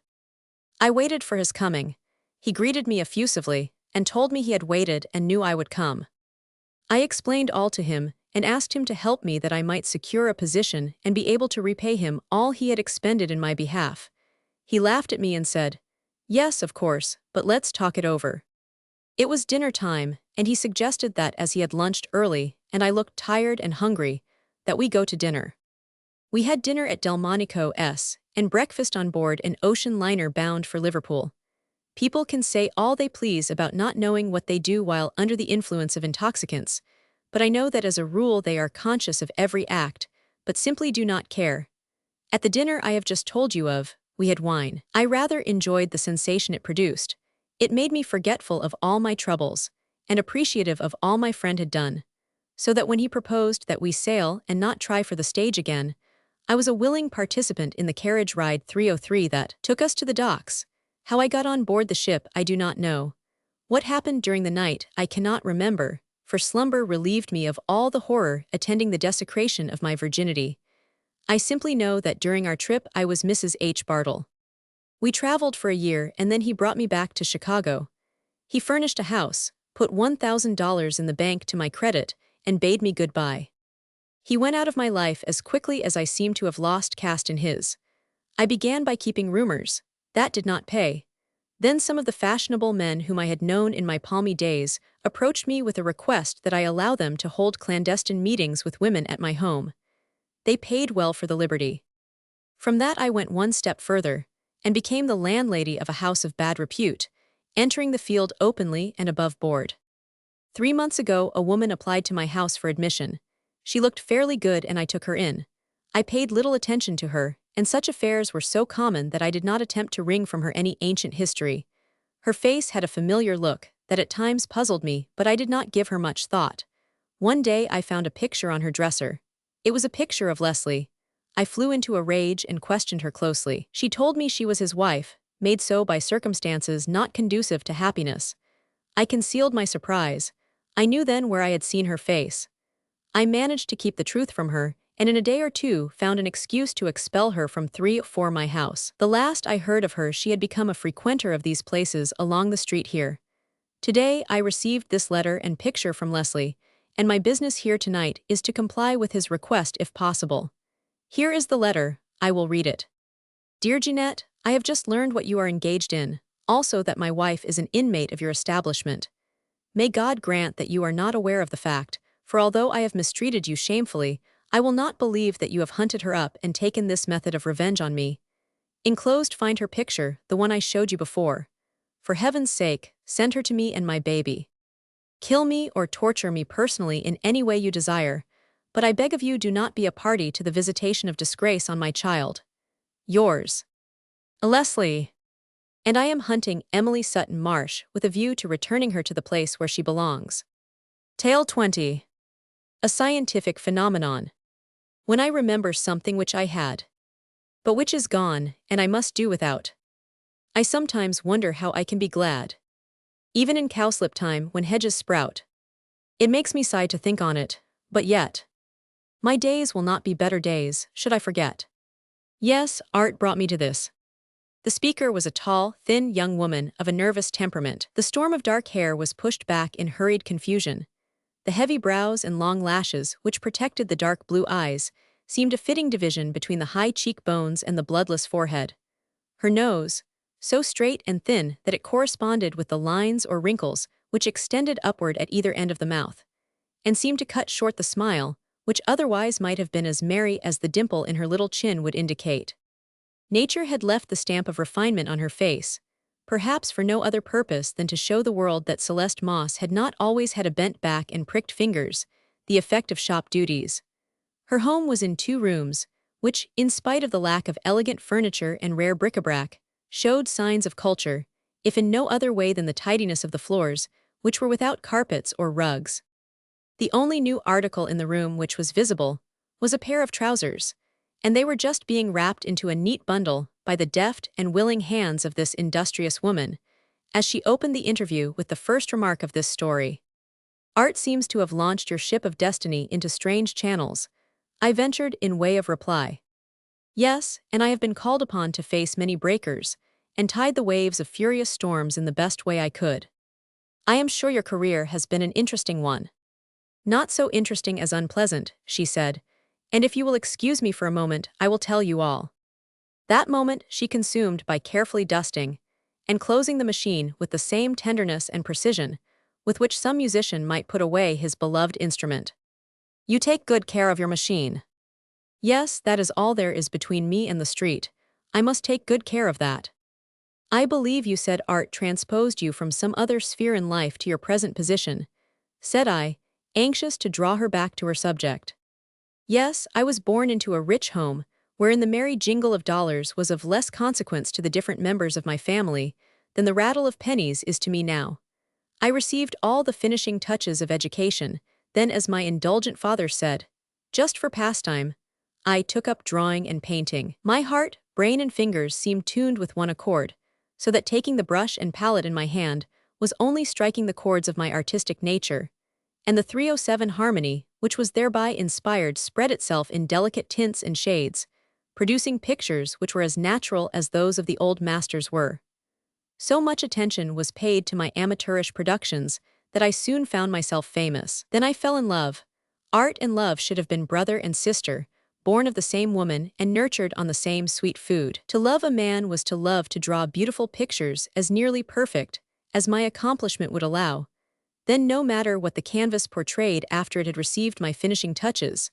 I waited for his coming. He greeted me effusively, and told me he had waited and knew I would come. I explained all to him, and asked him to help me that I might secure a position and be able to repay him all he had expended in my behalf. He laughed at me and said, "Yes, of course, but let's talk it over." It was dinner time, and he suggested that as he had lunched early, and I looked tired and hungry, that we go to dinner. We had dinner at Delmonico's, and breakfast on board an ocean liner bound for Liverpool. People can say all they please about not knowing what they do while under the influence of intoxicants, but I know that as a rule they are conscious of every act, but simply do not care. At the dinner I have just told you of, we had wine. I rather enjoyed the sensation it produced. It made me forgetful of all my troubles, and appreciative of all my friend had done, so that when he proposed that we sail and not try for the stage again, I was a willing participant in the carriage ride 303 that took us to the docks. How I got on board the ship I do not know. What happened during the night I cannot remember, for slumber relieved me of all the horror attending the desecration of my virginity. I simply know that during our trip I was Mrs. H. Bartle. We traveled for a year and then he brought me back to Chicago. He furnished a house, put $1,000 in the bank to my credit, and bade me goodbye. He went out of my life as quickly as I seemed to have lost caste in his. I began by keeping roomers. That did not pay. Then some of the fashionable men whom I had known in my palmy days approached me with a request that I allow them to hold clandestine meetings with women at my home. They paid well for the liberty. From that I went one step further, and became the landlady of a house of bad repute, entering the field openly and above board. 3 months ago a woman applied to my house for admission. She looked fairly good and I took her in. I paid little attention to her, and such affairs were so common that I did not attempt to wring from her any ancient history. Her face had a familiar look that at times puzzled me, but I did not give her much thought. One day I found a picture on her dresser. It was a picture of Leslie. I flew into a rage and questioned her closely. She told me she was his wife, made so by circumstances not conducive to happiness. I concealed my surprise. I knew then where I had seen her face. I managed to keep the truth from her, and in a day or two found an excuse to expel her from 3-4 my house. The last I heard of her she had become a frequenter of these places along the street here. Today I received this letter and picture from Leslie, and my business here tonight is to comply with his request if possible. Here is the letter, I will read it. Dear Jeanette, I have just learned what you are engaged in, also that my wife is an inmate of your establishment. May God grant that you are not aware of the fact, for although I have mistreated you shamefully, I will not believe that you have hunted her up and taken this method of revenge on me. Enclosed find her picture, the one I showed you before. For heaven's sake, send her to me and my baby. Kill me or torture me personally in any way you desire, but I beg of you do not be a party to the visitation of disgrace on my child. Yours, Leslie. And I am hunting Emily Sutton Marsh with a view to returning her to the place where she belongs. Tale 20. A scientific phenomenon. When I remember something which I had, but which is gone, and I must do without, I sometimes wonder how I can be glad. Even in cowslip time when hedges sprout. It makes me sigh to think on it, but yet, my days will not be better days, should I forget. Yes, art brought me to this. The speaker was a tall, thin young woman of a nervous temperament. The storm of dark hair was pushed back in hurried confusion. The heavy brows and long lashes, which protected the dark blue eyes, seemed a fitting division between the high cheekbones and the bloodless forehead. Her nose, so straight and thin that it corresponded with the lines or wrinkles which extended upward at either end of the mouth, and seemed to cut short the smile, which otherwise might have been as merry as the dimple in her little chin would indicate. Nature had left the stamp of refinement on her face, perhaps for no other purpose than to show the world that Celeste Moss had not always had a bent back and pricked fingers, the effect of shop duties. Her home was in 2 rooms, which, in spite of the lack of elegant furniture and rare bric-a-brac, showed signs of culture, if in no other way than the tidiness of the floors, which were without carpets or rugs. The only new article in the room which was visible was a pair of trousers, and they were just being wrapped into a neat bundle by the deft and willing hands of this industrious woman, as she opened the interview with the first remark of this story. Art seems to have launched your ship of destiny into strange channels, I ventured in way of reply. Yes, and I have been called upon to face many breakers, and tide the waves of furious storms in the best way I could. I am sure your career has been an interesting one. Not so interesting as unpleasant, she said, and if you will excuse me for a moment, I will tell you all. That moment she consumed by carefully dusting and closing the machine with the same tenderness and precision with which some musician might put away his beloved instrument. You take good care of your machine. Yes, that is all there is between me and the street. I must take good care of that. I believe you said art transposed you from some other sphere in life to your present position, said I, anxious to draw her back to her subject. Yes, I was born into a rich home, wherein the merry jingle of dollars was of less consequence to the different members of my family than the rattle of pennies is to me now. I received all the finishing touches of education, then as my indulgent father said, just for pastime, I took up drawing and painting. My heart, brain and fingers seemed tuned with one accord, so that taking the brush and palette in my hand was only striking the chords of my artistic nature, and the 307 harmony, which was thereby inspired, spread itself in delicate tints and shades, producing pictures which were as natural as those of the old masters were. So much attention was paid to my amateurish productions that I soon found myself famous. Then I fell in love. Art and love should have been brother and sister, born of the same woman and nurtured on the same sweet food. To love a man was to love to draw beautiful pictures as nearly perfect as my accomplishment would allow. Then, no matter what the canvas portrayed after it had received my finishing touches,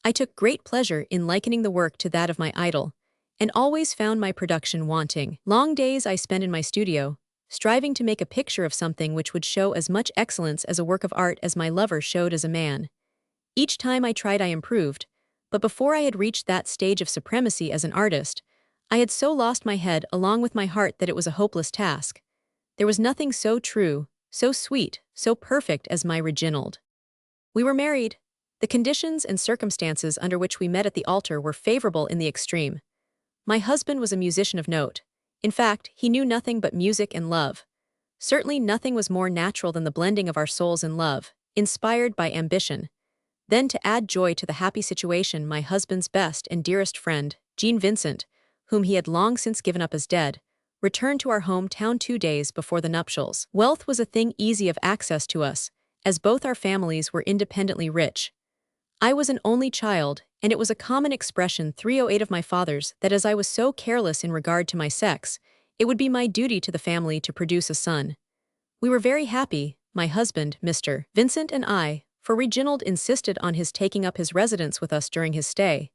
I took great pleasure in likening the work to that of my idol, and always found my production wanting. Long days I spent in my studio, striving to make a picture of something which would show as much excellence as a work of art as my lover showed as a man. Each time I tried I improved, but before I had reached that stage of supremacy as an artist, I had so lost my head along with my heart that it was a hopeless task. There was nothing so true, so sweet, so perfect as my Reginald. We were married. The conditions and circumstances under which we met at the altar were favorable in the extreme. My husband was a musician of note. In fact, he knew nothing but music and love. Certainly nothing was more natural than the blending of our souls in love, inspired by ambition. Then, to add joy to the happy situation, my husband's best and dearest friend, Jean Vincent, whom he had long since given up as dead, returned to our hometown 2 days before the nuptials. Wealth was a thing easy of access to us, as both our families were independently rich. I was an only child, and it was a common expression 308 of my father's that as I was so careless in regard to my sex, it would be my duty to the family to produce a son. We were very happy, my husband, Mr. Vincent and I, for Reginald insisted on his taking up his residence with us during his stay.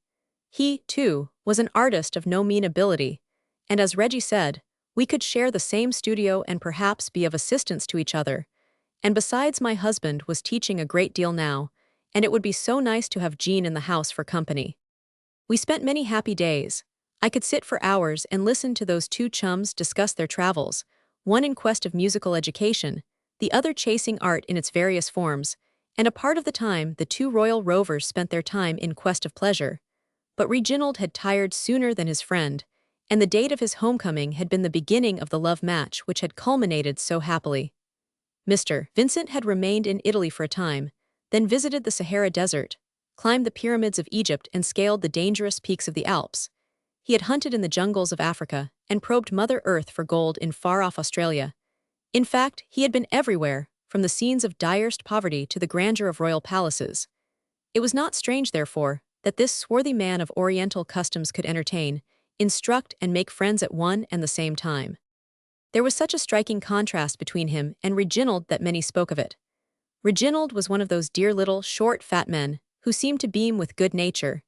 He, too, was an artist of no mean ability, and as Reggie said, we could share the same studio and perhaps be of assistance to each other. And besides, my husband was teaching a great deal now, and it would be so nice to have Jean in the house for company. We spent many happy days. I could sit for hours and listen to those two chums discuss their travels, one in quest of musical education, the other chasing art in its various forms, and a part of the time the two royal rovers spent their time in quest of pleasure. But Reginald had tired sooner than his friend, and the date of his homecoming had been the beginning of the love match which had culminated so happily. Mr. Vincent had remained in Italy for a time, then visited the Sahara Desert, climbed the pyramids of Egypt and scaled the dangerous peaks of the Alps. He had hunted in the jungles of Africa and probed Mother Earth for gold in far-off Australia. In fact, he had been everywhere, from the scenes of direst poverty to the grandeur of royal palaces. It was not strange, therefore, that this swarthy man of Oriental customs could entertain, instruct and make friends at one and the same time. There was such a striking contrast between him and Reginald that many spoke of it. Reginald was one of those dear little, short, fat men who seemed to beam with good nature.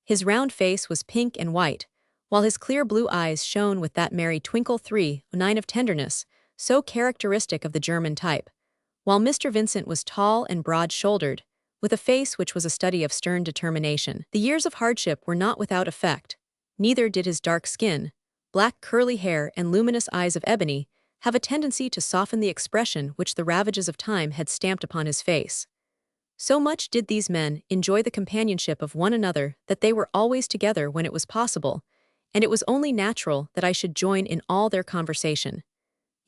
His round face was pink and white, while his clear blue eyes shone with that merry twinkle 309 of tenderness, so characteristic of the German type, while Mr. Vincent was tall and broad-shouldered, with a face which was a study of stern determination. The years of hardship were not without effect. Neither did his dark skin, black curly hair and luminous eyes of ebony have a tendency to soften the expression which the ravages of time had stamped upon his face. So much did these men enjoy the companionship of one another that they were always together when it was possible, and it was only natural that I should join in all their conversation.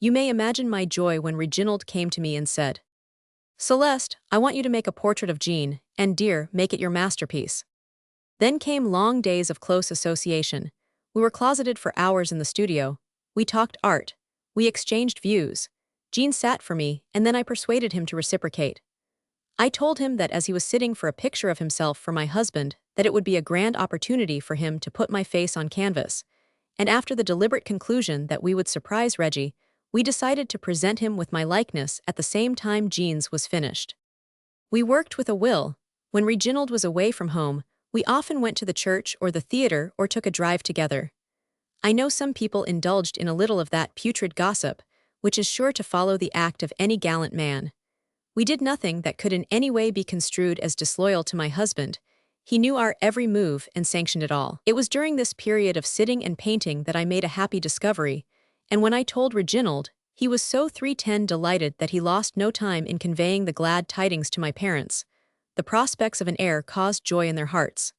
You may imagine my joy when Reginald came to me and said, "Celeste, I want you to make a portrait of Jean, and dear, make it your masterpiece." Then came long days of close association. We were closeted for hours in the studio. We talked art. We exchanged views. Jean sat for me, and then I persuaded him to reciprocate. I told him that as he was sitting for a picture of himself for my husband, that it would be a grand opportunity for him to put my face on canvas, and after the deliberate conclusion that we would surprise Reggie, we decided to present him with my likeness at the same time Jean's was finished. We worked with a will. When Reginald was away from home, we often went to the church or the theater or took a drive together. I know some people indulged in a little of that putrid gossip, which is sure to follow the act of any gallant man. We did nothing that could in any way be construed as disloyal to my husband. He knew our every move and sanctioned it all. It was during this period of sitting and painting that I made a happy discovery, and when I told Reginald, he was so 310 delighted that he lost no time in conveying the glad tidings to my parents. The prospects of an heir caused joy in their hearts.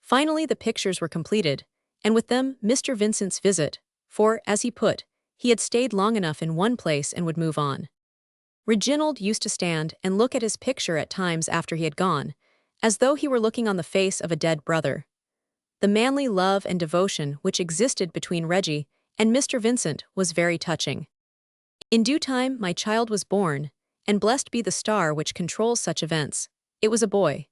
Finally the pictures were completed, and with them Mr. Vincent's visit, for, as he put, he had stayed long enough in one place and would move on. Reginald used to stand and look at his picture at times after he had gone, as though he were looking on the face of a dead brother. The manly love and devotion which existed between Reggie and Mr. Vincent was very touching. In due time my child was born, and blessed be the star which controls such events. It was a boy.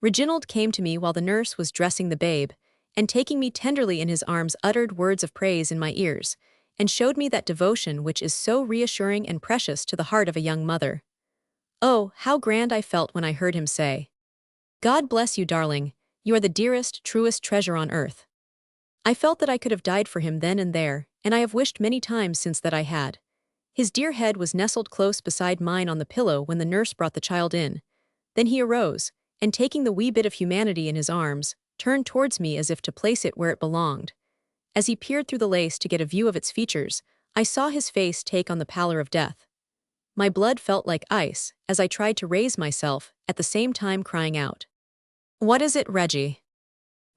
Reginald came to me while the nurse was dressing the babe, and taking me tenderly in his arms uttered words of praise in my ears, and showed me that devotion which is so reassuring and precious to the heart of a young mother. Oh, how grand I felt when I heard him say, "God bless you, darling, you are the dearest, truest treasure on earth." I felt that I could have died for him then and there, and I have wished many times since that I had. His dear head was nestled close beside mine on the pillow when the nurse brought the child in. Then he arose, and taking the wee bit of humanity in his arms, turned towards me as if to place it where it belonged. As he peered through the lace to get a view of its features, I saw his face take on the pallor of death. My blood felt like ice as I tried to raise myself, at the same time crying out, "What is it, Reggie?"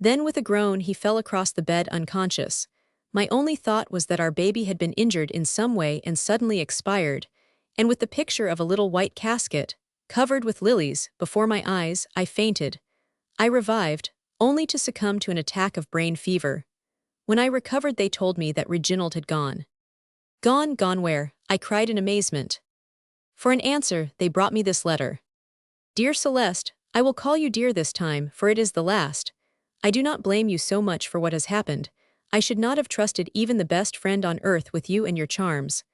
Then with a groan he fell across the bed unconscious. My only thought was that our baby had been injured in some way and suddenly expired, and with the picture of a little white casket, covered with lilies, before my eyes, I fainted. I revived, only to succumb to an attack of brain fever. When I recovered they told me that Reginald had gone. Gone where? I cried in amazement. For an answer, they brought me this letter. Dear Celeste, I will call you dear this time, for it is the last. I do not blame you so much for what has happened. I should not have trusted even the best friend on earth with you and your charms.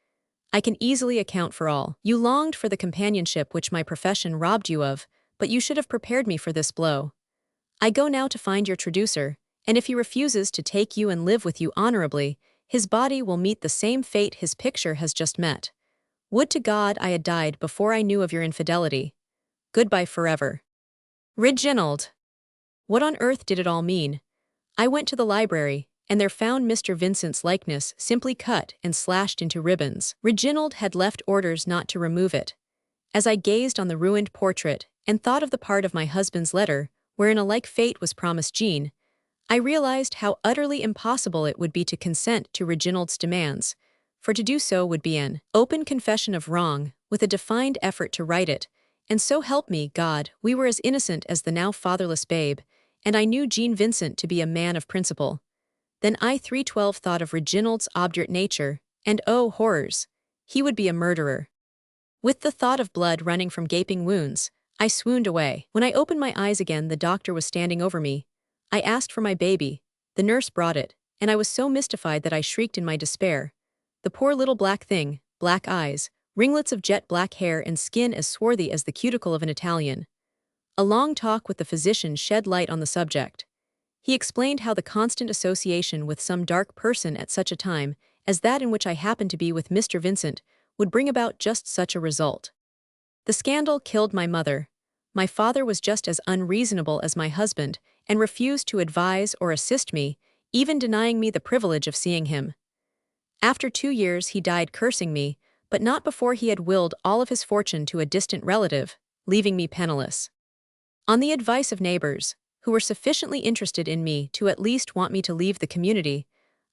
I can easily account for all. You longed for the companionship which my profession robbed you of, but you should have prepared me for this blow. I go now to find your traducer, and if he refuses to take you and live with you honorably, his body will meet the same fate his picture has just met. Would to God I had died before I knew of your infidelity. Goodbye forever. Reginald. What on earth did it all mean? I went to the library, and there found Mr. Vincent's likeness simply cut and slashed into ribbons. Reginald had left orders not to remove it. As I gazed on the ruined portrait and thought of the part of my husband's letter, wherein a like fate was promised Jean, I realized how utterly impossible it would be to consent to Reginald's demands, for to do so would be an open confession of wrong, with a defined effort to right it, and so help me, God, we were as innocent as the now fatherless babe, and I knew Jean Vincent to be a man of principle. Then I 312 thought of Reginald's obdurate nature, and oh horrors, he would be a murderer. With the thought of blood running from gaping wounds, I swooned away. When I opened my eyes again the doctor was standing over me. I asked for my baby, the nurse brought it, and I was so mystified that I shrieked in my despair. The poor little black thing, black eyes, ringlets of jet black hair and skin as swarthy as the cuticle of an Italian. A long talk with the physician shed light on the subject. He explained how the constant association with some dark person at such a time as that in which I happened to be with Mr. Vincent would bring about just such a result. The scandal killed my mother. My father was just as unreasonable as my husband and refused to advise or assist me, even denying me the privilege of seeing him. After 2 years he died cursing me, but not before he had willed all of his fortune to a distant relative, leaving me penniless. On the advice of neighbors, who were sufficiently interested in me to at least want me to leave the community,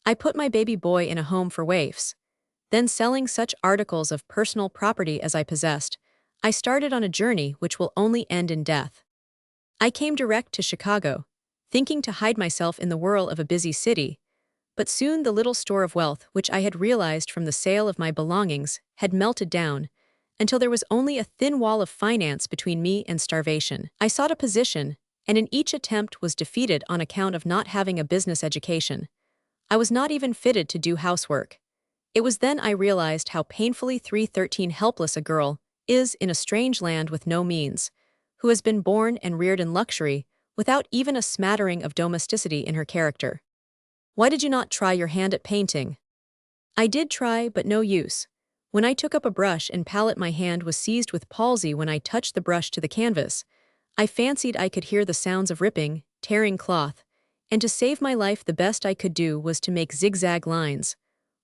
I put my baby boy in a home for waifs. Then selling such articles of personal property as I possessed, I started on a journey which will only end in death. I came direct to Chicago, thinking to hide myself in the whirl of a busy city, but soon the little store of wealth which I had realized from the sale of my belongings had melted down, until there was only a thin wall of finance between me and starvation. I sought a position, and in each attempt was defeated on account of not having a business education. I was not even fitted to do housework. It was then I realized how painfully 313 helpless a girl is in a strange land with no means, who has been born and reared in luxury, without even a smattering of domesticity in her character. Why did you not try your hand at painting? I did try, but no use. When I took up a brush and palette, my hand was seized with palsy when I touched the brush to the canvas. I fancied I could hear the sounds of ripping, tearing cloth, and to save my life the best I could do was to make zigzag lines.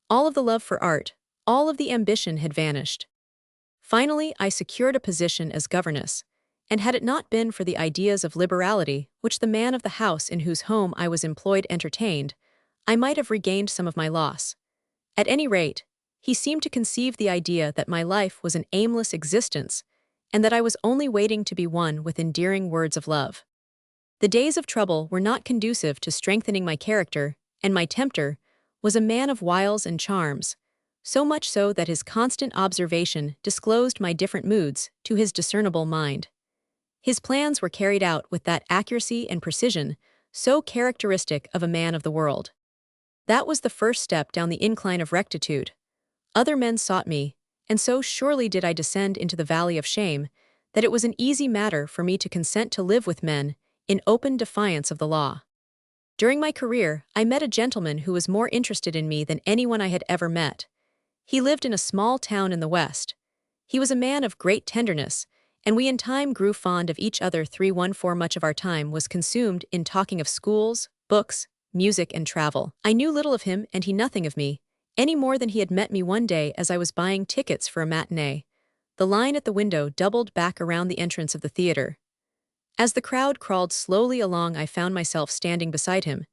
All of the love for art, all of the ambition had vanished. Finally, I secured a position as governess, and had it not been for the ideas of liberality which the man of the house in whose home I was employed entertained, I might have regained some of my loss. At any rate, he seemed to conceive the idea that my life was an aimless existence, and that I was only waiting to be won with endearing words of love. The days of trouble were not conducive to strengthening my character, and my tempter was a man of wiles and charms, so much so that his constant observation disclosed my different moods to his discernible mind. His plans were carried out with that accuracy and precision so characteristic of a man of the world. That was the first step down the incline of rectitude. Other men sought me, and so surely did I descend into the valley of shame, that it was an easy matter for me to consent to live with men in open defiance of the law. During my career, I met a gentleman who was more interested in me than anyone I had ever met. He lived in a small town in the West. He was a man of great tenderness, and we in time grew fond of each other. 314 Much of our time was consumed in talking of schools, books, music, and travel. I knew little of him and he nothing of me, any more than he had met me one day as I was buying tickets for a matinee. The line at the window doubled back around the entrance of the theater. As the crowd crawled slowly along, I found myself standing beside him.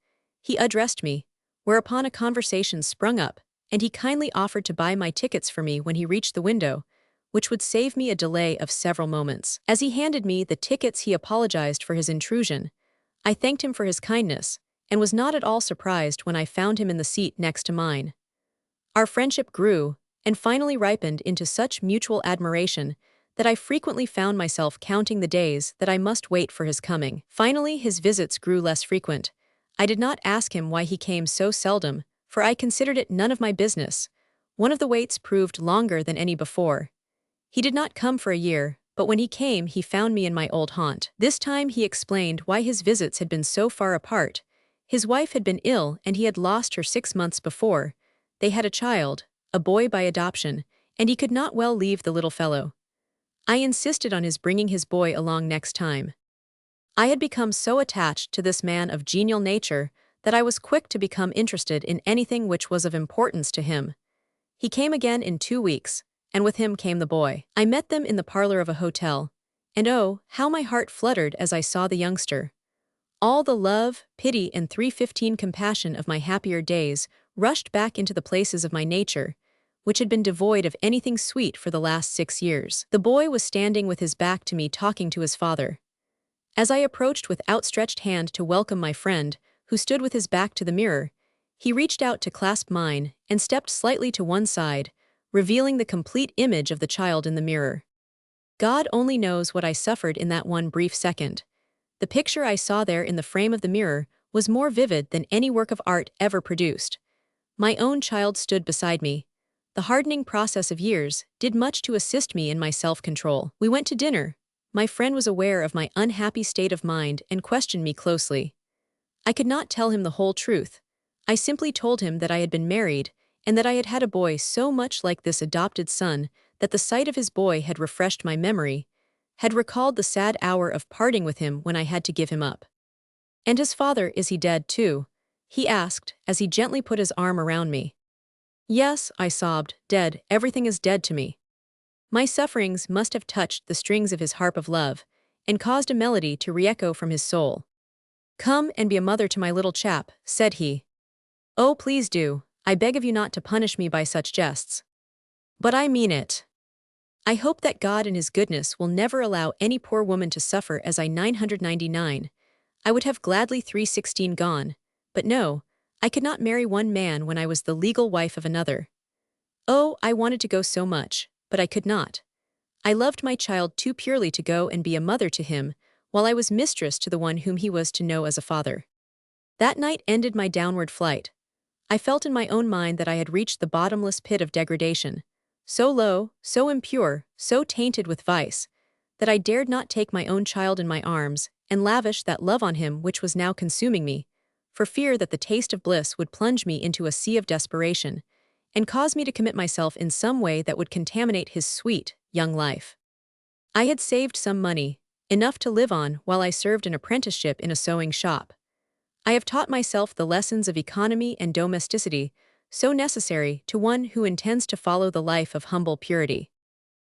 He addressed me, whereupon a conversation sprung up, and he kindly offered to buy my tickets for me when he reached the window, which would save me a delay of several moments. As he handed me the tickets, he apologized for his intrusion. I thanked him for his kindness, and was not at all surprised when I found him in the seat next to mine. Our friendship grew, and finally ripened into such mutual admiration that I frequently found myself counting the days that I must wait for his coming. Finally, his visits grew less frequent. I did not ask him why he came so seldom, for I considered it none of my business. One of the waits proved longer than any before. He did not come for a year, but when he came he found me in my old haunt. This time he explained why his visits had been so far apart. His wife had been ill and he had lost her 6 months before. They had a child, a boy by adoption, and he could not well leave the little fellow. I insisted on his bringing his boy along next time. I had become so attached to this man of genial nature that I was quick to become interested in anything which was of importance to him. He came again in 2 weeks, and with him came the boy. I met them in the parlor of a hotel, and oh, how my heart fluttered as I saw the youngster. All the love, pity, and 315 compassion of my happier days rushed back into the places of my nature, which had been devoid of anything sweet for the last 6 years. The boy was standing with his back to me talking to his father. As I approached with outstretched hand to welcome my friend, who stood with his back to the mirror, he reached out to clasp mine and stepped slightly to one side, revealing the complete image of the child in the mirror. God only knows what I suffered in that one brief second. The picture I saw there in the frame of the mirror was more vivid than any work of art ever produced. My own child stood beside me. The hardening process of years did much to assist me in my self-control. We went to dinner. My friend was aware of my unhappy state of mind and questioned me closely. I could not tell him the whole truth. I simply told him that I had been married and that I had had a boy so much like this adopted son that the sight of his boy had refreshed my memory, had recalled the sad hour of parting with him when I had to give him up. "And his father, is he dead too?" he asked as he gently put his arm around me. "Yes," I sobbed, "dead, everything is dead to me." My sufferings must have touched the strings of his harp of love, and caused a melody to re-echo from his soul. "Come and be a mother to my little chap," said he. "Oh, please do. I beg of you not to punish me by such jests." "But I mean it. I hope that God in his goodness will never allow any poor woman to suffer as I 999. I would have gladly 316 gone, but no, I could not marry one man when I was the legal wife of another. Oh, I wanted to go so much, but I could not. I loved my child too purely to go and be a mother to him, while I was mistress to the one whom he was to know as a father. That night ended my downward flight. I felt in my own mind that I had reached the bottomless pit of degradation, so low, so impure, so tainted with vice, that I dared not take my own child in my arms and lavish that love on him which was now consuming me, for fear that the taste of bliss would plunge me into a sea of desperation, and cause me to commit myself in some way that would contaminate his sweet, young life. I had saved some money, enough to live on while I served an apprenticeship in a sewing shop. I have taught myself the lessons of economy and domesticity, so necessary to one who intends to follow the life of humble purity.